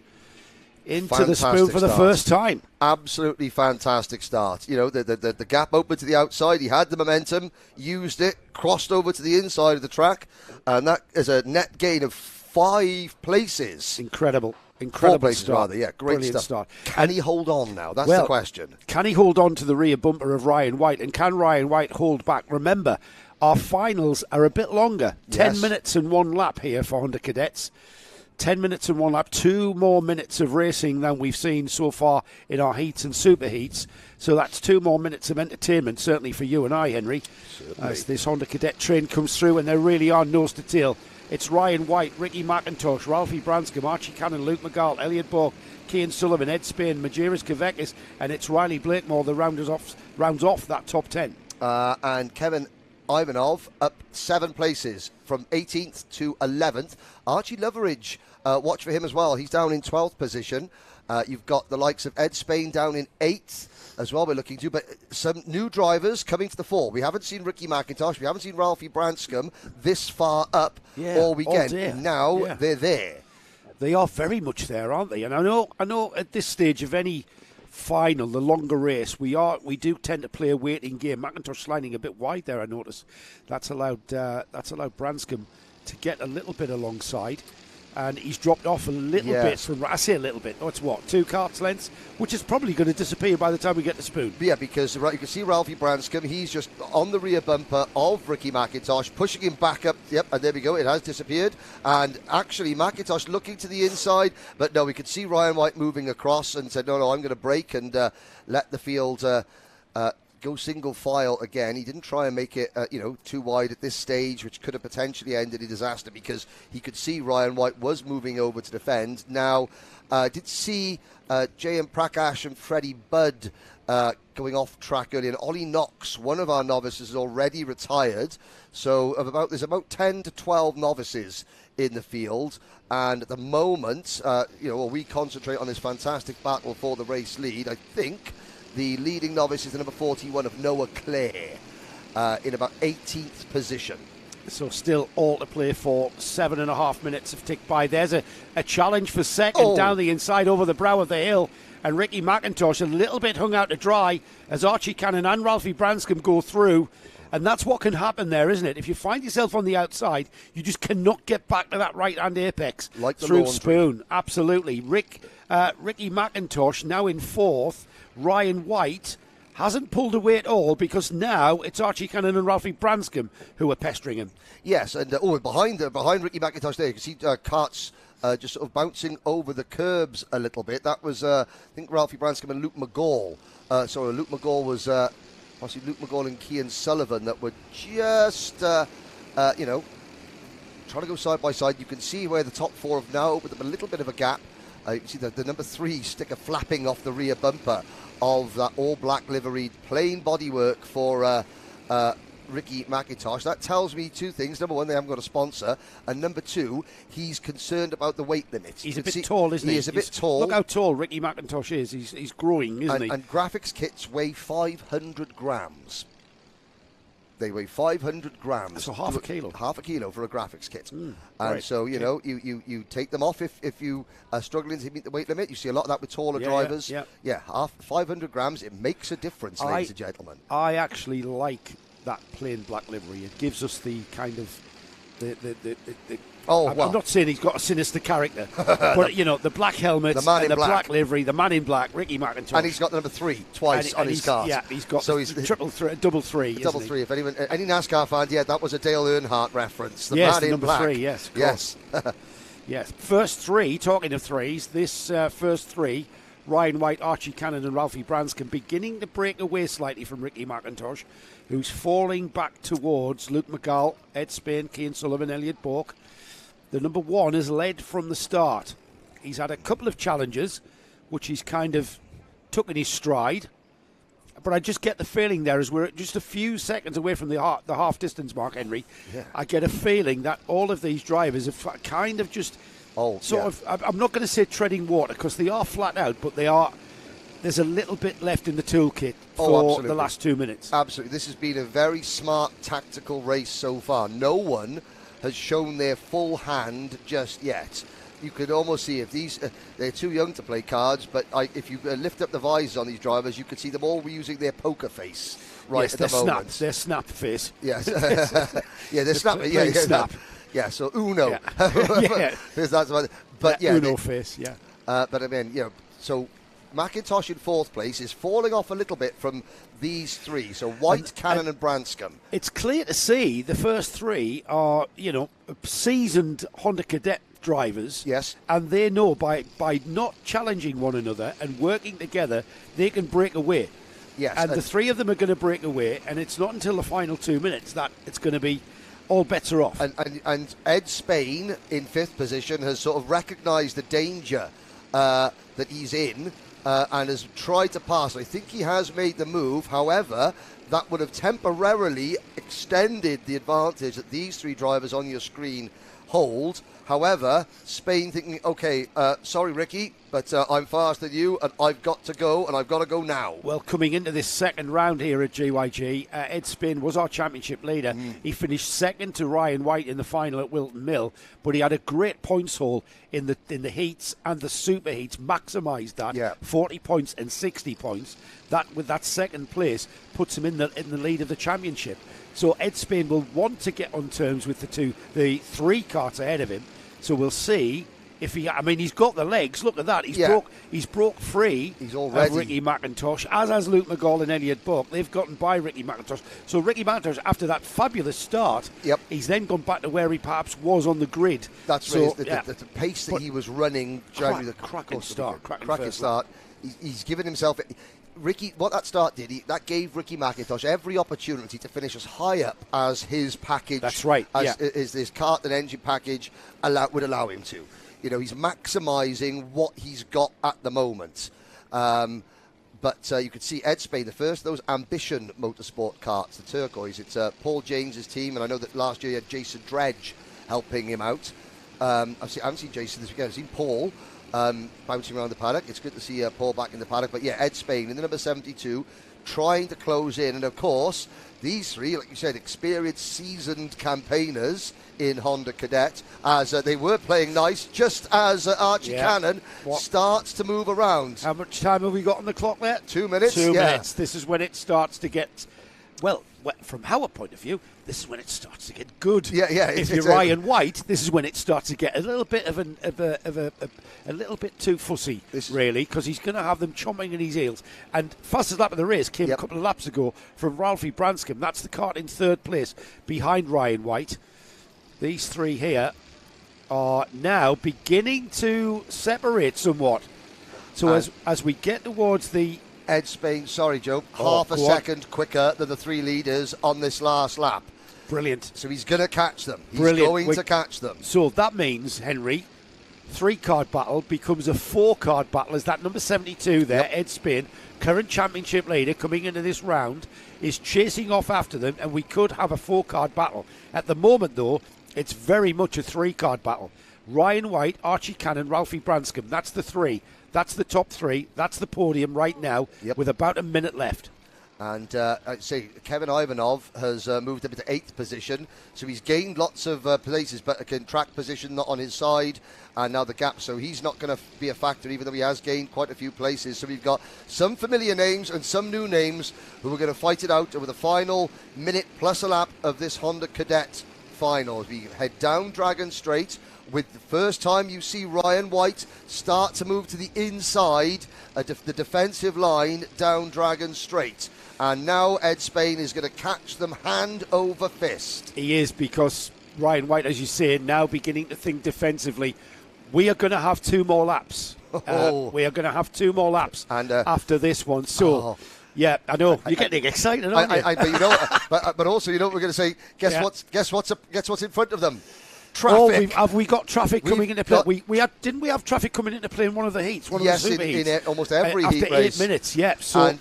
into the spoon for the first time. Absolutely fantastic start. You know, the gap open to the outside. He had the momentum, used it, crossed over to the inside of the track, and that is a net gain of 5 places. Incredible 4 places start. Rather, yeah, great Brilliant stuff. Start. Can he hold on now? That's the question. Can he hold on to the rear bumper of Ryan White, and can Ryan White hold back? Remember, our finals are a bit longer. 10 minutes and 1 lap here for Honda Cadets. 10 minutes and 1 lap. 2 more minutes of racing than we've seen so far in our heats and super heats. So that's 2 more minutes of entertainment, certainly for you and I, Henry, as this Honda Cadet train comes through, and they really are nose to tail. It's Ryan White, Ricky McIntosh, Ralphie Branscombe, Archie Cannon, Luke McGall, Elliot Bork, Cian Sullivan, Ed Spain, Magiris Kovekis, and it's Riley Blakemore that rounds off that top 10. And Kevin Ivanov up 7 places from 18th to 11th. Archie Loveridge, watch for him as well. He's down in 12th position. You've got the likes of Ed Spain down in 8th as well, we're looking to. But some new drivers coming to the fore. We haven't seen Ricky McIntosh. We haven't seen Ralphie Branscombe this far up all weekend. And now they're there. They are very much there, aren't they? And I know at this stage of any final, the longer race, we do tend to play a waiting game. McIntosh sliding a bit wide there, I notice. That's allowed Branscombe to get a little bit alongside. And he's dropped off a little bit from... I say a little bit. Oh, it's what? 2 karts lengths? Which is probably going to disappear by the time we get to Spoon. Yeah, because you can see Ralphie Branscombe. He's just on the rear bumper of Ricky McIntosh, pushing him back up. Yep, and there we go. It has disappeared. And actually, McIntosh looking to the inside. But no, we could see Ryan White moving across and said, no, I'm going to brake and let the field... go single file again. He didn't try and make it, too wide at this stage, which could have potentially ended in disaster because he could see Ryan White was moving over to defend. Now, did see J.M. Prakash and Freddie Budd going off track earlier. And Ollie Knox, one of our novices, is already retired. So there's about 10 to 12 novices in the field. And at the moment, we concentrate on this fantastic battle for the race lead. I think the leading novice is the number 41 of Noah Clare in about 18th position. So still all to play for. 7.5 minutes have ticked by. There's a challenge for second down the inside over the brow of the hill. And Ricky McIntosh a little bit hung out to dry as Archie Cannon and Ralphie Branscombe go through. And that's what can happen there, isn't it? If you find yourself on the outside, you just cannot get back to that right-hand apex like through laundry. Spoon. Absolutely. Ricky McIntosh now in fourth. Ryan White hasn't pulled away at all because now it's Archie Cannon and Ralphie Branscombe who are pestering him. Yes, and behind Ricky McIntosh there, you can see Kart's just sort of bouncing over the curbs a little bit. That was, I think, Ralphie Branscombe and Luke McGall. Luke McGall was... Obviously, Luke McGall and Cian Sullivan that were just, trying to go side by side. You can see where the top four have now opened up a little bit of a gap. You can see the number 3 sticker flapping off the rear bumper of that all-black liveried plain bodywork for Ricky McIntosh. That tells me two things. Number one, they haven't got a sponsor. And number two, he's concerned about the weight limit. He's a bit tall, isn't he? He is a bit tall. Look how tall Ricky McIntosh is. He's growing, isn't he? And graphics kits weigh 500 grams. They weigh 500 grams. So half a kilo. Half a kilo for a graphics kit. And right. so, you take them off if you are struggling to meet the weight limit. You see a lot of that with taller drivers. Yeah. 500 grams, it makes a difference, ladies and gentlemen. I actually like that plain black livery. It gives us the kind of I'm not saying he's got a sinister character, but the black helmet, the black livery, the man in black, Ricky McIntosh, and he's got the number 3 twice on his card. Yeah, he's got so he's double 3. Double 3. If anyone, any NASCAR fan, that was a Dale Earnhardt reference. The yes, man in number black. 3. Yes, yes, yes. First 3. Talking of threes, this first 3. Ryan White, Archie Cannon and Ralphie Branscombe beginning to break away slightly from Ricky McIntosh, who's falling back towards Luke McGall, Ed Spain, Cian Sullivan, Elliot Bourke. The number 1 has led from the start. He's had a couple of challenges, which he's kind of took in his stride. But I just get the feeling there, as we're just a few seconds away from the half distance mark, Henry, I get a feeling that all of these drivers have kind of just... I'm not going to say treading water because they are flat out, but there's a little bit left in the toolkit for the last 2 minutes. Absolutely. This has been a very smart tactical race so far. No one has shown their full hand just yet. You could almost see if these, they're too young to play cards, but if you lift up the visors on these drivers, you could see them all using their poker face at the moment. Their snap face. Yes. They're snapping. Snap. Yeah, so Uno. Yeah. But Uno face, yeah. But I mean, so McIntosh in 4th place is falling off a little bit from these 3. So White, Cannon and Branscombe. It's clear to see the first 3 are, seasoned Honda Cadet drivers. Yes. And they know by not challenging one another and working together, they can break away. Yes. And the 3 of them are going to break away, and it's not until the final 2 minutes that it's going to be all bets are off. And Ed Spain in 5th position has sort of recognised the danger that he's in and has tried to pass. I think he has made the move. However, that would have temporarily extended the advantage that these 3 drivers on your screen hold. However, Spain thinking, okay, sorry, Ricky, but I'm faster than you, and I've got to go, and I've got to go now. Well, coming into this second round here at GYG, Ed Spain was our championship leader. He finished second to Ryan White in the final at Wilton Mill, but he had a great points haul in the heats and the super heats, maximised that, 40 points and 60 points. That, with that second place, puts him in the lead of the championship. So Ed Spain will want to get on terms with the 3 carts ahead of him. So we'll see if he's got the legs. Look at that. He's broke free of Ricky McIntosh, as has Luke McGall and Elliot Bourke. They've gotten by Ricky McIntosh. So Ricky McIntosh, after that fabulous start, he's then gone back to where he perhaps was on the grid. That's right. The pace that he was running during the cracking start. He's given himself... Ricky, what that start did, that gave Ricky McIntosh every opportunity to finish as high up as his package. That's right. As his kart and engine package would allow him to. He's maximising what he's got at the moment. But you could see Ed Spain, the first of those Ambition Motorsport karts, the turquoise. It's Paul James's team, and I know that last year he had Jason Dredge helping him out. I haven't seen Jason this weekend. I've seen Paul. Bouncing around the paddock. It's good to see Paul back in the paddock. But Ed Spain in the number 72, trying to close in. And of course, these three, like you said, experienced, seasoned campaigners in Honda Cadet, as they were playing nice, just as Archie Cannon starts to move around. How much time have we got on the clock there? 2 minutes. 2 minutes. This is when it starts to get, well, from our point of view, this is when it starts to get good. Yeah. If you're Ryan White, this is when it starts to get a little bit of a little bit too fussy, really, because he's going to have them chomping at his heels. And fastest lap of the race came a couple of laps ago from Ralphie Branscombe. That's the Kart in third place behind Ryan White. These three here are now beginning to separate somewhat. So as we get towards the Ed Spain, sorry, Joe, half a second quicker than the three leaders on this last lap. Brilliant. So he's going to catch them. He's going to catch them. So that means, Henry, 3-card battle becomes a 4-card battle as that number 72 there, Ed Spain, current championship leader coming into this round, is chasing off after them, and we could have a 4-card battle. At the moment, though, it's very much a 3-card battle. Ryan White, Archie Cannon, Ralphie Branscombe, that's the three. That's the top three. That's the podium right now with about a minute left. And I'd say Kevin Ivanov has moved up into 8th position. So he's gained lots of places, but again, track position not on his side. And now the gap. So he's not going to be a factor, even though he has gained quite a few places. So we've got some familiar names and some new names who are going to fight it out over the final minute plus a lap of this Honda Cadet final. As we head down Dragon Straight, with the first time you see Ryan White start to move to the inside, the defensive line down Dragon Straight. And now Ed Spain is going to catch them hand over fist. He is, because Ryan White, as you say, now beginning to think defensively. We are going to have 2 more laps. We are going to have 2 more laps after this one. So, yeah, I know you're getting excited, aren't you? But you know, but also, you know what we're going to say. Guess what's in front of them. Traffic. Have we got traffic coming into play? Didn't we have traffic coming into play in one of the heats? One of the super heats? In almost every after heat race. 8 minutes. Yeah. So and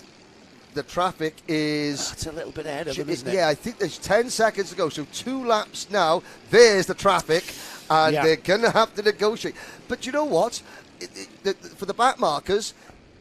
the traffic is. It's a little bit ahead of them, isn't it? Yeah, I think there's 10 seconds to go. So 2 laps now. There's the traffic, and they're going to have to negotiate. But you know what? For the back markers,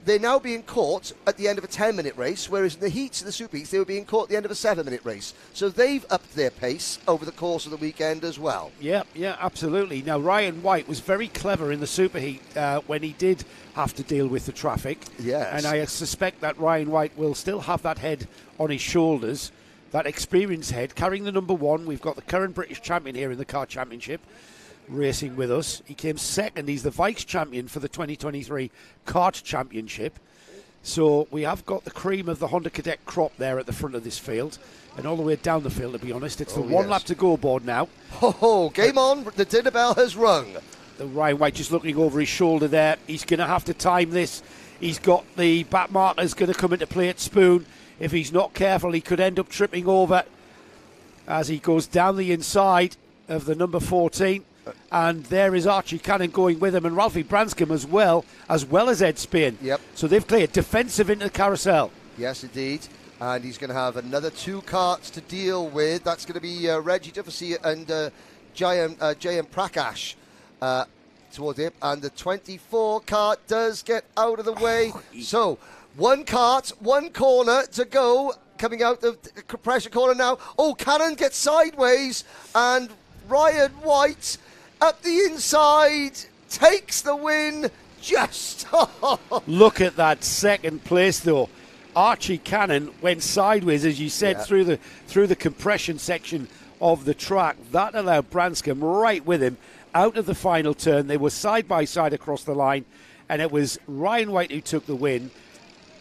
they're now being caught at the end of a 10-minute race, whereas in the heats, the super heats, they were being caught at the end of a 7-minute race. So they've upped their pace over the course of the weekend as well. Yeah, absolutely. Now, Ryan White was very clever in the super heat when he did have to deal with the traffic. Yes. And I suspect that Ryan White will still have that head on his shoulders, that experienced head, carrying the number 1. We've got the current British champion here in the Kart Championship racing with us. He came second. He's the vice champion for the 2023 Kart Championship. So we have got the cream of the Honda Cadet crop there at the front of this field, and all the way down the field, to be honest. It's the 1 lap to go board now. Game on. The dinner bell has rung. The Ryan White just looking over his shoulder there. He's going to have to time this. He's got the back markers going to come into play at Spoon. If he's not careful, he could end up tripping over as he goes down the inside of the number 14. And there is Archie Cannon going with him, and Ralphie Branscombe as well as Ed Spain. Yep. So they've cleared defensive into the carousel. Yes, indeed. And he's going to have another 2 karts to deal with. That's going to be Reggie Duffy and J.M. Prakash towards him. And the 24 kart does get out of the way. So 1 kart, 1 corner to go. Coming out of the pressure corner now. Cannon gets sideways, and Ryan White up the inside takes the win. Just look at that second place, though. Archie Cannon went sideways, as you said, through the compression section of the track. That allowed Branscombe right with him out of the final turn. They were side by side across the line, and it was Ryan White who took the win.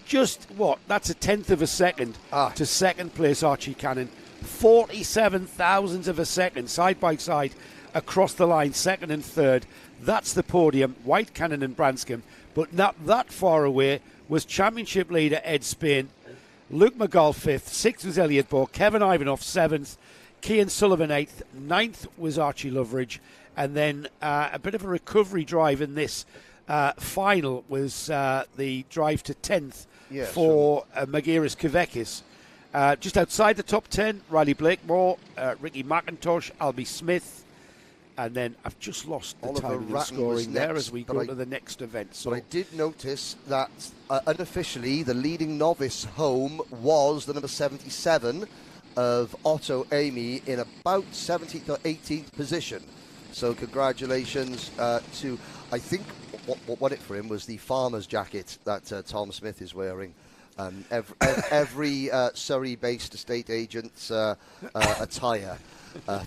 Just that's a 1/10 of a second to second place Archie Cannon. 47 thousandths of a second side by side across the line, second and third. That's the podium, White, Cannon and Branscombe. But not that far away was championship leader Ed Spain, Luke McGall 5th, 6th was Elliot Bourke, Kevin Ivanov 7th, Cian Sullivan 8th, 9th was Archie Loveridge, and then a bit of a recovery drive in this final was the drive to 10th for Magiris Kavekis. Just outside the top 10, Riley Blakemore, Ricky McIntosh, Albie Smith, And then I've just lost the Oliver time of the Ratton was scoring there next, as we but go to the next event. So But I did notice that unofficially the leading novice home was the number 77 of Otto Amy in about 17th or 18th position. So congratulations to, I think what won it for him was the farmer's jacket that Tom Smith is wearing. Every Surrey-based estate agent's attire.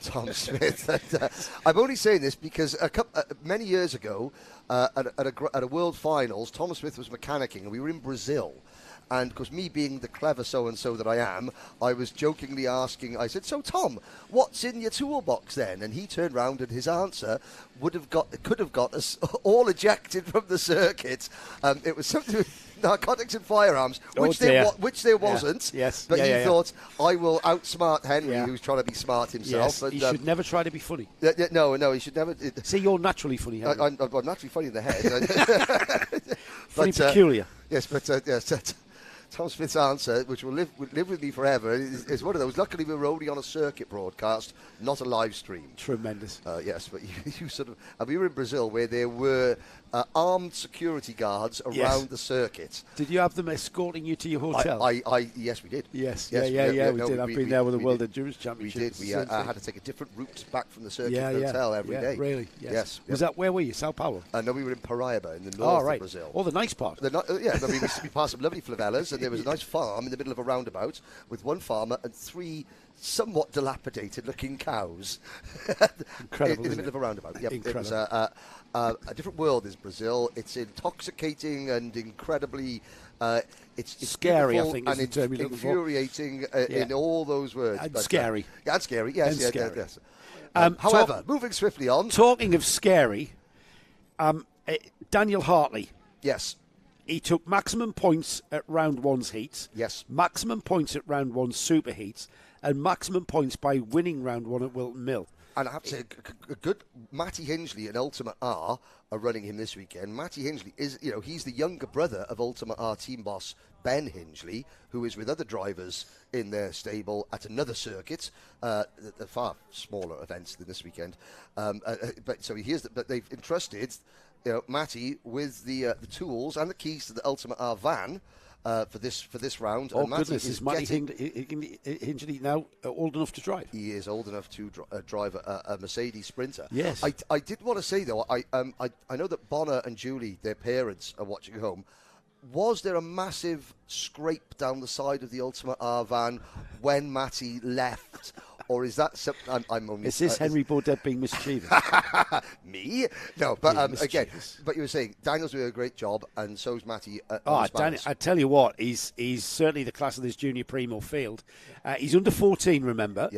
Tom Smith. I'm only saying this because many years ago, at a World Finals, Tom Smith was mechanicking, and we were in Brazil. And because me being the clever so-and-so that I am, I was jokingly asking, I said, "So Tom, what's in your toolbox then?" And he turned round and his answer could have got us all ejected from the circuit. It was something with narcotics and firearms, which there wasn't. Yes. But he thought, I will outsmart Henry, who's trying to be smart himself. Yes. And, he should never try to be funny. No, he should never. See, you're naturally funny, Henry. I'm naturally funny in the head. Funny peculiar. Yes, but yes. Tom Smith's answer, which will live with me forever, is one of those. Luckily, we were only on a circuit broadcast, not a live stream. Tremendous. Yes, but you sort of... And we were in Brazil where there were armed security guards around the circuit. Did you have them escorting you to your hotel? Yes, we did. Yes, we did. I've been there with the World Endurance Championships. We did. We had to take a different route back from the circuit hotel every day. Really? Yes. Was that, where were you, Sao Paulo? No, we were in Paraíba, in the north of Brazil. Oh, the nice part. We passed some lovely favelas, and there was a nice farm in the middle of a roundabout with one farmer and 3 somewhat dilapidated-looking cows. Incredible, in the middle of a roundabout. Yep, incredible. It was a different world is Brazil. It's intoxicating and incredibly... it's scary, I think, and it's infuriating in all those words. And scary. And scary, yes. And scary. Yes. However, moving swiftly on. Talking of scary, Daniel Hartley. Yes. He took maximum points at round 1's heats. Yes. Maximum points at round 1's super heats. And maximum points by winning round 1 at Wilton Mill. And I have to say, a good Matty Hingley and Ultimate R are running him this weekend. Matty Hingley is, he's the younger brother of Ultimate R team boss Ben Hingley, who is with other drivers in their stable at another circuit, far smaller events than this weekend. But they've entrusted Matty with the tools and the keys to the Ultimate R van. For this round. Oh, and Matty goodness, is Matty Hingley now old enough to drive? He is old enough to drive a Mercedes Sprinter. Yes. I did want to say, though, I know that Bonner and Julie, their parents, are watching home. Was there a massive scrape down the side of the Ultimate R van when Matty left? Or is that something I'm only... Is this Henry Baudet being mischievous? Me? No, but again, but you were saying Daniel's doing a great job, and so's Matty. Daniel, I tell you what, he's certainly the class of this junior primo field. He's under 14, remember,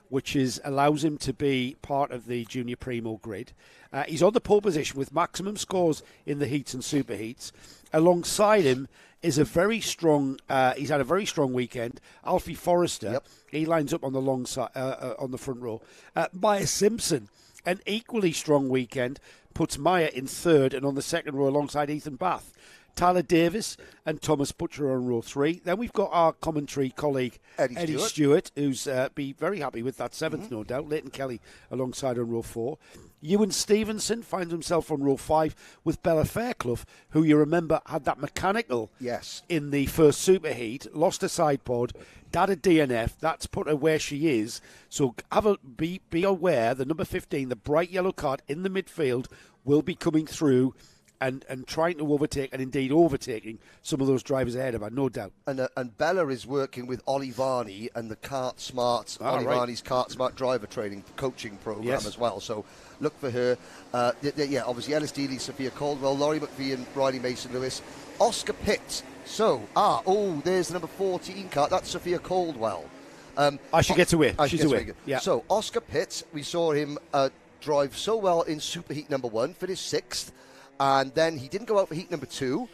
which allows him to be part of the junior primo grid. He's on the pole position with maximum scores in the heats and super heats. Alongside him is a very strong. He's had a very strong weekend. Alfie Forrester, he lines up on the long side, on the front row. Maya Simpson, an equally strong weekend, puts Maya in third and on the second row alongside Ethan Bath. Tyler Davis and Thomas Butcher on row 3. Then we've got our commentary colleague Eddie Stewart, who's be very happy with that 7th, no doubt. Leighton Kelly alongside on row 4. Ewan Stevenson finds himself on row 5 with Bella Fairclough, who you remember had that mechanical in the first superheat, lost a side pod, had a DNF. That's put her where she is. So be aware, the number 15, the bright yellow card in the midfield, will be coming through and trying to overtake, and indeed overtaking some of those drivers ahead of her, no doubt. And Bella is working with Ollie Varney and the Kart Smart, Varney's Kart Smart driver training coaching program as well. So look for her. Obviously Ellis Dealey, Sophia Caldwell, Laurie McVie and Riley Mason-Lewis. Oscar Pitt. There's the number 14 Kart. That's Sophia Caldwell. I should get to win. She's away. Yeah. So Oscar Pitt, we saw him drive so well in Superheat number 1, finished 6th. And then he didn't go out for heat number 2.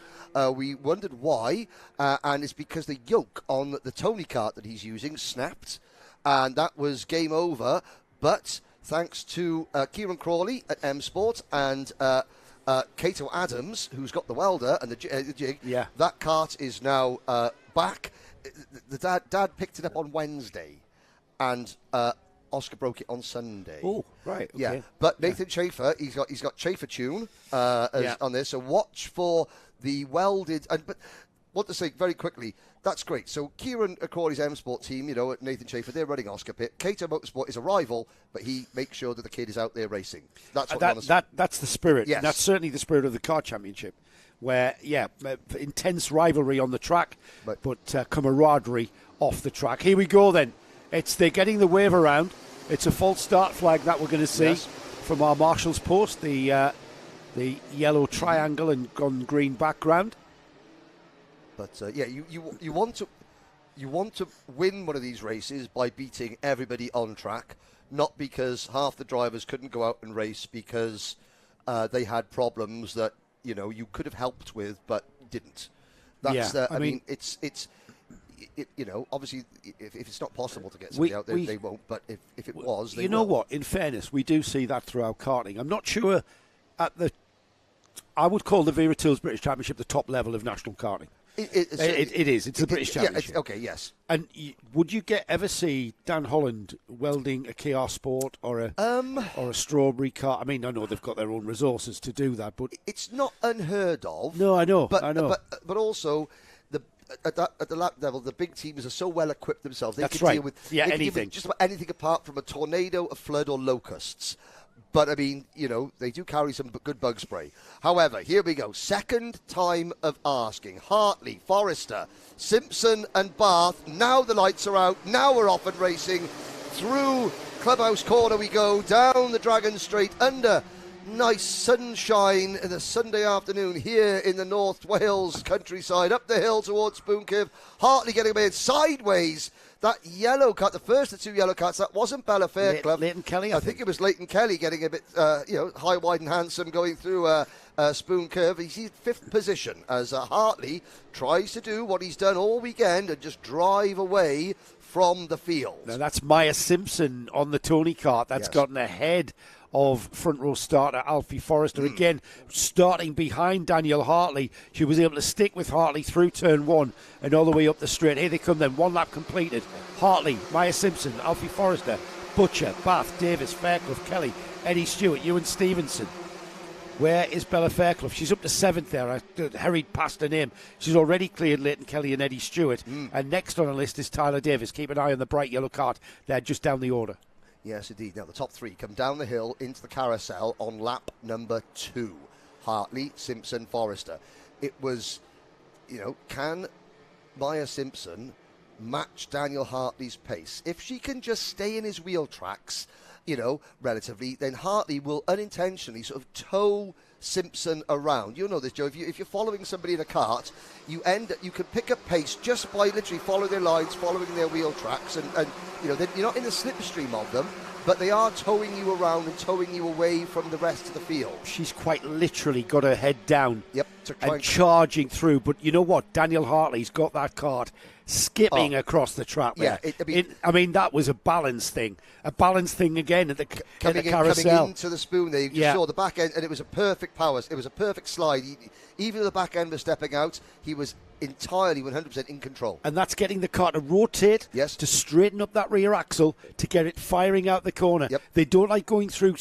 We wondered why, and it's because the yoke on the Tony kart that he's using snapped, and that was game over. But thanks to Kieran Crawley at M Sport and Cato Adams, who's got the welder and the jig, that kart is now back. The dad picked it up on Wednesday, and Oscar broke it on Sunday. Oh, right. Okay. Yeah, but Nathan Chafer, he's got Chafer Tune on this. So watch for the welded. But what to say very quickly, that's great. So Kieran Crawley's M Sport team, at Nathan Chafer, they're running Oscar Pit. Cato Motorsport is a rival, but he makes sure that the kid is out there racing. That's what that's the spirit. Yes. That's certainly the spirit of the Kart Championship, where intense rivalry on the track, but camaraderie off the track. Here we go then. They're getting the wave around. It's a false start flag that we're going to see from our marshal's post. The yellow triangle and on green background. But you want to win one of these races by beating everybody on track, not because half the drivers couldn't go out and race because they had problems that you could have helped with but didn't. That's I mean it's obviously if it's not possible to get somebody out there, they won't. But if it was, they will. What? In fairness, we do see that throughout karting. I'm not sure I would call the Vera Tools British Championship the top level of national karting. It is. It's the British Championship. Okay, yes. And would you ever see Dan Holland welding a KR Sport or a Strawberry car? I mean, I know they've got their own resources to do that, but it's not unheard of. No, I know. But also, at the lap level, the big teams are so well equipped themselves. They can deal with anything, just about anything apart from a tornado, a flood, or locusts. But, I mean, they do carry some good bug spray. However, here we go. Second time of asking. Hartley, Forrester, Simpson and Bath. Now the lights are out. Now we're off and racing. Through Clubhouse Corner we go. Down the Dragon Straight. Under nice sunshine in a Sunday afternoon here in the North Wales countryside. Up the hill towards Spooncliffe. Hartley getting away sideways. That yellow cut, the first of two yellow cuts, that wasn't Bella Fairclough. Leighton Kelly, I think it was Leighton Kelly getting a bit, high, wide and handsome going through Spoon Curve. He's in fifth position as Hartley tries to do what he's done all weekend and just drive away from the field. Now that's Maya Simpson on the Tony kart. That's gotten ahead of front row starter Alfie Forrester. Again, starting behind Daniel Hartley. She was able to stick with Hartley through turn one and all the way up the straight. Here they come then, one lap completed. Hartley, Maya Simpson, Alfie Forrester, Butcher, Bath, Davis, Fairclough, Kelly, Eddie Stewart, Ewan Stevenson. Where is Bella Fairclough? She's up to seventh there. I hurried past her name. She's already cleared Leighton Kelly and Eddie Stewart. And next on the list is Tyler Davis. Keep an eye on the bright yellow cart. They're just down the order. Yes, indeed. Now, the top three come down the hill into the carousel on lap number 2. Hartley, Simpson, Forrester. It was, can Maya Simpson match Daniel Hartley's pace? If she can just stay in his wheel tracks, relatively, then Hartley will unintentionally sort of tow Simpson around. You know this, Joe. If you're following somebody in a cart, you can pick up pace just by literally following their lines, following their wheel tracks, and you're not in the slipstream of them, but they are towing you around and towing you away from the rest of the field. She's quite literally got her head down and charging through. But you know what? Daniel Hartley's got that cart skipping across the track there. Yeah, that was a balance thing. A balance thing again at the carousel. Coming into the spoon there, you just saw the back end, and it was a perfect power. It was a perfect slide. Even though the back end was stepping out, he was entirely 100% in control. And that's getting the car to rotate, to straighten up that rear axle, to get it firing out the corner. They don't like going through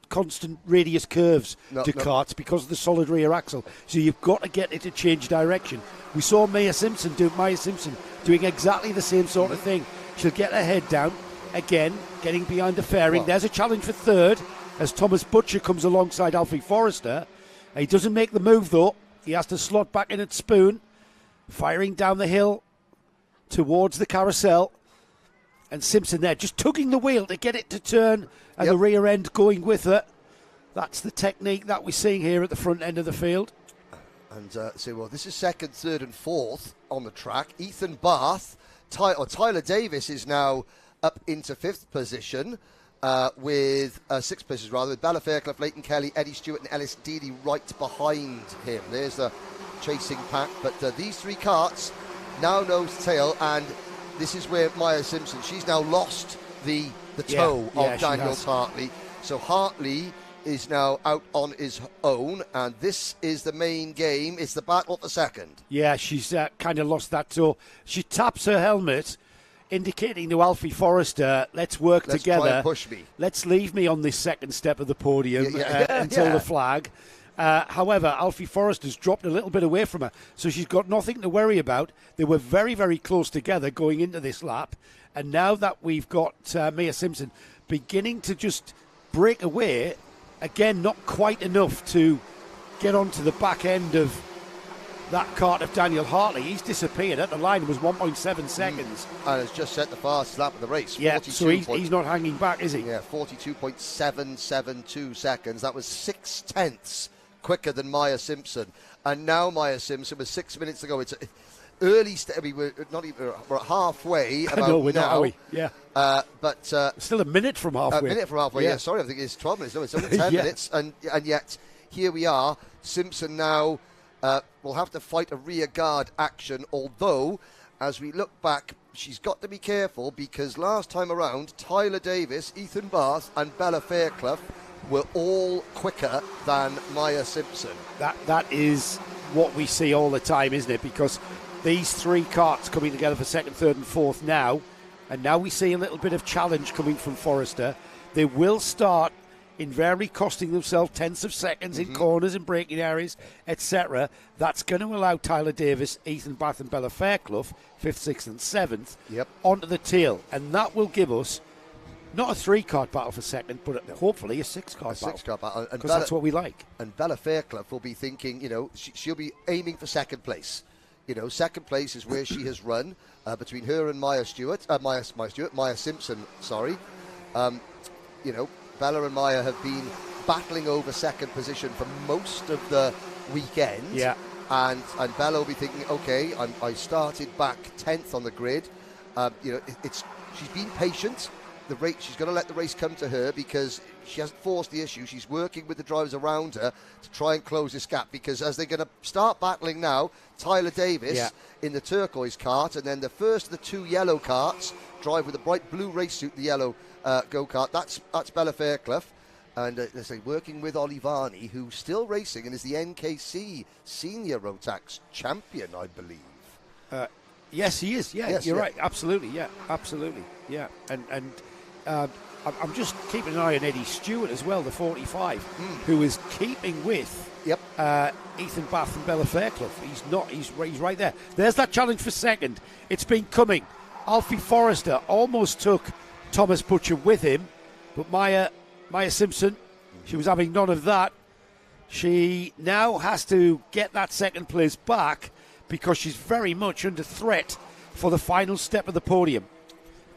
constant radius curves karts because of the solid rear axle. So you've got to get it to change direction. We saw Maya Simpson doing exactly the same sort of thing. She'll get her head down, again, getting behind the fairing. There's a challenge for third as Thomas Butcher comes alongside Alfie Forrester. He doesn't make the move, though. He has to slot back in at Spoon, firing down the hill towards the carousel. And Simpson there, just tugging the wheel to get it to turn, and the rear end going with her. That's the technique that we're seeing here at the front end of the field. And this is second, third and fourth on the track. Ethan Bath, Tyler Davis is now up into fifth position with sixth position rather, with Bella Fairclough, Leighton Kelly, Eddie Stewart and Ellis Dealey right behind him. There's the chasing pack, but these three karts now nose to tail, and this is where Maya Simpson, she's now lost the toe of Daniel Hartley. So Hartley is now out on his own, and this is the main game. It's the battle for second. Yeah, she's kind of lost that toe. She taps her helmet indicating to Alfie Forrester, let's work together. Try and push me. Let's leave me on this second step of the podium until the flag. However, Alfie Forrester's dropped a little bit away from her, so she's got nothing to worry about. They were very, very close together going into this lap, and now that we've got Mia Simpson beginning to just break away, again, not quite enough to get onto the back end of that kart of Daniel Hartley. He's disappeared. At the line it was 1.7 seconds. And has just set the fastest lap of the race. Yeah, so he's not hanging back, is he? Yeah, 42.772 seconds. That was 0.6 quicker than Maya Simpson. And now Maya Simpson, with 6 minutes to go, it's early we're halfway about no, we're now. not, are we? Yeah. But still a minute from halfway. A minute from halfway, yeah. Sorry, I think it's 12 minutes. No, it's only 10 minutes. And yet, here we are. Simpson now will have to fight a rear guard action, although, as we look back, she's got to be careful because last time around, Tyler Davis, Ethan Barth and Bella Fairclough were all quicker than Maya Simpson. That is what we see all the time, isn't it? Because these three karts coming together for second, third and fourth now, and now we see a little bit of challenge coming from Forrester. They will start invariably costing themselves tenths of seconds in corners and braking areas, etc. That's going to allow Tyler Davis, Ethan Bath and Bella Fairclough, 5th, 6th and 7th, onto the tail. And that will give us not a 3-kart battle for second, but hopefully a 6-kart battle. Because that's what we like. And Bella Fairclough will be thinking, she'll be aiming for second place. Second place is where she has run between her and Maya Simpson, sorry. Bella and Maya have been battling over second position for most of the weekend. Yeah. And Bella will be thinking, okay, I started back 10th on the grid. She's been patient. She's going to let the race come to her because she hasn't forced the issue. She's working with the drivers around her to try and close this gap, because as they're going to start battling now, Tyler Davis in the turquoise kart, and then the first of the two yellow karts drive with the bright blue race suit, the yellow go-kart. That's Bella Fairclough. And they say working with Olivani, who's still racing and is the NKC Senior Rotax champion, I believe. Yes, he is. Yeah, you're right. Absolutely. Yeah, absolutely. Yeah, and I'm just keeping an eye on Eddie Stewart as well, the 45, who is keeping with Ethan Bath and Bella Fairclough. He's right there. There's that challenge for second. It's been coming. Alfie Forrester almost took Thomas Butcher with him, but Maya Simpson, she was having none of that. She now has to get that second place back because she's very much under threat for the final step of the podium.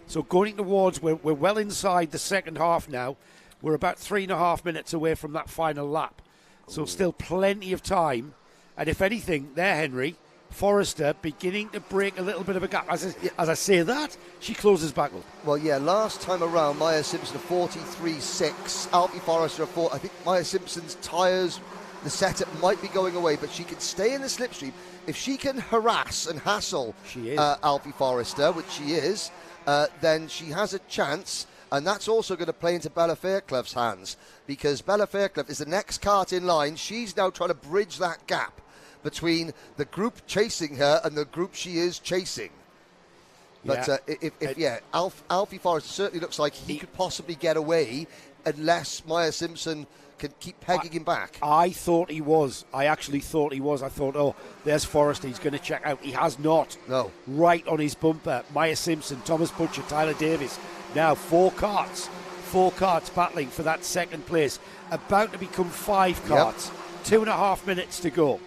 So going towards, we're well inside the second half now. We're about 3.5 minutes away from that final lap. So still plenty of time. And if anything, there, Henry, Forrester beginning to break a little bit of a gap. As I say that, she closes back up. Well, yeah, last time around, Maya Simpson a 43.6, Alfie Forrester a 4. I think Maya Simpson's tyres, the setup might be going away, but she can stay in the slipstream. If she can harass and hassle Alfie Forrester, which she is, then she has a chance, and that's also going to play into Bella Fairclough's hands, because Bella Fairclough is the next kart in line. She's now trying to bridge that gap between the group chasing her and the group she is chasing. But Alfie Forrester certainly looks like he could possibly get away unless Maya Simpson can keep pegging him back. I thought he was. I actually thought he was. I thought, oh, there's Forrester. He's going to check out. He has not. No. Right on his bumper. Maya Simpson, Thomas Butcher, Tyler Davis. Now 4 karts. 4 karts battling for that second place. About to become 5 karts. 2.5 minutes to go.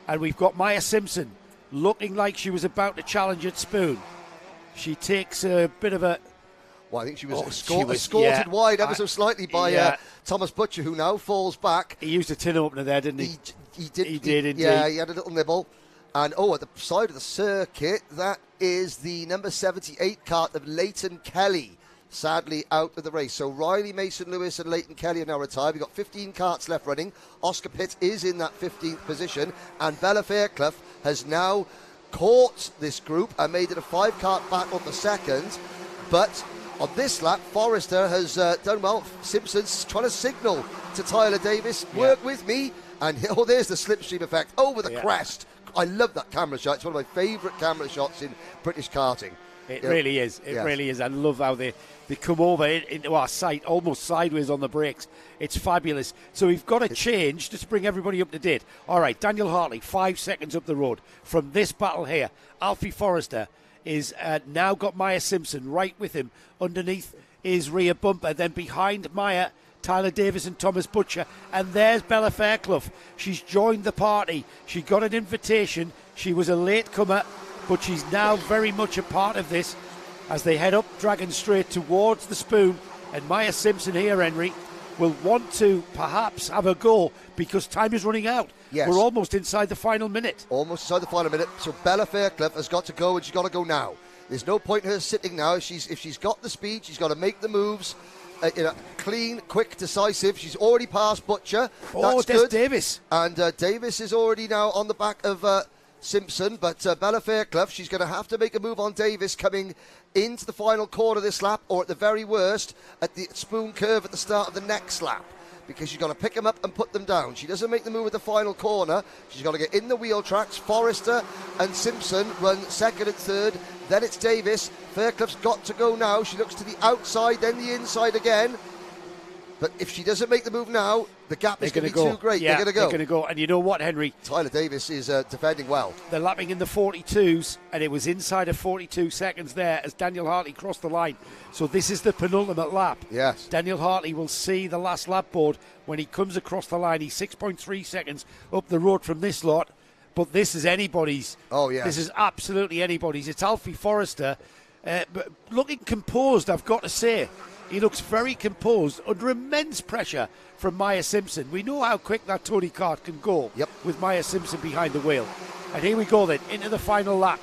And we've got Maya Simpson looking like she was about to challenge at Spoon. She takes a bit of a... Well, I think she was escorted wide ever so slightly by Thomas Butcher, who now falls back. He used a tin opener there, didn't he? He did indeed. Yeah, he had a little nibble. And, at the side of the circuit, that is the number 78 kart of Leighton Kelly, sadly out of the race. So Riley Mason-Lewis and Leighton Kelly are now retired. We've got 15 karts left running. Oscar Pitt is in that 15th position. And Bella Fairclough has now caught this group and made it a 5-kart battle for second. But on this lap, Forrester has done well. Simpson's trying to signal to Tyler Davis, work with me. And there's the slipstream effect over the crest. I love that camera shot. It's one of my favourite camera shots in British karting. It really is. It really is. I love how they come over into our sight, almost sideways on the brakes. It's fabulous. So we've got to change just to bring everybody up to date. All right, Daniel Hartley, 5 seconds up the road from this battle here. Alfie Forrester is now got Maya Simpson right with him underneath his rear bumper. Then behind Maya, Tyler Davis and Thomas Butcher. And there's Bella Fairclough. She's joined the party. She got an invitation. She was a latecomer, but she's now very much a part of this as they head up Dragon Straight towards the Spoon. And Maya Simpson here, Henry, will want to perhaps have a go because time is running out. Yes. We're almost inside the final minute. Almost inside the final minute. So Bella Fairclough has got to go, and she's got to go now. There's no point in her sitting now. If she's got the speed, she's got to make the moves. Clean, quick, decisive. She's already passed Butcher. That's good. Davis. And Davis is already now on the back of Simpson, but Bella Fairclough, she's going to have to make a move on Davis coming into the final quarter of this lap, or at the very worst, at the Spoon curve at the start of the next lap, because she's got to pick them up and put them down. She doesn't make the move at the final corner. She's got to get in the wheel tracks. Forrester and Simpson run second and third. Then it's Davis. Fairclough's got to go now. She looks to the outside, then the inside again. But if she doesn't make the move now, the gap is going to be too great. Yeah, they're going to go. And you know what, Henry? Tyler Davis is defending well. They're lapping in the 42s, and it was inside of 42 seconds there as Daniel Hartley crossed the line. So this is the penultimate lap. Yes. Daniel Hartley will see the last lap board when he comes across the line. He's 6.3 seconds up the road from this lot, but this is anybody's. Oh, yeah. This is absolutely anybody's. It's Alfie Forrester, but looking composed, I've got to say. He looks very composed under immense pressure from Maya Simpson. We know how quick that Tony Kart can go with Maya Simpson behind the wheel. And here we go then, into the final lap.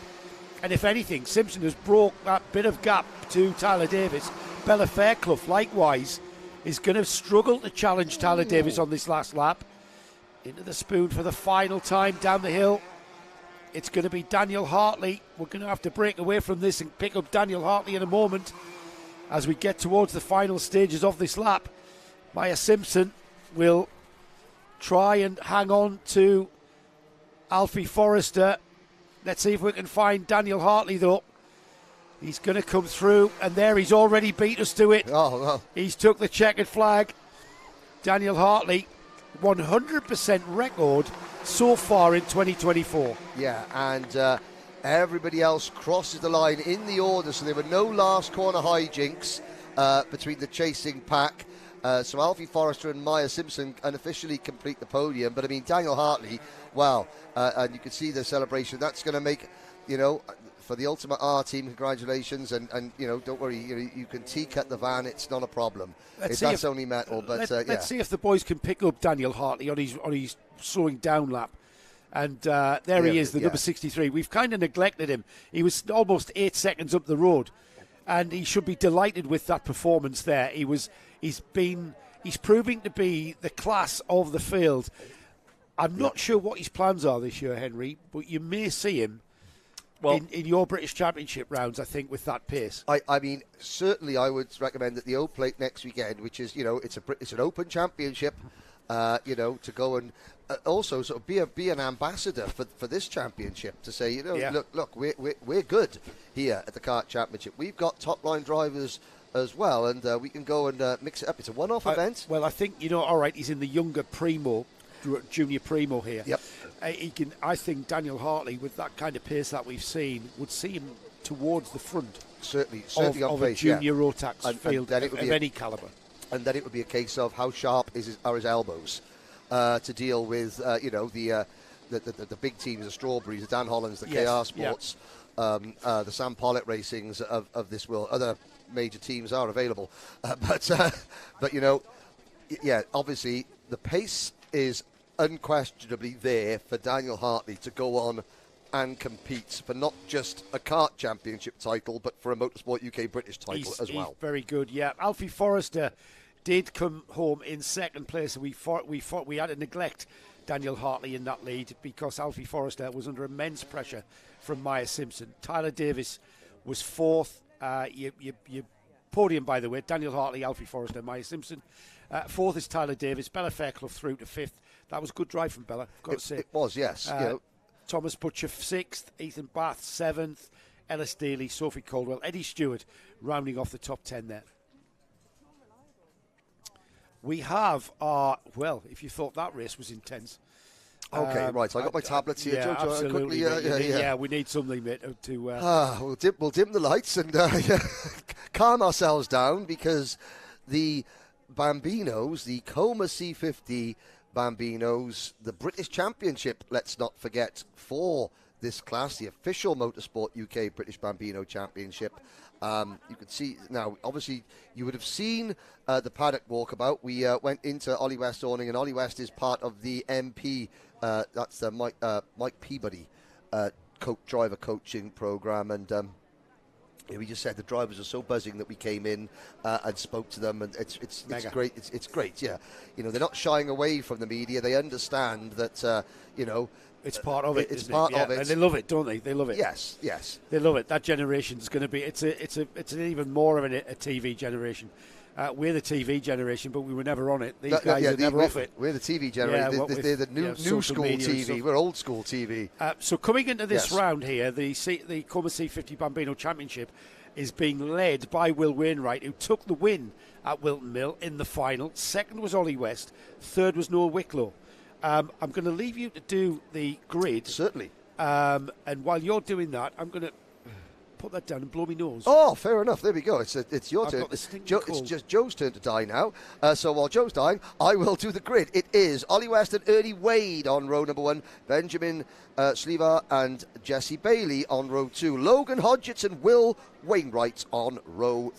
And if anything, Simpson has broke that bit of gap to Tyler Davis. Bella Fairclough, likewise, is going to struggle to challenge Tyler Davis on this last lap. Into the Spoon for the final time down the hill. It's going to be Daniel Hartley. We're going to have to break away from this and pick up Daniel Hartley in a moment. As we get towards the final stages of this lap, Maya Simpson will try and hang on to Alfie Forrester. Let's see if we can find Daniel Hartley, though. He's going to come through, and there he's already beat us to it. Oh, no. He's took the checkered flag. Daniel Hartley, 100% record so far in 2024. Yeah, and everybody else crosses the line in the order, so there were no last corner hijinks between the chasing pack. So Alfie Forrester and Maya Simpson unofficially complete the podium. But I mean, Daniel Hartley, wow, and you can see the celebration. That's going to make, for the Ultimate R team, congratulations, and don't worry, you can T-cut the van. It's not a problem. That's only metal, but let's see if the boys can pick up Daniel Hartley on his slowing down lap. And there he is, the number 63. We've kind of neglected him. He was almost 8 seconds up the road, and he should be delighted with that performance there. He's proving to be the class of the field. I'm not sure what his plans are this year, Henry, but you may see him in your British Championship rounds, I think, with that pace. I mean, certainly I would recommend that the O Plate next weekend, which is, it's an open championship, to go and also sort of be an ambassador for this championship, to say, look, we're good here at the Kart Championship. We've got top line drivers as well, and we can go and mix it up. It's a one-off event. Well, I think all right. He's in the younger Primo, Junior Primo here. Yep. I think Daniel Hartley, with that kind of pace that we've seen, would see him towards the front. Certainly of on pace, a junior Rotax field and of any calibre. And then it would be a case of how sharp are his elbows to deal with, the big teams, the Strawberries, the Dan Hollands, the KR Sports, the Sam Pollitt Racings of this world. Other major teams are available. But obviously the pace is unquestionably there for Daniel Hartley to go on and compete for not just a kart championship title, but for a Motorsport UK British title as well. He's very good, yeah. Alfie Forrester did come home in second place. We had to neglect Daniel Hartley in that lead because Alfie Forrester was under immense pressure from Maya Simpson. Tyler Davis was fourth. Your podium, by the way, Daniel Hartley, Alfie Forrester, Maya Simpson. Fourth is Tyler Davis. Bella Fairclough through to fifth. That was a good drive from Bella, I've got to say. It was, yes. Thomas Butcher sixth, Ethan Bath seventh, Ellis Daly, Sophie Caldwell, Eddie Stewart rounding off the top 10 there. We have our, well, if you thought that race was intense. Okay, right. So I got my tablets here. Yeah, Joe, absolutely. quickly, Yeah, we need something, mate, to... we'll dim the lights and calm ourselves down, because the Bambinos, the Coma C50 Bambinos, the British Championship, let's not forget, for this class, the official Motorsport UK British Bambino Championship. You could see now, obviously, you would have seen the Paddock walkabout. We went into Ollie West awning, and Ollie West is part of the MP, that's the Mike Peabody driver coaching program, and we just said the drivers are so buzzing that we came in and spoke to them, and it's great. It's great, yeah. You know, they're not shying away from the media. They understand that, you know, it's part of it. It's part of it, and they love it, don't they? They love it. Yes, they love it. That generation is going to be. It's an even more of a TV generation. We're the TV generation, but we were never on it. These guys are never off it. We're the TV generation. They're the new school TV. We're old school TV. So coming into this round here, the Coma C50 Bambino Championship is being led by Will Wainwright, who took the win at Wilton Mill in the final. Second was Ollie West. Third was Noah Wicklow. I'm going to leave you to do the grid. Certainly. And while you're doing that, I'm going to put that down and blow my nose. Oh, fair enough. There we go. It's your turn. It's just Joe's turn to die now. So while Joe's dying, I will do the grid. It is Ollie West and Ernie Wade on row number 1, Benjamin Sliva and Jesse Bailey on row 2, Logan Hodgetts and Will Wainwright on row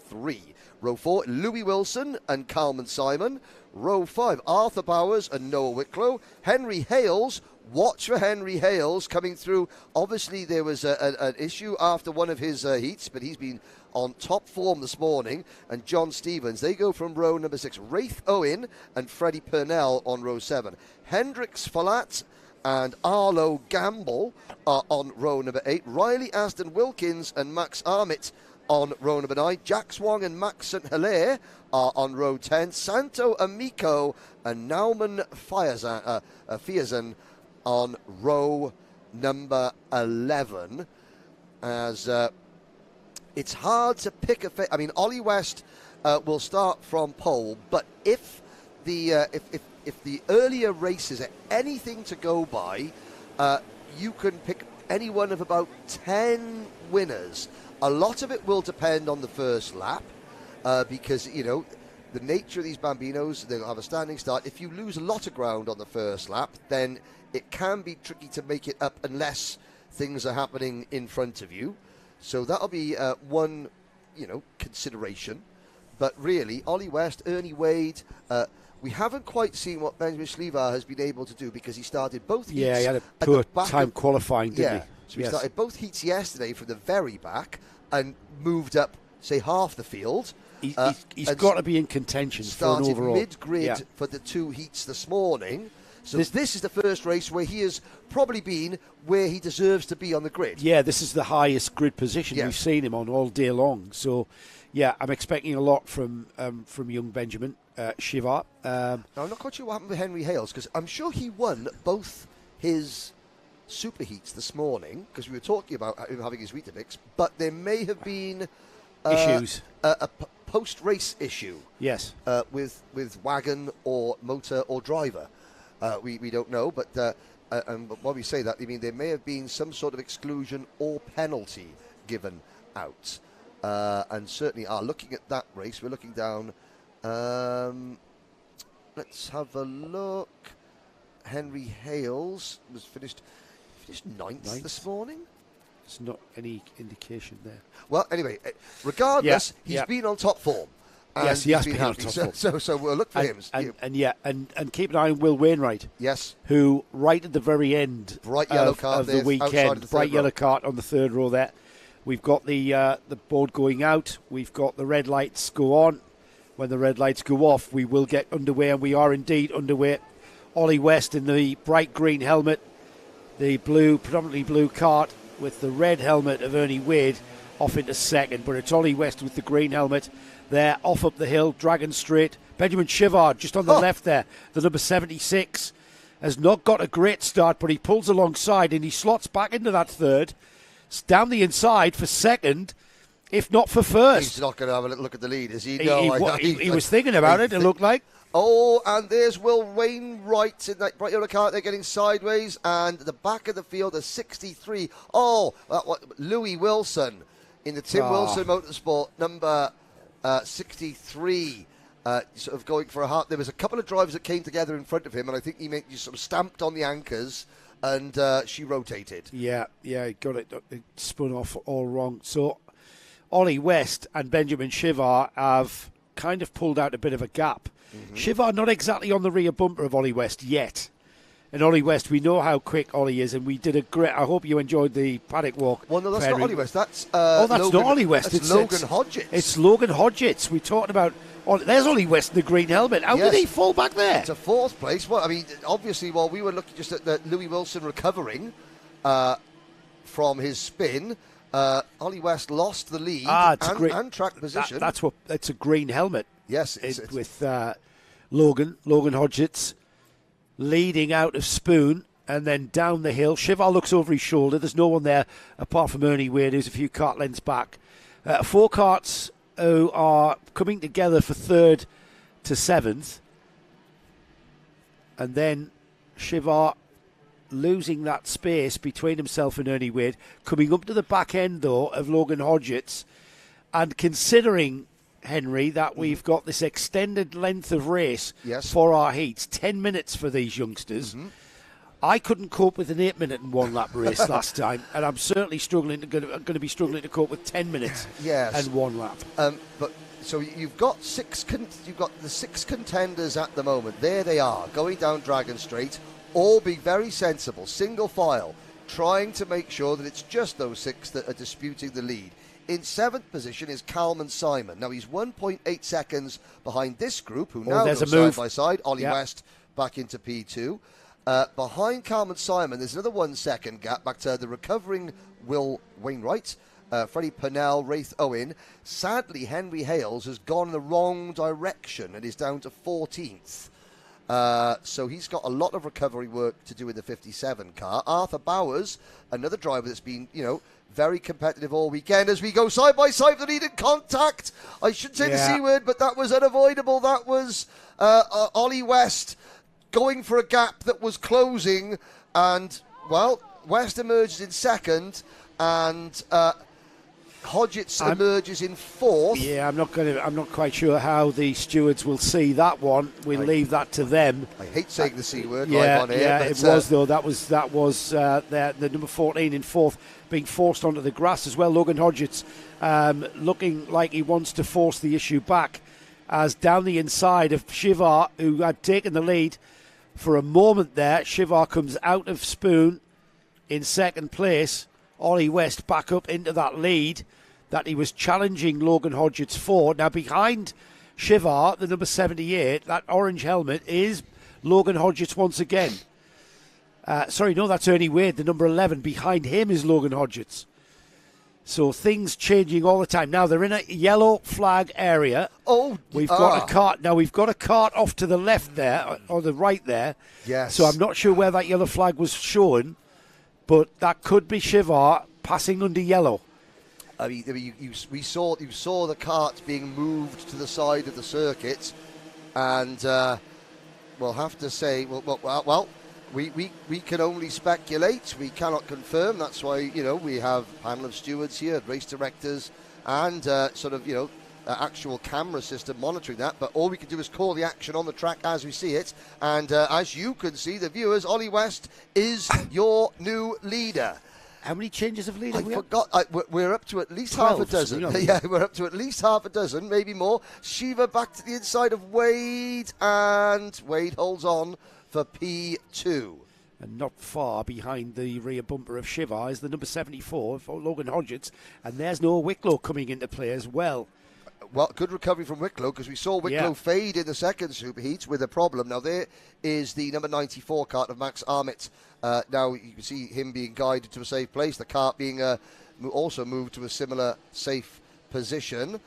3. Row 4, Louis Wilson and Carlman Simon. Row 5, Arthur Bowers and Noah Wicklow. Henry Hales, watch for Henry Hales coming through. Obviously, there was an issue after one of his heats, but he's been on top form this morning. And John Stevens, they go from row number 6. Rafe Owen and Freddie Purnell on row 7. Hendrix Falat and Arlo Gamble are on row number 8. Riley Aston Wilkins and Max Armitt on row number 9. Jack Swang and Max St. Hilaire are on row 10. Santo Amico and Nauman Fiazan on row number 11. As it's hard to pick a... I mean, Ollie West will start from pole, but if the earlier races are anything to go by, you can pick any one of about 10 winners. A lot of it will depend on the first lap, because, you know, the nature of these Bambinos, they'll have a standing start. If you lose a lot of ground on the first lap, then it can be tricky to make it up unless things are happening in front of you. So that'll be one, you know, consideration. But really, Ollie West, Ernie Wade, we haven't quite seen what Benjamin Sliva has been able to do, because he started both heats. Yeah, he had a poor time qualifying, didn't he? So he started both heats yesterday from the very back and moved up, say, half the field. He's got to be in contention for an overall. Started mid-grid for the 2 heats this morning. So this is the first race where he has probably been where he deserves to be on the grid. Yeah, this is the highest grid position we've seen him on all day long. So, yeah, I'm expecting a lot from young Benjamin Shiva. Now, I'm not quite sure what happened with Henry Hales, because I'm sure he won both his super heats this morning, because we were talking about him having his Weetabix, but there may have been issues, a post-race issue. Yes, with wagon or motor or driver. We don't know, but and while we say that, I mean there may have been some sort of exclusion or penalty given out, and certainly are looking at that race. We're looking down. Let's have a look. Henry Hales was finished ninth this morning. There's not any indication there. Well, anyway, regardless, he's been on top form. Yes, he has been on top form. So we'll look for him. And keep an eye on Will Wainwright. Yes. Who, right at the very end bright yellow cart of the weekend, bright yellow cart on the third row there. We've got the board going out. We've got the red lights go on. When the red lights go off, we will get underway, and we are indeed underway. Ollie West in the bright green helmet, the predominantly blue cart with the red helmet of Ernie Wade off into second, but it's Ollie West with the green helmet there, off up the hill, Dragon Straight. Benjamin Shivard just on the left there, the number 76, has not got a great start, but he pulls alongside and he slots back into that third. down the inside for second, if not for first. He's not going to have a little look at the lead, is he? He was thinking about it, it looked like. Oh, and there's Will Wainwright in that bright yellow car. They're getting sideways, and the back of the field is 63. Oh, Louis Wilson in the Tim Wilson Motorsport, number 63, sort of going for a half. There was a couple of drivers that came together in front of him, and I think he sort of stamped on the anchors, and she rotated. Yeah, got it. It spun off all wrong. So Ollie West and Benjamin Shivar have kind of pulled out a bit of a gap. Shivar not exactly on the rear bumper of Ollie West yet. And Ollie West, we know how quick Ollie is, and we did a great... I hope you enjoyed the paddock walk. Well, no, that's not Ollie West. That's that's not Ollie West. It's Logan Hodgetts. It's Logan Hodgetts. We talked about... there's Ollie West in the green helmet. How did he fall back there? To fourth place. Well, I mean, obviously, while we were looking just at Louis Wilson recovering from his spin, Ollie West lost the lead and track position. It's a green helmet. Yes, with Logan Hodgetts leading out of Spoon and then down the hill. Shivar looks over his shoulder. There's no one there apart from Ernie Wade, who's a few kart lengths back. 4 karts who are coming together for 3rd to 7th. And then Shivar losing that space between himself and Ernie Wade, coming up to the back end, though, of Logan Hodgetts. And considering, Henry, that we've got this extended length of race for our heats, 10 minutes for these youngsters. I couldn't cope with an 8-minute and 1 lap race last time, and I'm certainly going to be struggling to cope with 10 minutes and 1 lap. But so you've got the 6 contenders at the moment. There they are, going down Dragon Straight, all being very sensible, single file, trying to make sure that it's just those 6 that are disputing the lead. In 7th position is Calman Simon. Now, he's 1.8 seconds behind this group, who now go side by side. Ollie West back into P2. Behind Calman Simon, there's another 1 second gap back to the recovering Will Wainwright, Freddie Purnell, Wraith Owen. Sadly, Henry Hales has gone in the wrong direction and is down to 14th. So he's got a lot of recovery work to do in the 57 car. Arthur Bowers, another driver that's been, very competitive all weekend as we go side by side for the lead in contact. I shouldn't say the C word, but that was unavoidable. That was Ollie West going for a gap that was closing, and West emerges in 2nd, and Hodgetts emerges in 4th. Yeah, I'm not quite sure how the stewards will see that one. We'll leave that to them. I hate saying the C word live on here. Yeah, it was though. That was the number 14 in 4th being forced onto the grass as well. Logan Hodgetts looking like he wants to force the issue back, as down the inside of Shivar, who had taken the lead for a moment there. Shivar comes out of Spoon in 2nd place. Ollie West back up into that lead that he was challenging Logan Hodgetts for. Now, behind Shivar, the number 78, that orange helmet, is Logan Hodgetts once again. Sorry, no, that's Ernie Wade, the number 11. Behind him is Logan Hodgetts. So things changing all the time. Now, they're in a yellow flag area. We've got a cart. Now, we've got a cart off to the left there, or the right there. Yes. So I'm not sure where that yellow flag was shown, but that could be Shivar passing under yellow. I mean, you saw the cart being moved to the side of the circuit, and we'll have to say, we can only speculate. We cannot confirm. That's why we have a panel of stewards here, race directors, and actual camera system monitoring that. But all we can do is call the action on the track as we see it. And as you can see, the viewers, Ollie West is your new leader. How many changes of lead have we forgot. We're up to at least 12, half a dozen. So yeah, we're up to at least half a dozen, maybe more. Shiva back to the inside of Wade, and Wade holds on for P2. And not far behind the rear bumper of Shiva is the number 74 for Logan Hodgetts, and there's Noah Wicklow coming into play as well. Well, good recovery from Wicklow, because we saw Wicklow fade in the second superheat with a problem. Now, there is the number 94 kart of Max Armitt. Now, you can see him being guided to a safe place. The kart being also moved to a similar safe position.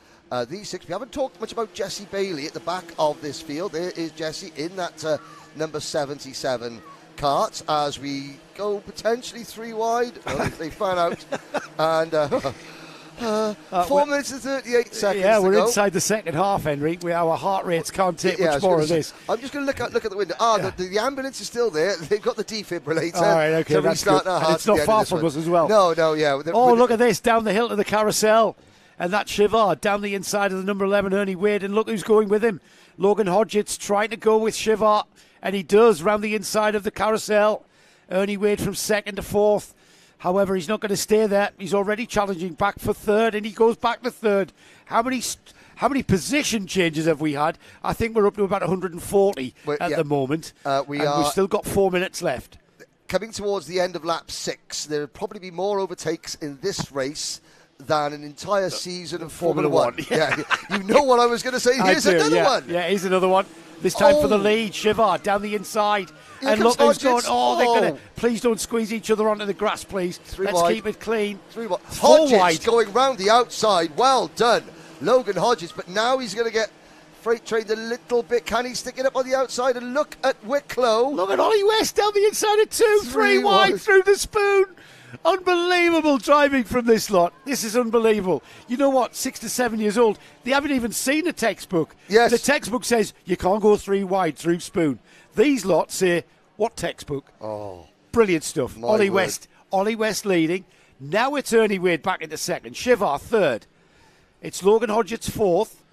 These 6, we haven't talked much about Jesse Bailey at the back of this field. There is Jesse in that number 77 Kart as we go potentially 3 wide. They fan out. And 4 minutes and 38 seconds. Yeah, we're to go. inside the second half, Henry. Our heart rates can't take much more of this. I'm just going to look at the window. The ambulance is still there. They've got the defibrillator. All right, okay, to that's restart good. their And hearts it's not at the far end of from this us as well. No, yeah. Look at this, down the hill to the carousel. And that Shivard down the inside of the number 11, Ernie Wade. And look who's going with him. Logan Hodgetts trying to go with Shivard. And he does, round the inside of the carousel. Ernie Wade from second to fourth. However, he's not going to stay there. He's already challenging back for third, and he goes back to third. How many position changes have we had? I think we're up to about 140 at the moment. We've still got 4 minutes left. Coming towards the end of lap 6, there will probably be more overtakes in this race than an entire season of Formula One. Yeah. You know what I was going to say. Here's another one. Yeah, here's another one. This time for the lead, Shivard down the inside. Here and look who's Hodgetts. going. They're going to. Please don't squeeze each other onto the grass, please. Let's keep it clean. 3 wide. 4 Hodgetts wide. going round the outside. Well done, Logan Hodgetts. But now he's going to get freight trained a little bit. Can he stick it up on the outside? And look at Wicklow. Look at Ollie West down the inside of 2. 3 wide through the spoon. Unbelievable driving from this lot. This is unbelievable. You know what? 6 to 7 years old. They haven't even seen a textbook. Yes. The textbook says you can't go 3 wide through spoon. These lot say, what textbook? Oh. Brilliant stuff. Ollie West leading. Now it's Ernie Wade back into second. Shivard third. It's Logan Hodgetts fourth.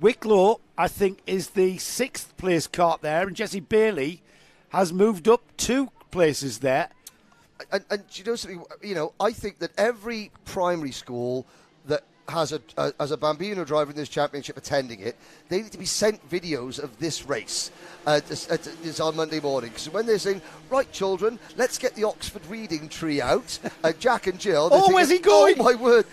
Wicklow, I think, is the 6th place kart there. And Jesse Bailey has moved up 2 places there. And you know something? I think that every primary school that has a Bambino driver in this championship attending it, they need to be sent videos of this race. It's on Monday morning. Because when they're saying, right, children, let's get the Oxford Reading Tree out, Jack and Jill. Where's he going? Oh, my word.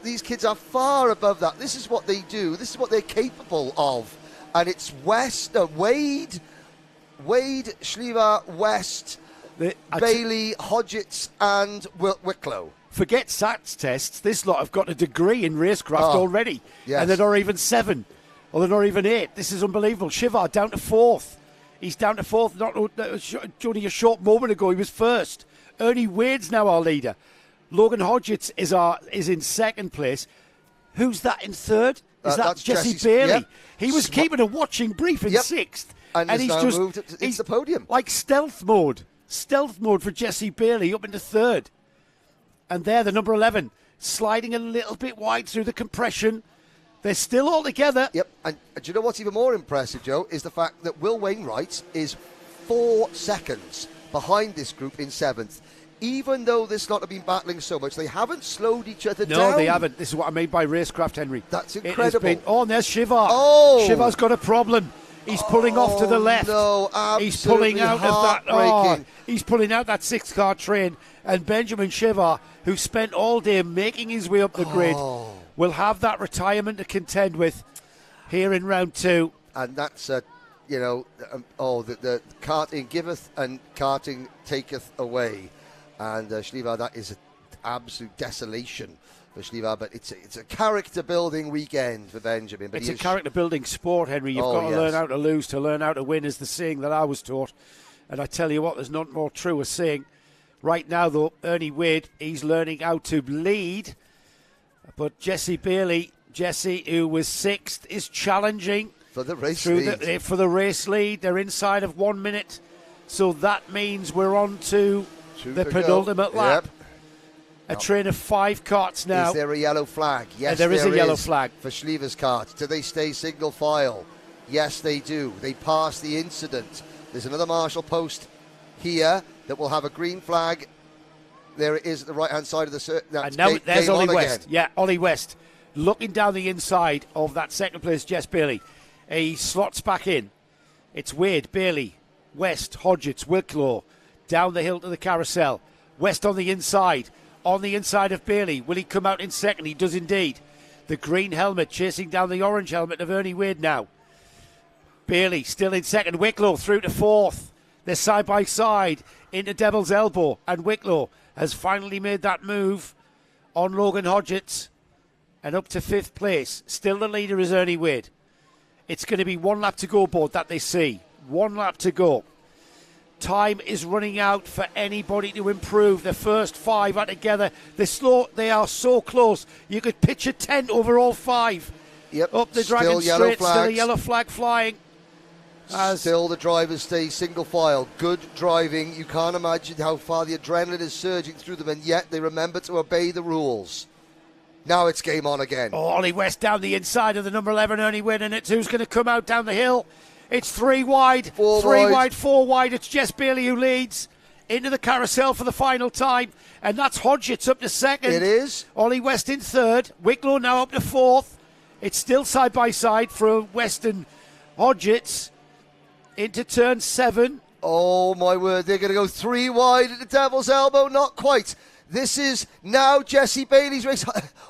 These kids are far above that. This is what they do. This is what they're capable of. And it's Wade, Schliever, West, Bailey, Hodgetts and Wicklow. Forget SATs tests. This lot have got a degree in racecraft already. Yes. And they're not even 7. Or they're not even 8. This is unbelievable. Shivard down to 4th. He's down to 4th. Only a short moment ago he was first. Ernie Wade's now our leader. Logan Hodgetts is in 2nd place. Who's that in 3rd? That's Jesse Bailey. Yep. He was keeping a watching brief in 6th. And he's now moved into the podium. Like stealth mode for Jesse Bailey up into 3rd. And there, the number 11, sliding a little bit wide through the compression. They're still all together. Yep. And do you know what's even more impressive, Joe, is the fact that Will Wainwright is 4 seconds behind this group in 7th. Even though this lot have been battling so much, they haven't slowed each other down. No, they haven't. This is what I mean by racecraft, Henry. That's incredible. And there's Shivard. Oh! Shivard's got a problem. He's pulling off to the left. No, absolutely he's pulling out of that. He's pulling out that 6-car train. And Benjamin Shivard, who spent all day making his way up the grid, will have that retirement to contend with here in round 2. And that's the karting giveth and karting taketh away. And Schliever, that is an absolute desolation for Schliever, but it's a character-building weekend for Benjamin. But it's a character-building sport, Henry. You've got to learn how to lose to learn how to win, is the saying that I was taught. And I tell you what, there's not more true a saying. Right now, though, Ernie Wade, he's learning how to lead. But Jesse Bailey, who was 6th, is challenging for the race lead. For the race lead. They're inside of 1 minute. So that means we're on to the penultimate lap. Yep. A train of 5 karts now. Is there a yellow flag? Yes, there is a yellow flag. For Schliever's kart. Do they stay single file? Yes, they do. They pass the incident. There's another marshal post here that will have a green flag. There it is at the right-hand side of the circuit. And now there's Ollie West. Yeah, Ollie West looking down the inside of that 2nd place, Jess Bailey. He slots back in. It's Wade, Bailey, West, Hodgetts, Wicklow, down the hill to the carousel. West on the inside of Bailey. Will he come out in 2nd? He does indeed. The green helmet chasing down the orange helmet of Ernie Wade now. Bailey still in 2nd. Wicklow through to 4th. They're side by side into Devil's Elbow, and Wicklow has finally made that move on Logan Hodgetts and up to 5th place. Still the leader is Ernie Wade. It's going to be 1 lap to go, board that they see. 1 lap to go. Time is running out for anybody to improve. The first 5 are together. They are so close. You could pitch a tent over all 5. Yep. Up the Dragon Straight, still a yellow flag flying. Still the drivers stay single file. Good driving. You can't imagine how far the adrenaline is surging through them, and yet they remember to obey the rules. Now it's game on again. Oh, Ollie West down the inside of the number 11 Ernie Wynn, and it's who's going to come out down the hill. It's 3 wide, 4 wide. It's Jess Bailey who leads into the carousel for the final time, and that's Hodgetts up to second. It is. Ollie West in third. Wicklow now up to fourth. It's still side by side for West and Hodgetts into turn 7. Oh my word! They're going to go 3 wide at the Devil's Elbow. Not quite. This is now Jesse Bailey's race.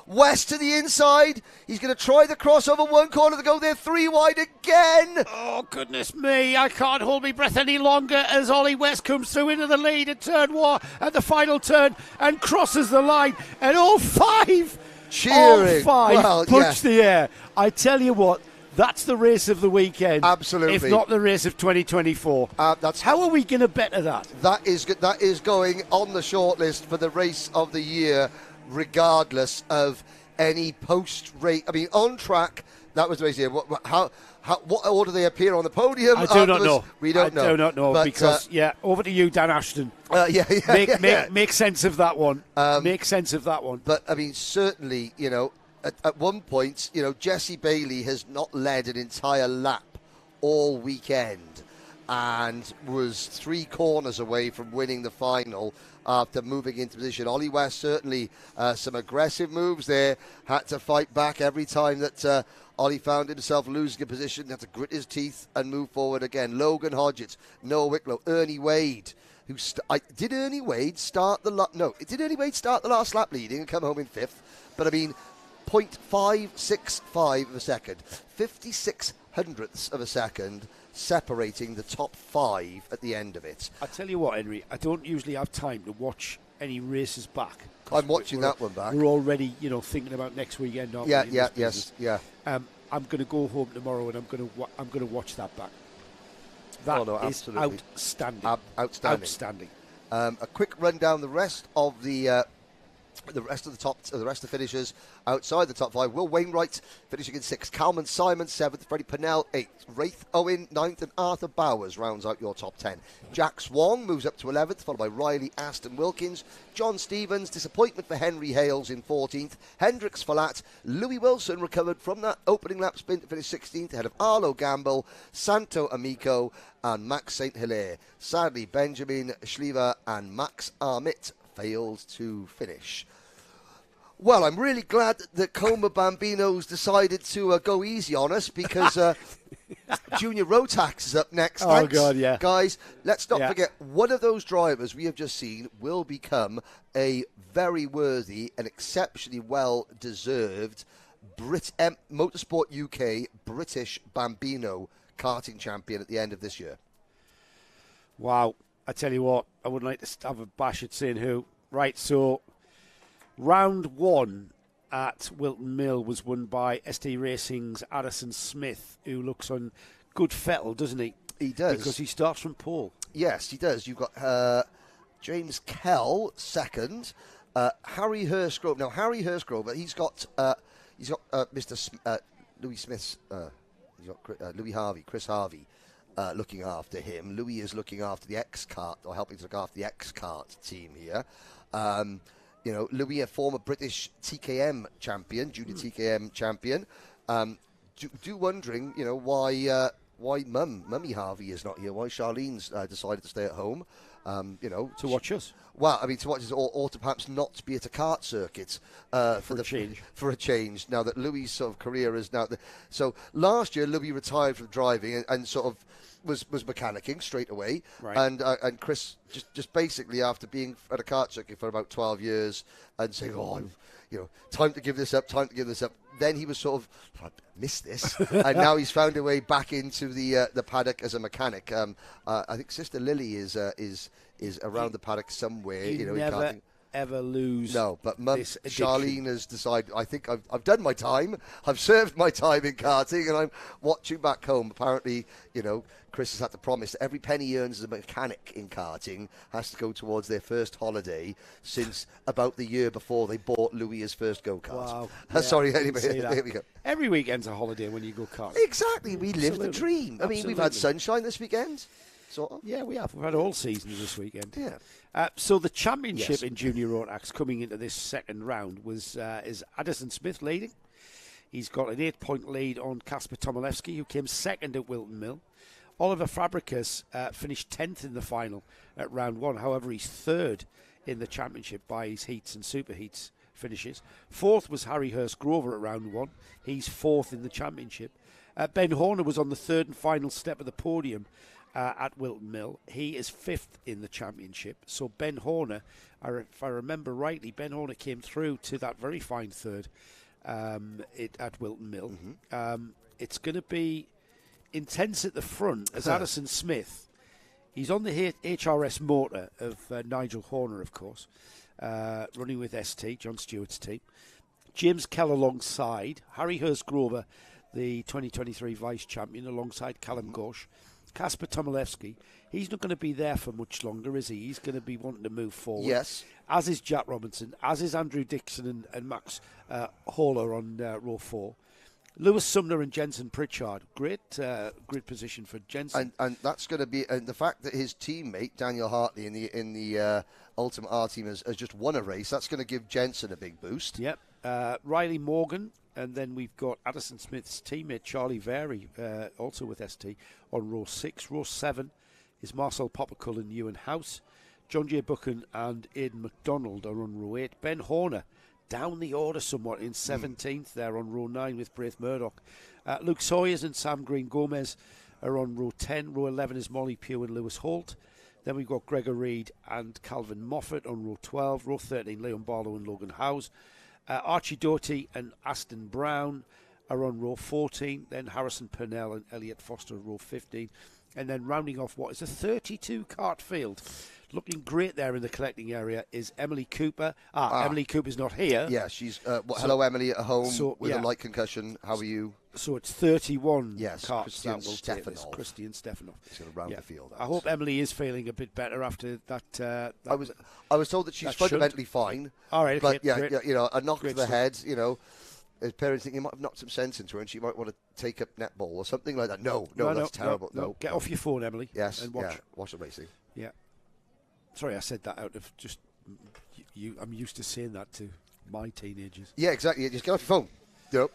West to the inside. He's going to try the crossover 1 corner to go there. 3 wide again. Oh, goodness me. I can't hold my breath any longer as Ollie West comes through into the lead at turn 1 at the final turn and crosses the line. And all 5 cheering. All 5 punch the air. I tell you what. That's the race of the weekend. Absolutely. If not the race of 2024. How are we going to better that? That is good. That is going on the shortlist for the race of the year, regardless of any post-race. I mean, on track, that was the race here. What order they appear on the podium? I do not know. We don't know. I do not know but, because, over to you, Dan Ashton. Make sense of that one. Make sense of that one. But, I mean, certainly, at one point, Jesse Bailey has not led an entire lap all weekend and was 3 corners away from winning the final after moving into position. Ollie West certainly some aggressive moves there, had to fight back every time that Ollie found himself losing a position, had to grit his teeth and move forward again. Logan Hodgetts, Noah Wicklow, Ernie Wade. Did Ernie Wade start the last lap leading and come home in 5th? But I mean, 0.565 of a second, 56 hundredths of a second separating the top 5 at the end of it. I tell you what, Henry, I don't usually have time to watch any races back. I'm watching that one back. We're already, thinking about next weekend, aren't we? Yeah. I'm going to go home tomorrow and I'm going to watch that back. That is outstanding. Outstanding. A quick run down the rest of the rest of the finishers outside the top 5. Will Wainwright finishing in 6th. Calman Simon 7th. Freddie Pennell 8th. Wraith Owen 9th. And Arthur Bowers rounds out your top 10. Jack Swan moves up to 11th, followed by Riley Aston Wilkins. John Stevens, disappointment for Henry Hales in 14th. Hendricks Falat. Louis Wilson recovered from that opening lap spin to finish 16th, ahead of Arlo Gamble, Santo Amico, and Max St. Hilaire. Sadly, Benjamin Schliever and Max Armitt failed to finish. Well, I'm really glad that Coma Bambinos decided to go easy on us because Junior Rotax is up next. Oh, God, yeah. Guys, let's not forget, one of those drivers we have just seen will become a very worthy and exceptionally well-deserved Motorsport UK British Bambino karting champion at the end of this year. Wow. I tell you what, I wouldn't like to have a bash at saying who. Right, so round 1 at Wilton Mill was won by ST Racing's Addison Smith, who looks on good fettle, doesn't he? He does. Because he starts from pole. Yes, he does. You've got James Kell, 2nd. Harry Hurstgrove. Now, Harry Hurstgrove, he's got Louis Smith's, he's got Louis Harvey, Chris Harvey. Looking after him. Louis is looking after the X-Kart, or helping to look after the X-Kart team here. Louis, a former British TKM champion, junior TKM champion. Wondering, why Mummy Harvey is not here, why Charlene's decided to stay at home. To watch us. Well, I mean, to watch us, or to perhaps not be at a kart circuit for a change. Now that Louis' sort of career is now. So last year, Louis retired from driving and sort of was mechanicking straight away. Right. And Chris just basically after being at a kart circuit for about 12 years and saying, time to give this up. Then he was sort of, I missed this, and now he's found a way back into the paddock as a mechanic. I think Sister Lily is around the paddock somewhere. ever lose. No, but Mum this addiction. Charlene has decided, I think I've done my time. I've served my time in karting, and I'm watching back home. Apparently, Chris has had to promise that every penny he earns as a mechanic in karting has to go towards their first holiday since about the year before they bought Louis his first go-kart. Wow. Sorry, anyway, here we go. Every weekend's a holiday when you go karting. Exactly, we live the dream. I mean, we've had sunshine this weekend. Sort of. Yeah, we have. We've had all seasons this weekend. Yeah. So the championship in Junior Rotax coming into this second round is Addison Smith leading. He's got an 8-point lead on Kasper Tomilewski, who came second at Wilton Mill. Oliver Fabricus finished 10th in the final at round 1. However, he's third in the championship by his heats and super heats finishes. Fourth was Harry Hurst Grover at round 1. He's fourth in the championship. Ben Horner was on the third and final step of the podium at Wilton Mill. He is fifth in the championship. So Ben Horner, if I remember rightly, Ben Horner came through to that very fine third at Wilton Mill. Mm-hmm. It's going to be intense at the front as Addison Smith. He's on the HRS motor of Nigel Horner, of course, running with ST, John Stewart's team. James Kell alongside. Harry Hurst Grover, the 2023 vice champion, alongside Callum Gosh. Kasper Tomilewski, he's not going to be there for much longer, is he? He's going to be wanting to move forward. Yes. As is Jack Robinson, as is Andrew Dixon and Max Haller on row 4. Lewis Sumner and Jensen Pritchard, great position for Jensen. And that's going to be, and the fact that his teammate Daniel Hartley in the Ultimate R team has just won a race, that's going to give Jensen a big boost. Yep. Riley Morgan, and then we've got Addison Smith's teammate Charlie Very, also with ST, on row 6. Row 7 is Marcel Poppercull and Ewan House. John J. Buchan and Aidan McDonald are on row 8. Ben Horner down the order somewhat in 17th there on row 9 with Braith Murdoch. Luke Sawyers and Sam Green Gomez are on row 10. Row 11 is Molly Pugh and Lewis Holt. Then we've got Gregor Reid and Calvin Moffat on row 12. Row 13, Leon Barlow and Logan Howes. Archie Doherty and Aston Brown are on row 14. Then Harrison Purnell and Elliot Foster row 15. And then rounding off what is a 32 kart field. Looking great there in the collecting area is Emily Cooper. Emily Cooper's not here. Yeah, she's... hello, Emily, at home with a light concussion. How are you? So it's 31 karts Christian that will take this. Christian Stefanoff. He's going to round the field. I hope Emily is feeling a bit better after that. I was told that she's fundamentally fine. All right, okay, but a knock to the head, as parents think you might have knocked some sense into her and she might want to take up netball or something like that. No, that's terrible. No. Get off your phone, Emily. Yes, and watch. Watch the racing. Yeah. Sorry, I said that out of just you. I'm used to saying that to my teenagers. Yeah, exactly. Just get off your phone. Yep.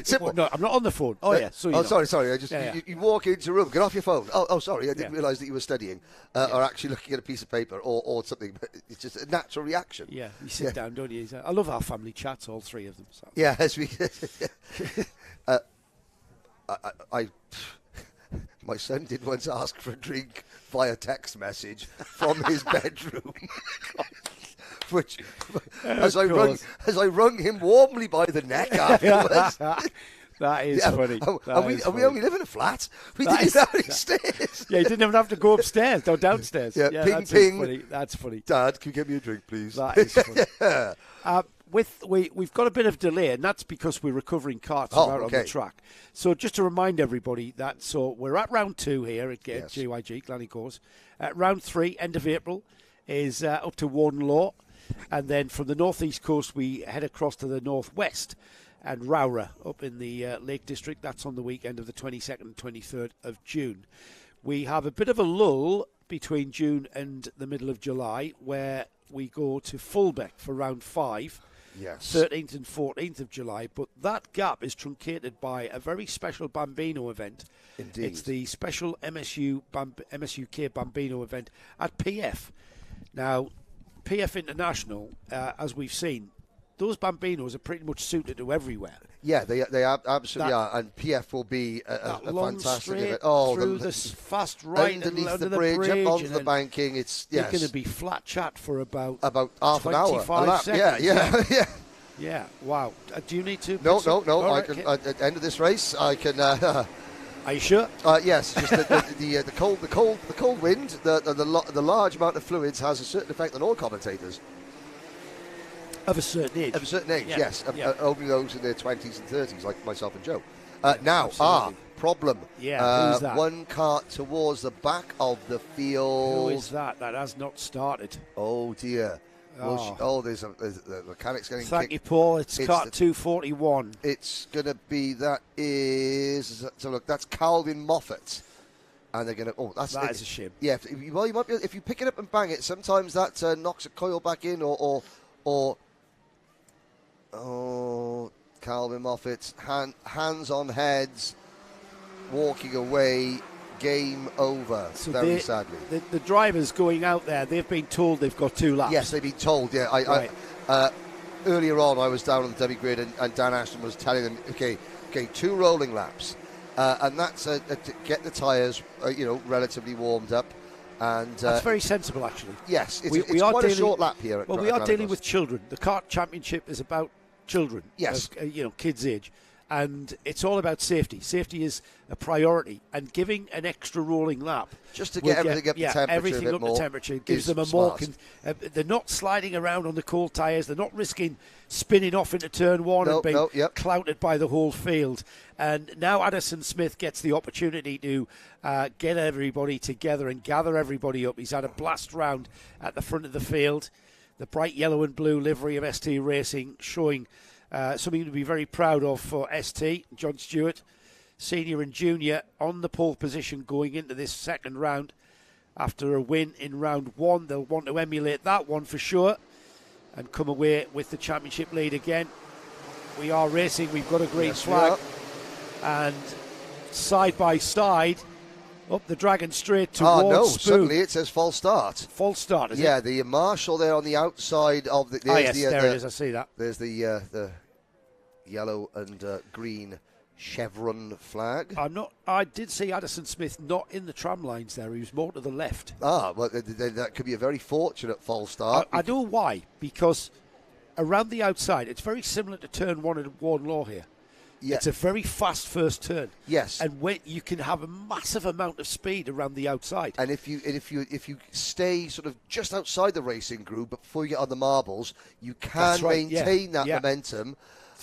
Simple. No, I'm not on the phone. Oh, yeah. So sorry. I just you walk into a room, get off your phone. Oh, sorry. I didn't realise that you were studying or actually looking at a piece of paper or something. But it's just a natural reaction. Yeah, you sit down, don't you? I love our family chats, all three of them. So. Yeah, as we. My son did once ask for a drink via text message from his bedroom. Which, as I wrung him warmly by the neck afterwards. That is funny. We only live in a flat. We didn't have any stairs. Yeah, you didn't even have to go upstairs, go downstairs. Yeah, ping, ping. That's funny. Dad, can you get me a drink, please? That is funny. We've got a bit of delay, and that's because we're recovering karts out on the track. So just to remind everybody we're at round 2 here at GYG, Gleneagles. Round 3, end of April, is up to Warden Law. And then from the northeast coast, we head across to the northwest and Rowra up in the Lake District. That's on the weekend of the 22nd and 23rd of June. We have a bit of a lull between June and the middle of July where we go to Fulbeck for round 5. Yes. 13th and 14th of July. But that gap is truncated by a very special Bambino event. Indeed. It's the special MSUK Bambino event at PF. Now, PF International, as we've seen, those Bambinos are pretty much suited to everywhere. Yeah, they absolutely are. And PF will be a fantastic event. Through this fast right underneath under the bridge, up onto the banking. It's going to be flat chat for about half an hour. 25 seconds. Yeah. Yeah, wow. Do you need to? No. Right, At the end of this race, I can Are you sure? Yes, just the cold wind, the large amount of fluids has a certain effect on all commentators. Of a certain age. Of a certain age, yes. Only those in their 20s and 30s, like myself and Joe. Problem. Yeah, who's that? One kart towards the back of the field. Who is that? That has not started. Oh, dear. There's the mechanic's getting Thank kicked. you, Paul. It's kart 241. It's going to be, that's Calvin Moffat. And they're going to, that is a shame. Yeah, you might be, if you pick it up and bang it, sometimes that knocks a coil back in or Calvin Moffat, hands on heads, walking away, game over, so sadly. The drivers going out there, they've been told they've got 2 laps. Yes, they've been told, yeah. Earlier on, I was down on the W grid and Dan Ashton was telling them, okay, 2 rolling laps. And that's to get the tyres, relatively warmed up. And that's very sensible, actually. Yes, it's quite a short lap here. We are dealing with children. The kart championship is about children. Yes, kids' age, and it's all about safety. Safety is a priority, and giving an extra rolling lap just to get everything up to temperature. Everything up to temperature gives them a more. They're not sliding around on the cold tyres. They're not risking spinning off into turn 1 and being clouted by the whole field. And now Addison Smith gets the opportunity to get everybody together and gather everybody up. He's had a blast round at the front of the field. The bright yellow and blue livery of ST Racing showing something to be very proud of for ST. John Stewart, senior and junior, on the pole position going into this second round. After a win in round 1, they'll want to emulate that one for sure and come away with the championship lead again. We are racing. We've got a green flag. And side by side, up the Dragon Straight towards Spoon. Suddenly it says false start. False start, is it? Yeah, the marshal there on the outside of the... there it is, I see that. There's the yellow and green chevron flag. I did see Addison Smith not in the tram lines there. He was more to the left. Well, that could be a very fortunate false start. I know why, because around the outside, it's very similar to turn 1 at Warden Law here. Yeah. It's a very fast first turn. Yes, and when you can have a massive amount of speed around the outside. And if you stay sort of just outside the racing group, but before you get on the marbles, you can maintain that momentum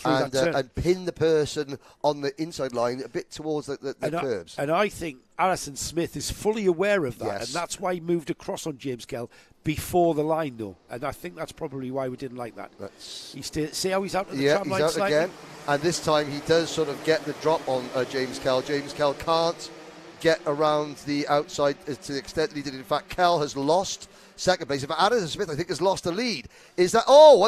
and pin the person on the inside line a bit towards the curbs. And I think Addison Smith is fully aware of that, and that's why he moved across on James Kell before the line, though. And I think that's probably why we didn't like that. See how he's out of the tram line slightly? Again. And this time he does sort of get the drop on James Kell. James Kell can't get around the outside to the extent that he did. In fact, Kell has lost second place. If Addison Smith, I think, has lost the lead. And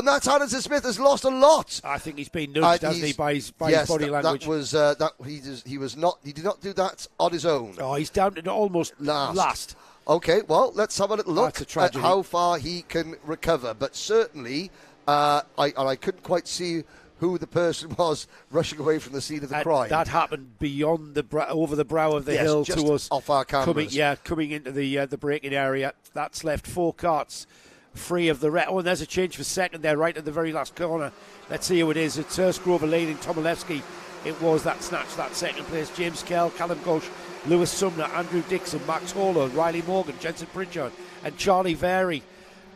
that's Addison Smith has lost a lot. I think he's been nudged, hasn't he, by his body language. He did not do that on his own. Oh, he's down to almost last. Okay, well, let's have a little look at how far he can recover. But certainly, I couldn't quite see who the person was rushing away from the scene of the crime. That happened beyond over the brow of the hill to us, off our cameras. Coming into the braking area. That's left 4 karts free of the rest. Oh, and there's a change for second there, right at the very last corner. Let's see who it is. It's Hurstgrove leading Tomilewski. It was that snatched that second place. James Kell, Callum Gosh, Lewis Sumner, Andrew Dixon, Max Horler, Riley Morgan, Jensen Pritchard, and Charlie Very,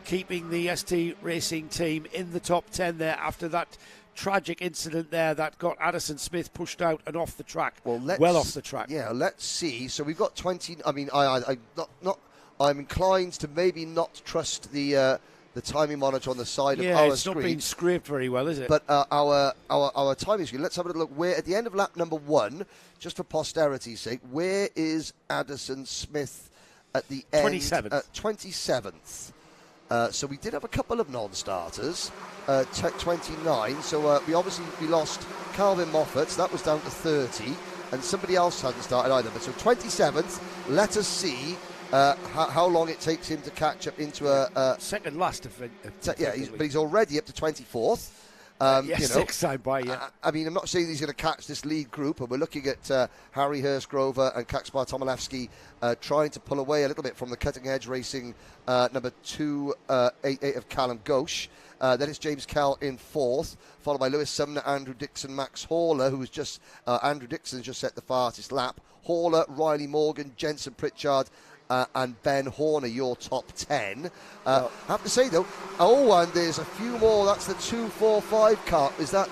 keeping the ST Racing team in the top 10 there after that tragic incident there that got Addison Smith pushed out and off the track. Well off the track. Yeah, let's see. So we've got 20. I mean, I'm inclined to maybe not trust the timing monitor on the side of our screen. Yeah, it's not being scraped very well, is it? But our timing screen. Let's have a look. Where at the end of lap number 1, just for posterity's sake, where is Addison Smith at the end? 27th. 27th. So we did have a couple of non-starters, 29. So we lost Calvin Moffat. That was down to 30, and somebody else hadn't started either. But so 27th. Let us see how long it takes him to catch up into a second last. But he's already up to 24th. Sixth time by, yeah. I mean, I'm not saying he's going to catch this lead group, and we're looking at Harry Hurst-Grover and Kacper Tomilewski trying to pull away a little bit from the cutting-edge racing number 288 of Callum Ghosh. Then it's James Kell in fourth, followed by Lewis Sumner, Andrew Dixon, Max Horler, who was just Andrew Dixon just set the fastest lap. Horler, Riley Morgan, Jensen Pritchard, and Ben Horner, your top 10. I have to say, though, and there's a few more. That's the 245 car. Is that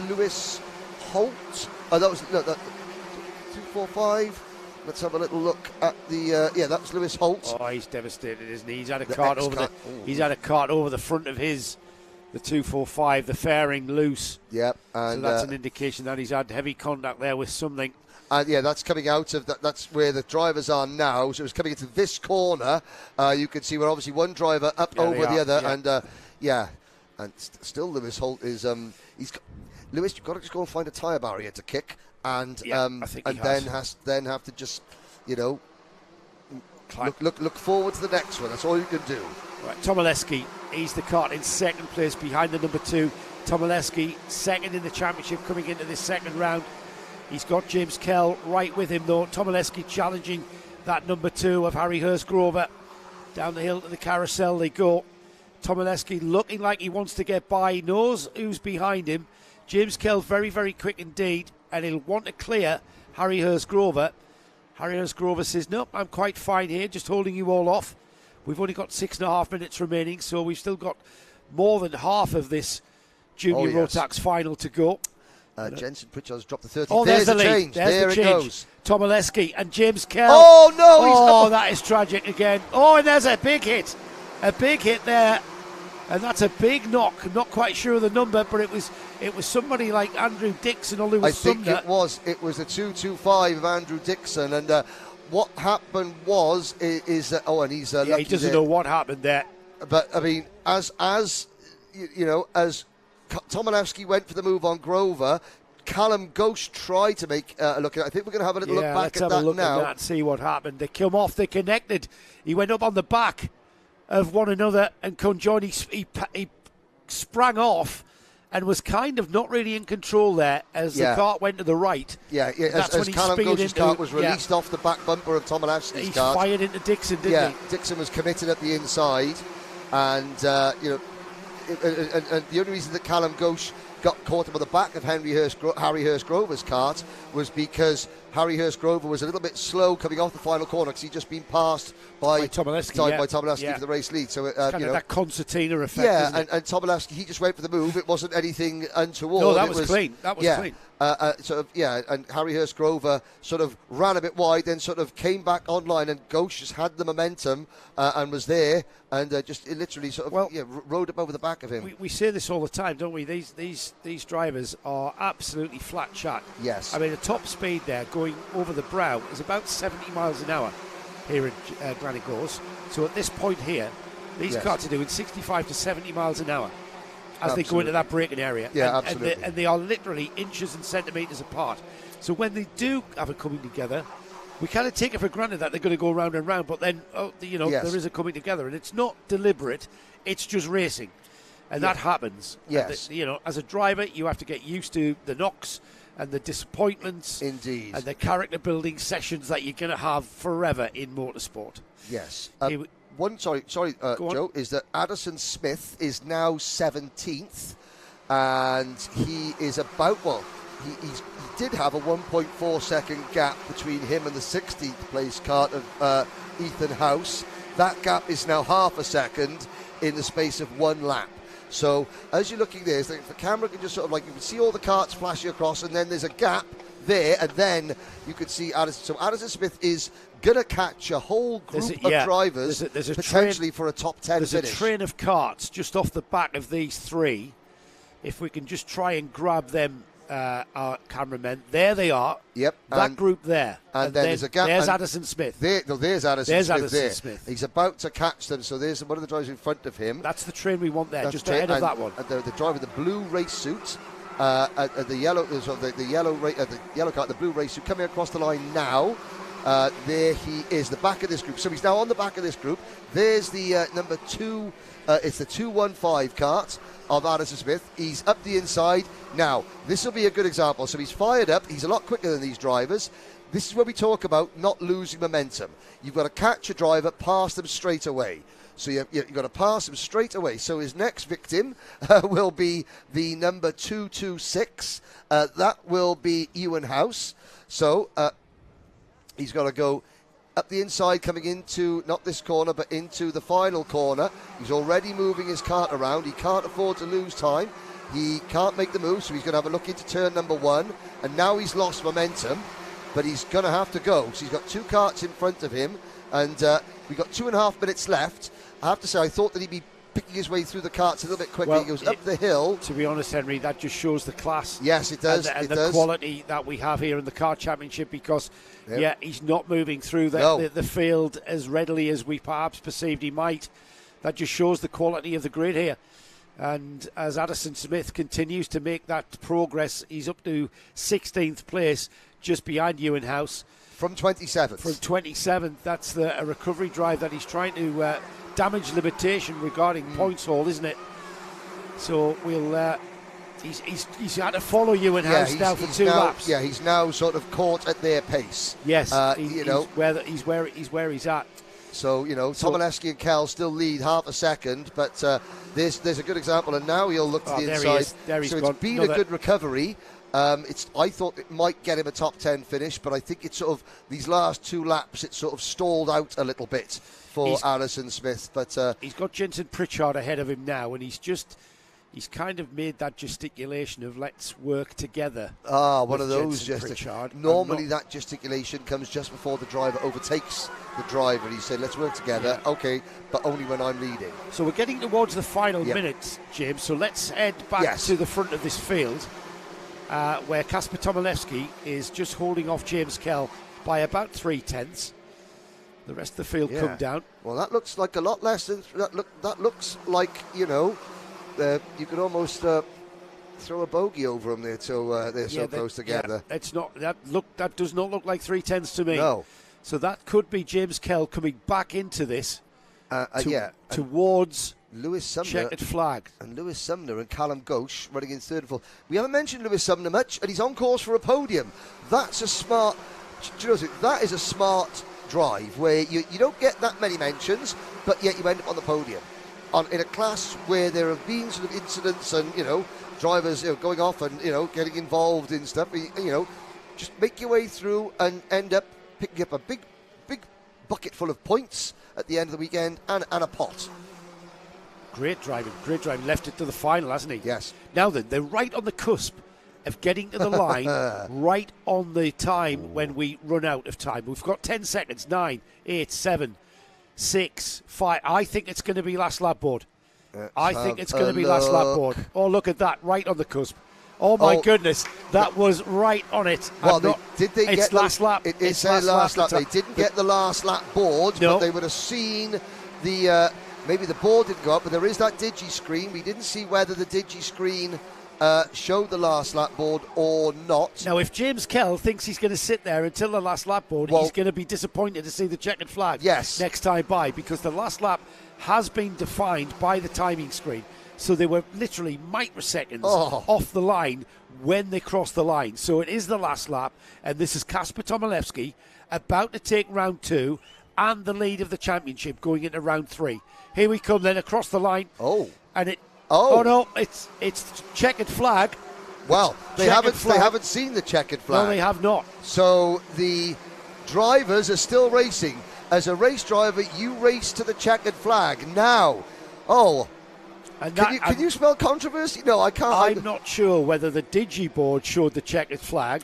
Lewis Holt? That was 245. Let's have a little look at the. That's Lewis Holt. Oh, he's devastated, isn't he? He's had a cart over He's had a cart over the front of the 245, the fairing loose. Yep, and so that's an indication that he's had heavy contact there with something. And that's coming out of that's where the drivers are now. So it's coming into this corner. You can see we're obviously one driver up over the other, and still Lewis Holt is Lewis. You've got to just go and find a tyre barrier to kick, and then have to just look forward to the next one. That's all you can do. Right, Tomilewski, he's the cart in second place behind the number 2. Tomilewski second in the championship coming into this second round. He's got James Kell right with him, though. Tomilewski challenging that number 2 of Harry Hurst-Grover. Down the hill to the carousel they go. Tomilewski looking like he wants to get by. He knows who's behind him. James Kell very, very quick indeed, and he'll want to clear Harry Hurst-Grover. Harry Hurst-Grover says, nope, I'm quite fine here, just holding you all off. We've only got 6.5 minutes remaining, so we've still got more than half of this Junior Rotax final to go. Jensen Pritchard's dropped the 30. Oh, there's the lead. Change. There it goes. Tomilewski and James Kell. Oh, no. That is tragic again. Oh, and there's a big hit. A big hit there. And that's a big knock. Not quite sure of the number, but it was somebody like Andrew Dixon or Lewis Sumner. It was the 225 of Andrew Dixon. And what happened was, and he's lucky he doesn't know what happened there. But, I mean, as Tomilewski went for the move on Grover, Callum Ghosh tried to make a look at it. I think we're going to have a little look back at that now. At that, see what happened. They come off, they connected. He went up on the back of one another and conjoined. He sprang off and was kind of not really in control there as the cart went to the right. As Callum Ghosh's cart was released off the back bumper of Tomilewski's cart. He fired into Dixon, didn't he? Dixon was committed at the inside, and and the only reason that Callum Ghosh got caught up on the back of Harry Hurst-Grover's cart was because Harry Hurst-Grover was a little bit slow coming off the final corner because he'd just been passed by Tomilewski for the race lead. So kind of that concertina effect. And Tomilewski, he just went for the move. It wasn't anything untoward. No, that was clean. That was clean. And Harry Hurst-Grover sort of ran a bit wide, then sort of came back online, and Ghosh just had the momentum and was there, and just literally sort of rode up over the back of him. We say this all the time, don't we? These drivers are absolutely flat shot. Yes. I mean, the top speed there going over the brow is about 70 miles an hour here in Glanigors. So at this point here, these carts are doing 65 to 70 miles an hour as they go into that braking area. Yeah, absolutely. And they are literally inches and centimetres apart. So when they do have it coming together, we kind of take it for granted that they're going to go round and round, but then, there is a coming together, and it's not deliberate, it's just racing. And that happens. Yes. And as a driver, you have to get used to the knocks and the disappointments. Indeed. And the character building sessions that you're going to have forever in motorsport. Yes. Joe, is that Addison Smith is now 17th, and he is about, he did have a 1.4 second gap between him and the 16th place cart of Ethan House. That gap is now half a second in the space of one lap. So as you're looking there, the camera can just sort of you can see all the carts flashing across, and then there's a gap there, and then you can see Addison. So Addison Smith is going to catch a whole group of drivers there's a potentially for a top 10 finish. There's a train of carts just off the back of these three. If we can just try and grab them, our cameramen. There they are. Yep. That group there. And then there's a gap. There's Addison Smith. There's Addison Smith. He's about to catch them, so there's one of the drivers in front of him. That's the train we want there, just ahead of that one. And the driver in the blue race suit, the yellow cart, the blue race suit, coming across the line now. There he is, the back of this group. So he's now on the back of this group. There's the number 2, it's the 215 kart of Addison Smith. He's up the inside. Now, this will be a good example. So he's fired up. He's a lot quicker than these drivers. This is where we talk about not losing momentum. You've got to catch a driver, pass them straight away. So you've got to pass him straight away. So his next victim will be the number 226. That will be Ewan House. So he's got to go up the inside, coming into, not this corner, but into the final corner. He's already moving his kart around. He can't afford to lose time. He can't make the move, so he's going to have a look into turn number 1. And now he's lost momentum, but he's going to have to go. So he's got 2 karts in front of him, and we've got 2.5 minutes left. I have to say, I thought that he'd be picking his way through the karts a little bit quicker. He goes up the hill. To be honest, Henry, that just shows the class. Yes, it does. And the quality that we have here in the kart championship, because he's not moving through the field as readily as we perhaps perceived he might. That just shows the quality of the grid here. And as Addison Smith continues to make that progress, he's up to 16th place, just behind Ewan House. From 27th. From 27th. That's a recovery drive that he's trying to damage limitation regarding points haul, isn't it? So we'll. He's had to follow Ewan House now for 2 laps. Yeah, he's now sort of caught at their pace. Yes, he's where he's at. So Tomaszewski and Cal still lead half a second, but there's a good example, and now he'll look to the inside. There it's been a good recovery. I thought it might get him a top 10 finish, but I think it's sort of these last 2 laps it sort of stalled out a little bit for Addison Smith. But he's got Jensen Pritchard ahead of him now, and he's kind of made that gesticulation of let's work together. One of those gesticulations. Normally that gesticulation comes just before the driver overtakes the driver. He said, let's work together. Yeah. Okay, but only when I'm leading. So we're getting towards the final minutes, James. So let's head back to the front of this field, where Kasper Tomaszewski is just holding off James Kell by about 0.3. The rest of the field come down. Well, that looks like a lot less than that looks like, you could almost throw a bogey over them there till they're so close together. It's not that does not look like 0.3 to me. No. So that could be James Kell coming back into this towards Lewis Sumner, checkered flag. And Lewis Sumner and Callum Ghosh running in 3rd and 4th. We haven't mentioned Lewis Sumner much, and he's on course for a podium. That's a smart. That is a smart drive where you don't get that many mentions, but yet you end up on the podium. In a class where there have been sort of incidents and drivers going off and getting involved in stuff, just make your way through and end up picking up a big bucket full of points at the end of the weekend and a pot. Great driving. Left it to the final, hasn't he? Yes. Now then, they're right on the cusp of getting to the line, right on the time when we run out of time. We've got 10 seconds. 9, 8, 7, 6, 5. I think it's going to be last lap board. I think it's going to be last lap board. Oh, look at that, right on the cusp. Oh my goodness, that was right on it. Well, did they get last lap? It's last lap. They didn't get the last lap board, but they would have seen the. Maybe the board didn't go up, but there is that digi screen. We didn't see whether the digi screen showed the last lap board or not. Now, if James Kell thinks he's going to sit there until the last lap board, he's going to be disappointed to see the checkered flag next time by, because the last lap has been defined by the timing screen. So they were literally microseconds off the line when they crossed the line. So it is the last lap, and this is Kasper Tomaszewski about to take round 2 and the lead of the championship going into round 3. Here we come then across the line. It's checkered flag. Well, they haven't seen the checkered flag. No, they have not. So the drivers are still racing. As a race driver, you race to the checkered flag now. Can you spell controversy? No, I can't. I'm not sure whether the digiboard showed the checkered flag.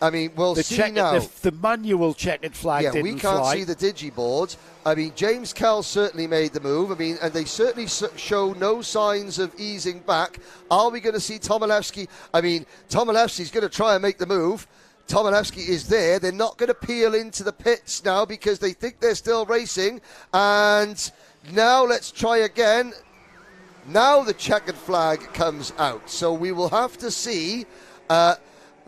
I mean, we'll see now. The manual checkered flag didn't fly. We can't see the digiboards. I mean, James Kell certainly made the move. I mean, and they certainly show no signs of easing back. Are we going to see Tomaszewski? I mean, Tomaszewski's going to try and make the move. Tomaszewski is there. They're not going to peel into the pits now because they think they're still racing. And now let's try again. Now the checkered flag comes out. So we will have to see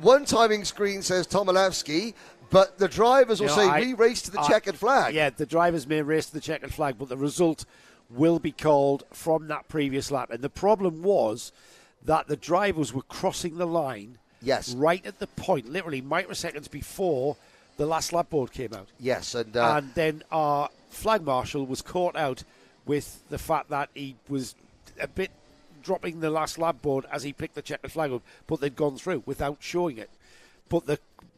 one timing screen says Tomilevsky, but the drivers will say we race to the checkered flag. Yeah, the drivers may race to the checkered flag, but the result will be called from that previous lap. And the problem was that the drivers were crossing the line right at the point, literally microseconds before the last lap board came out. Yes, and then our flag marshal was caught out with the fact that he was a bit dropping the last lap board as he picked the checkered flag up, but they'd gone through without showing it. But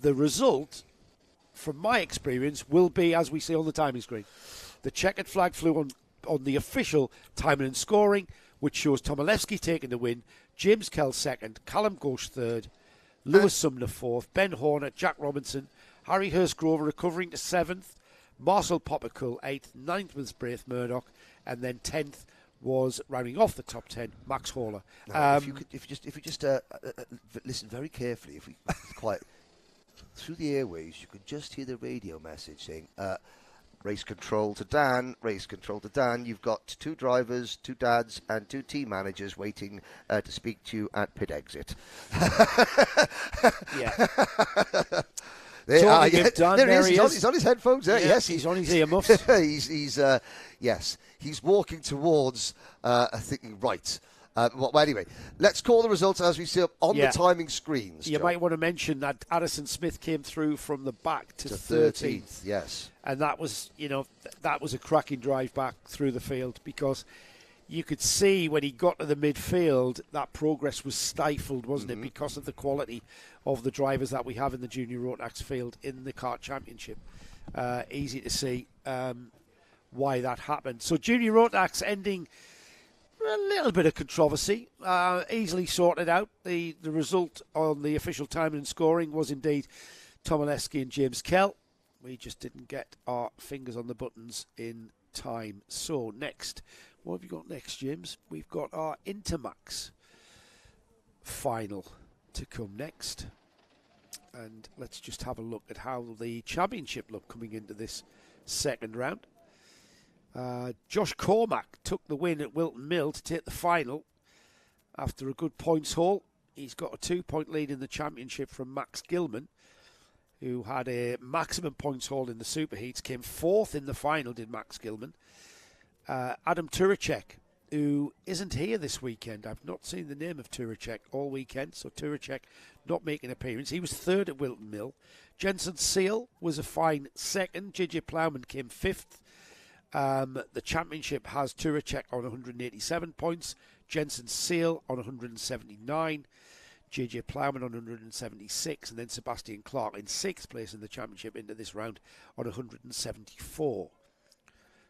the result, from my experience, will be, as we see on the timing screen, the checkered flag flew on the official timing and scoring, which shows Tomilevsky taking the win, James Kell second, Callum Ghosh third, Lewis Sumner fourth, Ben Horner, Jack Robinson, Harry Hurstgrover recovering to seventh, Marcel Poppercull eighth, ninth was Braith Murdoch, and then 10th was, rounding off the top 10, Max Horler. Now, if you just listen very carefully, if we quiet through the airwaves, you could just hear the radio message saying, race control to Dan, race control to Dan. You've got 2 drivers, 2 dads, and 2 team managers waiting to speak to you at pit exit. Yeah. There he is. He's on his headphones there. Yes, he's on his earmuffs. He's walking towards thinking right. Well, anyway, let's call the results as we see up on the timing screens. You might want to mention that Addison Smith came through from the back to 13th. Yes, and that was that was a cracking drive back through the field, because you could see when he got to the midfield that progress was stifled, wasn't it, because of the quality of the drivers that we have in the Junior Rotax field in the Kart Championship. Easy to see why that happened. So Junior Rotax ending a little bit of controversy, easily sorted out. The result on the official timing and scoring was indeed Tomilevsky and James Kell. We just didn't get our fingers on the buttons in time. So next, what have you got next, James? We've got our Intermax final to come next. And let's just have a look at how the championship looked coming into this second round. Josh Cormack took the win at Wilton Mill to take the final after a good points haul. He's got a 2-point lead in the championship from Max Gilman, who had a maximum points haul in the Superheats, came 4th in the final, did Max Gilman. Adam Turacek, who isn't here this weekend. I've not seen the name of Turacek all weekend, so Turacek not making an appearance. He was 3rd at Wilton Mill. Jensen Seal was a fine 2nd. JJ Plowman came 5th. The championship has Turacek on 187 points, Jensen Seal on 179, JJ Plowman on 176, and then Sebastian Clark in 6th place in the championship into this round on 174.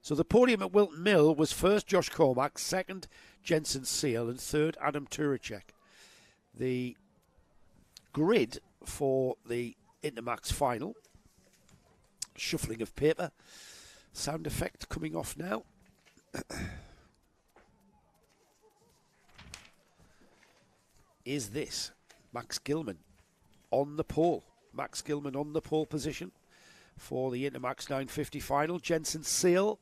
So the podium at Wilton Mill was 1st Josh Cormack, 2nd Jensen Seal, and 3rd Adam Turacek. The grid for the Intermax final, shuffling of paper. Sound effect coming off now. Is this Max Gilman on the pole? Max Gilman on the pole position for the Intermax 950 final. Jensen Seal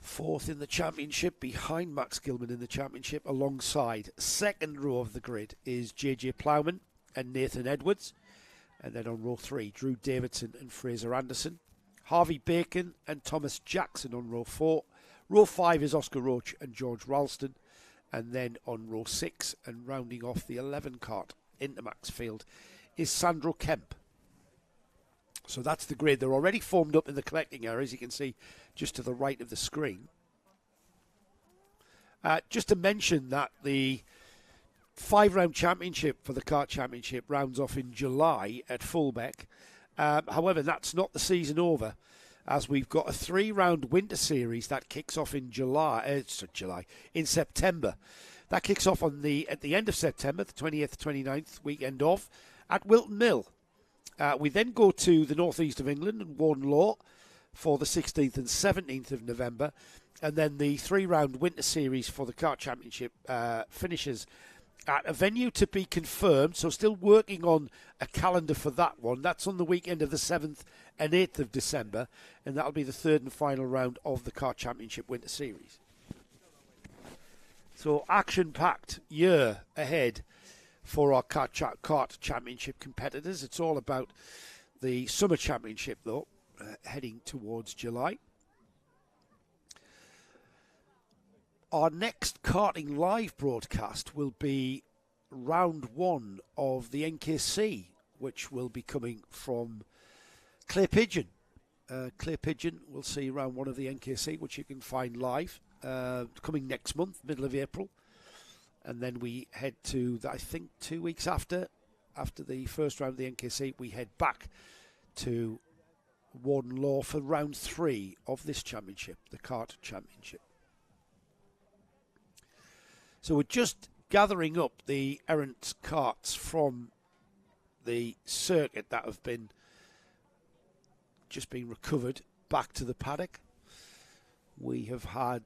4th in the championship, behind Max Gilman in the championship, alongside. Second row of the grid is JJ Plowman and Nathan Edwards. And then on row 3, Drew Davidson and Fraser Anderson. Harvey Bacon and Thomas Jackson on row 4. Row 5 is Oscar Roach and George Ralston. And then on row 6, and rounding off the 11 kart Intermax field, is Sandro Kemp. So that's the grid. They're already formed up in the collecting area, as you can see just to the right of the screen. Just to mention that the 5-round championship for the kart championship rounds off in July at Fullbeck. However, that's not the season over, as we've got a 3-round winter series that kicks off in in September. That kicks off at the end of September, the 20th, 29th weekend off, at Wilton Mill. We then go to the northeast of England and Warden Law for the 16th and 17th of November, and then the 3-round winter series for the kart championship finishes at a venue to be confirmed, so still working on a calendar for that one. That's on the weekend of the 7th and 8th of December, and that'll be the 3rd and final round of the Kart Championship Winter Series. So action-packed year ahead for our kart championship competitors. It's all about the summer championship, though, heading towards July. Our next karting live broadcast will be round 1 of the NKC, which will be coming from Clay Pigeon. Clay Pigeon will see round 1 of the NKC, which you can find live, coming next month, middle of April. And then we head to, I think, 2 weeks after the first round of the NKC, we head back to Warden Law for round 3 of this championship, the Kart Championship. So we're just gathering up the errant karts from the circuit that have been recovered back to the paddock. We have had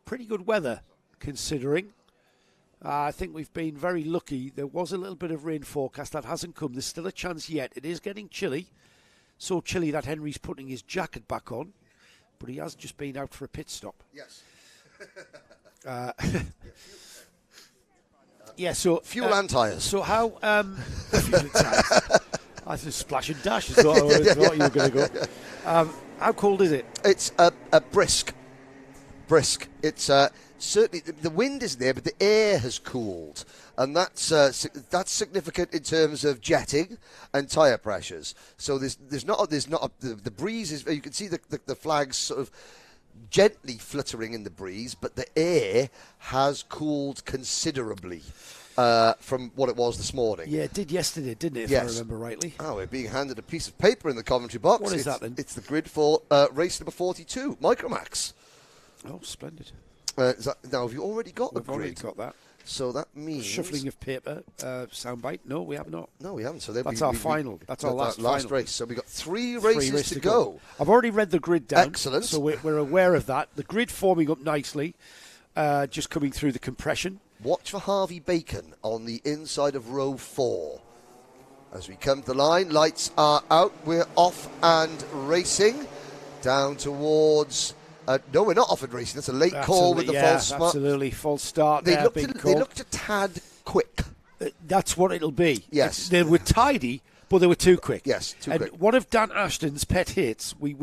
pretty good weather, considering. I think we've been very lucky. There was a little bit of rain forecast that hasn't come. There's still a chance yet. It is getting chilly. So chilly that Henry's putting his jacket back on, but he has just been out for a pit stop. Yes. Yeah, so fuel and tyres. So how fuel and tyres. I just splash and dash is what I thought you were going to go. How cold is it? It's a brisk. It's certainly the wind isn't there, but the air has cooled, and that's significant in terms of jetting and tyre pressures. So there's not the breeze is. You can see the flags sort of gently fluttering in the breeze, but the air has cooled considerably from what it was this morning. Yeah, it did yesterday, didn't it, if I remember rightly? Oh, we're being handed a piece of paper in the commentary box. What is that then? It's the grid for race number 42, Micromax. Oh, splendid. Now, have you already got a grid? We've already got that. So that means... Shuffling of paper, soundbite. No, we have not. No, we haven't. So that's our final. That's our last race. So we've got three races to go. I've already read the grid down. Excellent. So we're aware of that. The grid forming up nicely, just coming through the compression. Watch for Harvey Bacon on the inside of row 4. As we come to the line, lights are out. We're off and racing down towards... no, we're not off and racing. That's a late call with the false start. Absolutely, false start They there. Looked a tad quick. That's what it'll be. Yes. They were tidy, but they were too quick. Yes, too quick. One of Dan Ashton's pet hits, he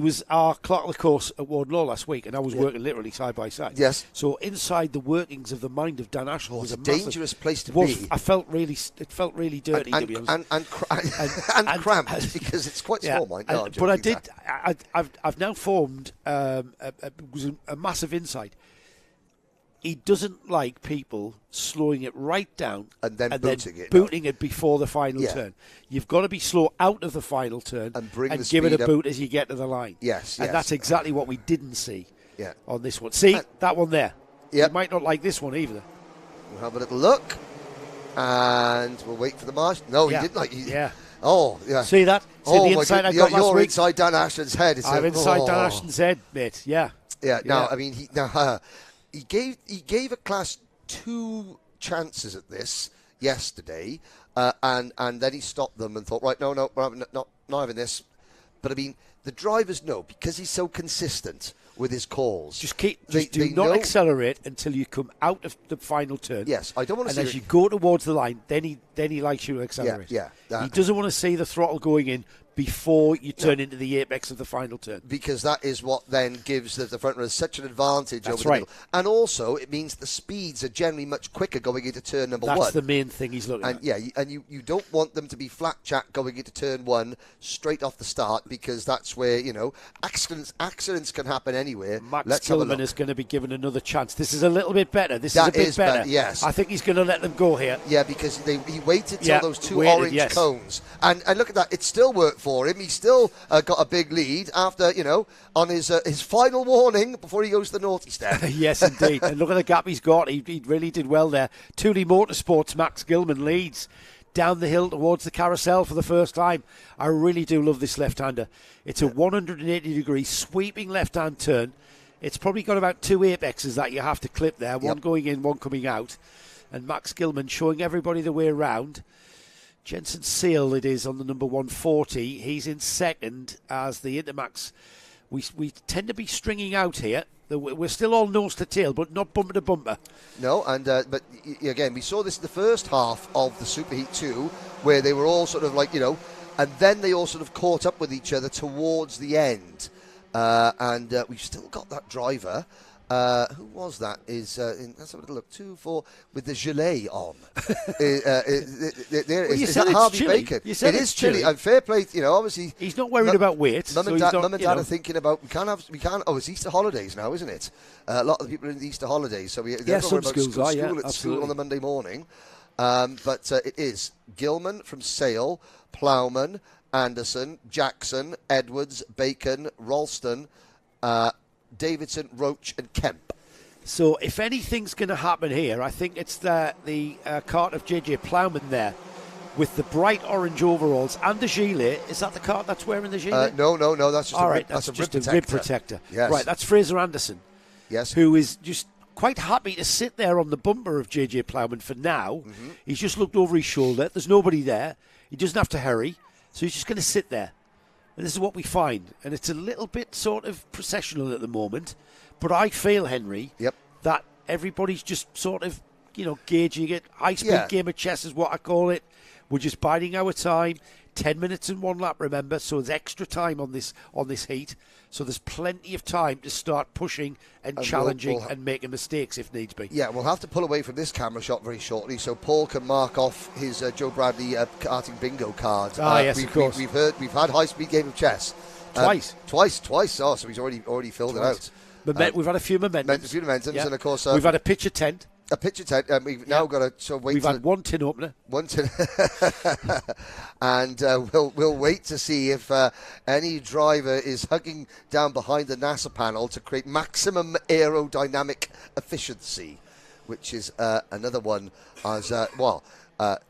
was our clerk of the course at Warden Law last week, and I was working literally side by side. Yes. So inside the workings of the mind of Dan Ashton was a dangerous place to be. It felt really dirty, to be honest. And cramped, because it's quite small, mind. But I've now formed a massive insight. He doesn't like people slowing it right down and then booting it before the final turn. You've got to be slow out of the final turn and give it a boot as you get to the line. Yes, and that's exactly what we didn't see Yeah. on this one. See, that one there. Yep. You might not like this one either. We'll have a little look, and we'll wait for the march. No, he didn't like it. Yeah. Oh, yeah. See that? See the insight I got last week? You're inside Dan Ashton's head. I'm inside Dan Ashton's head, mate. Yeah. Yeah. Now, I mean, he gave a class 2 chances at this yesterday, and then he stopped them and thought, right, no, we're not having this. But I mean, the drivers know, because he's so consistent with his calls. Do not accelerate until you come out of the final turn. Yes, I don't want to see. And as you go towards the line, then he likes you to accelerate. Yeah. He doesn't want to see the throttle going in before you turn into the apex of the final turn. Because that is what then gives the front runners such an advantage over the right. middle. And also, it means the speeds are generally much quicker going into turn number 1. That's the main thing he's looking at. Yeah, and you don't want them to be flat chat going into turn 1 straight off the start, because that's where, accidents can happen anywhere. Max Gilman is going to be given another chance. This is a little bit better. This is a bit better. Yes. I think he's going to let them go here. Yeah, because he waited till those 2 orange cones. And look at that. It still worked for him. He still got a big lead after, on his final warning before he goes to the naughty step. Yes, indeed. And look at the gap he's got. He really did well there. Thule Motorsports, Max Gilman leads down the hill towards the carousel for the first time. I really do love this left-hander. It's a 180-degree sweeping left-hand turn. It's probably got about 2 apexes that you have to clip there, one going in, one coming out. And Max Gilman showing everybody the way around. Jensen Seal, it is, on the number 140. He's in second as the Intermax. We tend to be stringing out here. We're still all nose to tail, but not bumper to bumper. No, and but again, we saw this in the first half of the Superheat 2, where they were all sort of like, and then they all sort of caught up with each other towards the end. And we've still got that driver. Who was that? Let's have a little look. 2, 4 with the gilet on. Is that Harvey Bacon? You said it is chilly. And fair play, obviously he's not worried about weight. Mum and Dad are thinking about we can't. Oh, it's Easter holidays now, isn't it? A lot of the people are in the Easter holidays, so some schools are. School on the Monday morning. But it is Gilman from Sale, Plowman, Anderson, Jackson, Edwards, Bacon, Ralston, Davidson, Roach and Kemp. So if anything's going to happen here, I think it's the cart of JJ Plowman there with the bright orange overalls and the gilet. Is that the cart that's wearing the gilet? No, that's just that's just a rib protector. Yes. Right, that's Fraser Anderson. Yes. Who is just quite happy to sit there on the bumper of JJ Plowman for now. Mm-hmm. He's just looked over his shoulder. There's nobody there. He doesn't have to hurry. So he's just going to sit there. And this is what we find. And it's a little bit sort of processional at the moment. But I feel, Henry, that everybody's just sort of, gauging it. High-speed game of chess is what I call it. We're just biding our time. 10 minutes and 1 lap, remember. So there's extra time on this heat. So there's plenty of time to start pushing and challenging and making mistakes if needs be. Yeah, we'll have to pull away from this camera shot very shortly so Paul can mark off his Joe Bradley karting bingo card. Yes, of course. We've had high-speed game of chess. Twice. Oh, so he's already filled it out. We've had a few momentums. And of course... we've had a picture tent. A picture tent, and we've now got to wait. We've had one tin opener. And we'll wait to see if any driver is hugging down behind the NASA panel to create maximum aerodynamic efficiency, which is another one as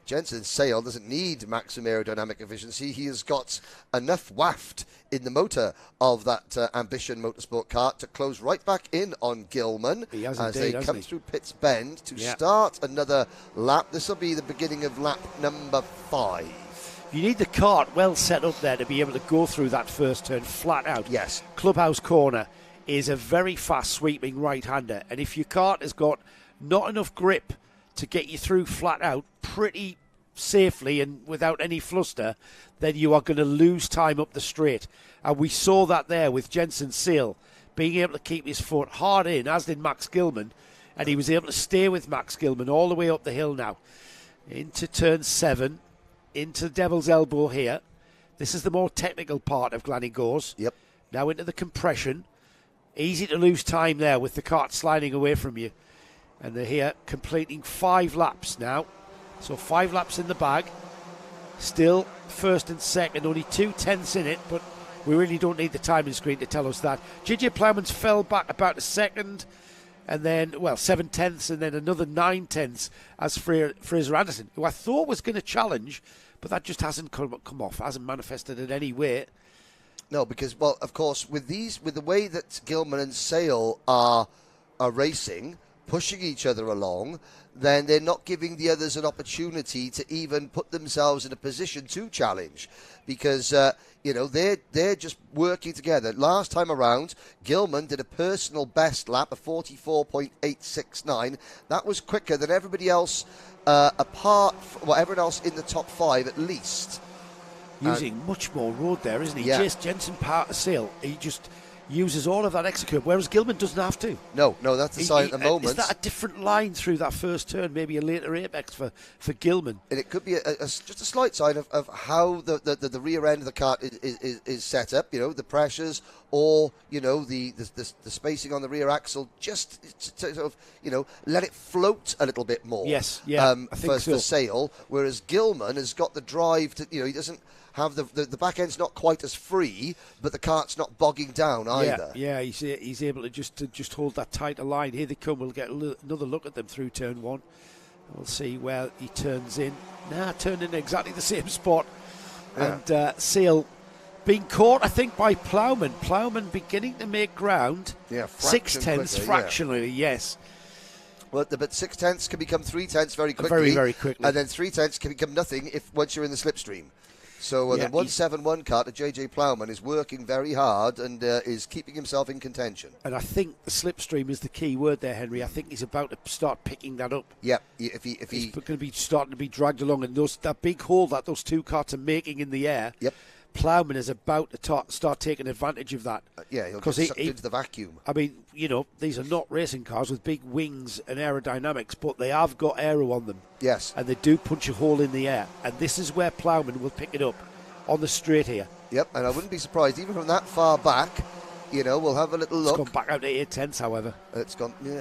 Jensen Sale doesn't need maximum aerodynamic efficiency. He has got enough waft in the motor of that Ambition Motorsport kart to close right back in on Gilman as they come through Pitts Bend to start another lap. This will be the beginning of lap number 5. You need the kart well set up there to be able to go through that first turn flat out. Yes. Clubhouse Corner is a very fast sweeping right-hander, and if your kart has got not enough grip to get you through flat out pretty safely and without any fluster, then you are going to lose time up the straight. And we saw that there with Jensen Sale being able to keep his foot hard in, as did Max Gilman, and he was able to stay with Max Gilman all the way up the hill now. Into turn 7, into the Devil's Elbow here. This is the more technical part of Glanigors. Yep. Now into the compression. Easy to lose time there with the kart sliding away from you. And they're here completing 5 laps now. So 5 laps in the bag. Still first and second, only 2 tenths in it, but we really don't need the timing screen to tell us that. JJ Plowman's fell back about a second, and then, 7 tenths, and then another 9 tenths as Fraser Anderson, who I thought was going to challenge, but that just hasn't come off, hasn't manifested in any way. No, because, of course, with the way that Gilman and Sale are racing, pushing each other along, then they're not giving the others an opportunity to even put themselves in a position to challenge, because they're just working together. Last time around, Gilman did a personal best lap of 44.869. That was quicker than everybody else everyone else in the top 5 at least. Using much more road there, isn't he? Yeah. Jensen Sale, he just uses all of that extra curve, whereas Gilman doesn't have to. No, that's the sign at the moment. Is that a different line through that first turn, maybe a later apex for Gilman? And it could be just a slight sign of how the rear end of the kart is set up, the pressures or, the spacing on the rear axle, just to sort of, let it float a little bit more. Yes, yeah, I think so. For Sale, whereas Gilman has got the drive to, he doesn't have the back end's not quite as free, but the kart's not bogging down either. Yeah, he's able to just hold that tighter line. Here they come. We'll get another look at them through turn 1. We'll see where he turns in. Turned in exactly the same spot. Yeah. And Sale being caught, I think, by Plowman. Plowman beginning to make ground. Yeah, 6 tenths fractionally, yes. Well, but 6 tenths can become 3 tenths very quickly. Very, very quickly. And then 3 tenths can become nothing once you're in the slipstream. So the 171 car to JJ Plowman is working very hard and is keeping himself in contention. And I think the slipstream is the key word there, Henry. I think he's about to start picking that up. Yeah, if he's going to be starting to be dragged along, and that big hole that those two carts are making in the air. Yep. Plowman is about to start taking advantage of that. He'll get sucked into the vacuum. I mean, these are not racing cars with big wings and aerodynamics, but they have got aero on them. Yes. And they do punch a hole in the air. And this is where Plowman will pick it up on the straight here. Yep, and I wouldn't be surprised, even from that far back, we'll have a little look. It's gone back out to 8/10, however. It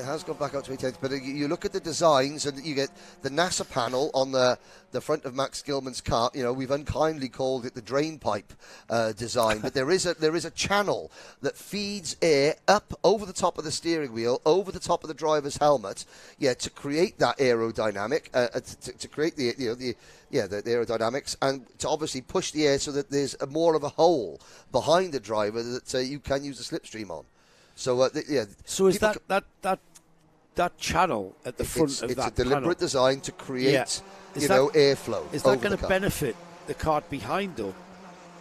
has gone back out to 8/10, but you look at the designs and you get the NASA panel on the front of Max Gilman's car. We've unkindly called it the drain pipe design, but there is a channel that feeds air up over the top of the steering wheel, over the top of the driver's helmet, to create that aerodynamic, to create the aerodynamics, and to obviously push the air so that there's more of a hole behind the driver that you can use the slipstream on. So So is that channel at the front of that? It's a deliberate design to create airflow. Is that going to benefit the cart behind though,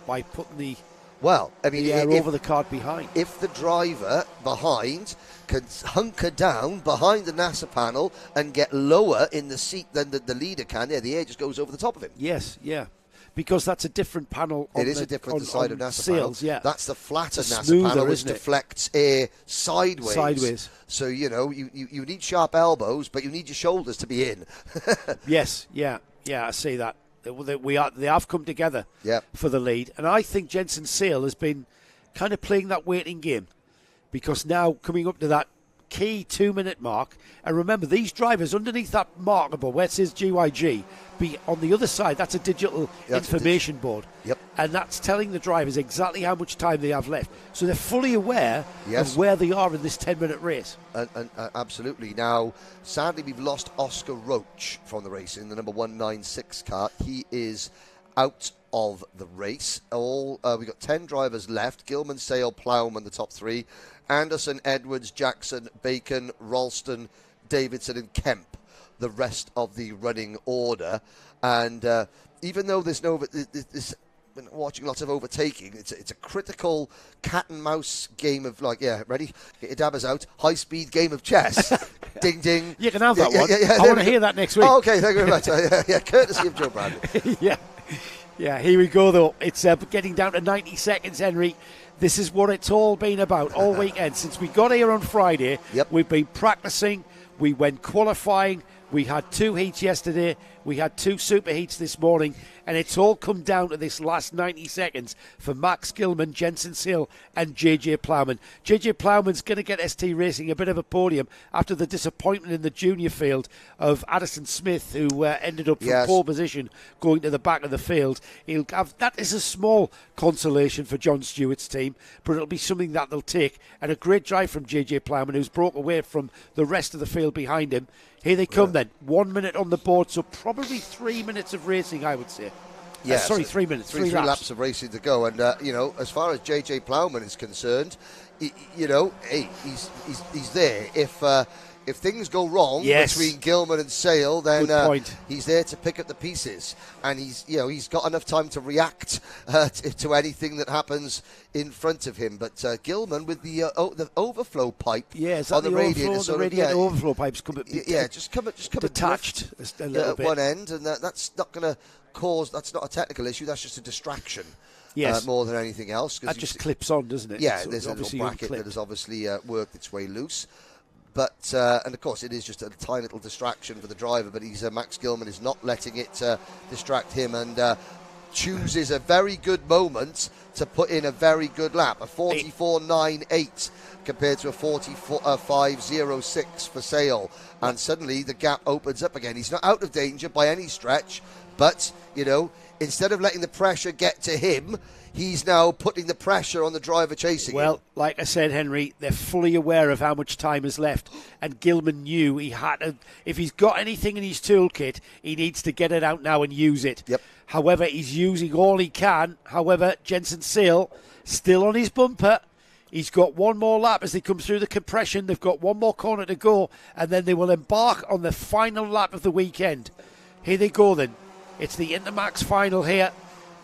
by putting the air over the cart behind? If the driver behind can hunker down behind the NASA panel and get lower in the seat than the leader can, the air just goes over the top of him. Yes, yeah. Because that's a different panel. It is a different side of NASA sails, panel. yeah. That's the flatter NASA smoother, panel, which deflects air sideways. So, you need sharp elbows, but you need your shoulders to be in. Yes, yeah, I see that. They have come together for the lead. And I think Jensen Sale has been kind of playing that waiting game. Because now, coming up to that key 2-minute mark, and remember, these drivers underneath that mark above where it says GYG, be on the other side, that's a digital information board. Yep. And that's telling the drivers exactly how much time they have left. So they're fully aware of where they are in this 10-minute race. And absolutely. Now, sadly, we've lost Oscar Roach from the race in the number 196 car. He is out of the race. We've got 10 drivers left. Gilman, Sale, Plowman, the top three. Anderson, Edwards, Jackson, Bacon, Ralston, Davidson and Kemp, the rest of the running order. And even though there's been watching lots of overtaking, it's a critical cat and mouse game of ready, get your dabbers out, high speed game of chess. Ding ding. You can have that one. I want to hear that next week. Oh, okay, thank you very much. Courtesy of Joe Bradley. Yeah, here we go though. It's getting down to 90 seconds, Henry. This is what it's all been about all weekend. Since we got here on Friday, we've been practicing, we went qualifying, we had 2 heats yesterday, we had 2 super heats this morning, and it's all come down to this last 90 seconds for Max Gilman, Jensen Hill and JJ Plowman. JJ Plowman's going to get ST Racing a bit of a podium after the disappointment in the junior field of Addison Smith, who ended up from pole position going to the back of the field. That is a small consolation for John Stewart's team, but it'll be something that they'll take. And a great drive from JJ Plowman, who's broke away from the rest of the field behind him. Here they come then. 1 minute on the board, so probably 3 minutes of racing, I would say. Yeah, 3 minutes. Three laps of racing to go. And, as far as JJ Plowman is concerned, he's there. If things go wrong between Gilman and Sale, then he's there to pick up the pieces. And he's got enough time to react to anything that happens in front of him. But Gilman with the overflow pipe on the radiator. The radiator overflow pipes come just come detached a little at bit. one end, and that's not going to cause. That's not a technical issue. That's just a distraction. More than anything else. That just clips on, doesn't it? Yeah, so there's a little bracket that has obviously worked its way loose. But, and of course, it is just a tiny little distraction for the driver, but Max Gilman is not letting it distract him and chooses a very good moment to put in a very good lap, a 44.98 compared to a 45.06 for Sale. And suddenly the gap opens up again. He's not out of danger by any stretch, but, instead of letting the pressure get to him, he's now putting the pressure on the driver chasing him. Well, like I said, Henry, they're fully aware of how much time is left. And Gilman knew he had to, if he's got anything in his toolkit, he needs to get it out now and use it. Yep. However, he's using all he can. However, Jensen Sale still on his bumper. He's got one more lap as they come through the compression. They've got one more corner to go, and then they will embark on the final lap of the weekend. Here they go then. It's the Intermax final here.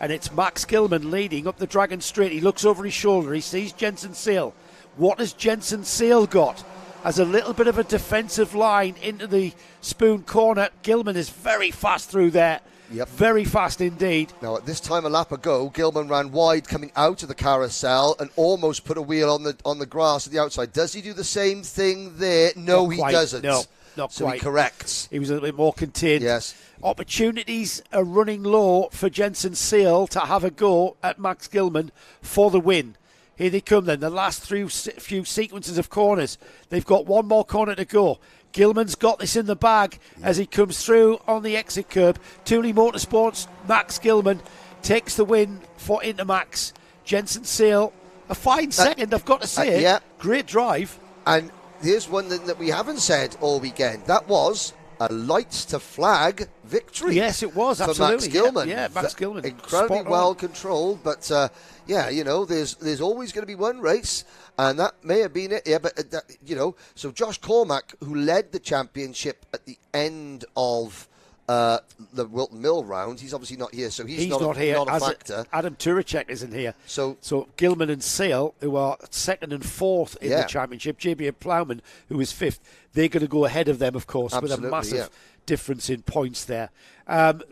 and it's Max Gilman leading up the Dragon Straight. He looks over his shoulder, he sees Jensen Sale. What has Jensen Sale got? As a little bit of a defensive line into the Spoon corner. Gilman is very fast through there. Yep. Very fast indeed. Now, at this time a lap ago, Gilman ran wide coming out of the carousel and almost put a wheel on the grass at the outside. Does he do the same thing there? No, he doesn't. No, not so quite. He corrects. He was a little bit more contained. Yes. Opportunities are running low for Jensen Sale to have a go at Max Gilman for the win. Here they come then, the last few sequences of corners. They've got one more corner to go. Gilman's got this in the bag as he comes through on the exit curb. Tooley Motorsports, Max Gilman takes the win for Intermax. Jensen Sale, a fine second, I've got to say. Yeah. Great drive. And here's one thing that we haven't said all weekend. That was a lights to flag victory. Yes, it was, for absolutely. Max Gilman. Yeah, Max Gilman. Incredibly Spot on. well controlled, but there's always going to be one race, and that may have been it. Yeah, but so Josh Cormack, who led the championship at the end of the Wilton Mill round, he's obviously not here, so he's not here. not a factor. Adam Turacek isn't here. So Gilman and Sale, who are second and fourth in the championship, JB Plowman, who is fifth, they're going to go ahead of them, of course, with a massive difference in points there.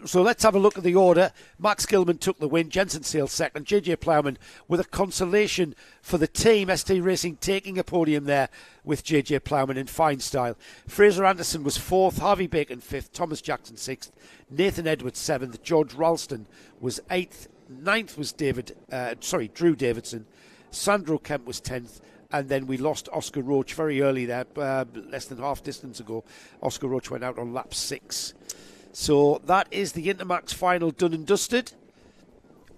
So let's have a look at the order. Max Gilman took the win, Jensen Sale second, JJ Plowman with a consolation for the team, ST Racing taking a podium there with JJ Plowman in fine style. Fraser Anderson was fourth, Harvey Bacon fifth, Thomas Jackson sixth, Nathan Edwards seventh, George Ralston was eighth, ninth was Drew Davidson, Sandro Kemp was 10th, and then we lost Oscar Roach very early there, less than half distance ago. Oscar Roach went out on lap 6. So that is the Intermax final done and dusted.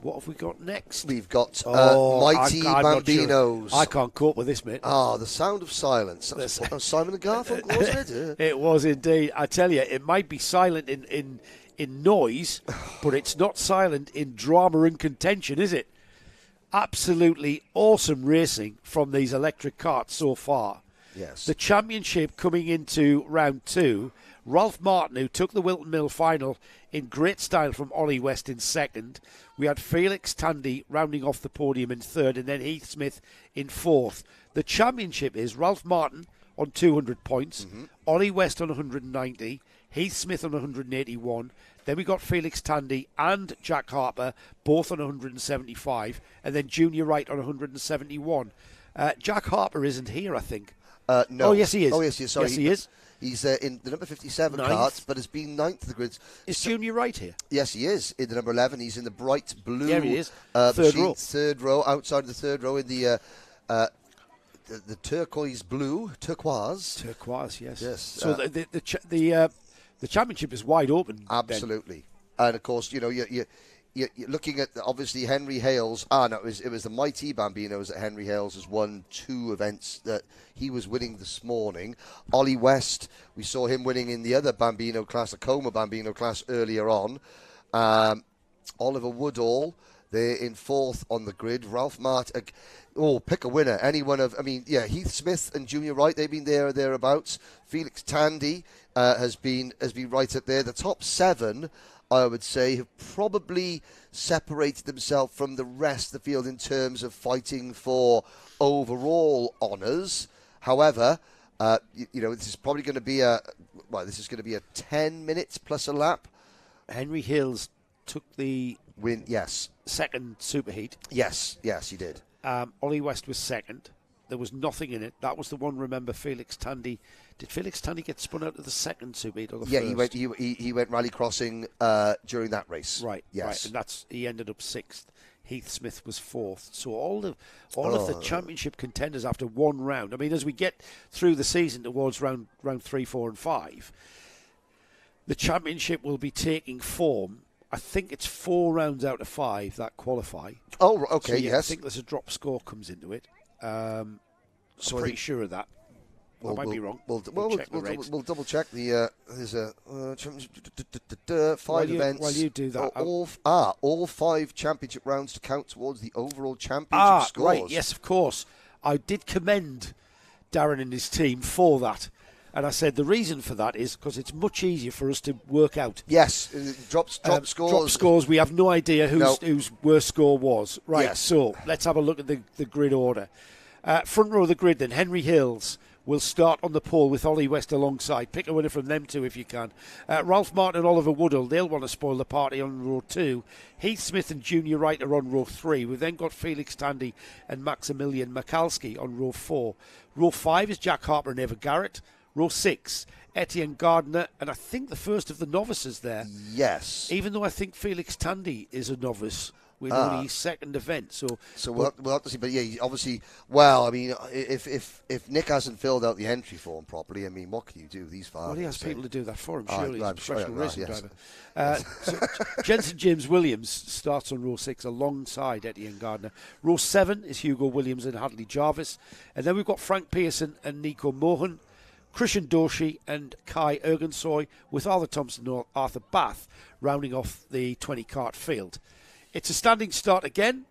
What have we got next? We've got Mighty Bambinos. Sure. I can't cope with this, mate. The sound of silence. That's Simon and Garfunkel, wasn't it? It was indeed. I tell you, it might be silent in noise, but it's not silent in drama and contention, is it? Absolutely awesome racing from these electric karts so far. Yes. The championship coming into round 2, Ralph Martin, who took the Wilton Mill final in great style from Ollie West in second. We had Felix Tandy rounding off the podium in third, and then Heath Smith in fourth. The championship is Ralph Martin on 200 points, Ollie West on 190, Heath Smith on 181. Then we got Felix Tandy and Jack Harper, both on 175, and then Junior Wright on 171. Jack Harper isn't here, I think. No. Oh, yes, he is. Oh, yes, he is. Sorry. Yes, he is. He's in the number 57 kart, but has been ninth of the grids. Is Junior Wright here? Yes, he is. In the number 11, he's in the bright blue. There he is. Third row, outside of the third row in the turquoise blue, turquoise. Turquoise, yes. Yes. So the championship is wide open. Absolutely. Then. And of course, you're looking at obviously Henry Hales. It was the Mighty Bambinos that Henry Hales has won 2 events that he was winning this morning. Ollie West, we saw him winning in the other Bambino class, the Coma Bambino class earlier on. Oliver Woodall, they're in fourth on the grid. Ralph Martin, pick a winner. Heath Smith and Junior Wright, they've been there or thereabouts. Felix Tandy has been right up there. The top 7, I would say, have probably separated themselves from the rest of the field in terms of fighting for overall honours. However, this is probably going to be a 10 minutes plus a lap. Henry Hales took the win. Yes, second superheat. Yes, he did. Ollie West was second. There was nothing in it. That was the one. Remember, Felix Tandy. Did Felix Tandy get spun out of the second superheat or the first? He went rally crossing during that race. Right. Yes. Right, and he ended up 6th. Heath Smith was 4th. So all of the championship contenders after one round. I mean, as we get through the season towards round 3, 4, and 5, the championship will be taking form. I think it's 4 rounds out of 5 that qualify. Oh, okay, so, yes. I think there's a drop score comes into it. I'm pretty sure of that. I might be wrong. We'll double check the. There's a 5 events. While you do that, all 5 championship rounds to count towards the overall championship scores. Right, yes, of course. I did commend Darren and his team for that. And I said the reason for that is because it's much easier for us to work out. Yes, drop scores. Drop scores. We have no idea whose worst score was. Right, Yes. so let's have a look at the grid order. Front row of the grid then, Henry Hills will start on the pole with Ollie West alongside. Pick a winner from them two if you can. Ralph Martin and Oliver Woodall, they'll want to spoil the party on row 2. Heath Smith and Junior Wright are on row 3. We've then got Felix Tandy and Maximilian Mikalski on row 4. Row 5 is Jack Harper and Eva Garrett. Row 6, Etienne Gardner, and I think the first of the novices there. Yes. Even though I think Felix Tandy is a novice. With only his second event, so we'll have to see. But yeah, obviously, well, I mean, if Nick hasn't filled out the entry form properly, I mean, what can you do? These far. Well, he has people to do that for him. Surely, I'm he's a professional racing yes. driver. So Jensen James Williams starts on row 6 alongside Etienne Gardner. Row 7 is Hugo Williams and Hadley Jarvis, and then we've got Frank Pearson and Nico Mohan, Christian Doshi and Kai Ergensoy, with Arthur Thompson and Arthur Bath rounding off the 20 kart field. It's a standing start again.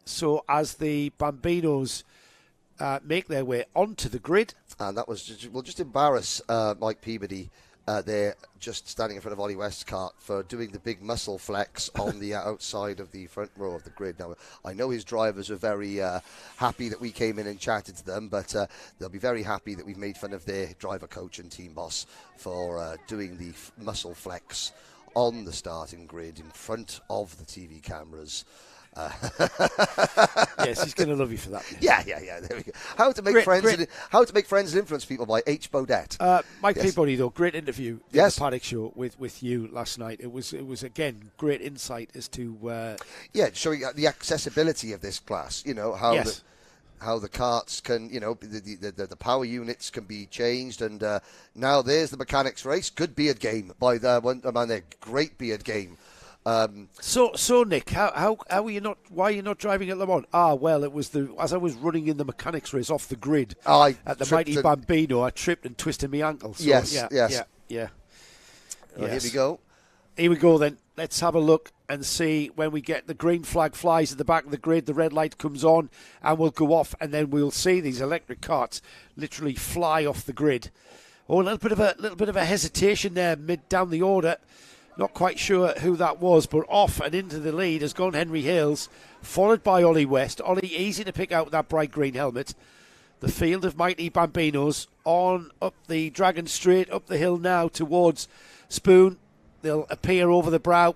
So as the Bambinos make their way onto the grid. And that was just embarrass Mike Peabody there, just standing in front of Ollie West's kart for doing the big muscle flex on the outside of the front row of the grid. Now, I know his drivers are very happy that we came in and chatted to them, but they'll be very happy that we've made fun of their driver coach and team boss for doing the muscle flex on the starting grid in front of the TV cameras. Yes, he's going to love you for that. Yeah. There we go. How to make friends and influence people by H. Bodette. Mike Yes. Peabody, though, great interview. Yes. The Paddock show with you last night. It was again great insight as to showing the accessibility of this class. You know how Yes. how the karts can, you know, the power units can be changed, and now there's the mechanics race. Good beard game by the one man there. Great beard game. So Nick, how are you not? Why are you not driving at Le Mans? Well, it was as I was running in the mechanics race off the grid at the mighty Bambino, I tripped and twisted my ankle. So, yes. Yeah. Well, here we go. Here we go then. Let's have a look and see when we get the green flag flies at the back of the grid, the red light comes on and we'll go off, and then we'll see these electric karts literally fly off the grid. Oh, a little bit of a hesitation there mid down the order. Not quite sure who that was, but off and into the lead has gone Henry Hales, followed by Ollie West. Ollie, easy to pick out with that bright green helmet. The field of mighty Bambinos on up the Dragon Straight, up the hill now towards Spoon. They'll appear over the brow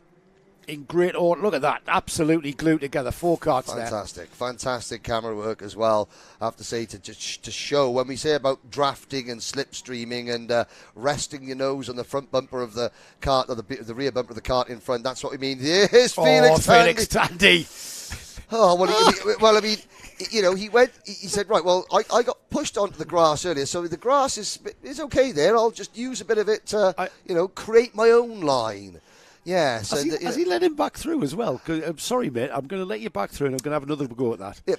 in great order. Look at that, absolutely glued together. 4 karts there. Fantastic camera work as well. I have to say, to show, when we say about drafting and slipstreaming and resting your nose on the front bumper of the kart, or the rear bumper of the kart in front, that's what we mean. Here's Felix Tandy. Oh, well, I mean, you know, he said, right, well, I got pushed onto the grass earlier, so the grass is okay there. I'll just use a bit of it to, create my own line. Yes. Has he let him back through as well? I'm sorry, mate. I'm going to let you back through and I'm going to have another go at that. Yeah,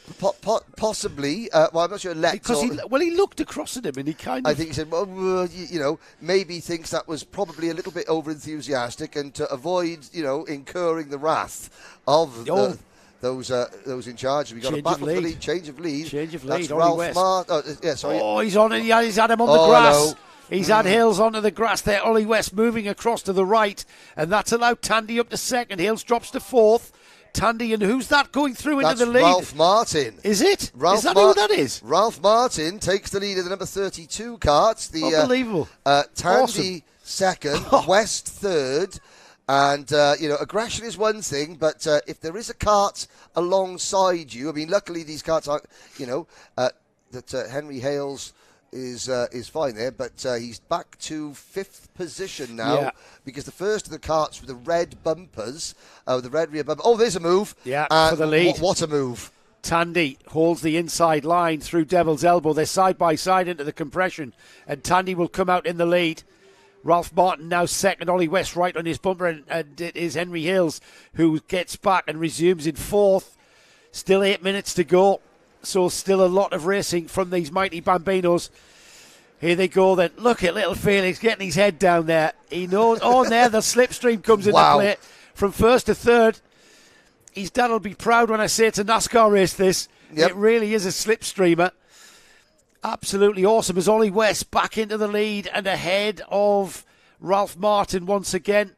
possibly. Well, I'm not sure. He looked across at him and he kind of... I think he said, well, maybe he thinks that was probably a little bit over-enthusiastic, and to avoid, incurring the wrath of those in charge. We got a battle for the lead. Change of lead. That's Ralph Martin. Oh, he's on and he's had him on the grass. No. He's had Hills onto the grass there. Ollie West moving across to the right, and that's allowed Tandy up to second. Hills drops to fourth. Tandy, and who's that going through into the lead? Ralph Martin. Is it? Is that who that is? Ralph Martin takes the lead of the number 32 karts. Unbelievable. Tandy second, West third. And, aggression is one thing, but if there is a kart alongside you, I mean, luckily these karts are, Henry Hales is fine there, but he's back to 5th position now, because the first of the karts with the red bumpers, the red rear bumper. Oh, there's a move. Yeah, for the lead. What a move. Tandy holds the inside line through Devil's Elbow. They're side by side into the compression, and Tandy will come out in the lead. Ralph Martin now second, Ollie West right on his bumper, and it is Henry Hills who gets back and resumes in 4th. Still 8 minutes to go, so still a lot of racing from these mighty Bambinos. Here they go then. Look at little Felix getting his head down there. He knows, and there the slipstream comes into play from 1st to 3rd. His dad will be proud when I say it's a NASCAR race, this. Yep. It really is a slipstreamer. Absolutely awesome as Ollie West back into the lead and ahead of Ralph Martin once again.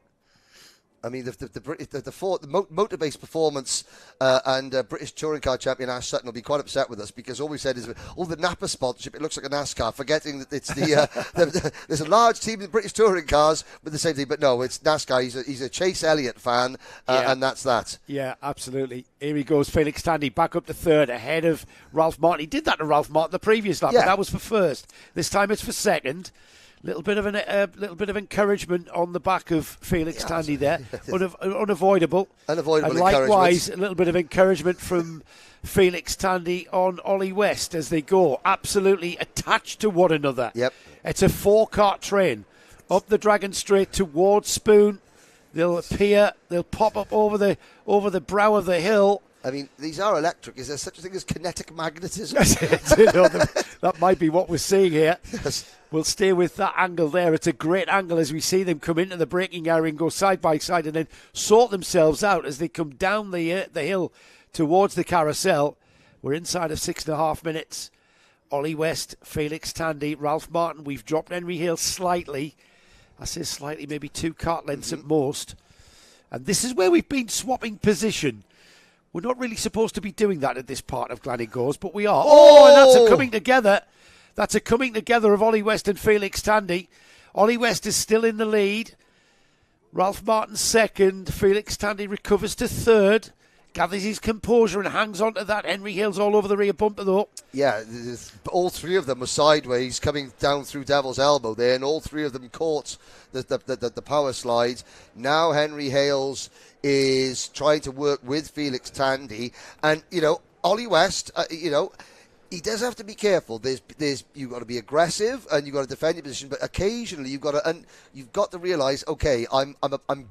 I mean, the motor-based performance and British Touring Car Champion Ash Sutton will be quite upset with us because all we said is, the Napa sponsorship, it looks like a NASCAR, forgetting that it's there's a large team in British Touring Cars with the same thing, but no, it's NASCAR. He's a Chase Elliott fan, and that's that. Yeah, absolutely. Here he goes, Felix Tandy back up to third ahead of Ralph Martin. He did that to Ralph Martin the previous lap, but that was for first. This time it's for second. Little bit of encouragement on the back of Felix Tandy there, unavoidable. And likewise, a little bit of encouragement from Felix Tandy on Ollie West as they go absolutely attached to one another. Yep, it's a 4-kart train up the Dragon Straight towards Spoon. They'll appear. They'll pop up over the brow of the hill. I mean, these are electric. Is there such a thing as kinetic magnetism? That might be what we're seeing here. Yes. We'll stay with that angle there. It's a great angle as we see them come into the braking area and go side by side and then sort themselves out as they come down the hill towards the carousel. We're inside of 6.5 minutes. Ollie West, Felix Tandy, Ralph Martin. We've dropped Henry Hale slightly. I say slightly, maybe 2 kart lengths at most. And this is where we've been swapping position. We're not really supposed to be doing that at this part of Glanigors, but we are. Oh, and that's a coming together. That's a coming together of Ollie West and Felix Tandy. Ollie West is still in the lead. Ralph Martin second. Felix Tandy recovers to third. Gathers his composure and hangs on to that. Henry Hill's all over the rear bumper, though. Yeah, all three of them were sideways coming down through Devil's Elbow there, and all three of them caught the power slides. Now Henry Hales is trying to work with Felix Tandy, and Ollie West, he does have to be careful. You've got to be aggressive and you've got to defend your position, but occasionally you've got to realise, okay, I'm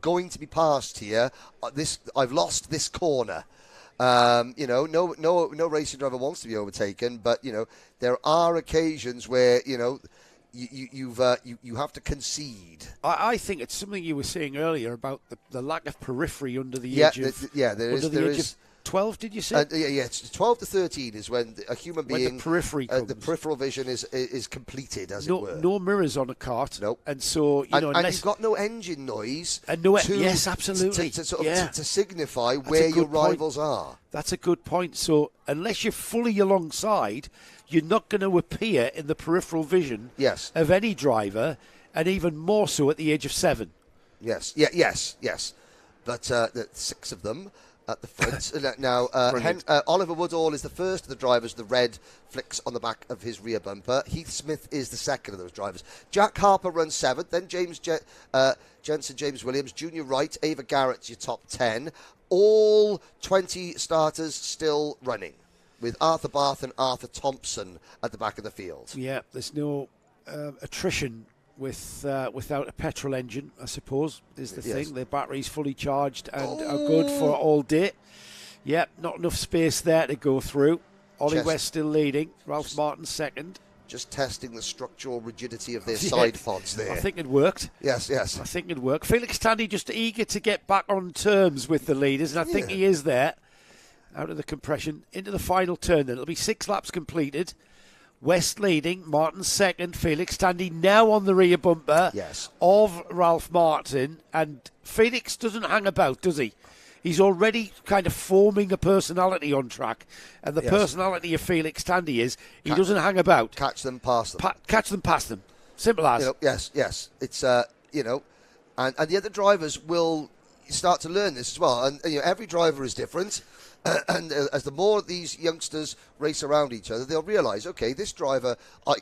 going to be passed here. I've lost this corner. No racing driver wants to be overtaken, but there are occasions where you have to concede. I think it's something you were saying earlier about the lack of periphery under the edge of. There is 12, did you say? It's 12 to 13 is when a human being, when the periphery comes. The peripheral vision is completed, as it were. No mirrors on a kart. Nope. And so, and you've got no engine noise. And yes, absolutely. To signify where your rivals are. That's a good point. So, unless you're fully alongside, you're not going to appear in the peripheral vision of any driver, and even more so at the age of 7. Yes. But 6 of them at the front. Now, Oliver Woodall is the first of the drivers. The red flicks on the back of his rear bumper. Heath Smith is the second of those drivers. Jack Harper runs 7th. Then Jensen, James Williams, Junior Wright, Ava Garrett's your top 10. All 20 starters still running, with Arthur Barth and Arthur Thompson at the back of the field. Yeah, there's no attrition without a petrol engine, I suppose, is the thing. The battery's fully charged and are good for all day. Yep, not enough space there to go through. Ollie West still leading. Ralph Martin second. Just testing the structural rigidity of their side pods there. I think it worked. Yes. I think it worked. Felix Tandy just eager to get back on terms with the leaders, and I think he is there. Out of the compression, into the final turn then. It'll be 6 laps completed. West leading, Martin second, Felix Tandy now on the rear bumper of Ralph Martin, and Felix doesn't hang about, does he? He's already kind of forming a personality on track, and the personality of Felix Tandy is he doesn't hang about. Catch them, pass them. Catch them, pass them. Simple as. Yes. It's and the other drivers will start to learn this as well, and every driver is different. And as the more these youngsters race around each other, they'll realise, okay, this driver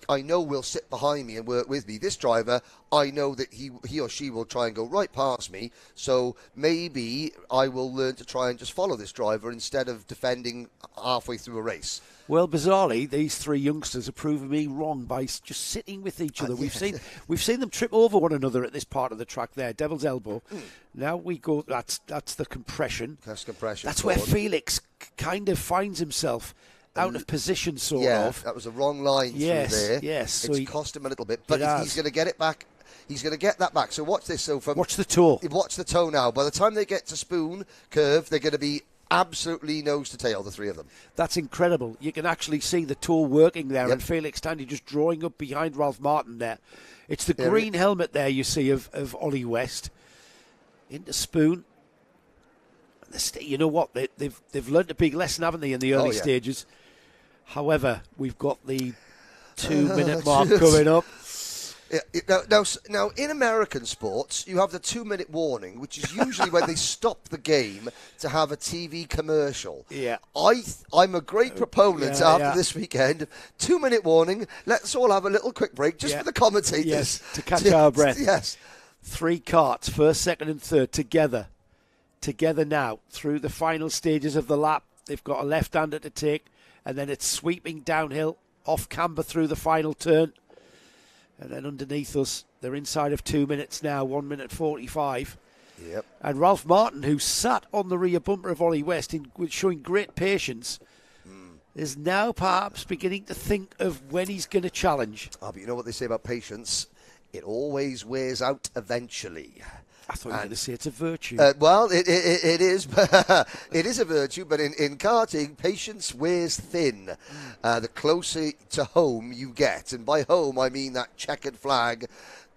I know will sit behind me and work with me. This driver, I know that he or she will try and go right past me. So maybe I will learn to try and just follow this driver instead of defending halfway through a race. Well, bizarrely, these 3 youngsters are proving me wrong by just sitting with each other. We've seen them trip over one another at this part of the track there, Devil's Elbow. Now we go. That's the compression. That's compression. That's where Felix kind of finds himself out of position, sort of. That was a wrong line through there. Yes, it's cost him a little bit, but he's going to get it back. He's going to get that back. So watch this. Watch the toe. Watch the toe now. By the time they get to Spoon Curve, they're going to be absolutely nose to tail, the three of them. That's incredible. You can actually see the tour working there, and Felix Tandy just drawing up behind Ralph Martin there. It's the green helmet there you see of Ollie West. Into Spoon. You know what? They've learned a big lesson, haven't they, in the early stages? However, we've got the 2-minute mark coming up. Now, in American sports, you have the 2-minute warning, which is usually when they stop the game to have a TV commercial. Yeah. I'm a great proponent after this weekend. 2-minute warning. Let's all have a little quick break just for the commentators. Yes, to catch our breath. Yes. 3 karts, first, second and third, together now through the final stages of the lap. They've got a left-hander to take, and then it's sweeping downhill off camber through the final turn. And then underneath us, they're inside of 2 minutes now, 1 minute 45. Yep. And Ralph Martin, who sat on the rear bumper of Ollie West, showing great patience, is now perhaps beginning to think of when he's going to challenge. But you know what they say about patience? It always wears out eventually. I thought you were going to say it's a virtue. Well, it is, but it is a virtue. But in karting, patience wears thin. The closer to home you get, and by home I mean that checkered flag,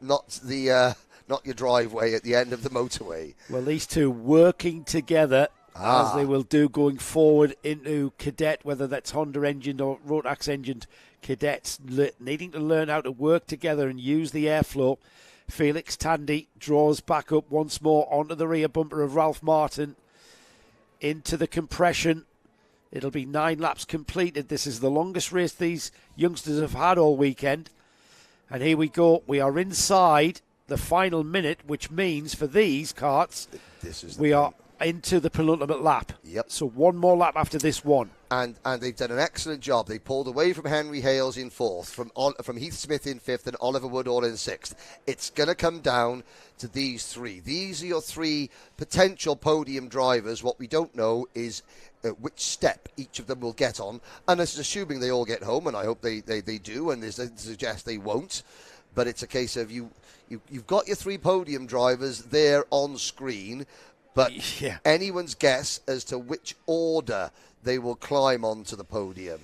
not your driveway at the end of the motorway. Well, these two working together as they will do going forward into Cadet, whether that's Honda engined or Rotax engined Cadets, needing to learn how to work together and use the airflow. Felix Tandy draws back up once more onto the rear bumper of Ralph Martin into the compression. It'll be 9 laps completed. This is the longest race these youngsters have had all weekend. And here we go. We are inside the final minute, which means for these karts, we are into the penultimate lap. Yep. So one more lap after this one. And they've done an excellent job. They pulled away from Henry Hales in 4th, from Heath Smith in 5th, and Oliver Woodall in 6th. It's going to come down to these 3. These are your 3 potential podium drivers. What we don't know is which step each of them will get on. And this is assuming they all get home, and I hope they do, and they suggest they won't. But it's a case of you've got your 3 podium drivers there on screen, but anyone's guess as to which order they will climb onto the podium.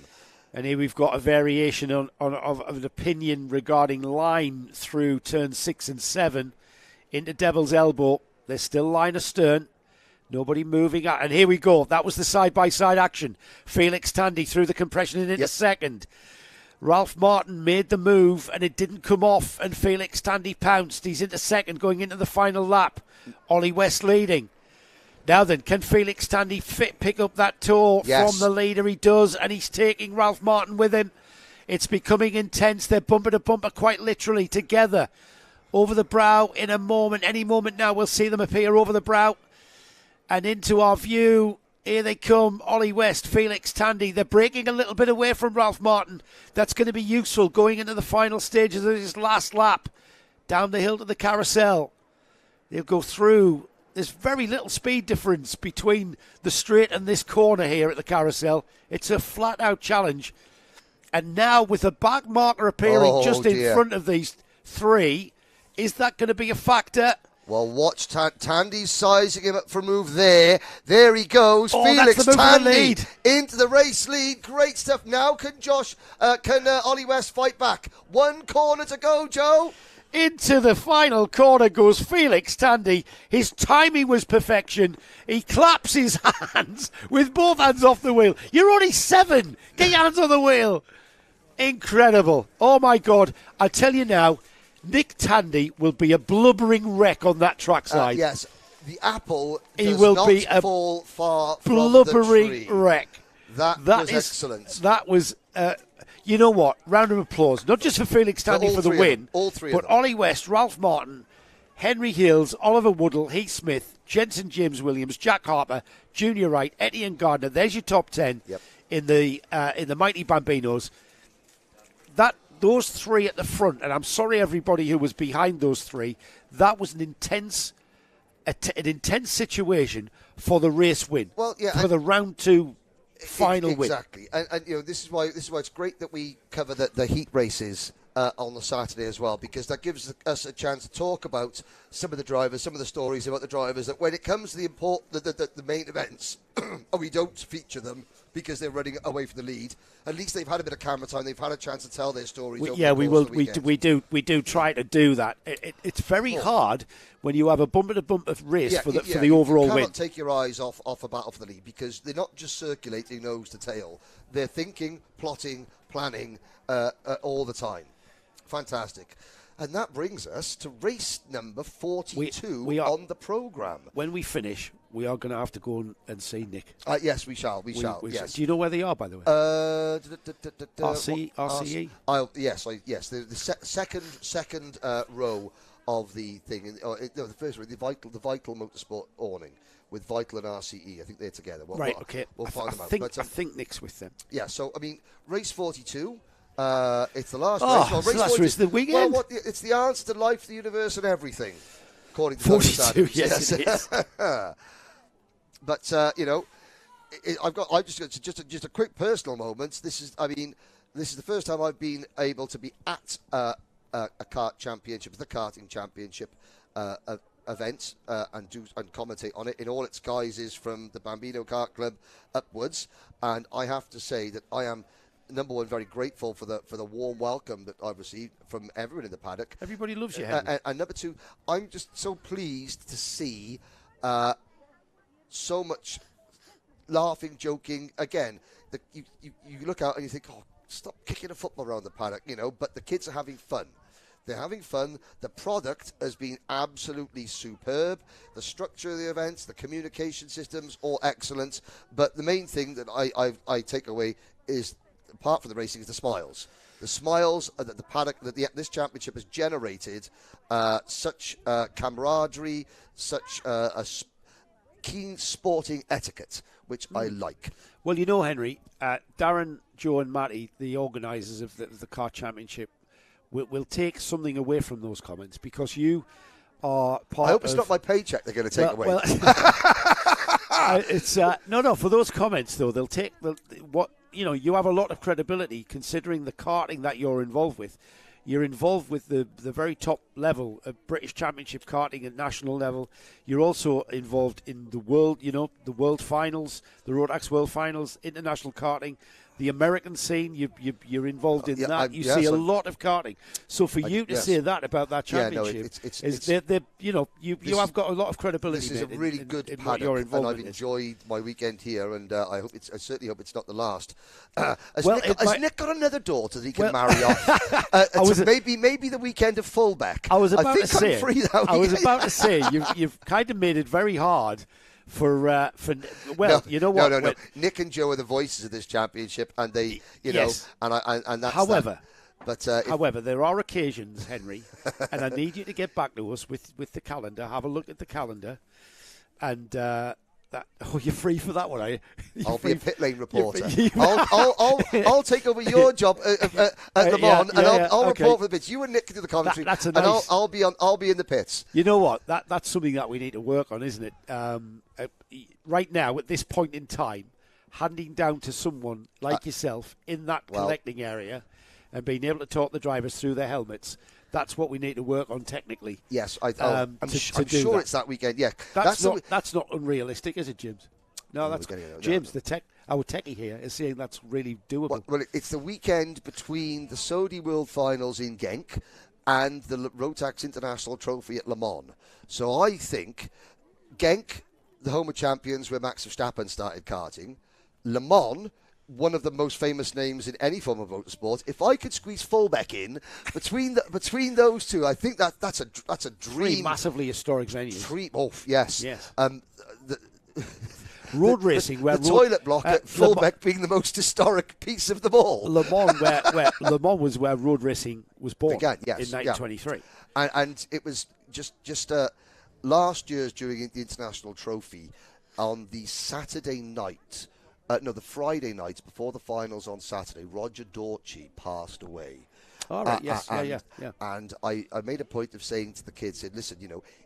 And here we've got a variation of an opinion regarding line through turn 6 and 7 into Devil's Elbow. There's still line astern. Nobody moving out. And here we go. That was the side-by-side action. Felix Tandy through the compression and into second. Ralph Martin made the move and it didn't come off, and Felix Tandy pounced. He's into second going into the final lap. Ollie West leading. Now then, can Felix Tandy pick up that tour from the leader? He does, and he's taking Ralph Martin with him. It's becoming intense. They're bumper to bumper, quite literally, together. Over the brow in a moment. Any moment now we'll see them appear over the brow. And into our view, here they come. Ollie West, Felix Tandy. They're breaking a little bit away from Ralph Martin. That's going to be useful going into the final stages of this last lap. Down the hill to the carousel. They'll go through. There's very little speed difference between the straight and this corner here at the carousel. It's a flat-out challenge. And now with the back marker appearing just in front of these 3, is that going to be a factor? Well, watch Tandy's sizing him up for a move there. There he goes. Felix Tandy into the race lead. Great stuff. Now can Ollie West fight back? 1 corner to go, Joe. Into the final corner goes Felix Tandy. His timing was perfection. He claps his hands with both hands off the wheel. You're only 7. Get your hands on the wheel. Incredible. Oh, my God. I tell you now, Nick Tandy will be a blubbering wreck on that trackside. Yes. The apple does not fall far from the tree. Blubbering wreck. That was excellent. That was... you know what? Round of applause. Not just for Felix Tandy for the win, all 3 but Ollie West, Ralph Martin, Henry Hills, Oliver Woodall, Heath Smith, Jensen James Williams, Jack Harper, Junior Wright, Etienne Gardner. There's your top 10 in the mighty Bambinos. Those 3 at the front, and I'm sorry everybody who was behind those 3. That was an intense situation for the race win. Well, for the round 2. Final win. Exactly, and this is why it's great that we cover the heat races on the Saturday as well, because that gives us a chance to talk about some of the drivers, some of the stories about the drivers, that when it comes to the main events, and we don't feature them because they're running away from the lead, at least they've had a bit of camera time, they've had a chance to tell their stories. We do try to do that. It's very hard when you have a bumper-to-bumper race for the overall win. You cannot take your eyes off a battle for the lead, because they're not just circulating nose to tail. They're thinking, plotting, planning all the time. Fantastic. And that brings us to race number 42 on the programme. When we finish, we are going to have to go and see Nick. Yes, we shall. Yes. Do you know where they are, by the way? RCE? Yes. The second row of the thing. The first row, the Vital Motorsport awning with Vital and RCE. I think they're together. Okay. We'll find them out. I think Nick's with them. Yeah. So race 42. It's the last race. Well, race 42 is the weekend. Well, it's the answer to life, the universe, and everything, according to 42. Yes, it is. But I've just a quick personal moment. This is the first time I've been able to be at a kart championship, the karting championship event, and commentate on it in all its guises, from the Bambino Kart Club upwards. And I have to say that I am, number one, very grateful for the warm welcome that I've received from everyone in the paddock. Everybody loves you, Henry. And number two, I'm just so pleased to see so much laughing, joking. Again, you look out and you think, oh, stop kicking a football around the paddock, but the kids are having fun. They're having fun. The product has been absolutely superb. The structure of the events, the communication systems, all excellent. But the main thing that I take away is, apart from the racing, is the smiles. The smiles that the paddock, that this championship has generated, such camaraderie, such a keen sporting etiquette, which I like. Well, Henry, Darren, Joe and Matty, the organisers of the kart championship, will take something away from those comments, because you are part of... I hope it's not my paycheck they're going to take away. Well, it's no. For those comments, though, they'll take what you have a lot of credibility, considering the karting that you're involved with. You're involved with the very top level of British Championship karting at national level. You're also involved in the world, the world finals, the Rotax World Finals, international karting, the American scene. You're involved in that. You see a lot of karting. So for you to say that about that championship, you have got a lot of credibility. This is a really good paddock, and I've enjoyed my weekend here, and I certainly hope it's not the last. Has Nick got another daughter that he can marry off? Maybe the weekend of Fullback. I was about to say you've kind of made it very hard. No. Nick and Joe are the voices of this championship, and they, and that's. However, But there are occasions, Henry, and I need you to get back to us with the calendar. Have a look at the calendar, and you're free for that one, are you? I'll be a pit lane reporter. I'll take over your job at Le Mans, and I'll report for the bits. You and Nick can do the commentary, and I'll be in the pits. You know what? That's something that we need to work on, isn't it? Right now, at this point in time, handing down to someone like yourself in that collecting area and being able to talk the drivers through their helmets. That's what we need to work on technically. Yes, I'm sure it's that weekend. Yeah, that's not unrealistic, is it, James? No, that's James. Our techie here is saying that's really doable. Well, it's the weekend between the Saudi World Finals in Genk and the Rotax International Trophy at Le Mans. So I think Genk, the home of champions, where Max Verstappen started karting. Le Mans, one of the most famous names in any form of motorsport. If I could squeeze Fullback in between those two, I think that's a dream. Three massively historic venues. Yes. Road racing, where the toilet block at Fullback being the most historic piece of them all. Le Mans, where Le Mans was where road racing was born in 1923, and it was just last year's during the International Trophy on the Saturday night. The Friday night before the finals on Saturday, Roger Dorchi passed away. All right, yes, And I made a point of saying to the kids, listen,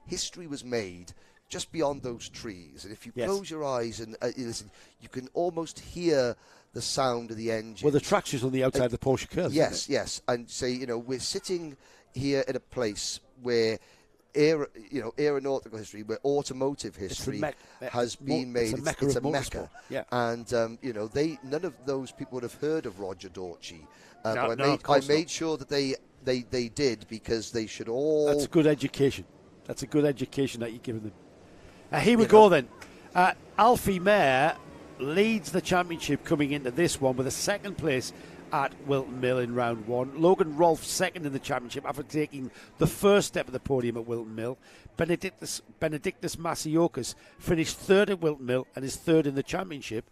history was made just beyond those trees. And if you close your eyes and listen, you can almost hear the sound of the engine. Well, the track's just on the outside of the Porsche curve. Yes, and say, we're sitting here in a place where aeronautical history, where automotive history has been made. It's a mecca. Yeah. And none of those people would have heard of Roger Dorchi. I made sure that they did, because they should all. That's a good education. That's a good education that you're giving them. Here we go then. Alfie Mayer leads the championship coming into this one with a second place at Wilton Mill in round 1. Logan Rolfe second in the championship after taking the first step of the podium at Wilton Mill. Benedictus Masiokas finished third at Wilton Mill and is third in the championship.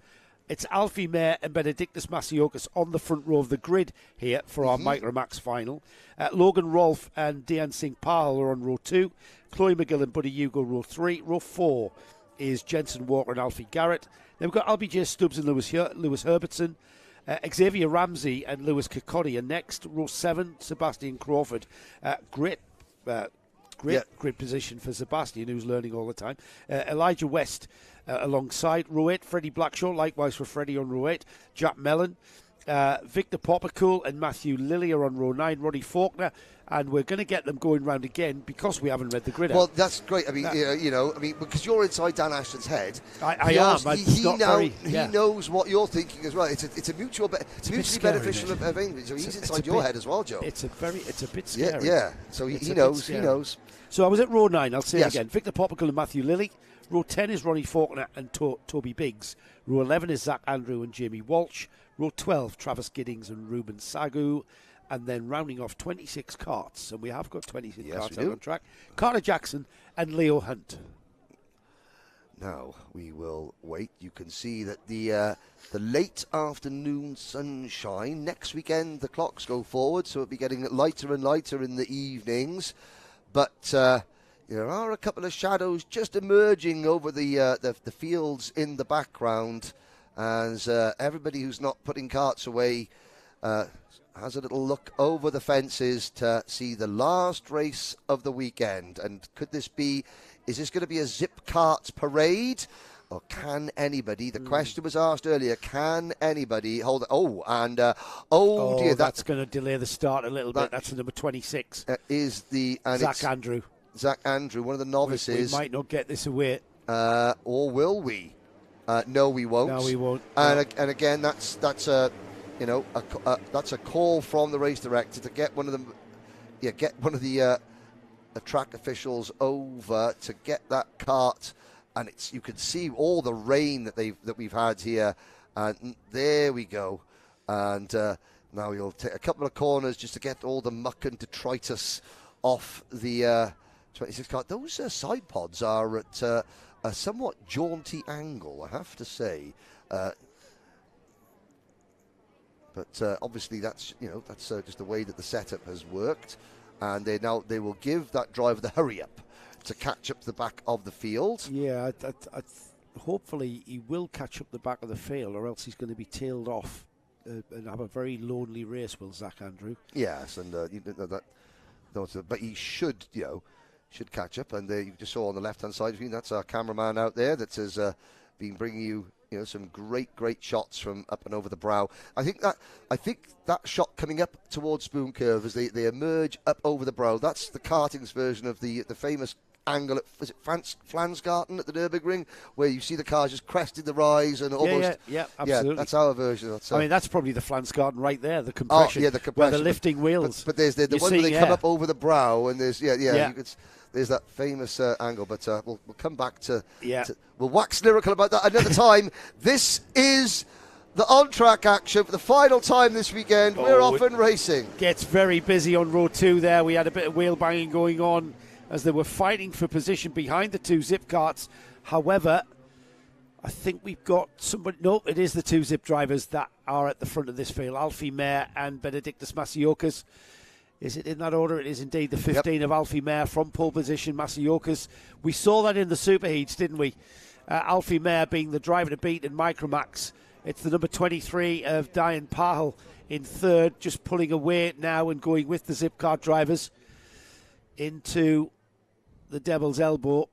It's Alfie Mayer and Benedictus Masiokas on the front row of the grid here for our Micromax final. Logan Rolfe and Dian Singh Pahal are on row 2. Chloe McGill and Buddy Hugo row 3. Row 4 is Jensen Walker and Alfie Garrett. Then we've got LBJ Stubbs and Lewis Herbertson. Xavier Ramsey and Lewis Kirkconnell are next. Row 7, Sebastian Crawford. Great position for Sebastian, who's learning all the time. Elijah West alongside. Row 8, Freddie Blackshaw, likewise for Freddie on row 8. Jack Mellon. Victor Poppercool and Matthew Lilly are on row 9. Roddy Faulkner. And we're going to get them going round again because we haven't read the grid out. Well, that's great. I mean, because you're inside Dan Ashton's head. I am. He knows what you're thinking as well. It's a mutually beneficial arrangement. So he's inside your head as well, Joe. It's a bit scary. Yeah. So he knows. He knows. So I was at row 9. I'll say it again. Victor Poppercool and Matthew Lilly. Row 10 is Ronnie Faulkner and Toby Biggs. Row 11 is Zach Andrew and Jamie Walsh. Row 12, Travis Giddings and Ruben Sagu. And then rounding off 26 karts, and we have got 26 karts out on track. Carter Jackson and Leo Hunt. Now we will wait. You can see that the late afternoon sunshine. Next weekend the clocks go forward, so it'll be getting lighter and lighter in the evenings. But there are a couple of shadows just emerging over the fields in the background, as everybody who's not putting karts away has a little look over the fences to see the last race of the weekend. And is this going to be a zip karts parade? Or can anybody, the question was asked earlier, can anybody hold it? Dear. That's going to delay the start a little bit. That's the number 26. Zach Andrew. Zach Andrew, one of the novices. We might not get this away. Or will we? No, we won't. No, we won't. And again, that's a call from the race director to get one of the track officials over to get that kart, and you can see all the rain that we've had here, and there we go. And now you'll take a couple of corners just to get all the muck and detritus off the 26 kart. Those side pods are at a somewhat jaunty angle, I have to say. But obviously that's just the way that the setup has worked, and they will give that driver the hurry up to catch up to the back of the field. Yeah, hopefully he will catch up the back of the field, or else he's going to be tailed off and have a very lonely race, will Zach Andrew? Yes, and but he should catch up, and you just saw on the left-hand side of you, that's our cameraman out there that has been bringing you. Some great shots from up and over the brow. I think that shot coming up towards Spoon Curve as they emerge up over the brow. That's the karting's version of the famous angle at Flansgarten at the Nürburgring, where you see the cars just cresting the rise and almost. Yeah, absolutely. Yeah, that's our version. That's probably the Flansgarten right there. The compression. Oh, yeah, the compression. Where the lifting wheels. But there's the one where they come up over the brow, and there's there's that famous angle, but we'll come back to. Yeah. We'll wax lyrical about that another time. This is the on-track action for the final time this weekend. We're off and racing. Gets very busy on row 2 there. We had a bit of wheel banging going on as they were fighting for position behind the 2 zip karts. However, I think we've got somebody. No, it is the 2 zip drivers that are at the front of this field. Alfie Mayer and Benedictus Masiokas. Is it in that order? It is indeed the 15 of Alfie Mayer from pole position. Masiokas. We saw that in the superheats, didn't we? Alfie Mayer being the driver to beat in Micromax. It's the number 23 of Dian Pahal in third, just pulling away now and going with the zip car drivers into the Devil's Elbow.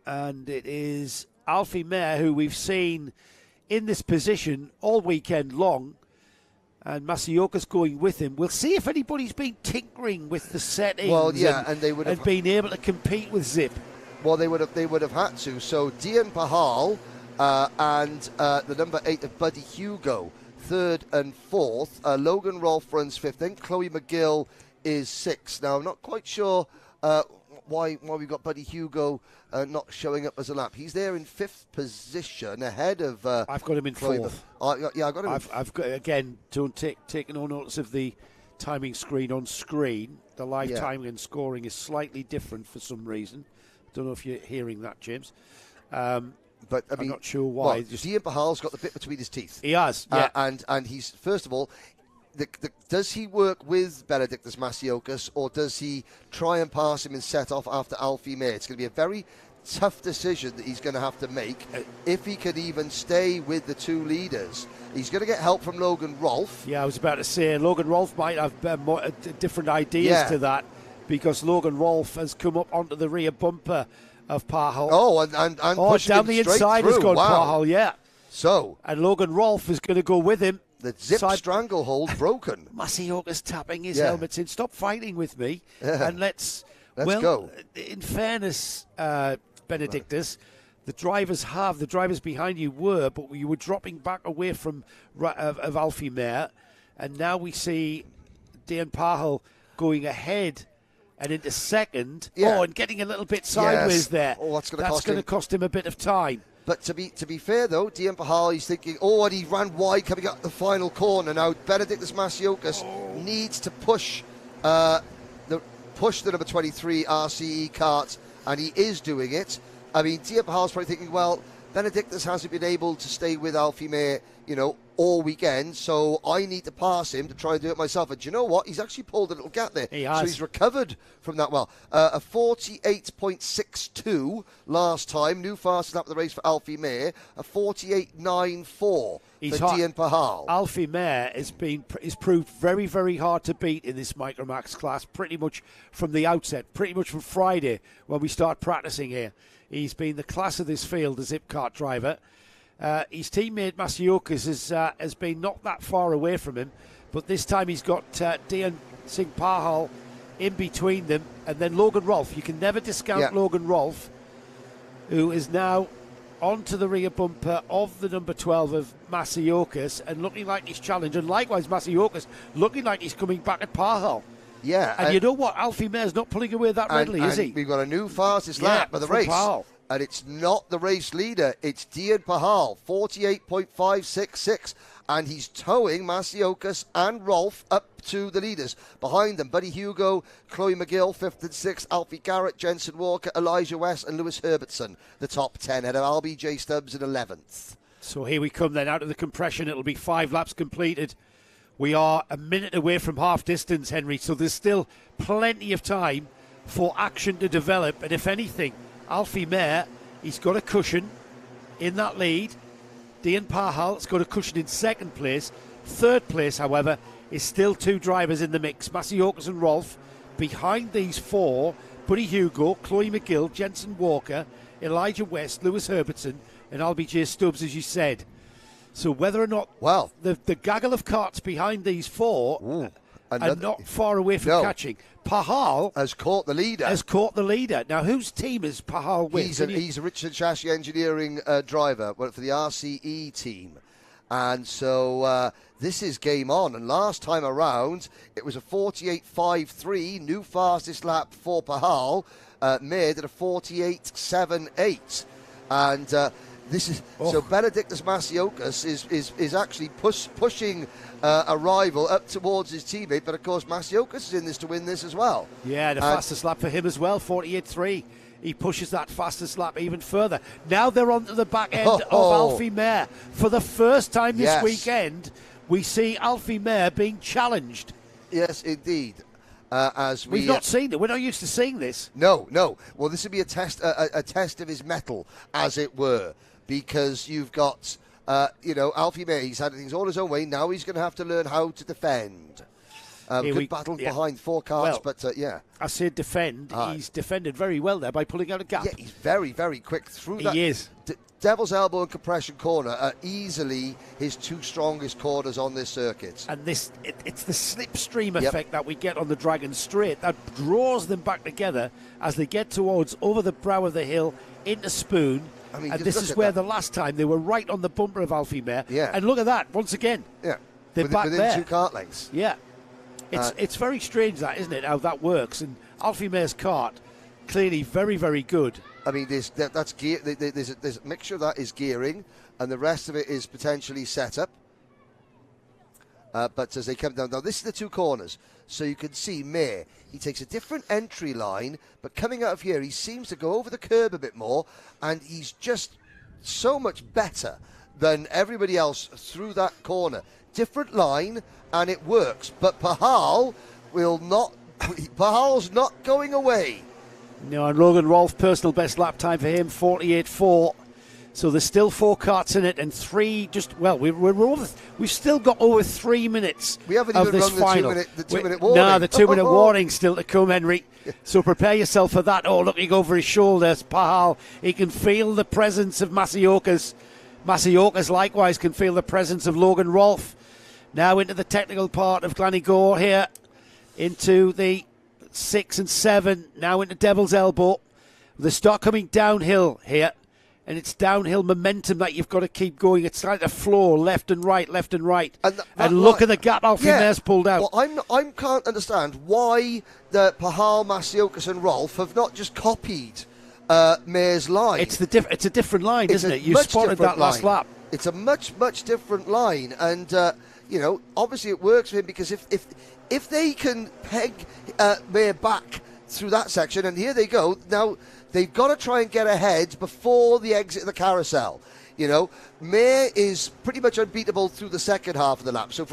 And it is Alfie Mayer, who we've seen in this position all weekend long, and Masioka's going with him. We'll see if anybody's been tinkering with the settings. Well, yeah, and they would have been able to compete with Zip. Well, they would have had to. So Dian Pahal and the number 8 of Buddy Hugo, 3rd and 4th. Logan Rolfe runs 5th. Then Chloe McGill is 6th. Now, I'm not quite sure why we've got Buddy Hugo not showing up as a lap. He's there in 5th position, ahead of. I've got him in 4th. Yeah, I got him. I've got, again, don't take no notice of the timing screen on screen. The live timing and scoring is slightly different for some reason. Don't know if you're hearing that, James. But I mean, I'm not sure why. Well, Dian Pahal's got the bit between his teeth. He has, yeah. And he's, first of all, does he work with Benedictus Masiokas, or does he try and pass him and set off after Alfie May? It's going to be a very tough decision that he's going to have to make if he can even stay with the 2 leaders. He's going to get help from Logan Rolfe. Yeah, I was about to say, Logan Rolfe might have different ideas to that, because Logan Rolfe has come up onto the rear bumper of Pahal. Oh, and pushing down him the straight inside through. has gone Wow. Pahal, yeah. So, and Logan Rolfe is going to go with him. The Zip stranglehold broken. Masioka's tapping his helmet in. Stop fighting with me, and let's go. In fairness, Benedictus, the drivers behind you were, but you were dropping back away from of Alfie Mayer, and now we see Dian Pahal going ahead and into second. Yeah. Oh, and getting a little bit sideways there. Oh, that's going to cost him a bit of time. But to be fair, though, Dian Pahal, he's thinking, and he ran wide coming up the final corner. Now, Benedictus Masiokas needs to push the number 23 RCE Kart, and he is doing it. I mean, Dian Pahal's probably thinking, well, Benedictus hasn't been able to stay with Alfie May, all weekend, so I need to pass him to try and do it myself. And do you know what? He's actually pulled a little gap there. He has. So he's recovered from that well. A 48.62 last time, new fastest lap of the race for Alfie May. A 48.94 for Dian Pahal. Alfie May is proved very, very hard to beat in this Micromax class, pretty much from the outset, pretty much from Friday when we start practicing here. He's been the class of this field, the Zip Kart driver. His teammate Masiokas has been not that far away from him, but this time he's got Dian Singh Pahal in between them, and then Logan Rolfe. You can never discount Logan Rolfe, who is now onto the rear bumper of the number 12 of Masiokas and looking like he's challenged, and likewise Masiokas looking like he's coming back at Pahal. Yeah. And you know what? Alfie Mayer's not pulling away that readily, is he? We've got a new fastest lap of the race. Pahal. And it's not the race leader, it's Dian Pahal, 48.566. And he's towing Masiokas and Rolfe up to the leaders. Behind them, Buddy Hugo, Chloe McGill, 5th and 6th, Alfie Garrett, Jensen Walker, Elijah West, and Lewis Herbertson, the top 10, ahead of LBJ Stubbs in 11th. So here we come then, out of the compression. It'll be 5 laps completed. We are a minute away from half distance, Henry, so there's still plenty of time for action to develop. And if anything, Alfie Mayer, he's got a cushion in that lead. Dian Pahal's got a cushion in second place. Third place, however, is still 2 drivers in the mix. Masiokas and Rolfe. Behind these 4, Buddy Hugo, Chloe McGill, Jensen Walker, Elijah West, Lewis Herbertson, and LBJ Stubbs, as you said. So whether or not the gaggle of carts behind these 4 are not far away from catching. Pahal has caught the leader. Now, whose team is Pahal with? He's a Richard Chassis Engineering driver for the RCE team. And so this is game on. And last time around, it was a 48.53, new fastest lap for Pahal, made at a 48.78. And this is so Benedictus Masiokas is actually pushing a rival up towards his teammate, but of course Masiokas is in this to win this as well. Yeah, the fastest lap for him as well, 48.3. He pushes that fastest lap even further. Now they're onto the back end of Alfie Mayer. For the first time this weekend, we see Alfie Mayer being challenged. Yes, indeed. We've not seen it. We're not used to seeing this. No. Well, this would be a test of his mettle, as it were, because you've got, Alfie May. He's had things all his own way. Now he's going to have to learn how to defend. Good battle behind 4 cars, but I said defend. He's defended very well there by pulling out a gap. Yeah, he's very, very quick through that. He is. Devil's Elbow and Compression Corner are easily his 2 strongest corners on this circuit. And it's the slipstream effect that we get on the Dragon Straight that draws them back together as they get towards over the brow of the hill into Spoon. I mean, and this is where the last time they were right on the bumper of Alfie Mare. Yeah. And look at that, once again. Yeah. They're back within there. 2 kart lengths. Yeah. It's very strange, that, isn't it, how that works. And Alfie Mare's kart, clearly very, very good. I mean, that's gear. There's a mixture of that is gearing, and the rest of it is potentially setup. But as they come down, now this is the 2 corners, so you can see Mare. He takes a different entry line, but coming out of here, he seems to go over the curb a bit more, and he's just so much better than everybody else through that corner. Different line, and it works. But Pahal will not. Pahal's not going away. No, and Logan Rolfe, personal best lap time for him, 48.4. So there's still 4 karts in it, and 3 we've still got over 3 minutes we haven't of even this run final. the 2 minute warning. No, the 2 minute warning still to come, Henry. So prepare yourself for that. Oh, looking over his shoulders, Pahal. He can feel the presence of Masiokas. Masiokas likewise can feel the presence of Logan Rolfe. Now into the technical part of Glannygore here, into the 6 and 7, now into Devil's Elbow. They start coming downhill here, and it's downhill momentum that you've got to keep going. It's like a floor, left and right, left and right. And look at the gap Alfie Mare's pulled out. Well, I can't understand why the Pahal, Masiokas and Rolfe have not just copied Mare's line. It's a different line, isn't it? You spotted that last lap. It's a much different line, and obviously it works for him, because if they can peg Mare back through that section, and here they go now, they've got to try and get ahead before the exit of the carousel. Mare is pretty much unbeatable through the second half of the lap. So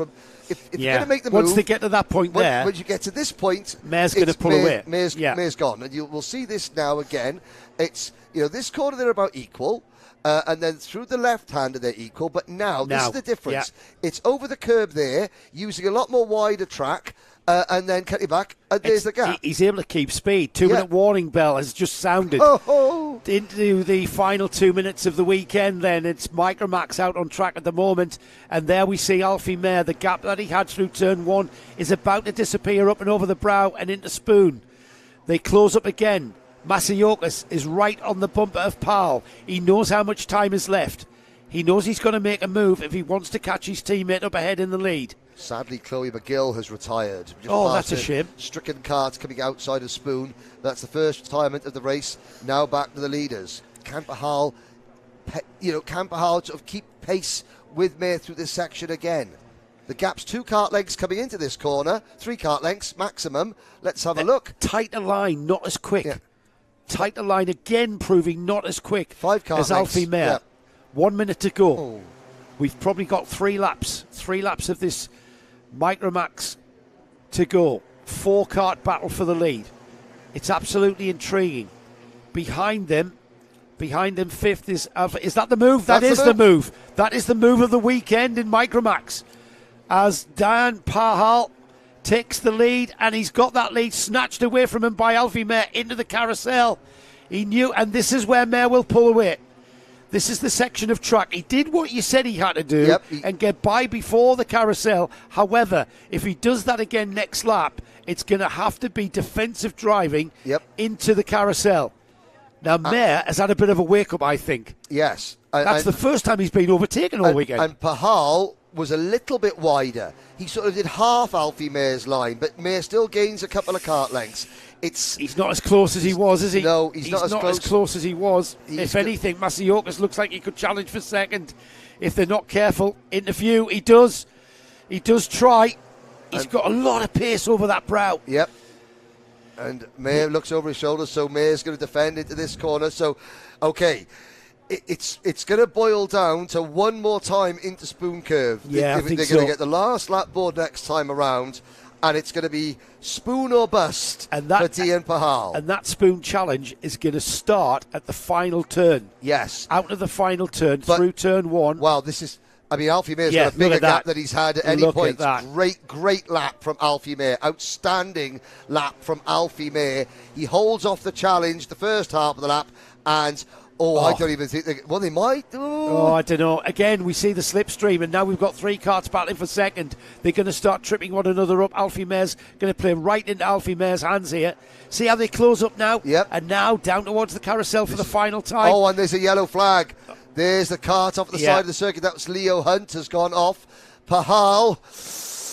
if you're going to make the move, once they get to that point once you get to this point, Mare's going to pull away. Mare's gone, and we'll see this now again. It's this corner they're about equal. And then through the left hander they're equal, but now this is the difference. Yeah. It's over the curb there, using a lot more wider track, and then cutting back, and there's the gap. He's able to keep speed. 2 minute warning bell has just sounded into the final 2 minutes of the weekend. Then it's Micromax out on track at the moment, and there we see Alfie Mare. The gap that he had through turn 1 is about to disappear up and over the brow and into Spoon. They close up again. Masiokas is right on the bumper of Pahal. He knows how much time is left. He knows he's going to make a move if he wants to catch his teammate up ahead in the lead. Sadly, Chloe McGill has retired. That's a shame. Stricken Kart coming outside of Spoon. That's the first retirement of the race. Now back to the leaders. Can Pahal sort of keep pace with Mare through this section again? The gap's 2 kart lengths coming into this corner. 3 kart lengths maximum. Let's have a look. Tighter line, not as quick. Yeah. Tighter line again, proving not as quick 5 kart as Alfie Mare. Yeah. 1 minute to go. We've probably got 3 laps. 3 laps of this Micromax to go. 4 kart battle for the lead. It's absolutely intriguing. Behind them, 5th is Alpha. Is that the move? That is the move. That is the move of the weekend in Micromax. As Dan Pahal takes the lead, and he's got that lead snatched away from him by Alfie Mare into the carousel. He knew, and this is where Mare will pull away. This is the section of track. He did what you said he had to do and get by before the carousel. However, if he does that again next lap, it's going to have to be defensive driving into the carousel. Now, Mare has had a bit of a wake-up, I think. Yes. That's the first time he's been overtaken all weekend. And Pahal was a little bit wider. He sort of did half Alfie Mare's line, but Mare still gains a couple of kart lengths. He's not as close as he was, is he? No, he's not as close as he was. If anything, Masiokas looks like he could challenge for second if they're not careful. Interview, he does. He does try. He's got a lot of pace over that brow. Yep. And Mare looks over his shoulder, so Mare's going to defend into this corner. So, okay. It's going to boil down to one more time into Spoon Curve. Yeah, I think they're going to get the last lap board next time around, and it's going to be Spoon or bust for Dian Pahal. And that Spoon challenge is going to start at the final turn. Yes. Out of the final turn, through turn 1. Wow, this is... I mean, Alfie Mare's got a bigger gap than he's had at any point. Great lap from Alfie Mare. Outstanding lap from Alfie Mare. He holds off the challenge the first half of the lap, and I don't even think they might. Oh, I don't know. Again, we see the slipstream, and now we've got 3 karts battling for second. They're going to start tripping one another up. Alfie Mare's going to play right into Alfie Mare's hands here. See how they close up now? Yep. And now down towards the carousel for the final time. Oh, and there's a yellow flag. There's the kart off the side of the circuit. That was Leo Hunt has gone off. Pahal.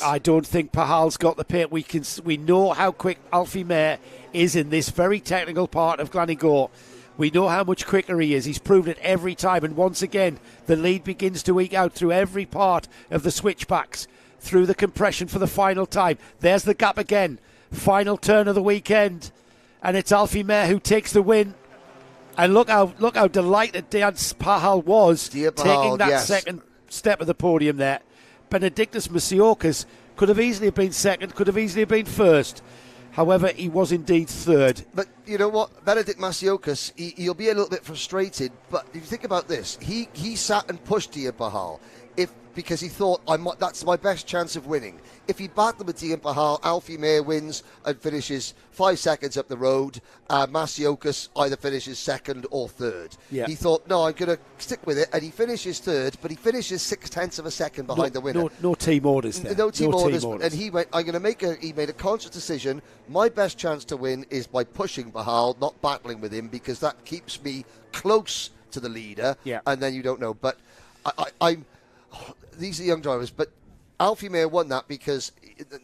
I don't think Pahal's got the pace. We know how quick Alfie Mare is in this very technical part of Glanigor. We know how much quicker he is. He's proved it every time. And once again, the lead begins to eke out through every part of the switchbacks, through the compression for the final time. There's the gap again. Final turn of the weekend. And it's Alfie Mare who takes the win. And look how delighted Dan Pahal was taking that second step of the podium there. Benedictus Masiokas could have easily been second, could have easily been first. However, he was indeed third. But you know what? Benedict Masiokas, he'll be a little bit frustrated. But if you think about this, he sat and pushed Dian Pahal because he thought, that's my best chance of winning. If he battled with Dian Pahal, Alfie Mare wins and finishes 5 seconds up the road. Masiokas either finishes second or third. Yeah. He thought, no, I'm going to stick with it. And he finishes third, but he finishes 0.6 of a second behind the winner. No team orders there. No team orders. And he went, he made a conscious decision. My best chance to win is by pushing Pahal, not battling with him, because that keeps me close to the leader. Yeah. And then you don't know. But these are young drivers, but Alfie Mare won that because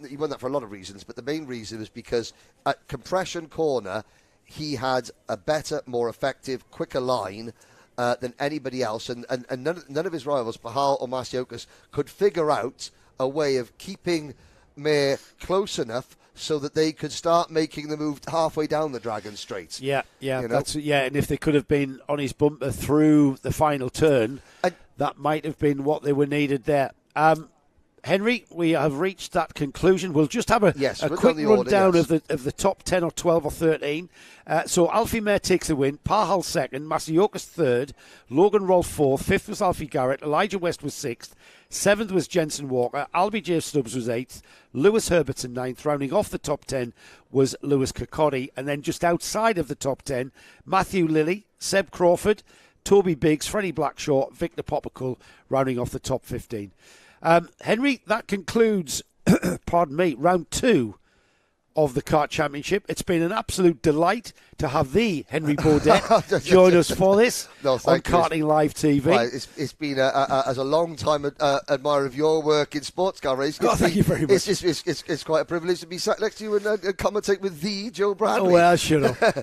he won that for a lot of reasons, but the main reason is because at compression corner he had a better, more effective, quicker line than anybody else, and none of his rivals, Pahal or Masiokas, could figure out a way of keeping Mare close enough so that they could start making the move halfway down the Dragon Straight. Yeah, and if they could have been on his bumper through the final turn, that might have been what they were needed there. Henry, we have reached that conclusion. We'll just have a quick rundown of the top 10 or 12 or 13. So Alfie Mare takes the win, Pahal second, Masiokas third, Logan Rolfe fourth, fifth was Alfie Garrett, Elijah West was sixth, seventh was Jensen Walker, Albie J. Stubbs was eighth, Lewis Herbertson ninth, rounding off the top 10 was Lewis Kirkcaldy, and then just outside of the top 10, Matthew Lilly, Seb Crawford, Toby Biggs, Freddie Blackshaw, Victor Poppercull, rounding off the top 15. Henry, that concludes, round 2 of the Kart Championship. It's been an absolute delight to have the Henry Baudet join us for this on Karting Live TV. Right, it's been, as a long-time admirer of your work in sports car racing, thank you very much. It's quite a privilege to be sat next to you and commentate with the Joe Bradley. Oh, well, sure. From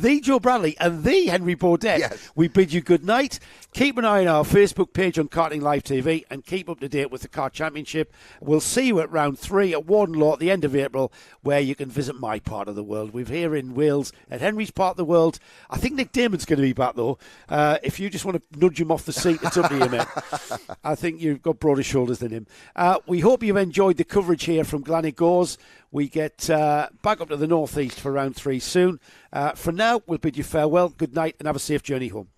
the Joe Bradley and the Henry Baudet, we bid you good night. Keep an eye on our Facebook page on Karting Live TV and keep up to date with the Kart Championship. We'll see you at round 3 at Wardenlaw at the end of April, where you can visit my part of the world. We're here in Wales at Henry's part of the world. I think Nick Damon's going to be back, though. If you just want to nudge him off the seat, it's up to you, mate. I think you've got broader shoulders than him. We hope you've enjoyed the coverage here from Glanigors. We get back up to the northeast for round 3 soon. For now, we'll bid you farewell, good night, and have a safe journey home.